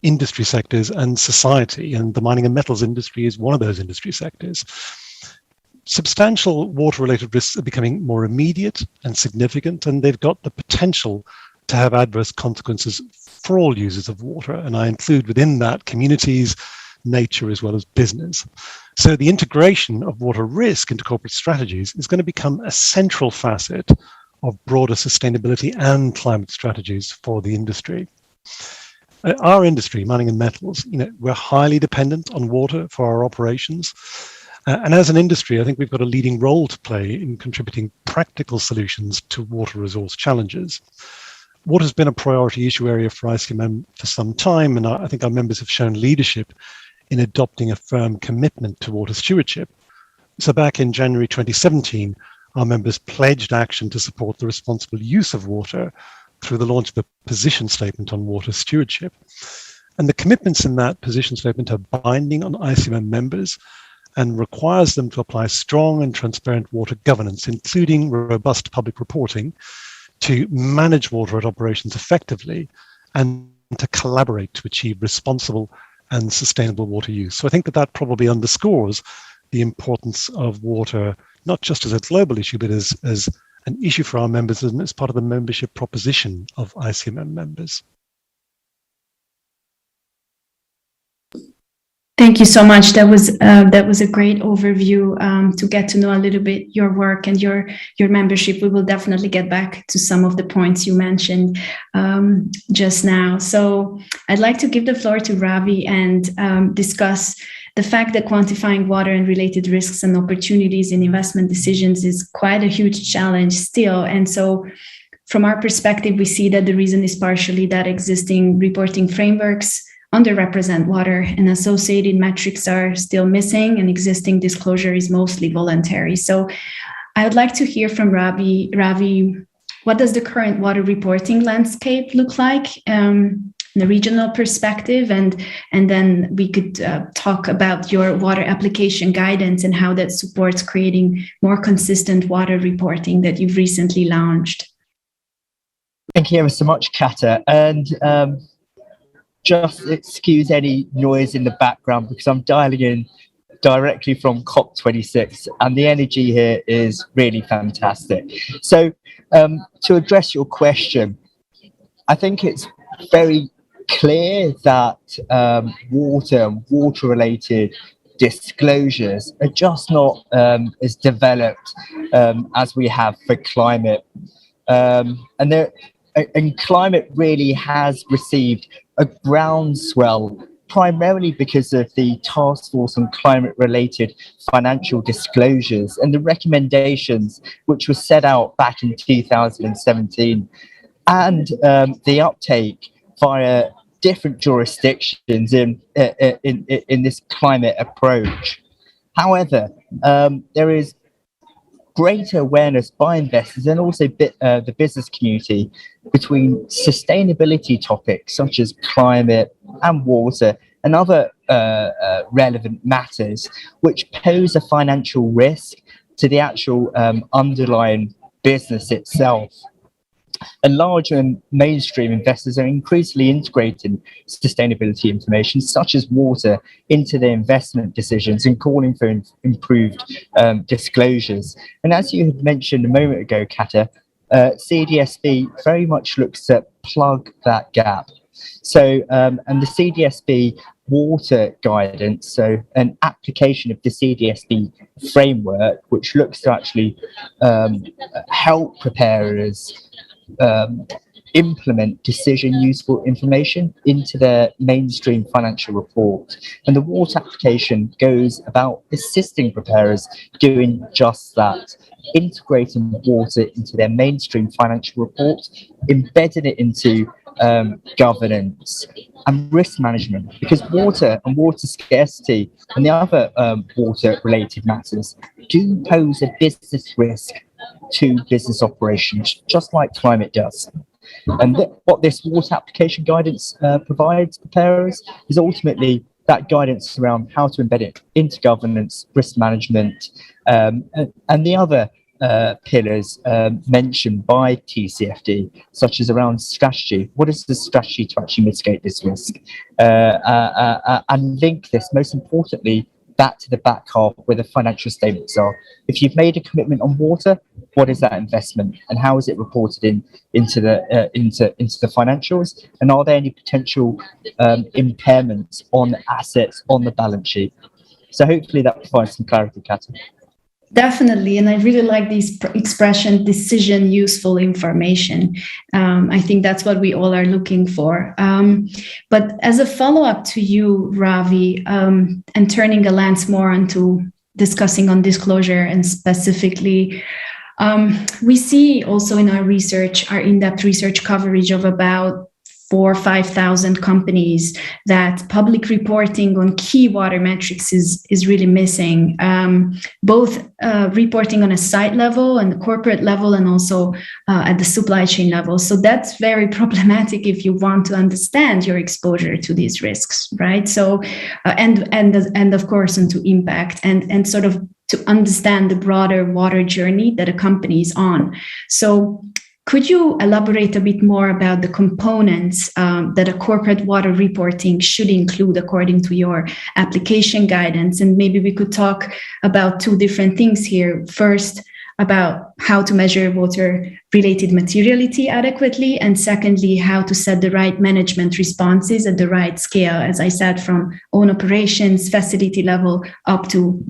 industry sectors, and society, and the mining and metals industry is one of those industry sectors. Substantial water-related risks are becoming more immediate and significant, and they've got the potential to have adverse consequences for all users of water, and I include within that communities, nature, as well as business. So the integration of water risk into corporate strategies is going to become a central facet of broader sustainability and climate strategies for the industry. Our industry, mining and metals, we're highly dependent on water for our operations. And as an industry, I think we've got a leading role to play in contributing practical solutions to water resource challenges. Water has been a priority issue area for ICMM for some time, and I think our members have shown leadership in adopting a firm commitment to water stewardship. So back in January 2017, our members pledged action to support the responsible use of water through the launch of the position statement on water stewardship. And the commitments in that position statement are binding on ICMM members and requires them to apply strong and transparent water governance, including robust public reporting, to manage water at operations effectively and to collaborate to achieve responsible and sustainable water use. So I think that probably underscores the importance of water, not just as a global issue, but as an issue for our members and as part of the membership proposition of ICMM members. Thank you so much. That was a great overview to get to know a little bit your work and your membership. We will definitely get back to some of the points you mentioned just now. So I'd like to give the floor to Ravi and discuss the fact that quantifying water and related risks and opportunities in investment decisions is quite a huge challenge still. And so from our perspective, we see that the reason is partially that existing reporting frameworks underrepresent water and associated metrics are still missing, and existing disclosure is mostly voluntary. So I would like to hear from Ravi, what does the current water reporting landscape look like in a regional perspective? And then we could talk about your water application guidance and how that supports creating more consistent water reporting that you've recently launched. Thank you ever so much, Kata. And just excuse any noise in the background because I'm dialing in directly from COP26 and the energy here is really fantastic. So to address your question, I think it's very clear that water and water-related disclosures are just not as developed as we have for climate. And climate really has received a groundswell primarily because of the Task Force on Climate-Related Financial Disclosures and the recommendations which were set out back in 2017, and the uptake via different jurisdictions in this climate approach. However, there is greater awareness by investors and also the business community between sustainability topics such as climate and water and other relevant matters which pose a financial risk to the actual underlying business itself. And large and mainstream investors are increasingly integrating sustainability information such as water into their investment decisions and calling for improved disclosures. And as you had mentioned a moment ago, Kata, CDSB very much looks to plug that gap. So, and the CDSB water guidance, so an application of the CDSB framework, which looks to actually help preparers implement decision useful information into their mainstream financial report. And the water application goes about assisting preparers doing just that, integrating water into their mainstream financial report, embedding it into governance and risk management, because water and water scarcity and the other water related matters do pose a business risk to business operations, just like climate does. And what this water application guidance provides preparers is ultimately that guidance around how to embed it into governance, risk management, and the other pillars mentioned by TCFD, such as around strategy. What is the strategy to actually mitigate this risk? And link this, most importantly, back to the back half where the financial statements are. If you've made a commitment on water, what is that investment and how is it reported into the financials? And are there any potential impairments on assets on the balance sheet? So hopefully that provides some clarity, Kata. Definitely, and I really like this expression, decision useful information. I think that's what we all are looking for. But as a follow-up to you, Ravi, and turning a lens more onto discussing on disclosure and specifically, we see also in our research, our in-depth research coverage of about 4,000 or 5,000 companies that public reporting on key water metrics is really missing, both reporting on a site level and the corporate level and also at the supply chain level. So that's very problematic if you want to understand your exposure to these risks, right? So and of course into impact and sort of to understand the broader water journey that a company is on. So could you elaborate a bit more about the components that a corporate water reporting should include according to your application guidance? And maybe we could talk about two different things here. First, about how to measure water-related materiality adequately, and secondly, how to set the right management responses at the right scale, as I said, from own operations, facility level, up to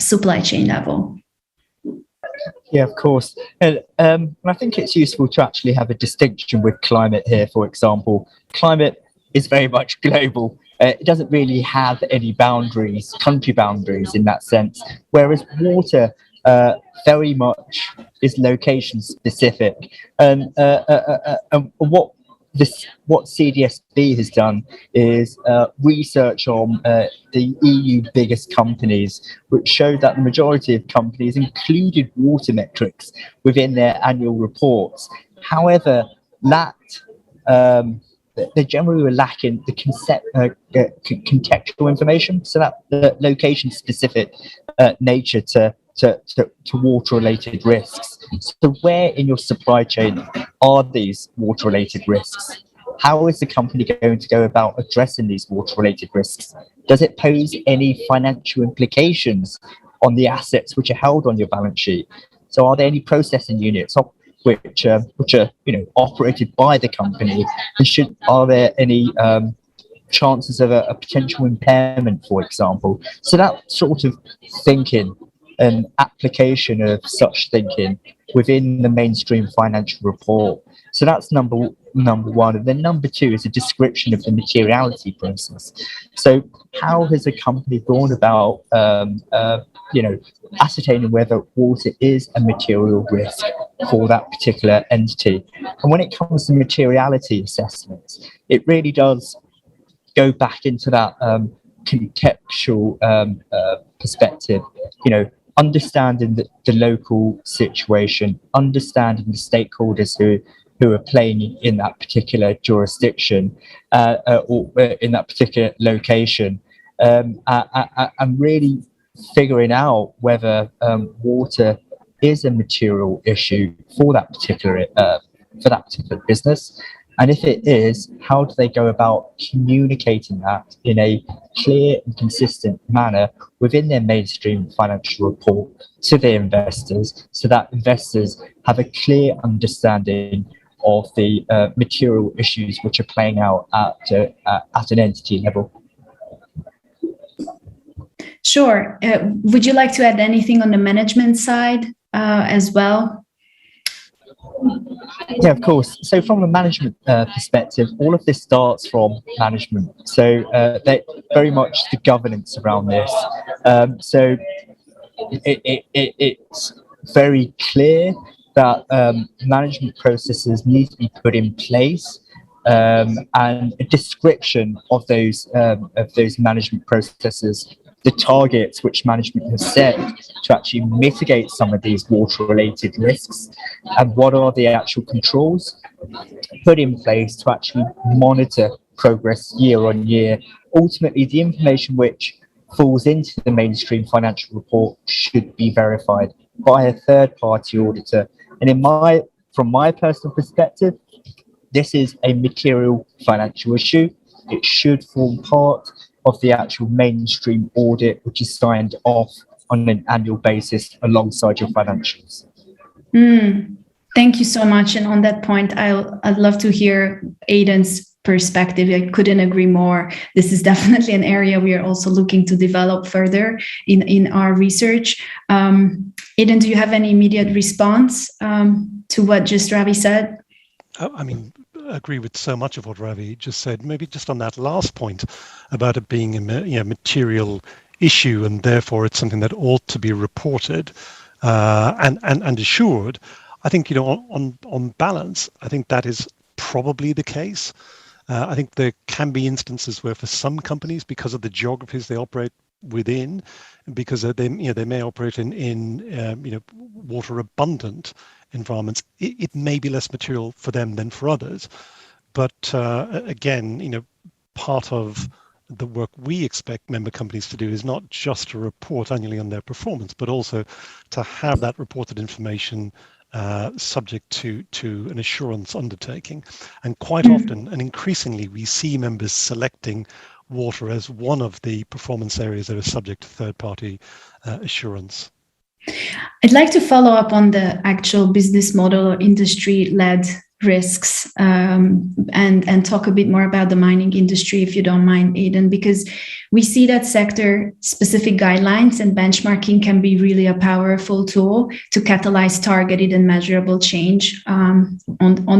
supply chain level. Yeah, of course. And I think it's useful to actually have a distinction with climate here, for example. Climate is very much global. It doesn't really have any boundaries, country boundaries in that sense, whereas water very much is location specific. And what CDSB has done is research on the EU biggest companies, which showed that the majority of companies included water metrics within their annual reports. However, they generally were lacking the contextual information, so that the location-specific nature to water-related risks. So where in your supply chain are these water-related risks? How is the company going to go about addressing these water-related risks? Does it pose any financial implications on the assets which are held on your balance sheet? So are there any processing units which are operated by the company, and are there any chances of a potential impairment, for example? So that sort of thinking and application of such thinking within the mainstream financial report. So that's number one. And then number two is a description of the materiality process. So how has a company gone about ascertaining whether water is a material risk for that particular entity? And when it comes to materiality assessments, it really does go back into that contextual perspective, understanding the local situation, understanding the stakeholders who are playing in that particular jurisdiction or in that particular location, and really figuring out whether water is a material issue for that particular business. And if it is, how do they go about communicating that in a clear and consistent manner within their mainstream financial report to their investors, so that investors have a clear understanding of the material issues which are playing out at an entity level? Sure. Would you like to add anything on the management side as well? Yeah, of course. So from a management perspective, all of this starts from management. So they very much the governance around this. So it's very clear that management processes need to be put in place, and a description of those management processes, the targets which management has set to actually mitigate some of these water-related risks, and what are the actual controls put in place to actually monitor progress year on year. Ultimately, the information which falls into the mainstream financial report should be verified by a third-party auditor. And from my personal perspective, this is a material financial issue. It should form part of the actual mainstream audit, which is signed off on an annual basis alongside your financials. Thank you so much. And on that point, I'd love to hear Aidan's perspective. I couldn't agree more. This is definitely an area we are also looking to develop further in our research. Aidan, do you have any immediate response to what just Ravi said? I mean, I agree with so much of what Ravi just said. Maybe just on that last point about it being a material issue, and therefore it's something that ought to be reported and assured. I think, on balance, I think that is probably the case. I think there can be instances where for some companies, because of the geographies they operate within, because they may operate in water abundant environments, it may be less material for them than for others. But again, part of the work we expect member companies to do is not just to report annually on their performance, but also to have that reported information subject to an assurance undertaking. And quite often and increasingly, we see members selecting water as one of the performance areas that are subject to third-party assurance. I'd like to follow up on the actual business model or industry-led risks and talk a bit more about the mining industry, if you don't mind, Aidan, because we see that sector-specific guidelines and benchmarking can be really a powerful tool to catalyze targeted and measurable change on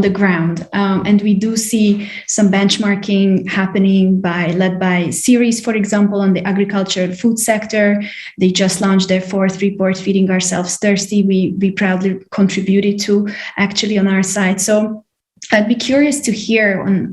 the ground. And we do see some benchmarking happening led by Ceres, for example, on the agriculture and food sector. They just launched their 4th report, Feeding Ourselves Thirsty. We proudly contributed to actually on our side. So I'd be curious to hear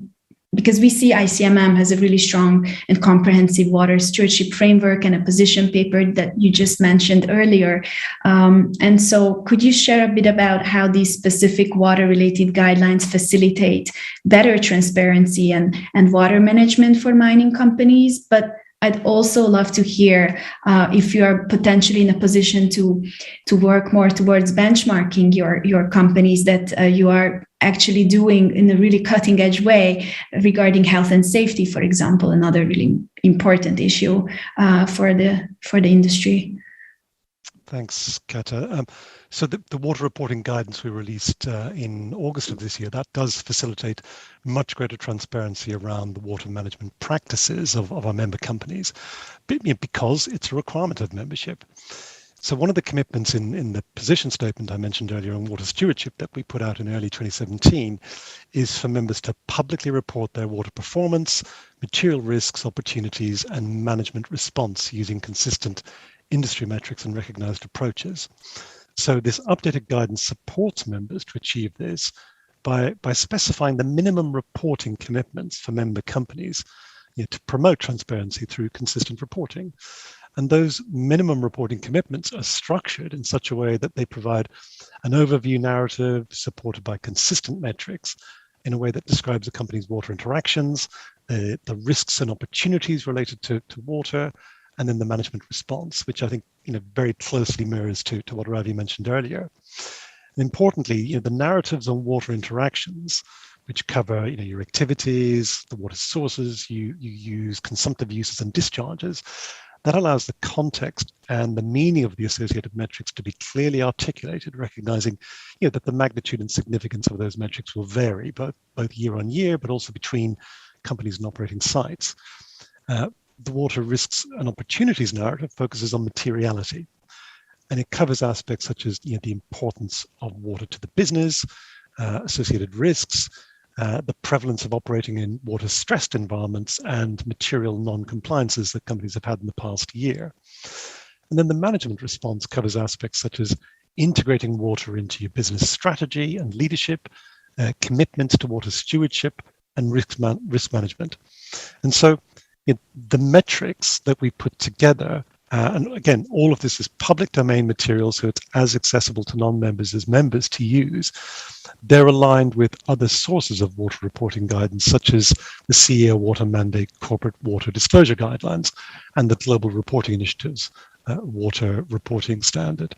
because we see ICMM has a really strong and comprehensive water stewardship framework and a position paper that you just mentioned earlier. And so could you share a bit about how these specific water-related guidelines facilitate better transparency and water management for mining companies? But I'd also love to hear if you are potentially in a position to work more towards benchmarking your companies that you are actually doing in a really cutting edge way regarding health and safety, for example, another really important issue for the industry. Thanks, Kata. So the water reporting guidance we released in August of this year, that does facilitate much greater transparency around the water management practices of our member companies, because it's a requirement of membership. So one of the commitments in the position statement I mentioned earlier on water stewardship that we put out in early 2017 is for members to publicly report their water performance, material risks, opportunities, and management response using consistent industry metrics and recognized approaches. So this updated guidance supports members to achieve this by specifying the minimum reporting commitments for member companies to promote transparency through consistent reporting. And those minimum reporting commitments are structured in such a way that they provide an overview narrative supported by consistent metrics in a way that describes a company's water interactions, the risks and opportunities related to water, and then the management response, which I think very closely mirrors to what Ravi mentioned earlier. And importantly, the narratives on water interactions, which cover your activities, the water sources you use, consumptive uses and discharges, that allows the context and the meaning of the associated metrics to be clearly articulated, recognizing that the magnitude and significance of those metrics will vary both year on year, but also between companies and operating sites. The water risks and opportunities narrative focuses on materiality, and it covers aspects such as the importance of water to the business, associated risks, the prevalence of operating in water-stressed environments, and material non-compliances that companies have had in the past year. And then the management response covers aspects such as integrating water into your business strategy and leadership, commitments to water stewardship, and risk management. And so the metrics that we put together, and again, all of this is public domain material, so it's as accessible to non-members as members to use. They're aligned with other sources of water reporting guidance, such as the CEO Water Mandate Corporate Water Disclosure Guidelines and the Global Reporting Initiative's Water Reporting Standard.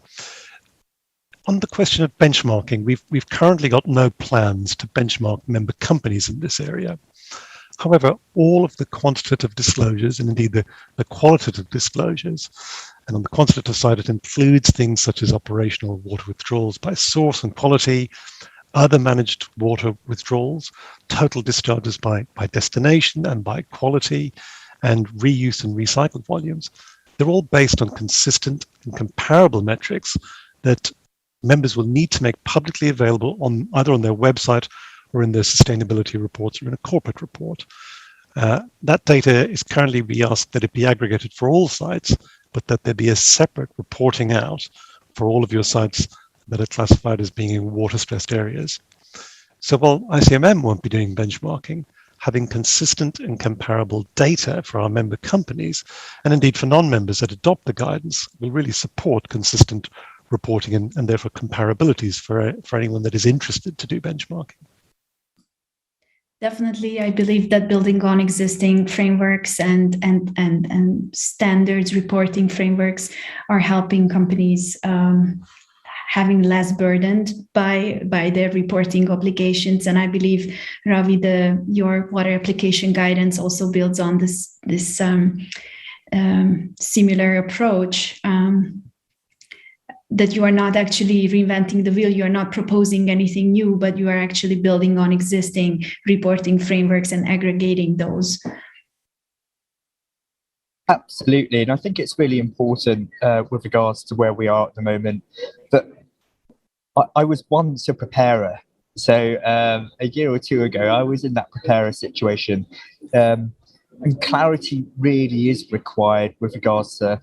On the question of benchmarking, we've currently got no plans to benchmark member companies in this area. However, all of the quantitative disclosures and indeed the qualitative disclosures, and on the quantitative side, it includes things such as operational water withdrawals by source and quality, other managed water withdrawals, total discharges by destination and by quality, and reuse and recycled volumes. They're all based on consistent and comparable metrics that members will need to make publicly available either on their website or in their sustainability reports or in a corporate report. That data is currently, we ask that it be aggregated for all sites, but that there be a separate reporting out for all of your sites that are classified as being in water-stressed areas. So while ICMM won't be doing benchmarking, having consistent and comparable data for our member companies, and indeed for non-members that adopt the guidance, will really support consistent reporting and therefore comparabilities for anyone that is interested to do benchmarking. Definitely, I believe that building on existing frameworks and standards reporting frameworks are helping companies having less burdened by their reporting obligations. And I believe, Ravi, your water application guidance also builds on this similar approach. that you are not actually reinventing the wheel, you are not proposing anything new, but you are actually building on existing reporting frameworks and aggregating those. Absolutely, and I think it's really important with regards to where we are at the moment that I was once a preparer. So a year or two ago, I was in that preparer situation, and clarity really is required with regards to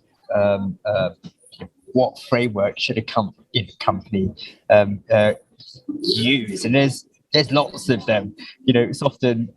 what framework should a company use, and there's lots of them. You know, it's often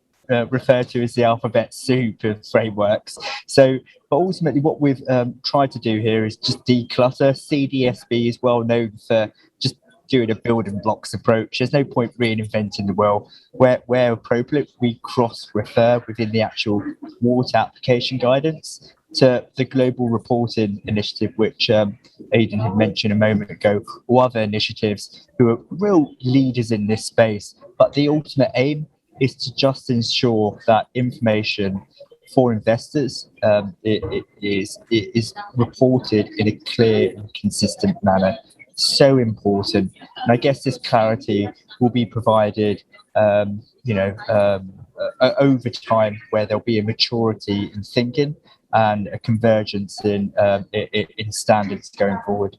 referred to as the alphabet soup of frameworks. So, but ultimately, what we've tried to do here is just declutter. CDSB is well known for just doing a building blocks approach. There's no point reinventing the wheel. Where appropriate, we cross-refer within the actual water application guidance to the Global Reporting Initiative, which Aidan had mentioned a moment ago, or other initiatives who are real leaders in this space. But the ultimate aim is to just ensure that information for investors it is reported in a clear and consistent manner. So important, and I guess this clarity will be provided, over time, where there'll be a maturity in thinking and a convergence in standards going forward.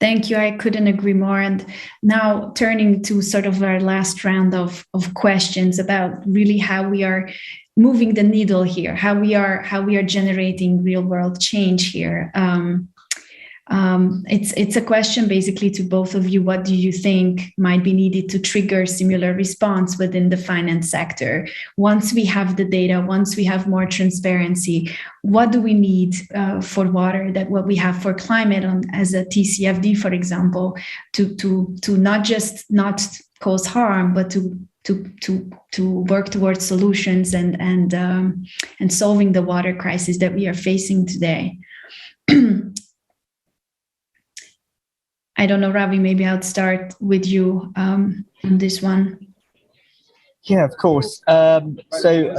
Thank you. I couldn't agree more. And now turning to sort of our last round of questions about really how we are moving the needle here, how we are generating real world change here. It's a question basically to both of you. What do you think might be needed to trigger similar response within the finance sector? Once we have the data, once we have more transparency, what do we need for water that what we have for climate as a TCFD, for example, to not just not cause harm, but to work towards solutions and solving the water crisis that we are facing today? I don't know, Ravi, maybe I'll start with you on this one. Yeah, of course. So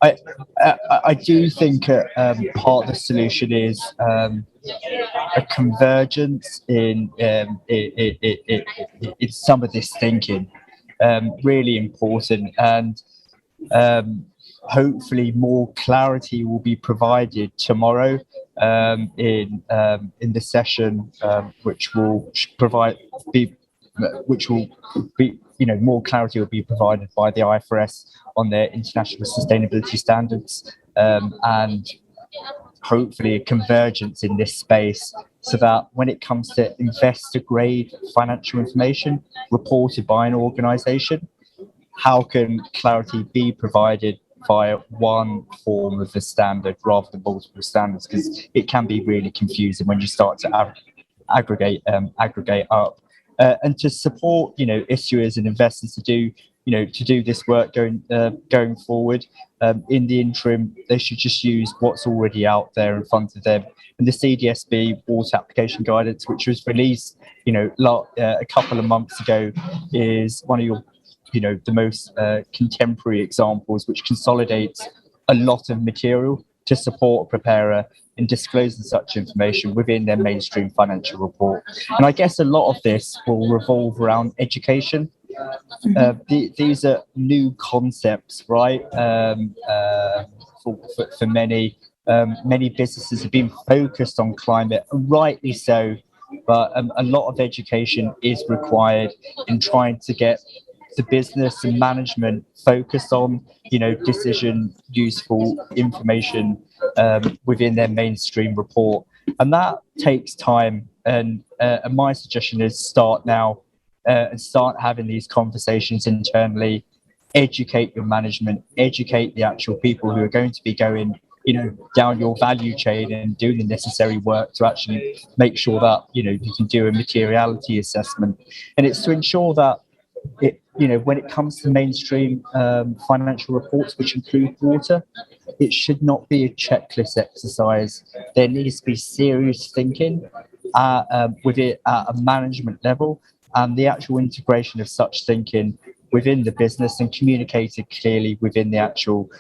I do think part of the solution is a convergence in some of this thinking. Really important, and hopefully more clarity will be provided tomorrow in the session, which will be more clarity will be provided by the IFRS on their international sustainability standards, and hopefully a convergence in this space, so that when it comes to investor grade financial information reported by an organization, how can clarity be provided via one form of the standard rather than multiple standards? Because it can be really confusing when you start to aggregate up, and to support issuers and investors to do this work going forward. In the interim, they should just use what's already out there in front of them. And the CDSB water application guidance, which was released a couple of months ago, is one of the most contemporary examples, which consolidates a lot of material to support a preparer in disclosing such information within their mainstream financial report. And I guess a lot of this will revolve around education. These are new concepts, right? For many businesses have been focused on climate, rightly so, but a lot of education is required in trying to get the business and management focused on decision useful information within their mainstream report, and that takes time. And my suggestion is start now and start having these conversations internally. Educate your management, educate the actual people who are going to be going down your value chain and doing the necessary work to actually make sure that you can do a materiality assessment. And it's to ensure that when it comes to mainstream financial reports, which include water, it should not be a checklist exercise. There needs to be serious thinking with it at a management level, and the actual integration of such thinking within the business and communicated clearly within the actual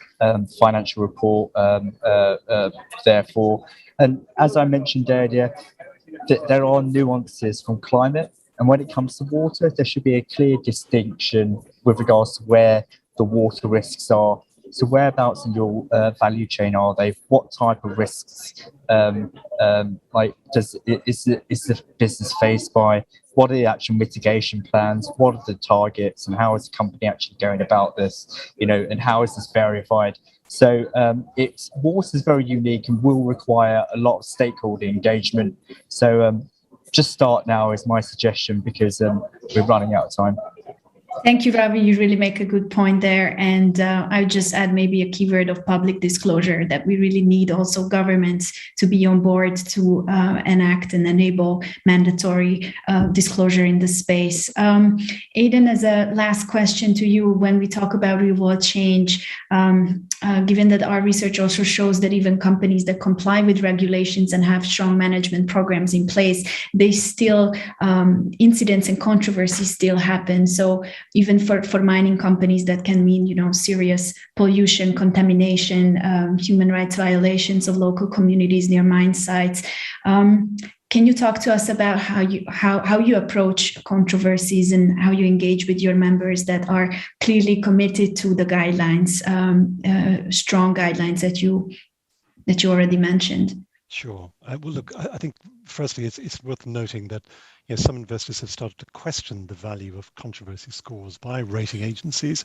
financial report, therefore. And as I mentioned earlier, there are nuances from climate. And when it comes to water, there should be a clear distinction with regards to where the water risks are. So whereabouts in your value chain are they? What type of risks is the business faced by? What are the actual mitigation plans? What are the targets, and how is the company actually going about this? And how is this verified? So water is very unique and will require a lot of stakeholder engagement. So just start now is my suggestion, because we're running out of time. Thank you, Ravi. You really make a good point there. And I would just add maybe a keyword of public disclosure, that we really need also governments to be on board to enact and enable mandatory disclosure in the space. Aidan, as a last question to you, when we talk about real world change, given that our research also shows that even companies that comply with regulations and have strong management programs in place, they still, incidents and controversies still happen. So even for mining companies, that can mean, serious pollution, contamination, human rights violations of local communities near mine sites. Can you talk to us about how you approach controversies and how you engage with your members that are clearly committed to the guidelines, strong guidelines that you already mentioned? Sure. Well, look, I think firstly, it's worth noting that some investors have started to question the value of controversy scores by rating agencies.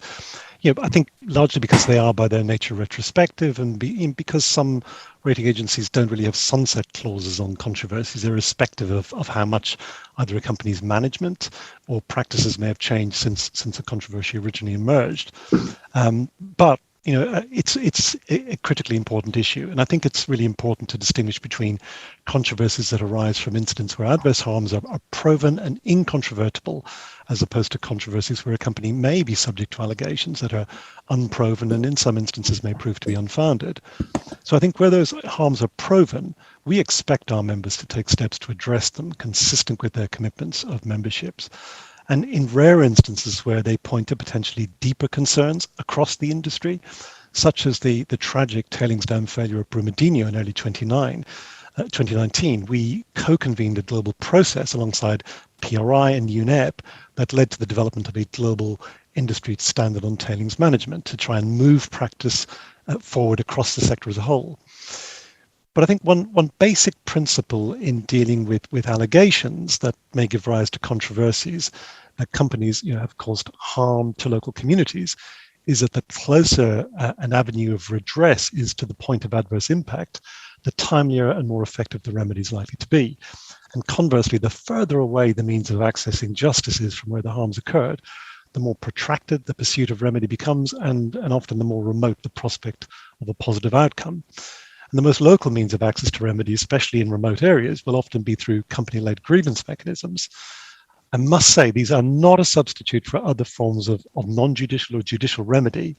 I think largely because they are by their nature retrospective, and because some rating agencies don't really have sunset clauses on controversies, irrespective of how much either a company's management or practices may have changed since a controversy originally emerged. But it's a critically important issue. And I think it's really important to distinguish between controversies that arise from incidents where adverse harms are proven and incontrovertible, as opposed to controversies where a company may be subject to allegations that are unproven and in some instances may prove to be unfounded. So I think where those harms are proven, we expect our members to take steps to address them consistent with their commitments of memberships. And in rare instances where they point to potentially deeper concerns across the industry, such as the tragic tailings dam failure at Brumadinho in early 2019, we co-convened a global process alongside PRI and UNEP that led to the development of a global industry standard on tailings management to try and move practice forward across the sector as a whole. But I think one basic principle in dealing with allegations that may give rise to controversies that companies have caused harm to local communities is that the closer an avenue of redress is to the point of adverse impact, the timelier and more effective the remedy is likely to be. And conversely, the further away the means of accessing justice is from where the harms occurred, the more protracted the pursuit of remedy becomes, and often the more remote the prospect of a positive outcome. And the most local means of access to remedy, especially in remote areas, will often be through company-led grievance mechanisms. I must say, these are not a substitute for other forms of non-judicial or judicial remedy,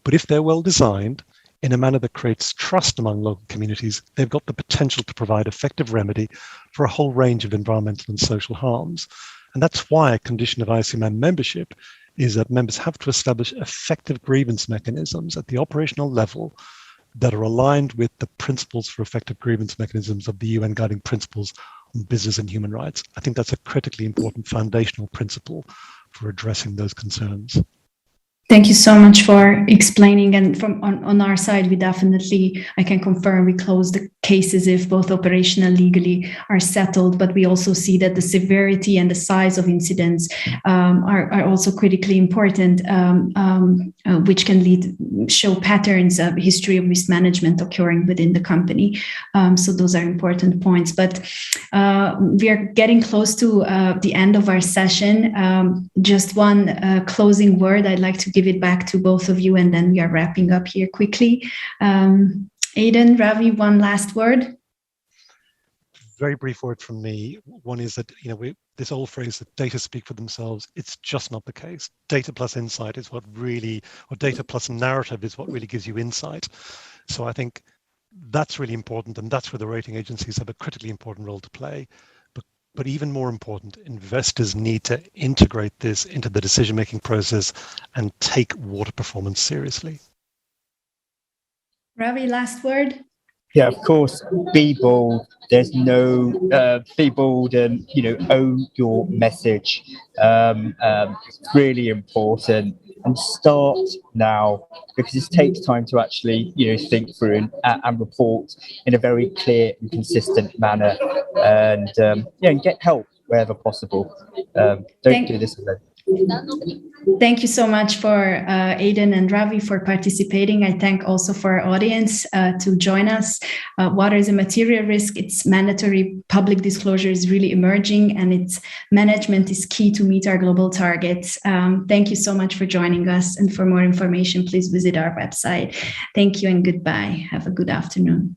but if they're well designed in a manner that creates trust among local communities, they've got the potential to provide effective remedy for a whole range of environmental and social harms. And that's why a condition of ICMM membership is that members have to establish effective grievance mechanisms at the operational level that are aligned with the principles for effective grievance mechanisms of the UN Guiding Principles on Business and Human Rights. I think that's a critically important foundational principle for addressing those concerns. Thank you so much for explaining. And on our side, we definitely, I can confirm, we close the cases if both operational legally are settled, but we also see that the severity and the size of incidents are also critically important, which can show patterns of history of mismanagement occurring within the company. So those are important points. But we are getting close to the end of our session. Just one closing word I'd like to give it back to both of you, and then we are wrapping up here quickly. Aidan, Ravi, one last word. Very brief word from me. One is that this old phrase that data speak for themselves, it's just not the case. Data plus insight is what really, or data plus narrative is what really gives you insight. So I think that's really important, and that's where the rating agencies have a critically important role to play. But even more important, investors need to integrate this into the decision-making process and take water performance seriously. Ravi, last word. Yeah, of course. Be bold. There's no be bold and own your message. It's really important, and start now because it takes time to actually think through and report in a very clear and consistent manner, and and get help wherever possible. Don't do this alone. Thank you so much for Aidan and Ravi for participating. I thank also for our audience to join us. Water is a material risk. Its mandatory public disclosure is really emerging, and its management is key to meet our global targets. Thank you so much for joining us. And for more information, please visit our website. Thank you and goodbye. Have a good afternoon.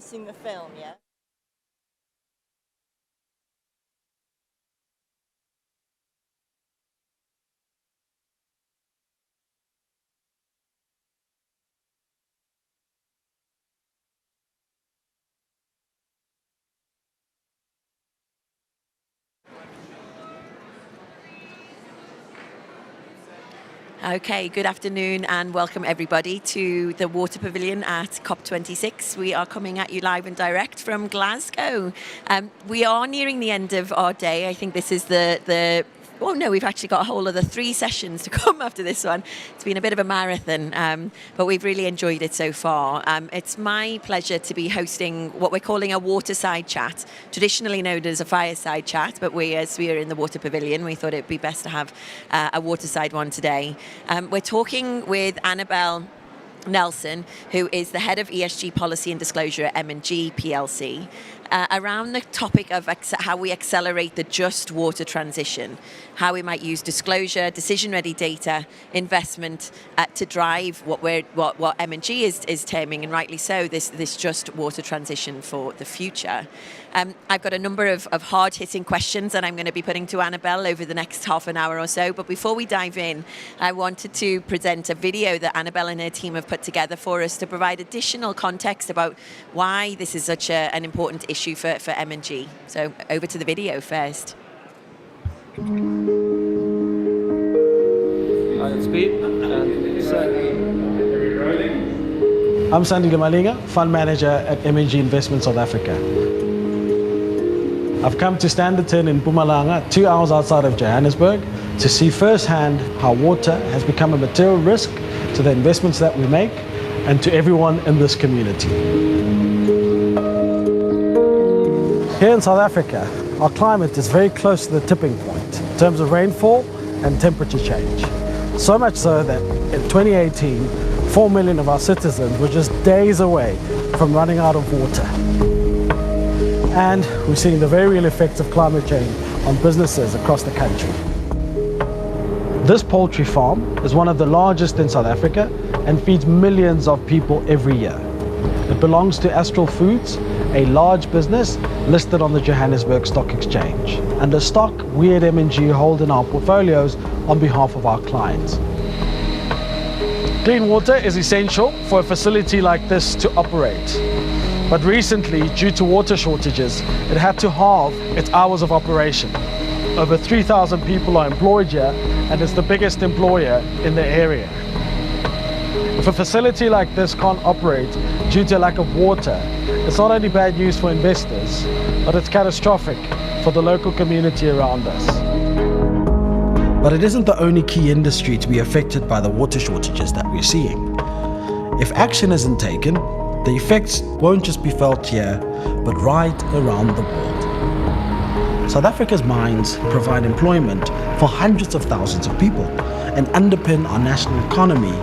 producing the film, yeah? Okay, good afternoon and welcome everybody to the Water Pavilion at COP26. We are coming at you live and direct from Glasgow. We are nearing the end of our day. I think this is oh no, we've actually got a whole other 3 sessions to come after this one. It's been a bit of a marathon, but we've really enjoyed it so far. It's my pleasure to be hosting what we're calling a waterside chat, traditionally known as a fireside chat, but as we are in the Water Pavilion, we thought it'd be best to have a waterside one today. We're talking with Annabelle Nelson, who is the head of ESG policy and disclosure at M&G PLC, around the topic of how we accelerate the just water transition, how we might use disclosure, decision-ready data, investment to drive what M&G is terming, and rightly so, this just water transition for the future. I've got a number of hard-hitting questions that I'm going to be putting to Annabelle over the next half an hour or so. But before we dive in, I wanted to present a video that Annabelle and her team have put together for us to provide additional context about why this is such an important issue for M&G. So over to the video first. I'm Sandy Lemalinga, Fund Manager at M&G Investment South Africa. I've come to Standerton in Mpumalanga, 2 hours outside of Johannesburg, to see firsthand how water has become a material risk to the investments that we make and to everyone in this community. Here in South Africa, our climate is very close to the tipping point in terms of rainfall and temperature change. So much so that in 2018, 4 million of our citizens were just days away from running out of water. And we're seeing the very real effects of climate change on businesses across the country. This poultry farm is one of the largest in South Africa and feeds millions of people every year. It belongs to Astral Foods, a large business listed on the Johannesburg Stock Exchange, and the stock we at M&G hold in our portfolios on behalf of our clients. Clean water is essential for a facility like this to operate. But recently, due to water shortages, it had to halve its hours of operation. Over 3,000 people are employed here, and it's the biggest employer in the area. If a facility like this can't operate due to a lack of water, it's not only bad news for investors, but it's catastrophic for the local community around us. But it isn't the only key industry to be affected by the water shortages that we're seeing. If action isn't taken, the effects won't just be felt here, but right around the world. South Africa's mines provide employment for hundreds of thousands of people and underpin our national economy,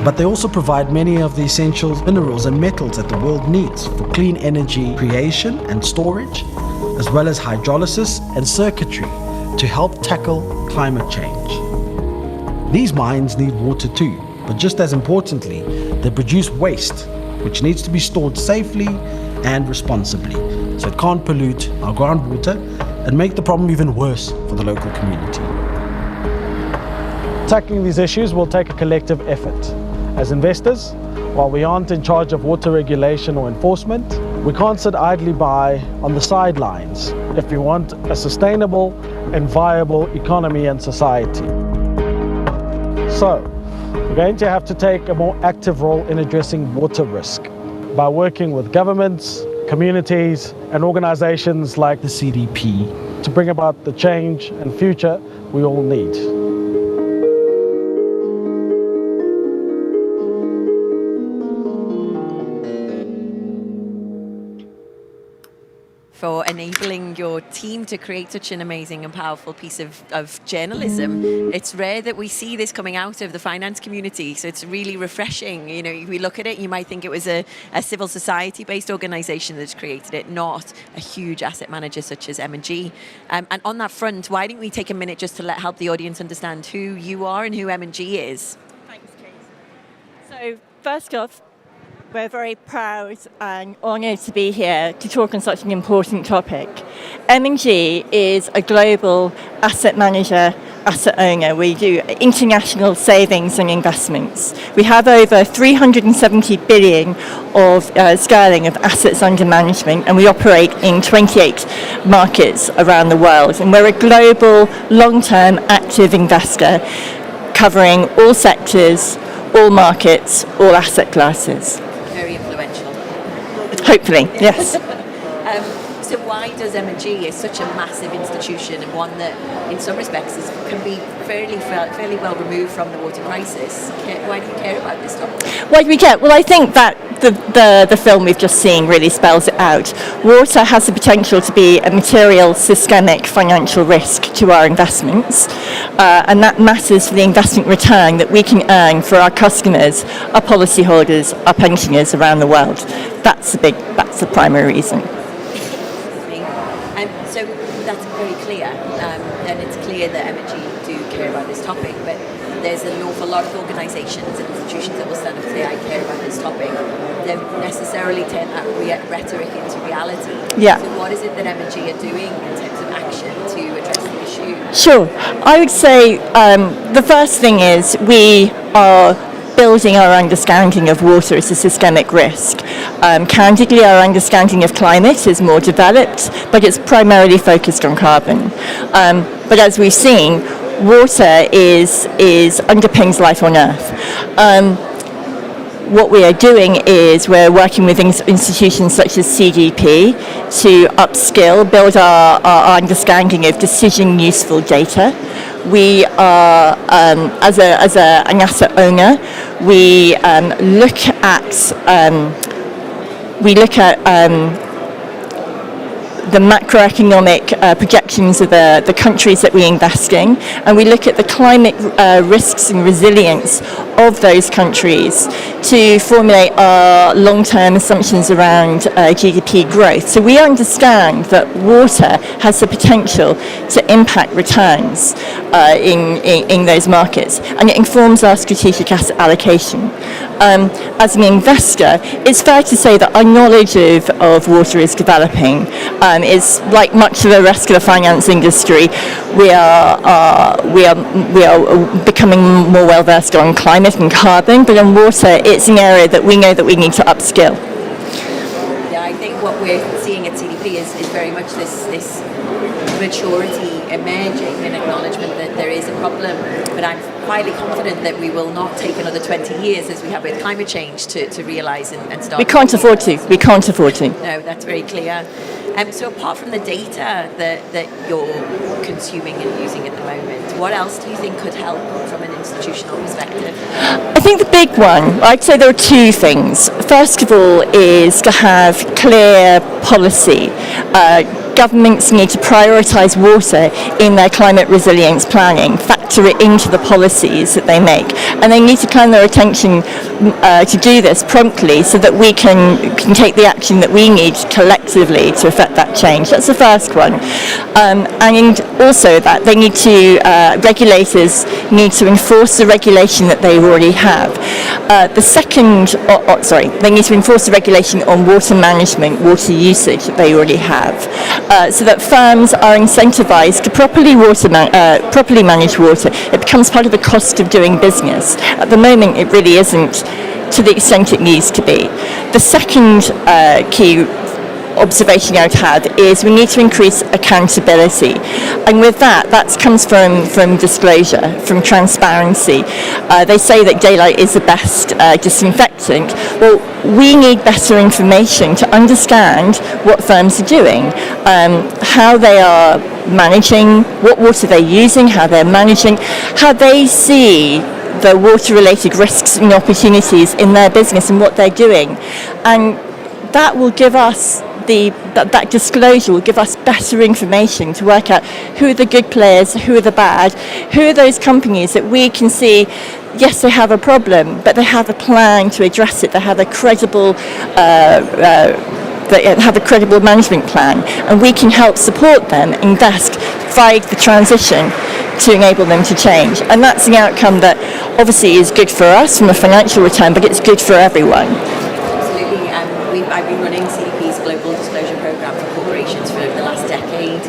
but they also provide many of the essential minerals and metals that the world needs for clean energy creation and storage, as well as hydrolysis and circuitry to help tackle climate change. These mines need water too, but just as importantly, they produce waste, which needs to be stored safely and responsibly, so it can't pollute our groundwater and make the problem even worse for the local community. Tackling these issues will take a collective effort. As investors, while we aren't in charge of water regulation or enforcement, we can't sit idly by on the sidelines if we want a sustainable and viable economy and society. So, we're going to have to take a more active role in addressing water risk by working with governments, communities, and organizations like the CDP to bring about the change and future we all need. For enabling your team to create such an amazing and powerful piece of journalism. It's rare that we see this coming out of the finance community, so it's really refreshing. You know, if we look at it, you might think it was a civil society-based organization that's created it, not a huge asset manager such as M&G. And on that front, why don't we take a minute just to help the audience understand who you are and who M&G is? Thanks, Kate. So first off, We're very proud and honoured to be here to talk on such an important topic. M&G is a global asset manager, asset owner. We do international savings and investments. We have over 370 billion of sterling of assets under management, and we operate in 28 markets around the world. And we're a global, long-term, active investor covering all sectors, all markets, all asset classes. Very influential. Hopefully, yes. So why does M&G is such a massive institution and one that in some respects can be fairly well removed from the water crisis? Why do you care about this topic? Why do we care? Well, I think that the film we've just seen really spells it out. Water has the potential to be a material systemic financial risk to our investments, and that matters for the investment return that we can earn for our customers, our policyholders, our pensioners around the world. That's the primary reason. So that's very clear, and it's clear that M&G do care about this topic, but there's an awful lot of organisations and institutions that will stand up and say, I care about this topic. They don't necessarily turn that rhetoric into reality. Yeah. So what is it that M&G are doing in terms of action to address the issue? Sure. I would say the first thing is we are building our understanding of water as a systemic risk. Candidly, our understanding of climate is more developed, but it's primarily focused on carbon. But as we've seen, water underpins life on Earth. What we are doing is we're working with institutions such as CDP to upskill, build our understanding of decision useful data. We are, as an asset owner, we look at the macroeconomic projections of the countries that we invest in, and we look at the climate risks and resilience of those countries to formulate our long-term assumptions around GDP growth. So we understand that water has the potential to impact returns in those markets, and it informs our strategic asset allocation. As an investor, it's fair to say that our knowledge of water is developing. Is like much of the rest of the finance industry, we are becoming more well versed on climate and carbon, but on water, it's an area that we know that we need to upskill. Yeah, I think what we're seeing at CDP is very much this maturity emerging and acknowledgement that there is a problem, but I'm highly confident that we will not take another 20 years as we have with climate change to realise and start. We can't afford to. No, that's very clear. So apart from the data that you're consuming and using at the moment, what else do you think could help from an institutional perspective? I think the big one, I'd say there are two things. First of all is to have clear policy. Governments need to prioritise water in their climate resilience planning, factor it into the policies that they make, and they need to turn their attention to do this promptly so that we can take the action that we need collectively to affect that change. That's the first one. And also that they need to, regulators need to enforce the regulation that they already have. The second, they need to enforce the regulation on water management, water usage that they already have. So that firms are incentivized to properly manage water. It becomes part of the cost of doing business. At the moment, it really isn't to the extent it needs to be. The second key observation I would have is we need to increase accountability, and with that comes from disclosure, from transparency. They say that daylight is the best disinfectant. Well, we need better information to understand what firms are doing, how they are managing, what water they're using, how they're managing, how they see the water-related risks and opportunities in their business and what they're doing. And that will give us that disclosure will give us better information to work out who are the good players, who are the bad, who are those companies that we can see, yes, they have a problem, but they have a plan to address it. They have a credible management plan, and we can help support them, invest, fight the transition to enable them to change. And that's the outcome that obviously is good for us from a financial return, but it's good for everyone. I've been running CDP's Global Disclosure Programme for corporations for the last decade,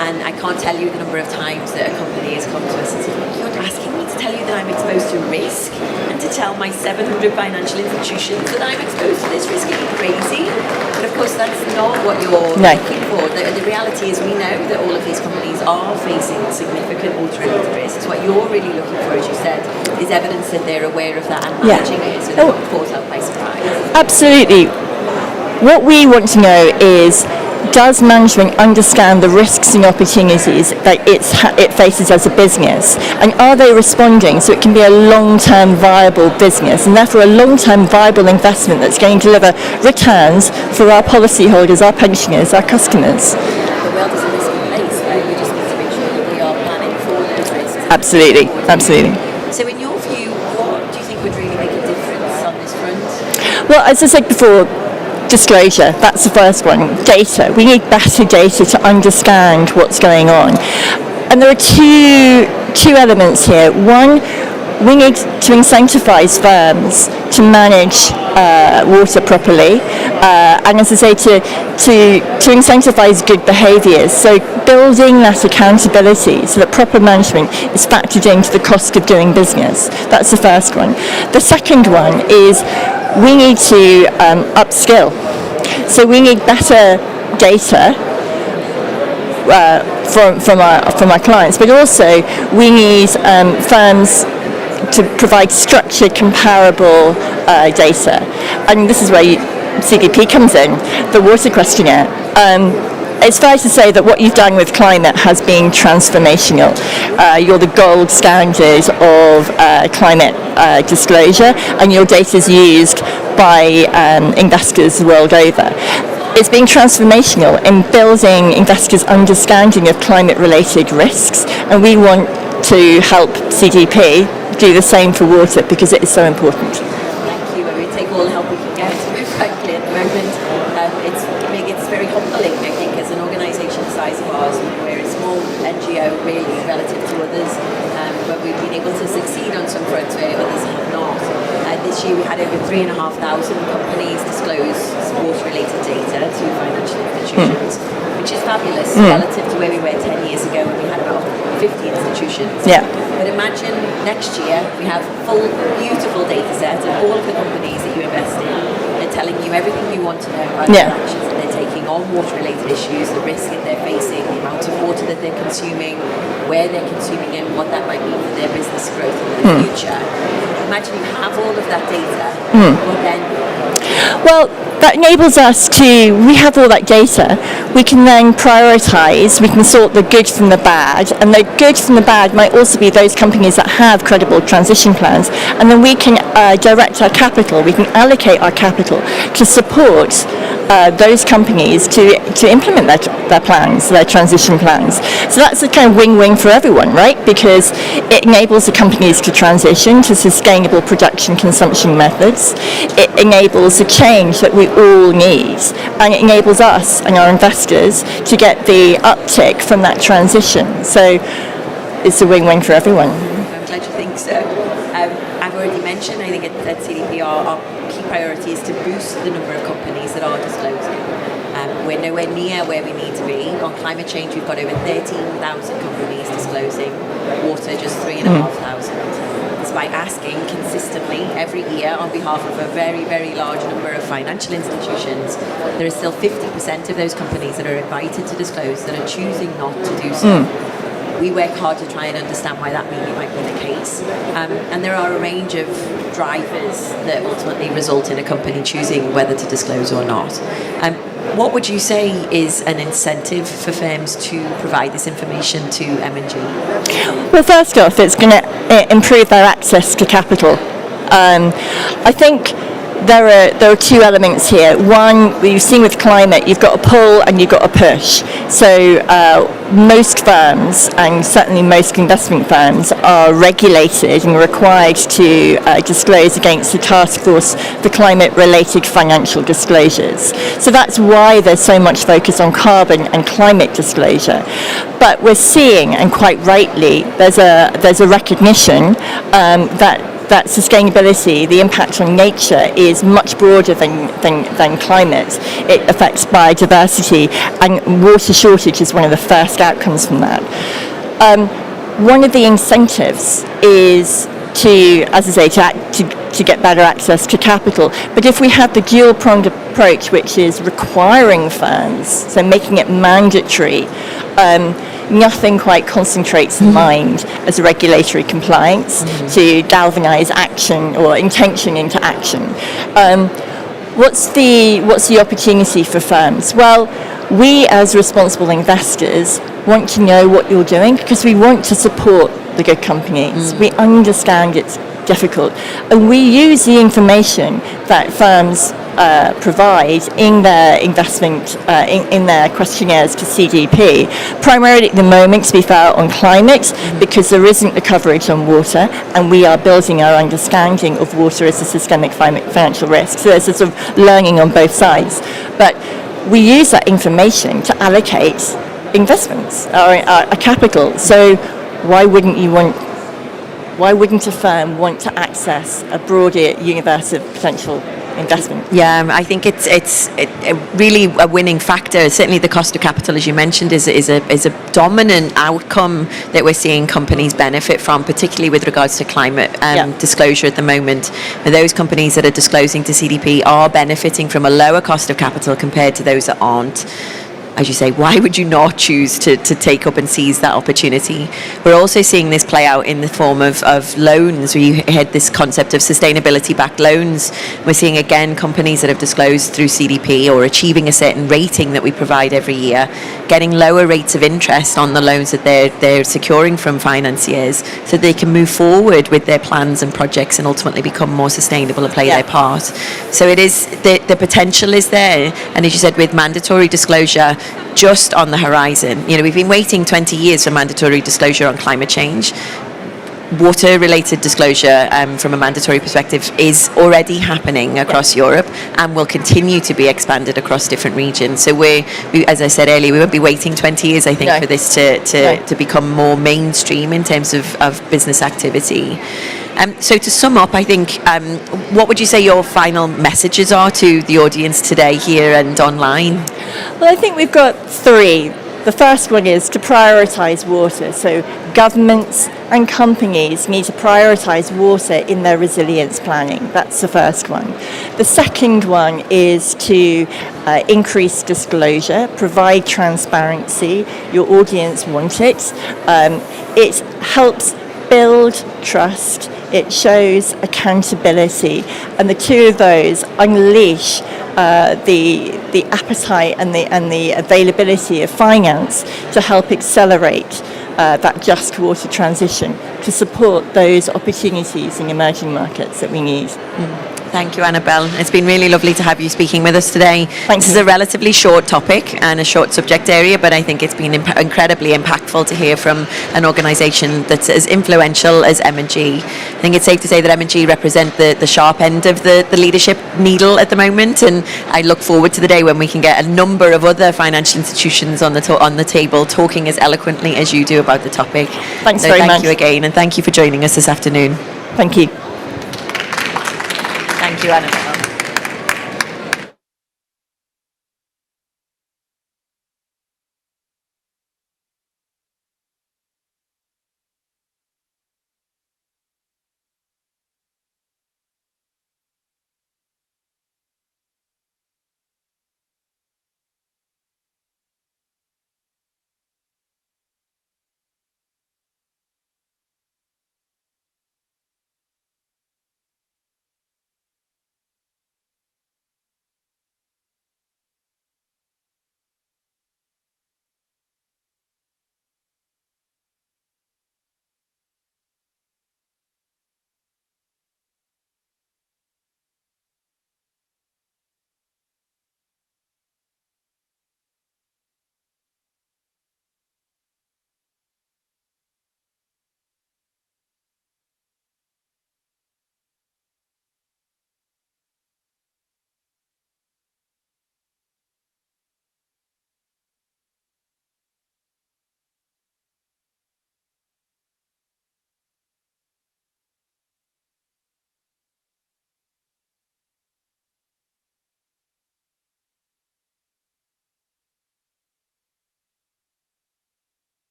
and I can't tell you the number of times that a company has come to us and said, "You're asking me to tell you that I'm exposed to risk, and to tell my 700 financial institutions that I'm exposed to this risk? Are you crazy?" But of course, that's not what you're looking for. The reality is we know that all of these companies are facing significant water-related risks. What you're really looking for, as you said, is evidence that they're aware of that and managing it, so they're not caught out by surprise. Absolutely. What we want to know is, does management understand the risks and opportunities that it faces as a business, and are they responding so it can be a long-term viable business, and therefore a long-term viable investment that's going to deliver returns for our policyholders, our pensioners, our customers? The world is a risky place, right? We just need to make sure that we are planning for those risks. Absolutely, absolutely. So in your view, what do you think would really make a difference on this front? Well, as I said before, disclosure, that's the first one. Data. We need better data to understand what's going on. And there are two elements here. One, we need to incentivize firms to manage water properly, and as I say, to incentivize good behaviours. So building that accountability so that proper management is factored into the cost of doing business. That's the first one. The second one is we need to upskill. So we need better data from our clients, but also we need firms to provide structured, comparable data. And this is where CDP comes in, the water questionnaire. It's fair to say that what you've done with climate has been transformational. You're the gold standard of climate disclosure, and your data is used by investors world over. It's been transformational in building investors' understanding of climate-related risks, and we want to help CDP do the same for water because it is so important. Thank you. We take all the help we can get, frankly, at the moment. It's very humbling, I think, as an organisation the size of ours. We're a small NGO, really, relative to others, but we've been able to succeed on some fronts where others have not. This year we had over 3,500 companies disclose water-related data to financial institutions, which is fabulous relative to where we were 10 years ago when we had about 50 institutions. Yeah. But imagine next year we have full, beautiful data set of all of the companies that you invest in. They're telling you everything you want to know about the actions that they're taking on water-related issues, the risk that they're facing, the amount of water that they're consuming, where they're consuming it, and what that might mean for their business growth in the future. Imagine you have all of that data, but then... Well, that enables us to, we have all that data, we can then prioritise, we can sort the good from the bad, and the good from the bad might also be those companies that have credible transition plans, and then we can direct our capital, we can allocate our capital to support those companies to implement their plans, their transition plans. So that's a kind of win-win for everyone, right? Because it enables the companies to transition to sustainable production consumption methods. It enables the change that we all need, and it enables us and our investors to get the uptick from that transition. So it's a win-win for everyone. I'm glad you think so. I've already mentioned, I think at CDP our key priority is to boost the number of companies that are disclosing. We're nowhere near where we need to be. On climate change, we've got over 13,000 companies disclosing. Water, just 3,500. Despite asking consistently every year on behalf of a very, very large number of financial institutions, there is still 50% of those companies that are invited to disclose that are choosing not to do so. We work hard to try and understand why that might be the case. And there are a range of drivers that ultimately result in a company choosing whether to disclose or not. What would you say is an incentive for firms to provide this information to M&G? Well, first off, it's going to improve their access to capital. I think there are two elements here. One, you've seen with climate, you've got a pull and you've got a push. So most firms, and certainly most investment firms, are regulated and required to disclose against the Task Force for Climate-Related Financial Disclosures. So that's why there's so much focus on carbon and climate disclosure. But we're seeing, and quite rightly, there's a recognition that that sustainability, the impact on nature, is much broader than climate. It affects biodiversity, and water shortage is one of the first outcomes from that. One of the incentives is to, as I say, to get better access to capital. But if we have the dual-pronged approach, which is requiring firms, so making it mandatory, nothing quite concentrates the mind as regulatory compliance to galvanize action or intention into action. What's the opportunity for firms? Well, we as responsible investors want to know what you're doing because we want to support the good companies. We understand it's difficult, and we use the information that firms provide in their investment, in their questionnaires to CDP, primarily at the moment, to be fair, on climate, because there isn't the coverage on water, and we are building our understanding of water as a systemic financial risk. So there's a sort of learning on both sides. But we use that information to allocate investments, our capital. So why wouldn't a firm want to access a broader universe of potential investment? Yeah, I think it's really a winning factor. Certainly the cost of capital, as you mentioned, is a dominant outcome that we're seeing companies benefit from, particularly with regards to climate disclosure at the moment. And those companies that are disclosing to CDP are benefiting from a lower cost of capital compared to those that aren't. As you say, why would you not choose to take up and seize that opportunity? We're also seeing this play out in the form of loans. We had this concept of sustainability-backed loans. We're seeing, again, companies that have disclosed through CDP or achieving a certain rating that we provide every year, getting lower rates of interest on the loans that they're securing from financiers so they can move forward with their plans and projects and ultimately become more sustainable and play their part. So it is, the potential is there. And as you said, with mandatory disclosure just on the horizon. We've been waiting 20 years for mandatory disclosure on climate change. Water-related disclosure from a mandatory perspective is already happening across Europe and will continue to be expanded across different regions. So we, as I said earlier, we won't be waiting 20 years, I think, for this to become more mainstream in terms of business activity. So to sum up, I think, what would you say your final messages are to the audience today here and online? Well, I think we've got three. The first one is to prioritise water. So governments and companies need to prioritise water in their resilience planning. That's the first one. The second one is to increase disclosure, provide transparency. Your audience want it. It helps build trust. It shows accountability, and the two of those unleash the appetite and the availability of finance to help accelerate that just water transition to support those opportunities in emerging markets that we need. Thank you, Annabelle. It's been really lovely to have you speaking with us today. This is a relatively short topic and a short subject area, but I think it's been incredibly impactful to hear from an organisation that's as influential as M&G. I think it's safe to say that M&G represent the sharp end of the leadership needle at the moment, and I look forward to the day when we can get a number of other financial institutions on the table talking as eloquently as you do about the topic. Thanks very much. Thank you again, and thank you for joining us this afternoon. Thank you. Thank you, Annabelle.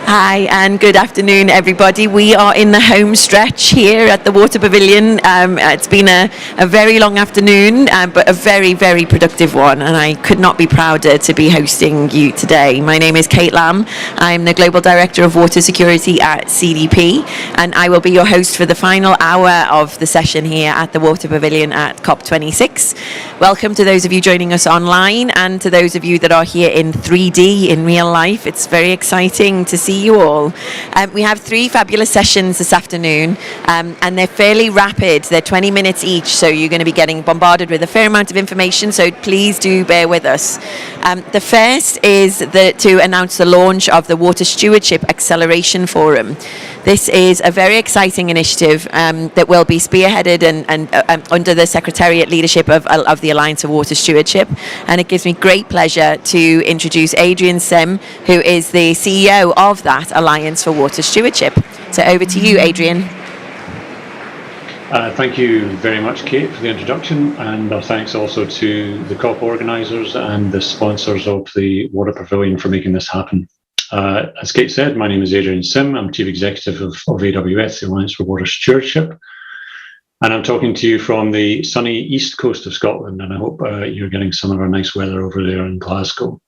Hi and good afternoon, everybody. We are in the home stretch here at the Water Pavilion. It's been a very long afternoon, but a very, very productive one, and I could not be prouder to be hosting you today. My name is Kate Lamb. I'm the Global Director of Water Security at CDP, and I will be your host for the final hour of the session here at the Water Pavilion at COP26. Welcome to those of you joining us online and to those of you that are here in 3D, in real life. It's very exciting to see you all. We have 3 fabulous sessions this afternoon, and they're fairly rapid. They're 20 minutes each, so you're going to be getting bombarded with a fair amount of information, so please do bear with us. The first is to announce the launch of the Water Stewardship Acceleration Forum. This is a very exciting initiative that will be spearheaded and under the Secretariat leadership of the Alliance of Water Stewardship, and it gives me great pleasure to introduce Adrian Sim, who is the CEO of that Alliance for Water Stewardship. So over to you, Adrian. Thank you very much, Kate, for the introduction, and our thanks also to the COP organisers and the sponsors of the Water Pavilion for making this happen. As Kate said, my name is Adrian Sim. I'm Chief Executive of AWS, the Alliance for Water Stewardship, and I'm talking to you from the sunny east coast of Scotland, and I hope you're getting some of our nice weather over there in Glasgow.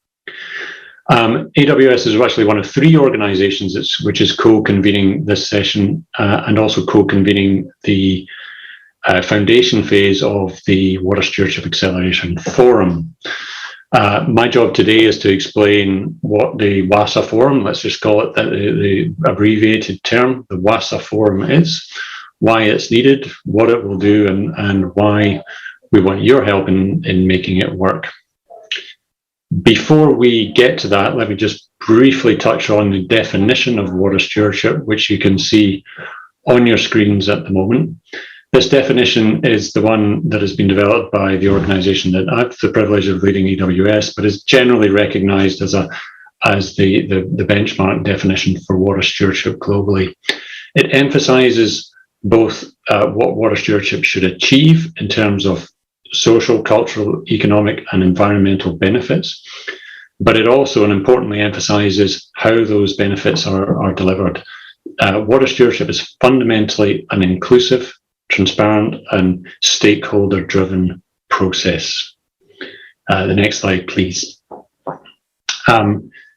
AWS is actually one of 3 organisations which is co-convening this session and also co-convening the foundation phase of the Water Stewardship Acceleration Forum. My job today is to explain what the WASA Forum, let's just call it the abbreviated term, the WASA Forum is, why it's needed, what it will do, and why we want your help in making it work. Before we get to that, let me just briefly touch on the definition of water stewardship, which you can see on your screens at the moment. This definition is the one that has been developed by the organisation that I have the privilege of leading, AWS, but is generally recognised as the benchmark definition for water stewardship globally. It emphasises both what water stewardship should achieve in terms of social, cultural, economic, and environmental benefits, but it also and importantly emphasises how those benefits are delivered. Water stewardship is fundamentally an inclusive, transparent, and stakeholder-driven process. The next slide, please.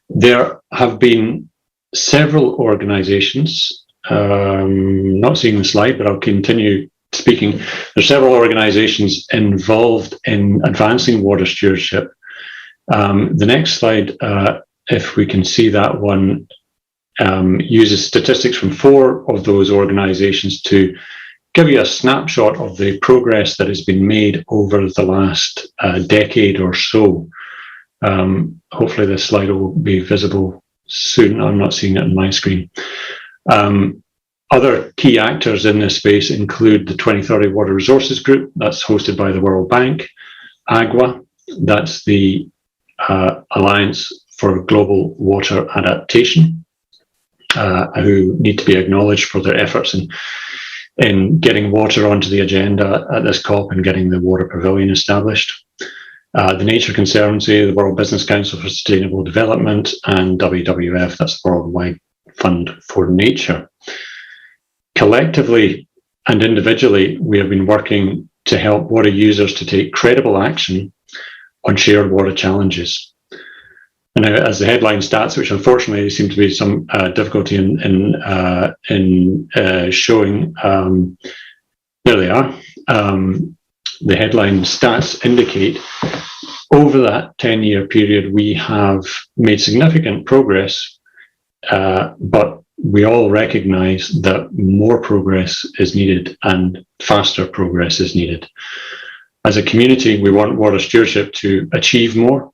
There have been several organisations, not seeing the slide, but I'll continue speaking. There's several organisations involved in advancing water stewardship. The next slide, if we can see that one, uses statistics from 4 of those organisations to give you a snapshot of the progress that has been made over the last decade or so. Hopefully this slide will be visible soon. I'm not seeing it on my screen. Other key actors in this space include the 2030 Water Resources Group, that's hosted by the World Bank, AGWA, that's the Alliance for Global Water Adaptation, who need to be acknowledged for their efforts in getting water onto the agenda at this COP and getting the Water Pavilion established. The Nature Conservancy, the World Business Council for Sustainable Development, and WWF, that's the Worldwide Fund for Nature. Collectively and individually, we have been working to help water users to take credible action on shared water challenges. And now, as the headline stats, which unfortunately seem to be some difficulty in showing, there they are. The headline stats indicate over that 10-year period, we have made significant progress, but we all recognise that more progress is needed and faster progress is needed. As a community, we want water stewardship to achieve more.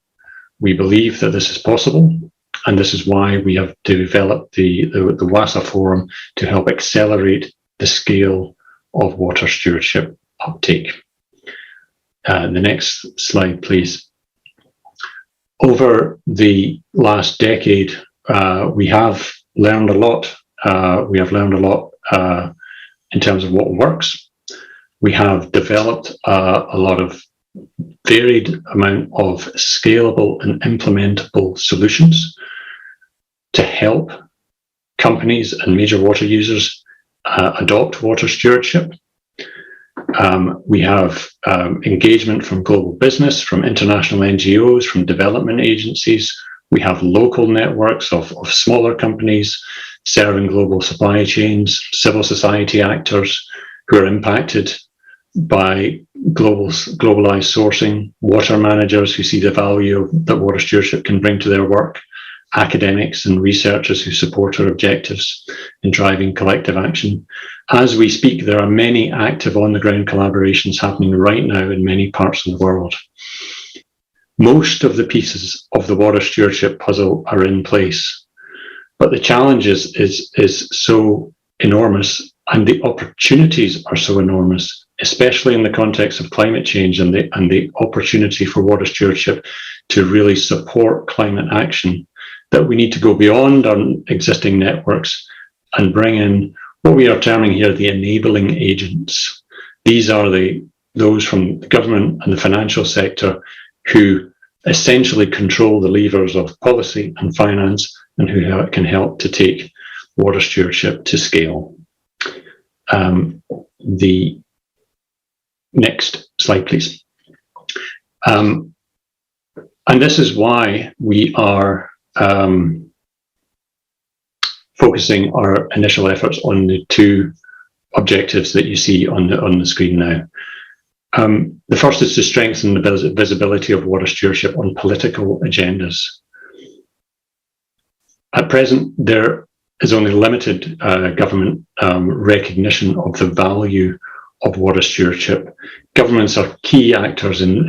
We believe that this is possible, and this is why we have developed the WASA Forum to help accelerate the scale of water stewardship uptake. The next slide, please. Over the last decade, we have learned a lot. We have learned a lot in terms of what works. We have developed a lot of varied amount of scalable and implementable solutions to help companies and major water users adopt water stewardship. We have engagement from global business, from international NGOs, from development agencies. We have local networks of smaller companies serving global supply chains, civil society actors who are impacted by globalized sourcing, water managers who see the value that water stewardship can bring to their work, academics and researchers who support our objectives in driving collective action. As we speak, there are many active on-the-ground collaborations happening right now in many parts of the world. Most of the pieces of the water stewardship puzzle are in place, but the challenge is so enormous, and the opportunities are so enormous, especially in the context of climate change and the opportunity for water stewardship to really support climate action, that we need to go beyond our existing networks and bring in what we are terming here the enabling agents. These are those from the government and the financial sector who essentially control the levers of policy and finance and who can help to take water stewardship to scale. The next slide, please. And this is why we are focusing our initial efforts on the two objectives that you see on the screen now. The first is to strengthen the visibility of water stewardship on political agendas. At present, there is only limited government recognition of the value of water stewardship. Governments are key actors in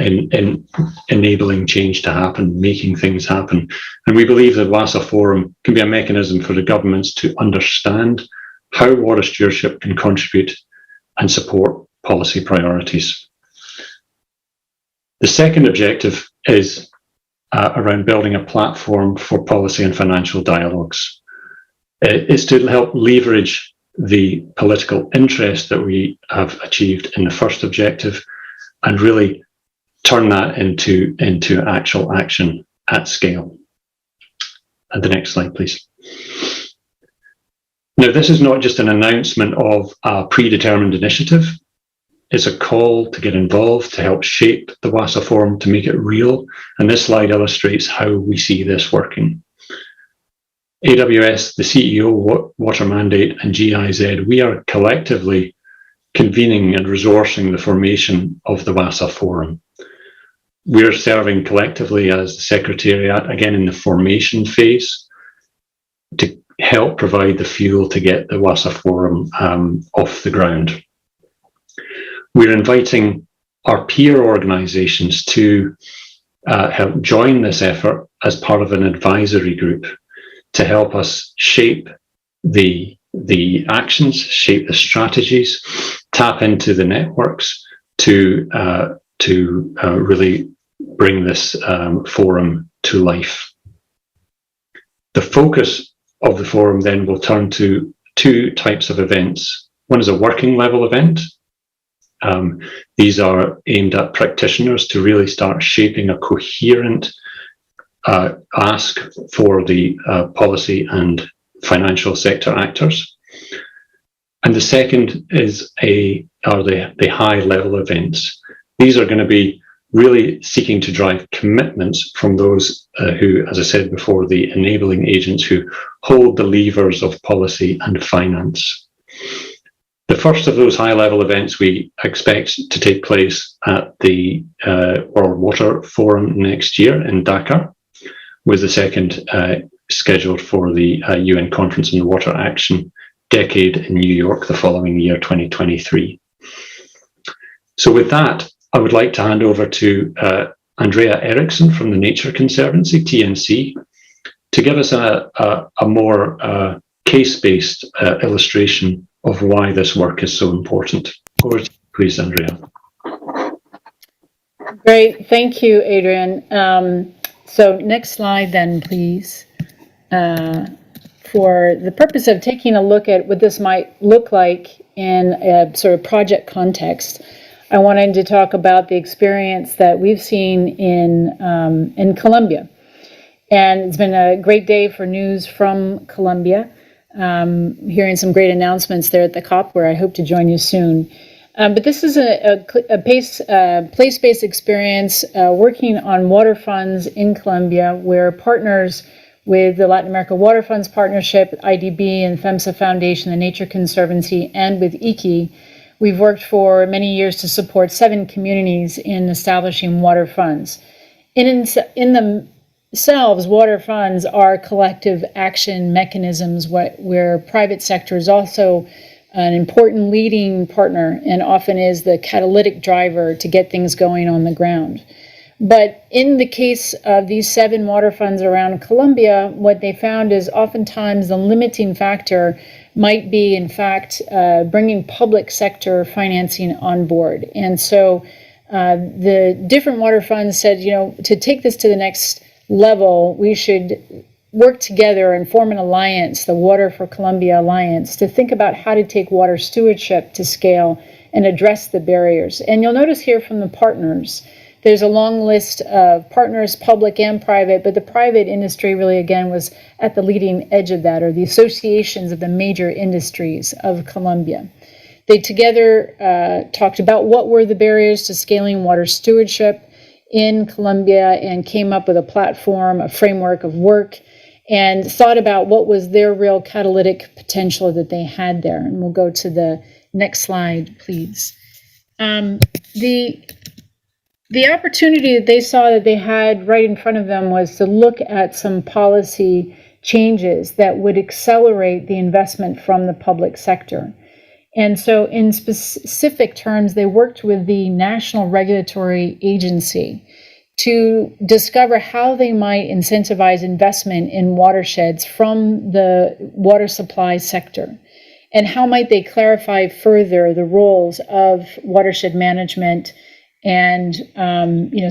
enabling change to happen, making things happen. And we believe that WASA Forum can be a mechanism for the governments to understand how water stewardship can contribute and support policy priorities. The second objective is around building a platform for policy and financial dialogues. It's to help leverage the political interest that we have achieved in the first objective and really turn that into actual action at scale. And the next slide, please. Now, this is not just an announcement of a predetermined initiative. It's a call to get involved, to help shape the WASA Forum, to make it real. And this slide illustrates how we see this working. AWS, the CEO, Water Mandate, and GIZ, we are collectively convening and resourcing the formation of the WASA Forum. We're serving collectively as the Secretariat, again in the formation phase, to help provide the fuel to get the WASA Forum off the ground. We're inviting our peer organisations to help join this effort as part of an advisory group to help us shape the actions, shape the strategies, tap into the networks to really bring this forum to life. The focus of the forum then will turn to two types of events. One is a working level event. These are aimed at practitioners to really start shaping a coherent ask for the policy and financial sector actors. And the second is are the high level events. These are going to be really seeking to drive commitments from those who, as I said before, the enabling agents who hold the levers of policy and finance. The first of those high-level events we expect to take place at the World Water Forum next year in Dakar, with the second scheduled for the UN Conference on Water Action Decade in New York the following year, 2023. So with that, I would like to hand over to Andrea Eriksson from the Nature Conservancy, TNC, to give us a more case-based illustration of why this work is so important. Over to you, please, Andrea. Great, thank you, Adrian. So next slide then, please. For the purpose of taking a look at what this might look like in a sort of project context, I wanted to talk about the experience that we've seen in Colombia. And it's been a great day for news from Colombia. hearing some great announcements there at the COP, where I hope to join you soon. But this is a place-based experience working on water funds in Colombia, where partners with the Latin America Water Funds Partnership, IDB and FEMSA Foundation, the Nature Conservancy, and with IKI, we've worked for many years to support 7 communities in establishing water funds. In themselves, water funds are collective action mechanisms where private sector is also an important leading partner and often is the catalytic driver to get things going on the ground. But in the case of these 7 water funds around Colombia, what they found is oftentimes the limiting factor might be, in fact, bringing public sector financing on board. And so the different water funds said, to take this to the next level, we should work together and form an alliance, the Water for Colombia Alliance, to think about how to take water stewardship to scale and address the barriers. And you'll notice here from the partners, there's a long list of partners, public and private, but the private industry really, again, was at the leading edge of that, or the associations of the major industries of Colombia. They together talked about what were the barriers to scaling water stewardship in Colombia and came up with a platform, a framework of work, and thought about what was their real catalytic potential that they had there. And we'll go to the next slide, please. The opportunity that they saw that they had right in front of them was to look at some policy changes that would accelerate the investment from the public sector. And so in specific terms, they worked with the National Regulatory Agency to discover how they might incentivize investment in watersheds from the water supply sector. And how might they clarify further the roles of watershed management and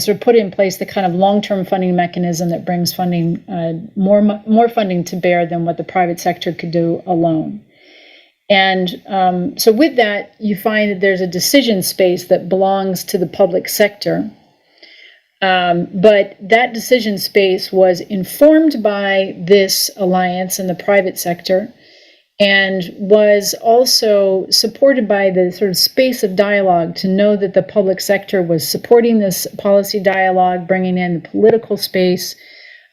sort of put in place the kind of long-term funding mechanism that brings funding, more funding to bear than what the private sector could do alone. And so with that, you find that there's a decision space that belongs to the public sector. But that decision space was informed by this alliance in the private sector and was also supported by the sort of space of dialogue to know that the public sector was supporting this policy dialogue, bringing in the political space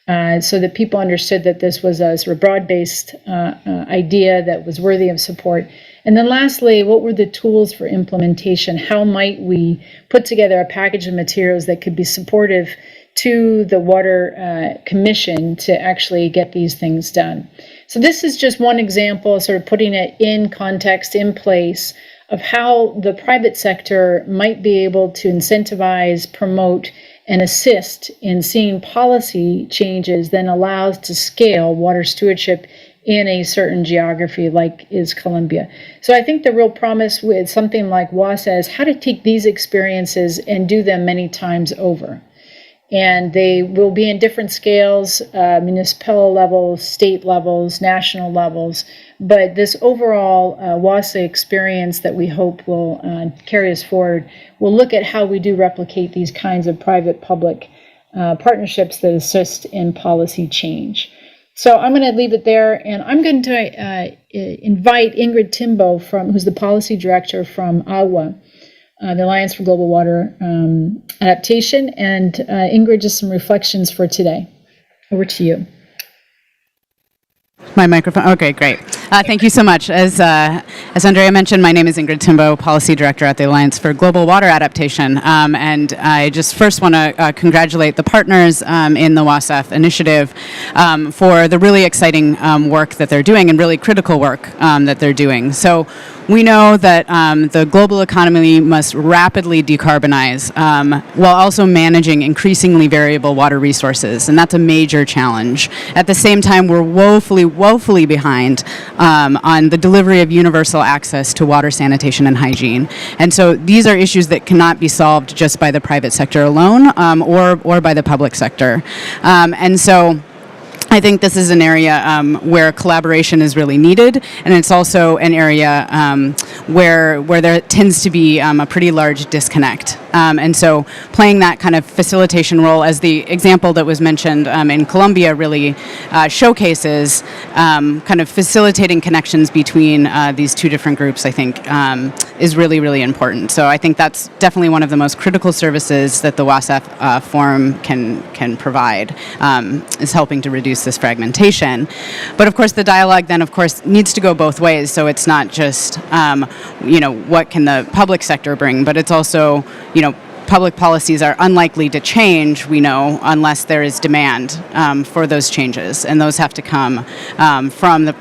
so that people understood that this was a sort of broad-based idea that was worthy of support. And then lastly, what were the tools for implementation? How might we put together a package of materials that could be supportive to the Water Commission to actually get these things done? So this is just one example, sort of putting it in context, in place, of how the private sector might be able to incentivize, promote, and assist in seeing policy changes that allows to scale water stewardship in a certain geography like is Colombia. So I think the real promise with something like WASA is how to take these experiences and do them many times over. And they will be in different scales, municipal levels, state levels, national levels. But this overall WASA experience that we hope will carry us forward will look at how we do replicate these kinds of private-public partnerships that assist in policy change. So I'm going to leave it there, and I'm going to invite Ingrid Timbo, who's the policy director from AGUA, the Alliance for Global Water Adaptation. And Ingrid, just some reflections for today. Over to you. My microphone. Okay, great. Thank you so much. As Andrea mentioned, my name is Ingrid Timbo, Policy Director at the Alliance for Global Water Adaptation. And I just first want to congratulate the partners in the WASF initiative for the really exciting work that they're doing and really critical work that they're doing. So we know that the global economy must rapidly decarbonize while also managing increasingly variable water resources, and that's a major challenge. At the same time, we're woefully behind on the delivery of universal access to water, sanitation, and hygiene. And so these are issues that cannot be solved just by the private sector alone or by the public sector. And so I think this is an area where collaboration is really needed, and it's also an area where there tends to be a pretty large disconnect. And so playing that kind of facilitation role, as the example that was mentioned in Colombia really showcases, kind of facilitating connections between these two different groups, I think, is really, really important. So I think that's definitely one of the most critical services that the WASF Forum can provide, is helping to reduce this fragmentation. But of course, the dialogue then, of course, needs to go both ways. So it's not just, what can the public sector bring, but it's also, public policies are unlikely to change, we know, unless there is demand for those changes. And those have to come from the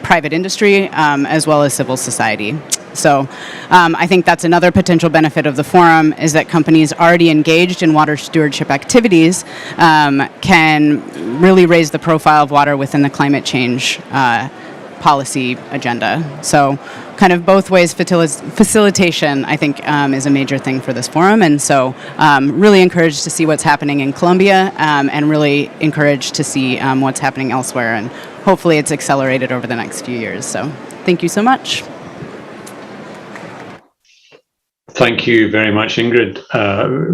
private industry as well as civil society. So I think that's another potential benefit of the forum, is that companies already engaged in water stewardship activities can really raise the profile of water within the climate change policy agenda. So kind of both ways, facilitation, I think, is a major thing for this forum. And so really encouraged to see what's happening in Colombia and really encouraged to see what's happening elsewhere. And hopefully it's accelerated over the next few years. So thank you so much. Thank you very much, Ingrid.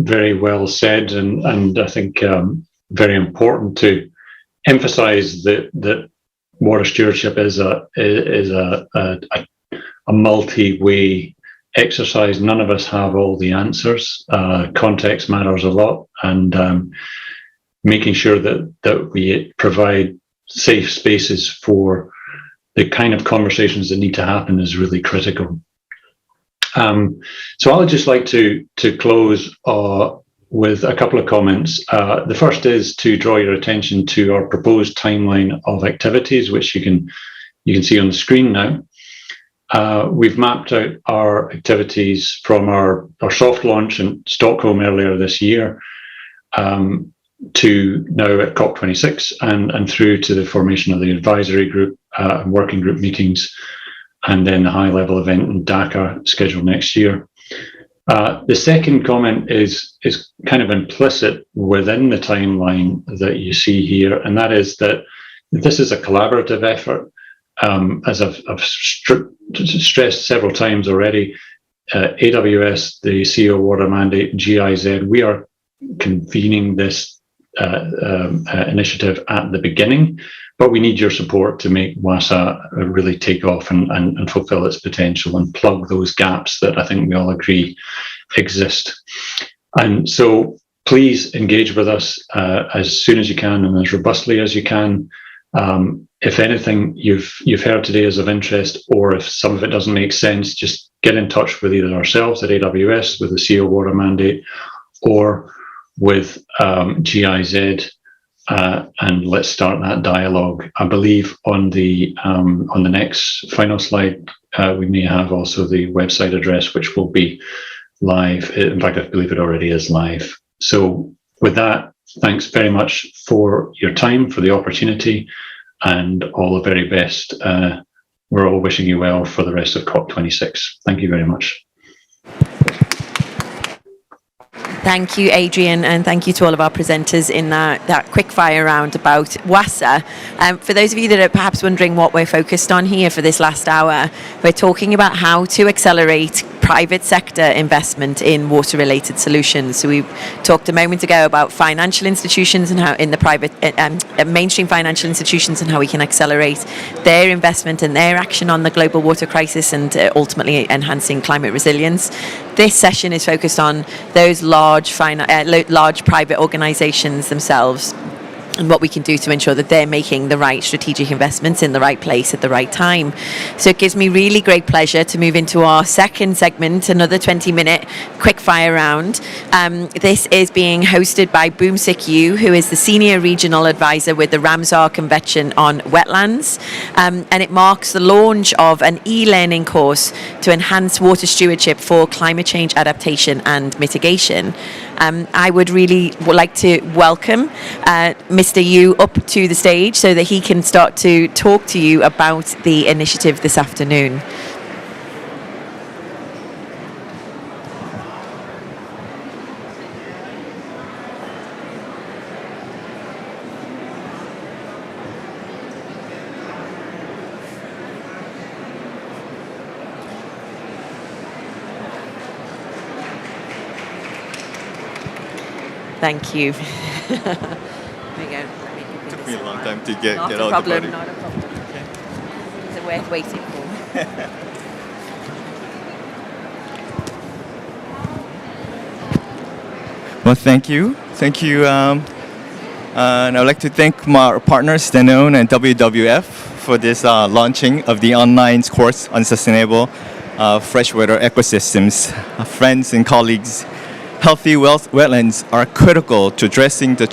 Very well said, and I think very important to emphasise that water stewardship is a multi-way exercise. None of us have all the answers. Context matters a lot, and making sure that we provide safe spaces for the kind of conversations that need to happen is really critical. So I'd just like to close with a couple of comments. The first is to draw your attention to our proposed timeline of activities, which you can see on the screen now. We've mapped out our activities from our soft launch in Stockholm earlier this year to now at COP26 and through to the formation of the advisory group and working group meetings, and then the high-level event in Dakar scheduled next year. The second comment is kind of implicit within the timeline that you see here, and that is that this is a collaborative effort. As I've stressed several times already, AWS, the CO Water Mandate, GIZ, we are convening this initiative at the beginning, but we need your support to make WASA really take off and fulfill its potential and plug those gaps that I think we all agree exist. And so please engage with us as soon as you can and as robustly as you can. If anything you've heard today is of interest, or if some of it doesn't make sense, just get in touch with either ourselves at AWS with the CO Water Mandate or with GIZ, and let's start that dialogue. I believe on the next final slide, we may have also the website address, which will be live. In fact, I believe it already is live. So with that, thanks very much for your time, for the opportunity, and all the very best. We're all wishing you well for the rest of COP26. Thank you very much. Thank you, Adrian, and thank you to all of our presenters in that quick fire round about WASA. For those of you that are perhaps wondering what we're focused on here for this last hour, we're talking about how to accelerate private sector investment in water-related solutions. So we talked a moment ago about financial institutions and how in the private mainstream financial institutions and how we can accelerate their investment and their action on the global water crisis and ultimately enhancing climate resilience. This session is focused on those large private organisations themselves and what we can do to ensure that they're making the right strategic investments in the right place at the right time. So it gives me really great pleasure to move into our second segment, another 20-minute quick fire round. This is being hosted by Boomsik Yu, who is the Senior Regional Advisor with the Ramsar Convention on Wetlands. And it marks the launch of an e-learning course to enhance water stewardship for climate change adaptation and mitigation. I would like to welcome Mr. Yu up to the stage so that he can start to talk to you about the initiative this afternoon. Thank you. There we go. Took me a long time to get out the body. Not a problem. Okay. It's worth waiting for. Well, thank you. Thank you. And I'd like to thank my partners, Danone and WWF, for this launching of the online course on sustainable freshwater ecosystems. Friends and colleagues, healthy wetlands are critical to addressing the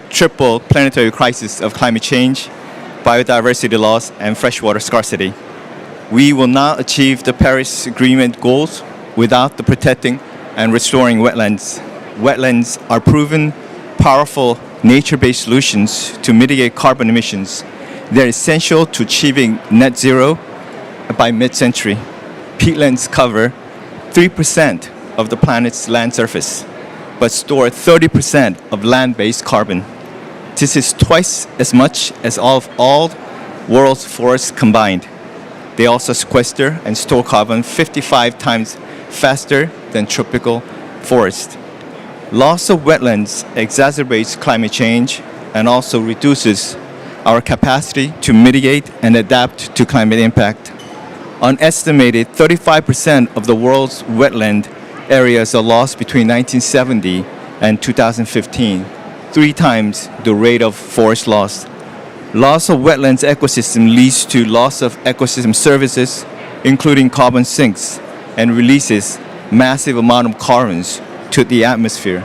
triple planetary crisis of climate change, biodiversity loss, and freshwater scarcity. We will not achieve the Paris Agreement goals without the protecting and restoring wetlands. Wetlands are proven powerful nature-based solutions to mitigate carbon emissions. They're essential to achieving net zero by mid-century. Peatlands cover 3% of the planet's land surface, but store 30% of land-based carbon. This is twice as much as all world's forests combined. They also sequester and store carbon 55 times faster than tropical forests. Loss of wetlands exacerbates climate change and also reduces our capacity to mitigate and adapt to climate impact. An estimated 35% of the world's wetland areas are lost between 1970 and 2015, 3 times the rate of forest loss. Loss of wetlands ecosystem leads to loss of ecosystem services, including carbon sinks, and releases massive amount of carbons to the atmosphere.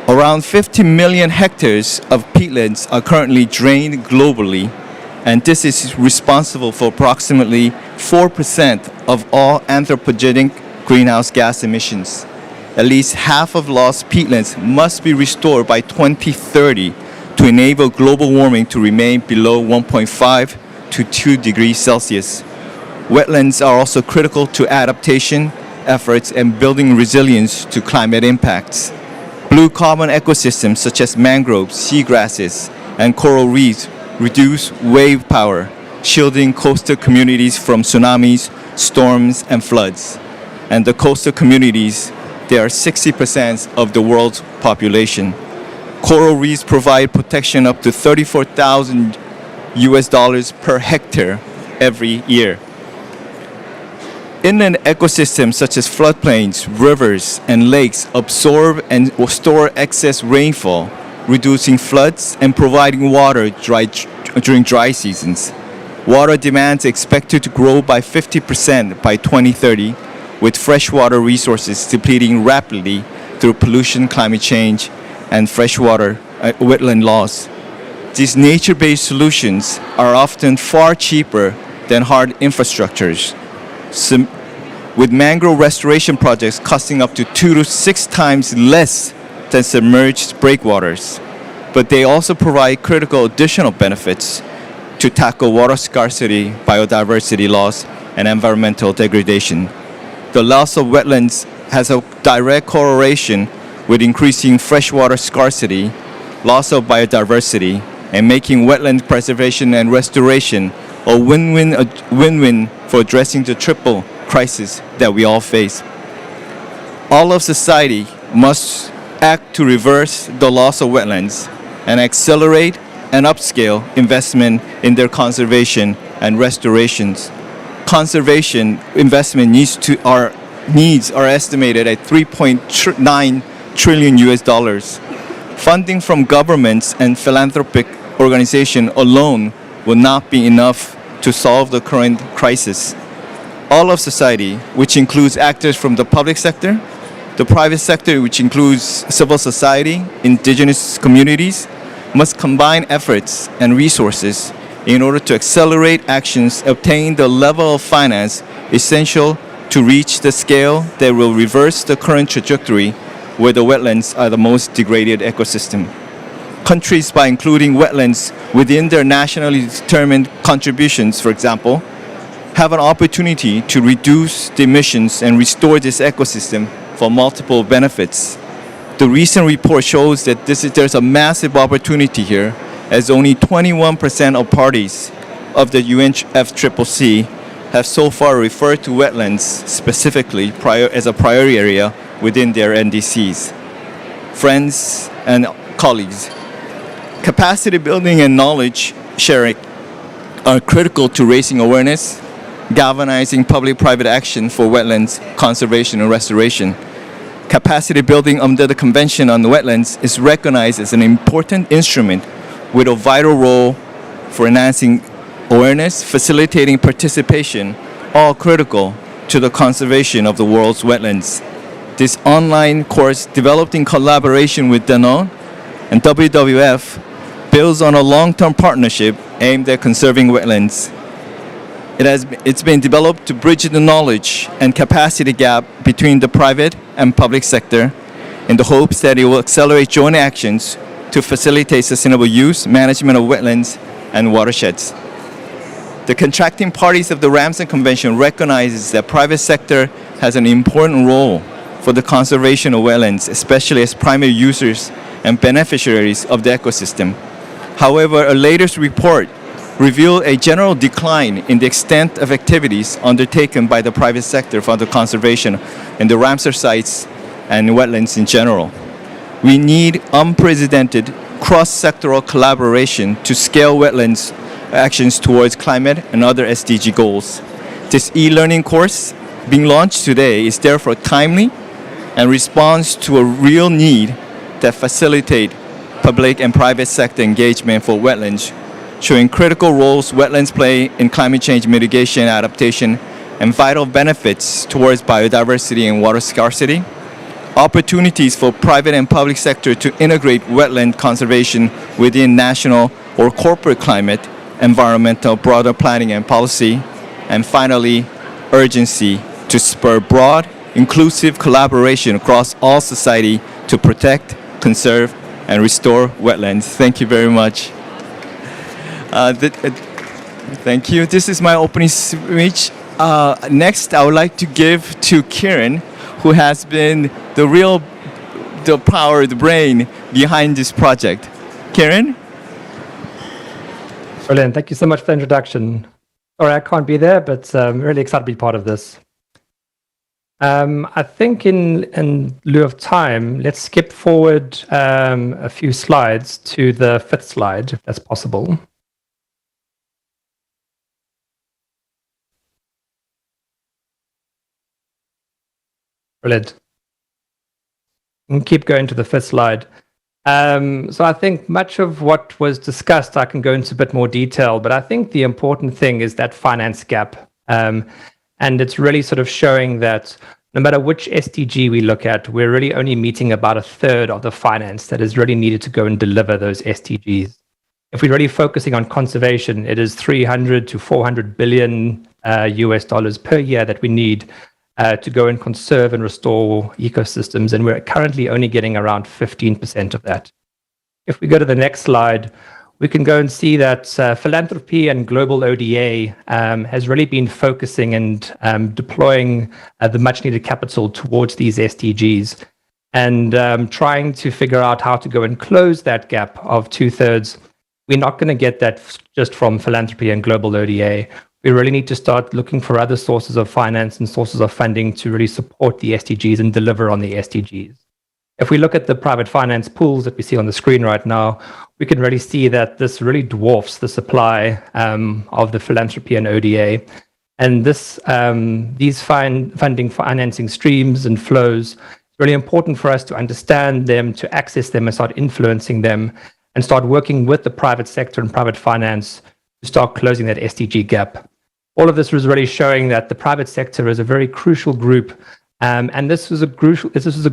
Around 50 million hectares of peatlands are currently drained globally, and this is responsible for approximately 4% of all anthropogenic greenhouse gas emissions. At least half of lost peatlands must be restored by 2030 to enable global warming to remain below 1.5 to 2 degrees Celsius. Wetlands are also critical to adaptation efforts and building resilience to climate impacts. Blue carbon ecosystems such as mangroves, seagrasses, and coral reefs reduce wave power, shielding coastal communities from tsunamis, storms, and floods. And the coastal communities, they are 60% of the world's population. Coral reefs provide protection up to $34,000 per hectare every year. Inland ecosystems such as floodplains, rivers, and lakes absorb and store excess rainfall, reducing floods and providing water during dry seasons. Water demand is expected to grow by 50% by 2030, with freshwater resources depleting rapidly through pollution, climate change, and freshwater wetland loss. These nature-based solutions are often far cheaper than hard infrastructures, with mangrove restoration projects costing up to 2 to 6 times less than submerged breakwaters. But they also provide critical additional benefits to tackle water scarcity, biodiversity loss, and environmental degradation. The loss of wetlands has a direct correlation with increasing freshwater scarcity, loss of biodiversity, and making wetland preservation and restoration a win-win for addressing the triple crisis that we all face. All of society must act to reverse the loss of wetlands and accelerate and upscale investment in their conservation and restorations. Conservation investment needs are estimated at $3.9 trillion. Funding from governments and philanthropic organizations alone will not be enough to solve the current crisis. All of society, which includes actors from the public sector, the private sector, which includes civil society, indigenous communities, must combine efforts and resources in order to accelerate actions, obtain the level of finance essential to reach the scale that will reverse the current trajectory where the wetlands are the most degraded ecosystem. Countries, by including wetlands within their nationally determined contributions, for example, have an opportunity to reduce the emissions and restore this ecosystem for multiple benefits. The recent report shows that there's a massive opportunity here, as only 21% of parties of the UNFCCC have so far referred to wetlands specifically as a priority area within their NDCs. friends, and colleagues. Capacity building and knowledge sharing are critical to raising awareness, galvanizing public-private action for wetlands conservation and restoration. Capacity building under the Convention on the Wetlands is recognized as an important instrument with a vital role for enhancing awareness, facilitating participation, all critical to the conservation of the world's wetlands. This online course, developed in collaboration with Danone and WWF, builds on a long-term partnership aimed at conserving wetlands. It's been developed to bridge the knowledge and capacity gap between the private and public sector in the hopes that it will accelerate joint actions to facilitate sustainable use, management of wetlands, and watersheds. The contracting parties of the Ramsar Convention recognizes that private sector has an important role for the conservation of wetlands, especially as primary users and beneficiaries of the ecosystem. However, a latest report revealed a general decline in the extent of activities undertaken by the private sector for the conservation in the Ramsar sites and wetlands in general. We need unprecedented cross-sectoral collaboration to scale wetlands actions towards climate and other SDG goals. This e-learning course being launched today is therefore timely and responds to a real need that facilitate public and private sector engagement for wetlands, showing critical roles wetlands play in climate change mitigation, adaptation, and vital benefits towards biodiversity and water scarcity. Opportunities for private and public sector to integrate wetland conservation within national or corporate climate, environmental, broader planning and policy. And finally, urgency to spur broad, inclusive collaboration across all society to protect, conserve, and restore wetlands. Thank you very much. Thank you. This is my opening speech. Next, I would like to give to Kieran, who has been the power, the brain behind this project. Kieran? Brilliant. Thank you so much for the introduction. Sorry, I can't be there, but I'm really excited to be part of this. I think in lieu of time, let's skip forward a few slides to the 5th slide, if that's possible. Brilliant. And keep going to the 5th slide. So I think much of what was discussed, I can go into a bit more detail, but I think the important thing is that finance gap. And it's really sort of showing that no matter which SDG we look at, we're really only meeting about 1/3 of the finance that is really needed to go and deliver those SDGs. If we're really focusing on conservation, it is 300 to 400 billion US dollars per year that we need to go and conserve and restore ecosystems, and we're currently only getting around 15% of that. If we go to the next slide, we can go and see that philanthropy and global ODA has really been focusing and deploying the much needed capital towards these SDGs and trying to figure out how to go and close that gap of 2/3. We're not going to get that just from philanthropy and global ODA. We really need to start looking for other sources of finance and sources of funding to really support the SDGs and deliver on the SDGs. If we look at the private finance pools that we see on the screen right now, we can really see that this really dwarfs the supply of the philanthropy and ODA. And these funding financing streams and flows, it's really important for us to understand them, to access them and start influencing them and start working with the private sector and private finance to start closing that SDG gap. All of this was really showing that the private sector is a very crucial group. And this is a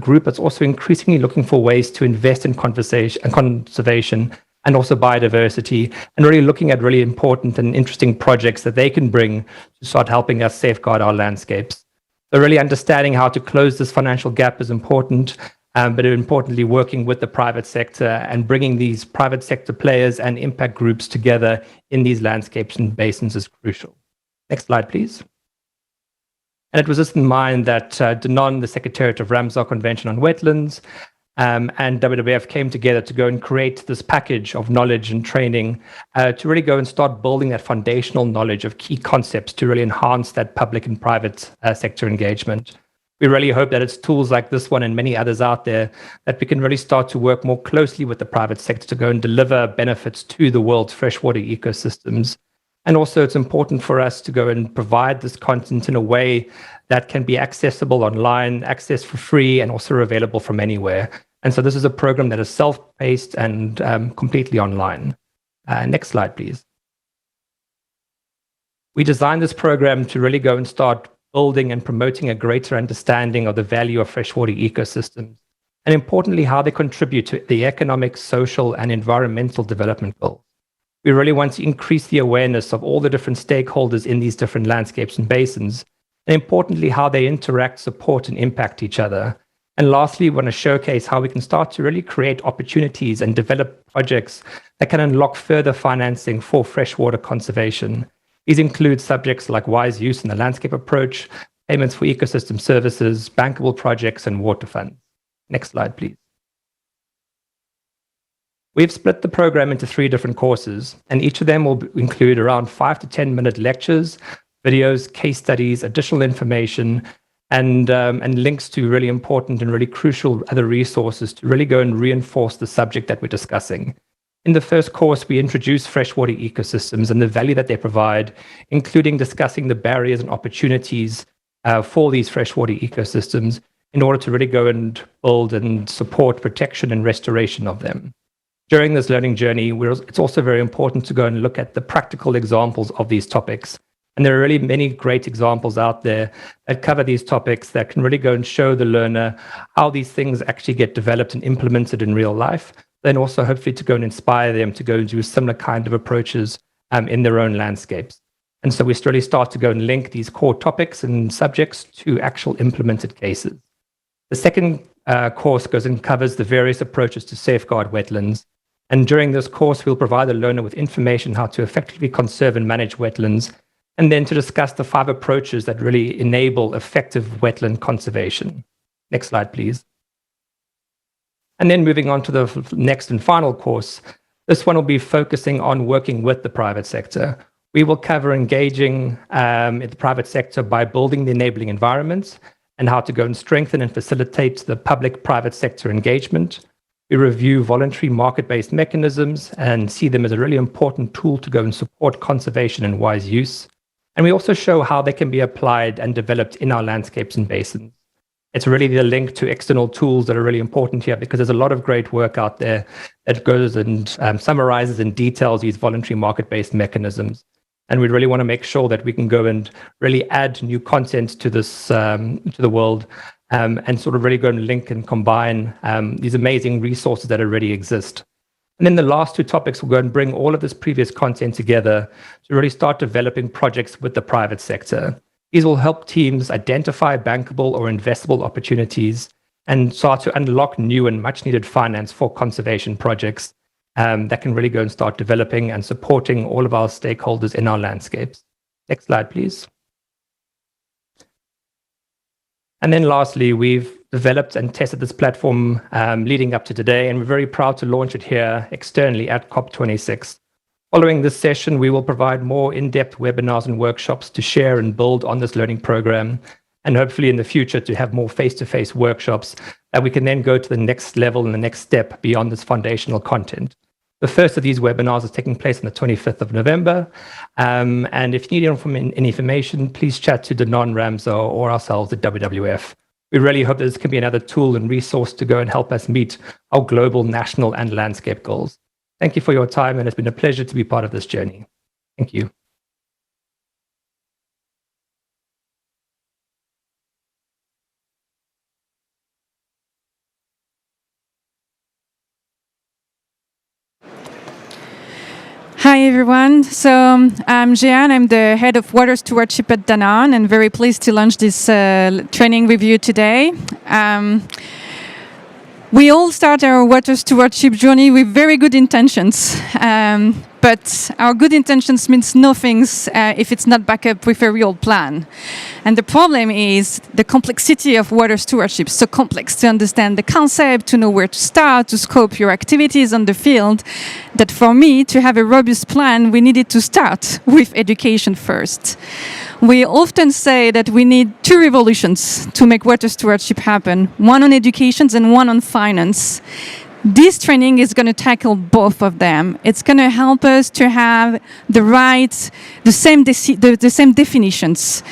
group that's also increasingly looking for ways to invest in conservation and also biodiversity, and really looking at really important and interesting projects that they can bring to start helping us safeguard our landscapes. So really understanding how to close this financial gap is important, but importantly working with the private sector and bringing these private sector players and impact groups together in these landscapes and basins is crucial. Next slide, please. And it was just in mind that Danone, the Secretariat of Ramsar Convention on Wetlands, and WWF came together to go and create this package of knowledge and training to really go and start building that foundational knowledge of key concepts to really enhance that public and private sector engagement. We really hope that it's tools like this one and many others out there that we can really start to work more closely with the private sector to go and deliver benefits to the world's freshwater ecosystems. And also it's important for us to go and provide this content in a way that can be accessible online, accessed for free, and also available from anywhere. And so this is a program that is self-paced and completely online. Next slide, please. We designed this program to really go and start building and promoting a greater understanding of the value of freshwater ecosystems, and importantly, how they contribute to the economic, social, and environmental development goals. We really want to increase the awareness of all the different stakeholders in these different landscapes and basins, and importantly, how they interact, support, and impact each other. And lastly, we want to showcase how we can start to really create opportunities and develop projects that can unlock further financing for freshwater conservation. These include subjects like wise use in the landscape approach, payments for ecosystem services, bankable projects, and water funds. Next slide, please. We've split the program into 3 different courses, and each of them will include around 5 to 10-minute lectures, videos, case studies, additional information, and links to really important and really crucial other resources to really go and reinforce the subject that we're discussing. In the first course, we introduce freshwater ecosystems and the value that they provide, including discussing the barriers and opportunities for these freshwater ecosystems in order to really go and build and support protection and restoration of them. During this learning journey, it's also very important to go and look at the practical examples of these topics. And there are really many great examples out there that cover these topics that can really go and show the learner how these things actually get developed and implemented in real life, then also hopefully to go and inspire them to go and do similar kind of approaches in their own landscapes. And so we really start to go and link these core topics and subjects to actual implemented cases. The second course goes and covers the various approaches to safeguard wetlands. And during this course, we'll provide the learner with information how to effectively conserve and manage wetlands, and then to discuss the 5 approaches that really enable effective wetland conservation. Next slide, please. And then moving on to the next and final course, this one will be focusing on working with the private sector. We will cover engaging in the private sector by building the enabling environments and how to go and strengthen and facilitate the public-private sector engagement. We review voluntary market-based mechanisms and see them as a really important tool to go and support conservation and wise use. And we also show how they can be applied and developed in our landscapes and basins. It's really the link to external tools that are really important here, because there's a lot of great work out there that goes and summarizes and details these voluntary market-based mechanisms. And we really want to make sure that we can go and really add new content to this, to the world, and sort of really go and link and combine these amazing resources that already exist. And then the last 2 topics will go and bring all of this previous content together to really start developing projects with the private sector. These will help teams identify bankable or investable opportunities and start to unlock new and much needed finance for conservation projects that can really go and start developing and supporting all of our stakeholders in our landscapes. Next slide, please. And then lastly, we've developed and tested this platform leading up to today, and we're very proud to launch it here externally at COP26. Following this session, we will provide more in-depth webinars and workshops to share and build on this learning program, and hopefully in the future to have more face-to-face workshops that we can then go to the next level and the next step beyond this foundational content. The first of these webinars is taking place on the 25th of November. And if you need any information, please chat to Danon, Ramzo, or ourselves at WWF. We really hope this can be another tool and resource to go and help us meet our global, national, and landscape goals. Thank you for your time, and it's been a pleasure to be part of this journey. Thank you. Hi everyone, so I'm Jeanne, I'm the head of water stewardship at Danone and very pleased to launch this training with you today. We all start our water stewardship journey with very good intentions, but our good intentions means nothing if it's not backed up with a real plan. And the problem is the complexity of water stewardship, so complex to understand the concept, to know where to start, to scope your activities on the field, that for me, to have a robust plan, we needed to start with education first. We often say that we need two revolutions to make water stewardship happen, one on education and one on finance. This training is going to tackle both of them. It's going to help us to have the same definitions,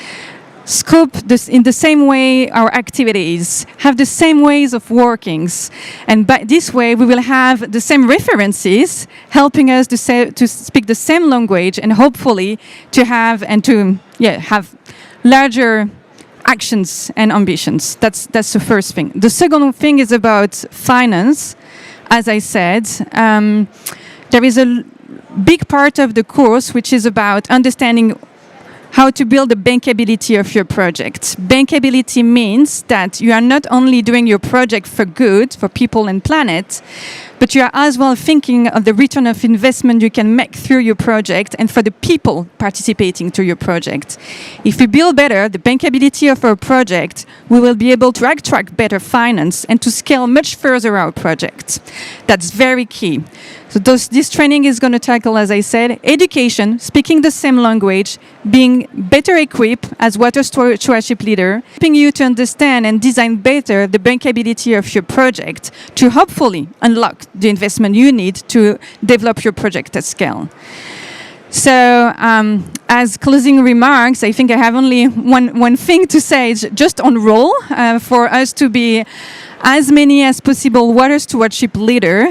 scope in the same way our activities, have the same ways of workings, and by this way we will have the same references, helping us to speak the same language, and hopefully to have larger actions and ambitions. That's the first thing. The second thing is about finance. As I said, there is a big part of the course which is about understanding how to build the bankability of your project. Bankability means that you are not only doing your project for good, for people and planet, but you are as well thinking of the return of investment you can make through your project and for the people participating to your project. If we build better the bankability of our project, we will be able to attract better finance and to scale much further our project. That's very key. So this training is going to tackle, as I said, education, speaking the same language, being better equipped as water stewardship leader, helping you to understand and design better the bankability of your project to hopefully unlock the investment you need to develop your project at scale. So as closing remarks, I think I have only one thing to say. It's just on roll for us to be as many as possible water stewardship leader,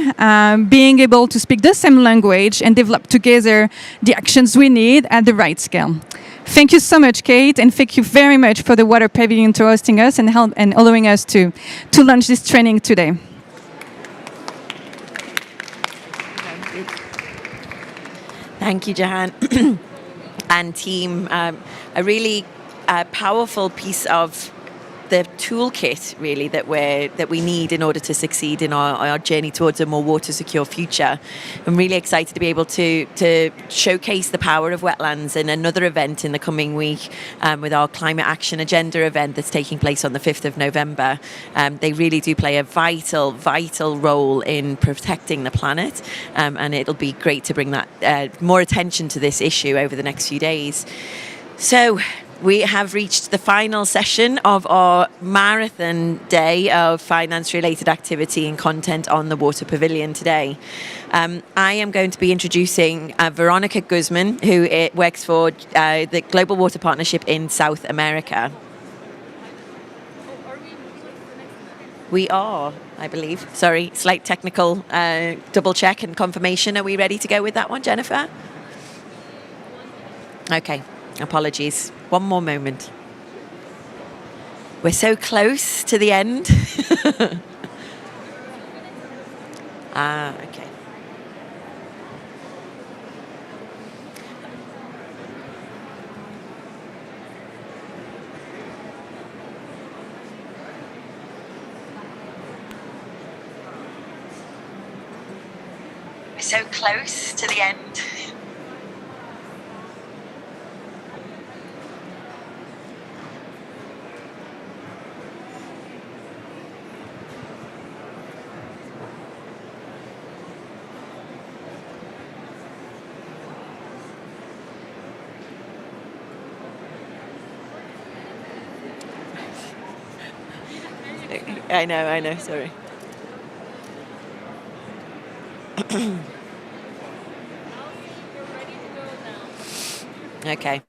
being able to speak the same language and develop together the actions we need at the right scale. Thank you so much, Kate, and thank you very much for the Water Pavilion to hosting us and allowing us to launch this training today. Thank you, Jahan and team. A really powerful piece of the toolkit, really, that we need in order to succeed in our journey towards a more water secure future. I'm really excited to be able to showcase the power of wetlands in another event in the coming week with our Climate Action Agenda event that's taking place on the 5th of November. They really do play a vital role in protecting the planet, and it'll be great to bring that more attention to this issue over the next few days. So we have reached the final session of our marathon day of finance-related activity and content on the Water Pavilion today. I am going to be introducing Veronica Guzman, who works for the Global Water Partnership in South America. We are, I believe. Sorry, slight technical double check and confirmation. Are we ready to go with that one, Jennifer? Okay, apologies. One more moment. We're so close to the end. Okay. We're so close to the end. I know, sorry. Okay.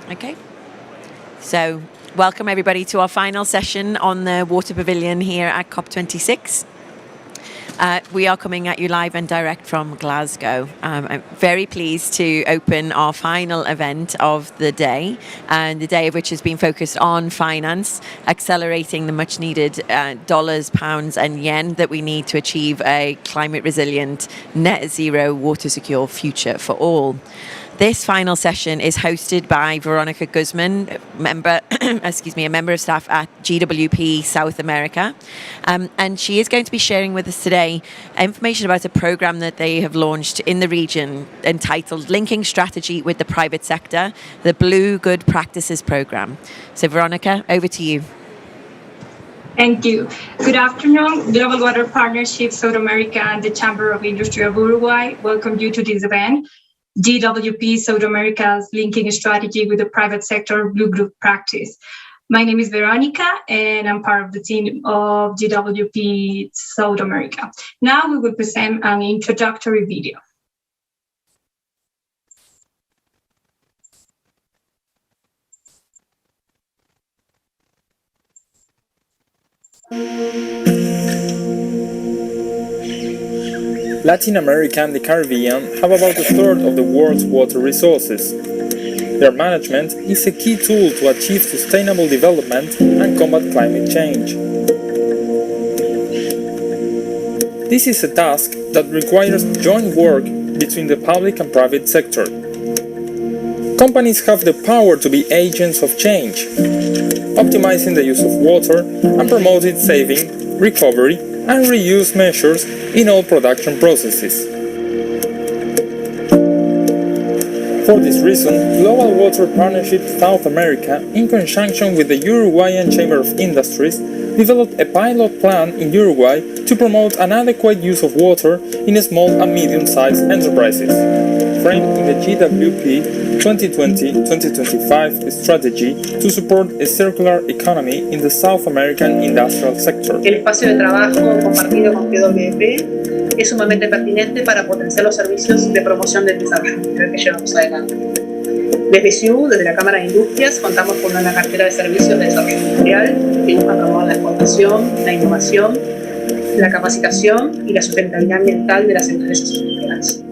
Okay, so welcome everybody to our final session on the Water Pavilion here at COP26. We are coming at you live and direct from Glasgow. I'm very pleased to open our final event of the day, and the day of which has been focused on finance, accelerating the much needed dollars, pounds and yen that we need to achieve a climate resilient, net zero, water secure future for all. This final session is hosted by Veronica Guzman, member, a member of staff at GWP South America. And she is going to be sharing with us today information about a program that they have launched in the region entitled Linking Strategy with the Private Sector, the Blue Good Practices Program. So Veronica, over to you. Thank you. Good afternoon. Global Water Partnership South America and the Chamber of Industry of Uruguay welcome you to this event. GWP South America's linking strategy with the private sector Blue Group practice. My name is Veronica and I'm part of the team of GWP South America. Now we will present an introductory video. Latin America and the Caribbean have about a third of the world's water resources. Their management is a key tool to achieve sustainable development and combat climate change. This is a task that requires joint work between the public and private sector. Companies have the power to be agents of change, optimizing the use of water and promoting saving, recovery, and reuse measures in all production processes. For this reason, Global Water Partnership South America, in conjunction with the Uruguayan Chamber of Industries, developed a pilot plan in Uruguay to promote an adequate use of water in small and medium-sized enterprises, framed in the GWP 2020-2025 strategy to support a circular economy in the South American industrial sector. El espacio de trabajo compartido con GWP es sumamente pertinente para potenciar los servicios de promoción del desarrollo que llevamos adelante. Desde SIU, desde la Cámara de Industrias, contamos con una cartera de servicios de desarrollo industrial que busca promover la exportación, la innovación, la capacitación y la sustentabilidad ambiental de las empresas industriales.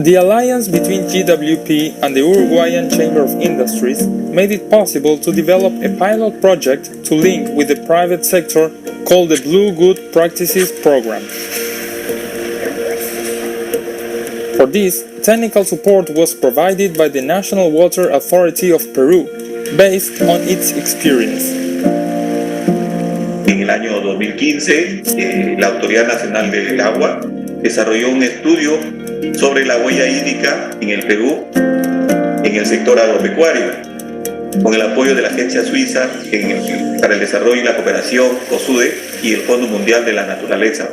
The alliance between GWP and the Uruguayan Chamber of Industries made it possible to develop a pilot project to link with the private sector called the Blue Good Practices Program. For this, technical support was provided by the National Water Authority of Peru, based on its experience. En el año 2015, la Autoridad Nacional del Agua desarrolló un estudio sobre la huella hídrica en el Perú en el sector agropecuario, con el apoyo de la Agencia Suiza para el Desarrollo y la Cooperación, COSUDE, y el Fondo Mundial de la Naturaleza,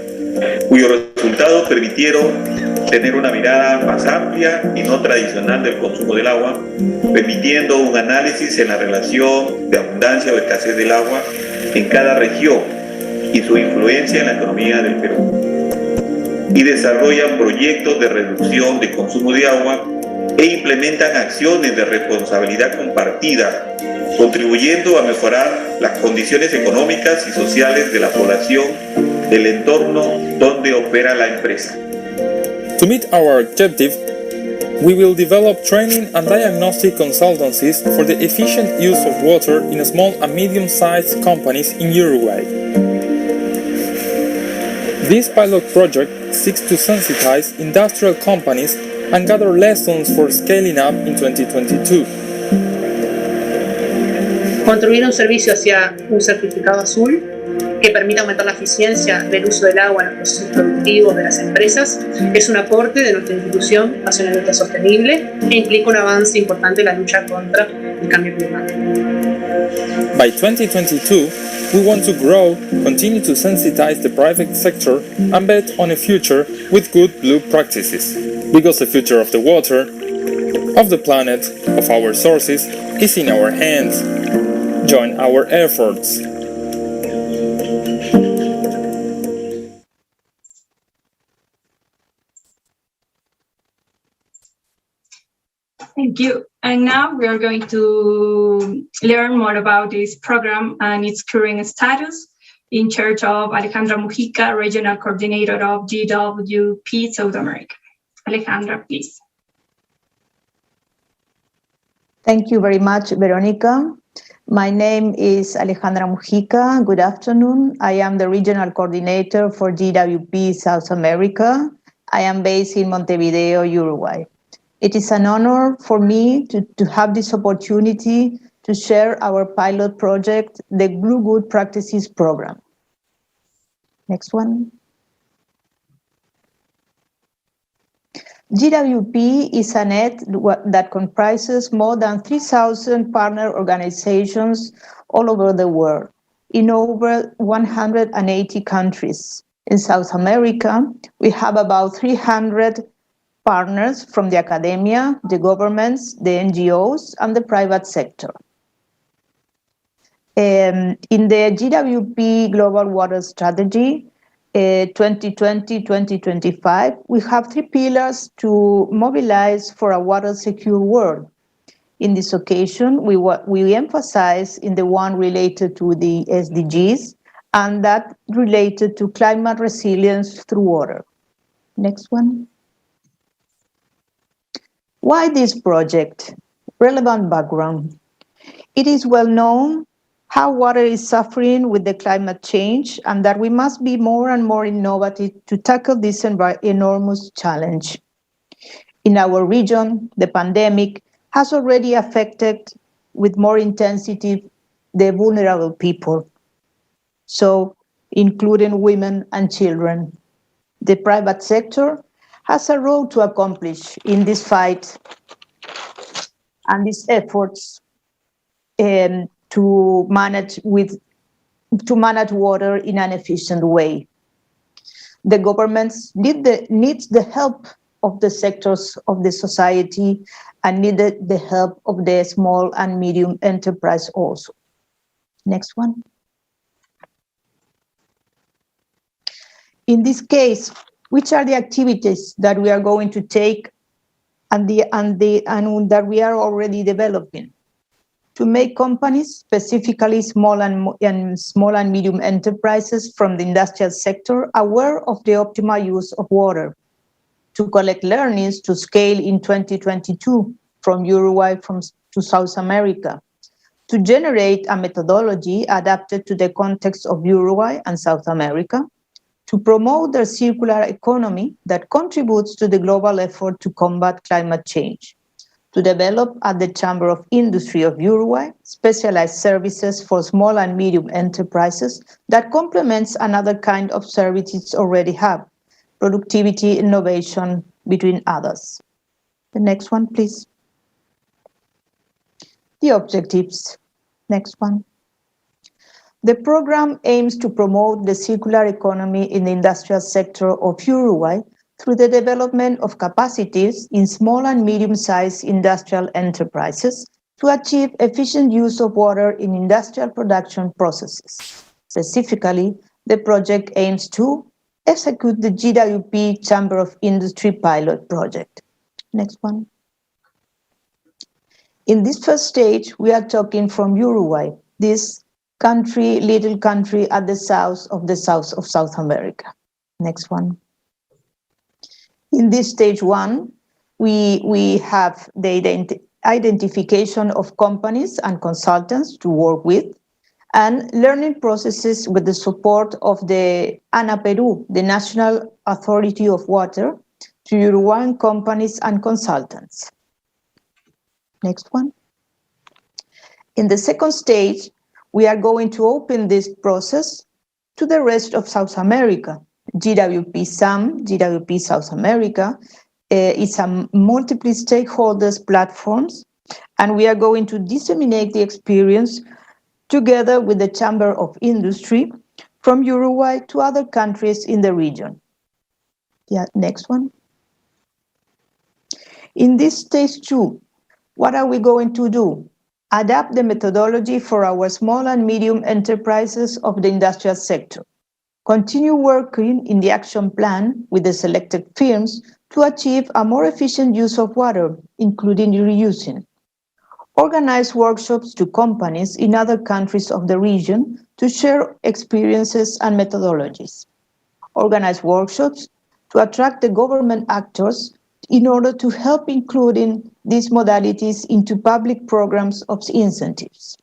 cuyos resultados permitieron tener una mirada más amplia y no tradicional del consumo del agua, permitiendo un análisis en la relación de abundancia o escasez del agua en cada región y su influencia en la economía del Perú. Y desarrollan proyectos de reducción de consumo de agua e implementan acciones de responsabilidad compartida, contribuyendo a mejorar las condiciones económicas y sociales de la población del entorno donde opera la empresa. To meet our objective, we will develop training and diagnostic consultancies for the efficient use of water in small and medium-sized companies in Uruguay. This pilot project seeks to sensitize industrial companies and gather lessons for scaling up in 2022. Construir un servicio hacia un certificado azul que permita aumentar la eficiencia del uso del agua en los procesos productivos de las empresas es un aporte de nuestra institución hacia una lucha sostenible e implica un avance importante en la lucha contra el cambio climático. By 2022, we want to grow, continue to sensitize the private sector, and bet on a future with good blue practices. Because the future of the water, of the planet, of our sources, is in our hands. Join our efforts. Thank you. And now we are going to learn more about this program and its current status in charge of Alejandra Mujica, Regional Coordinator of GWP South America. Alejandra, please. Thank you very much, Veronica. My name is Alejandra Mujica. Good afternoon. I am the Regional Coordinator for GWP South America. I am based in Montevideo, Uruguay. It is an honor for me to have this opportunity to share our pilot project, the Blue Good Practices Program. Next one. GWP is a net that comprises more than 3,000 partner organizations all over the world, in over 180 countries. In South America, we have about 300 partners from the academia, the governments, the NGOs, and the private sector. In the GWP Global Water Strategy, 2020-2025, we have 3 pillars to mobilize for a water-secure world. In this occasion, we emphasize in the one related to the SDGs and that related to climate resilience through water. Next one. Why this project? Relevant background. It is well known how water is suffering with the climate change and that we must be more and more innovative to tackle this enormous challenge. In our region, the pandemic has already affected with more intensity the vulnerable people, so including women and children. The private sector has a role to accomplish in this fight and these efforts to manage water in an efficient way. The governments needs the help of the sectors of the society and needed the help of the small and medium enterprise also. Next one. In this case, which are the activities that we are going to take and that we are already developing? To make companies, specifically small and medium enterprises from the industrial sector, aware of the optimal use of water. To collect learnings to scale in 2022 from Uruguay to South America. To generate a methodology adapted to the context of Uruguay and South America. To promote their circular economy that contributes to the global effort to combat climate change. To develop at the Chamber of Industry of Uruguay specialized services for small and medium enterprises that complements another kind of services already have, productivity, innovation, between others. The next one, please. The objectives. Next one. The program aims to promote the circular economy in the industrial sector of Uruguay through the development of capacities in small and medium-sized industrial enterprises to achieve efficient use of water in industrial production processes. Specifically, the project aims to execute the GWP Chamber of Industry pilot project. Next one. In this first stage, we are talking from Uruguay, this country, little country at the south of South America. Next one. In this stage 1, we have the identification of companies and consultants to work with and learning processes with the support of the ANAPERU, the National Authority of Water, to Uruguayan companies and consultants. Next one. In the second stage, we are going to open this process to the rest of South America. GWP SAM, GWP South America, is a multiple stakeholders platforms, and we are going to disseminate the experience together with the Chamber of Industry from Uruguay to other countries in the region. Yeah, next one. In this stage 2, what are we going to do? Adapt the methodology for our small and medium enterprises of the industrial sector. Continue working in the action plan with the selected firms to achieve a more efficient use of water, including reusing. Organize workshops to companies in other countries of the region to share experiences and methodologies. Organize workshops to attract the government actors in order to help including these modalities into public programs of incentives.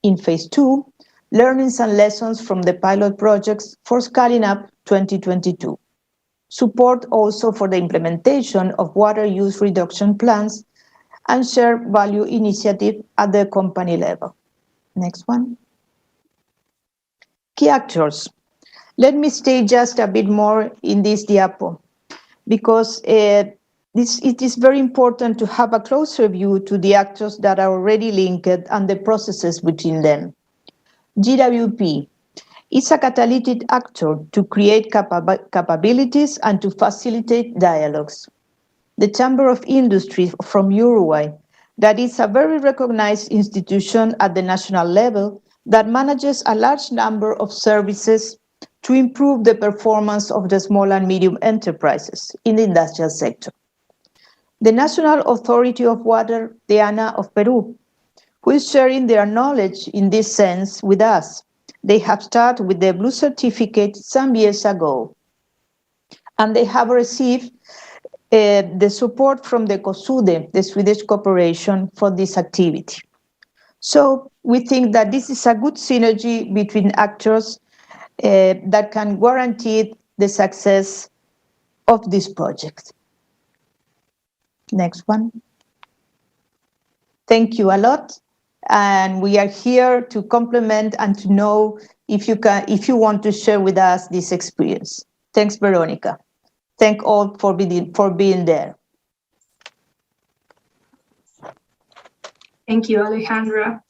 In phase 2, learnings and lessons from the pilot projects for scaling up 2022. support also for the implementation of water use reduction plans, and share value initiative at the company level. Next one. Key actors. Let me stay just a bit more in this diapo, because it is very important to have a closer view to the actors that are already linked and the processes between them. GWP is a catalytic actor to create capabilities and to facilitate dialogues. The Chamber of Industry from Uruguay, that is a very recognized institution at the national level that manages a large number of services to improve the performance of the small and medium enterprises in the industrial sector. The National Authority of Water, the ANA of Peru, who is sharing their knowledge in this sense with us. They have started with the Blue Certificate some years ago, and they have received the support from the COSUDE, the Swedish corporation, for this activity. So we think that this is a good synergy between actors that can guarantee the success of this project. Next one. Thank you a lot. And we are here to complement and to know if you want to share with us this experience. Thanks, Veronica. Thank all for being there. Thank you, Alejandra.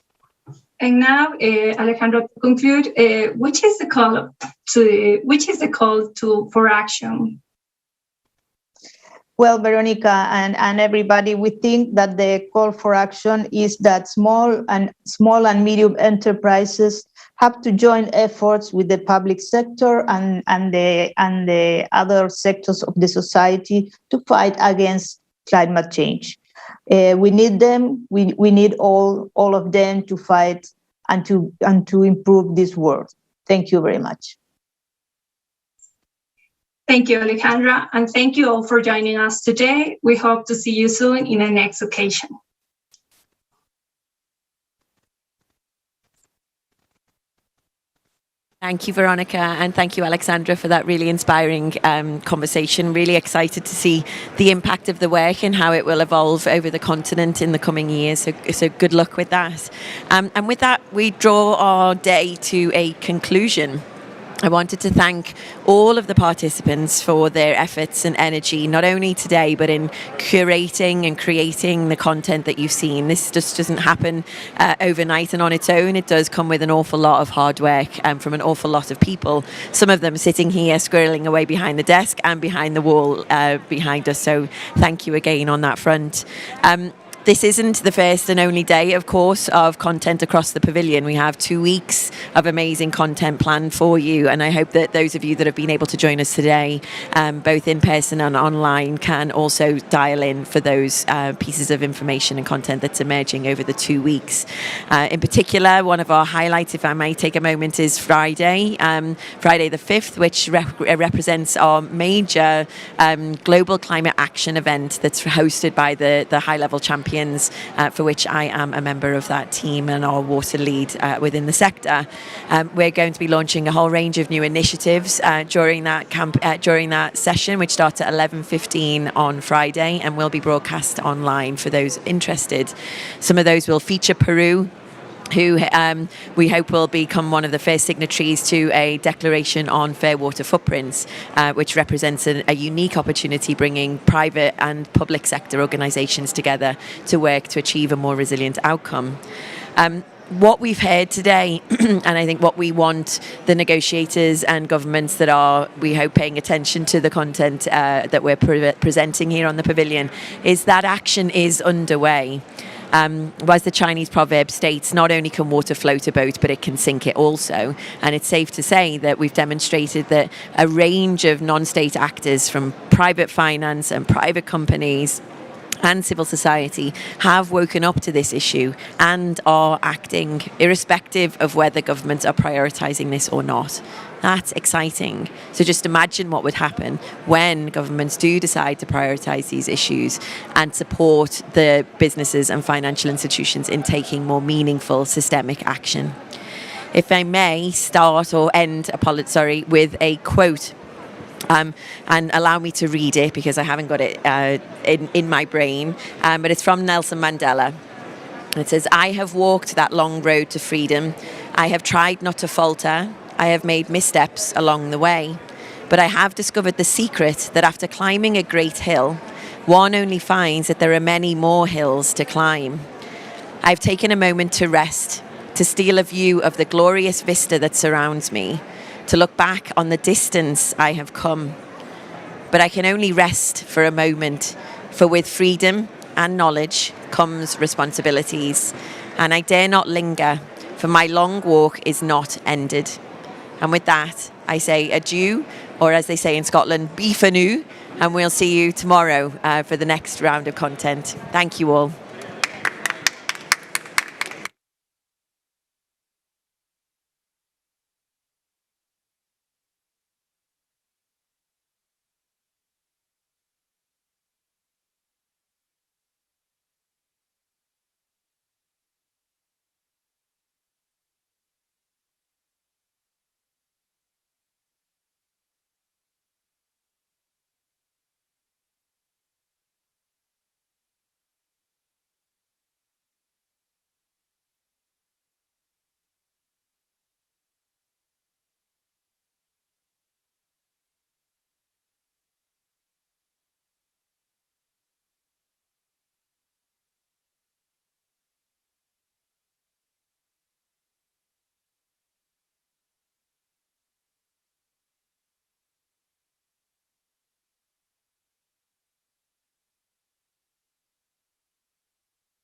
And now, Alejandra, to conclude, which is the call for action? Well, Veronica and everybody, we think that the call for action is that small and medium enterprises have to join efforts with the public sector and the other sectors of the society to fight against climate change. We need them. We need all of them to fight and to improve this world. Thank you very much. Thank you, Alejandra, and thank you all for joining us today. We hope to see you soon in the next occasion. Thank you, Veronica, and thank you, Alexandra, for that really inspiring conversation. Really excited to see the impact of the work and how it will evolve over the continent in the coming years. So good luck with that. And with that, we draw our day to a conclusion. I wanted to thank all of the participants for their efforts and energy, not only today, but in curating and creating the content that you've seen. This just doesn't happen overnight and on its own. It does come with an awful lot of hard work from an awful lot of people, some of them sitting here squirreling away behind the desk and behind the wall behind us. So thank you again on that front. This isn't the first and only day, of course, of content across the pavilion. We have 2 weeks of amazing content planned for you, and I hope that those of you that have been able to join us today, both in person and online, can also dial in for those pieces of information and content that's emerging over the 2 weeks. In particular, one of our highlights, if I may take a moment, is Friday the 5th, which represents our major global climate action event that's hosted by the high-level champions, for which I am a member of that team and our water lead within the sector. We're going to be launching a whole range of new initiatives during that session, which starts at 11:15 on Friday and will be broadcast online for those interested. Some of those will feature Peru, who we hope will become one of the first signatories to a declaration on fair water footprints, which represents a unique opportunity bringing private and public sector organisations together to work to achieve a more resilient outcome. What we've heard today, and I think what we want the negotiators and governments that are, we hope, paying attention to the content that we're presenting here on the pavilion, is that action is underway. As the Chinese proverb states, not only can water float a boat, but it can sink it also. And it's safe to say that we've demonstrated that a range of non-state actors, from private finance and private companies and civil society, have woken up to this issue and are acting, irrespective of whether governments are prioritising this or not. That's exciting. So just imagine what would happen when governments do decide to prioritise these issues and support the businesses and financial institutions in taking more meaningful systemic action. If I may start or end, with a quote and allow me to read it because I haven't got it in my brain. But it's from Nelson Mandela. It says, "I have walked that long road to freedom. I have tried not to falter. I have made missteps along the way. But I have discovered the secret that after climbing a great hill, one only finds that there are many more hills to climb. I've taken a moment to rest, to steal a view of the glorious vista that surrounds me, to look back on the distance I have come. But I can only rest for a moment, for with freedom and knowledge comes responsibilities, and I dare not linger, for my long walk is not ended." And with that, I say adieu, or as they say in Scotland, beef anew, and we'll see you tomorrow for the next round of content. Thank you all.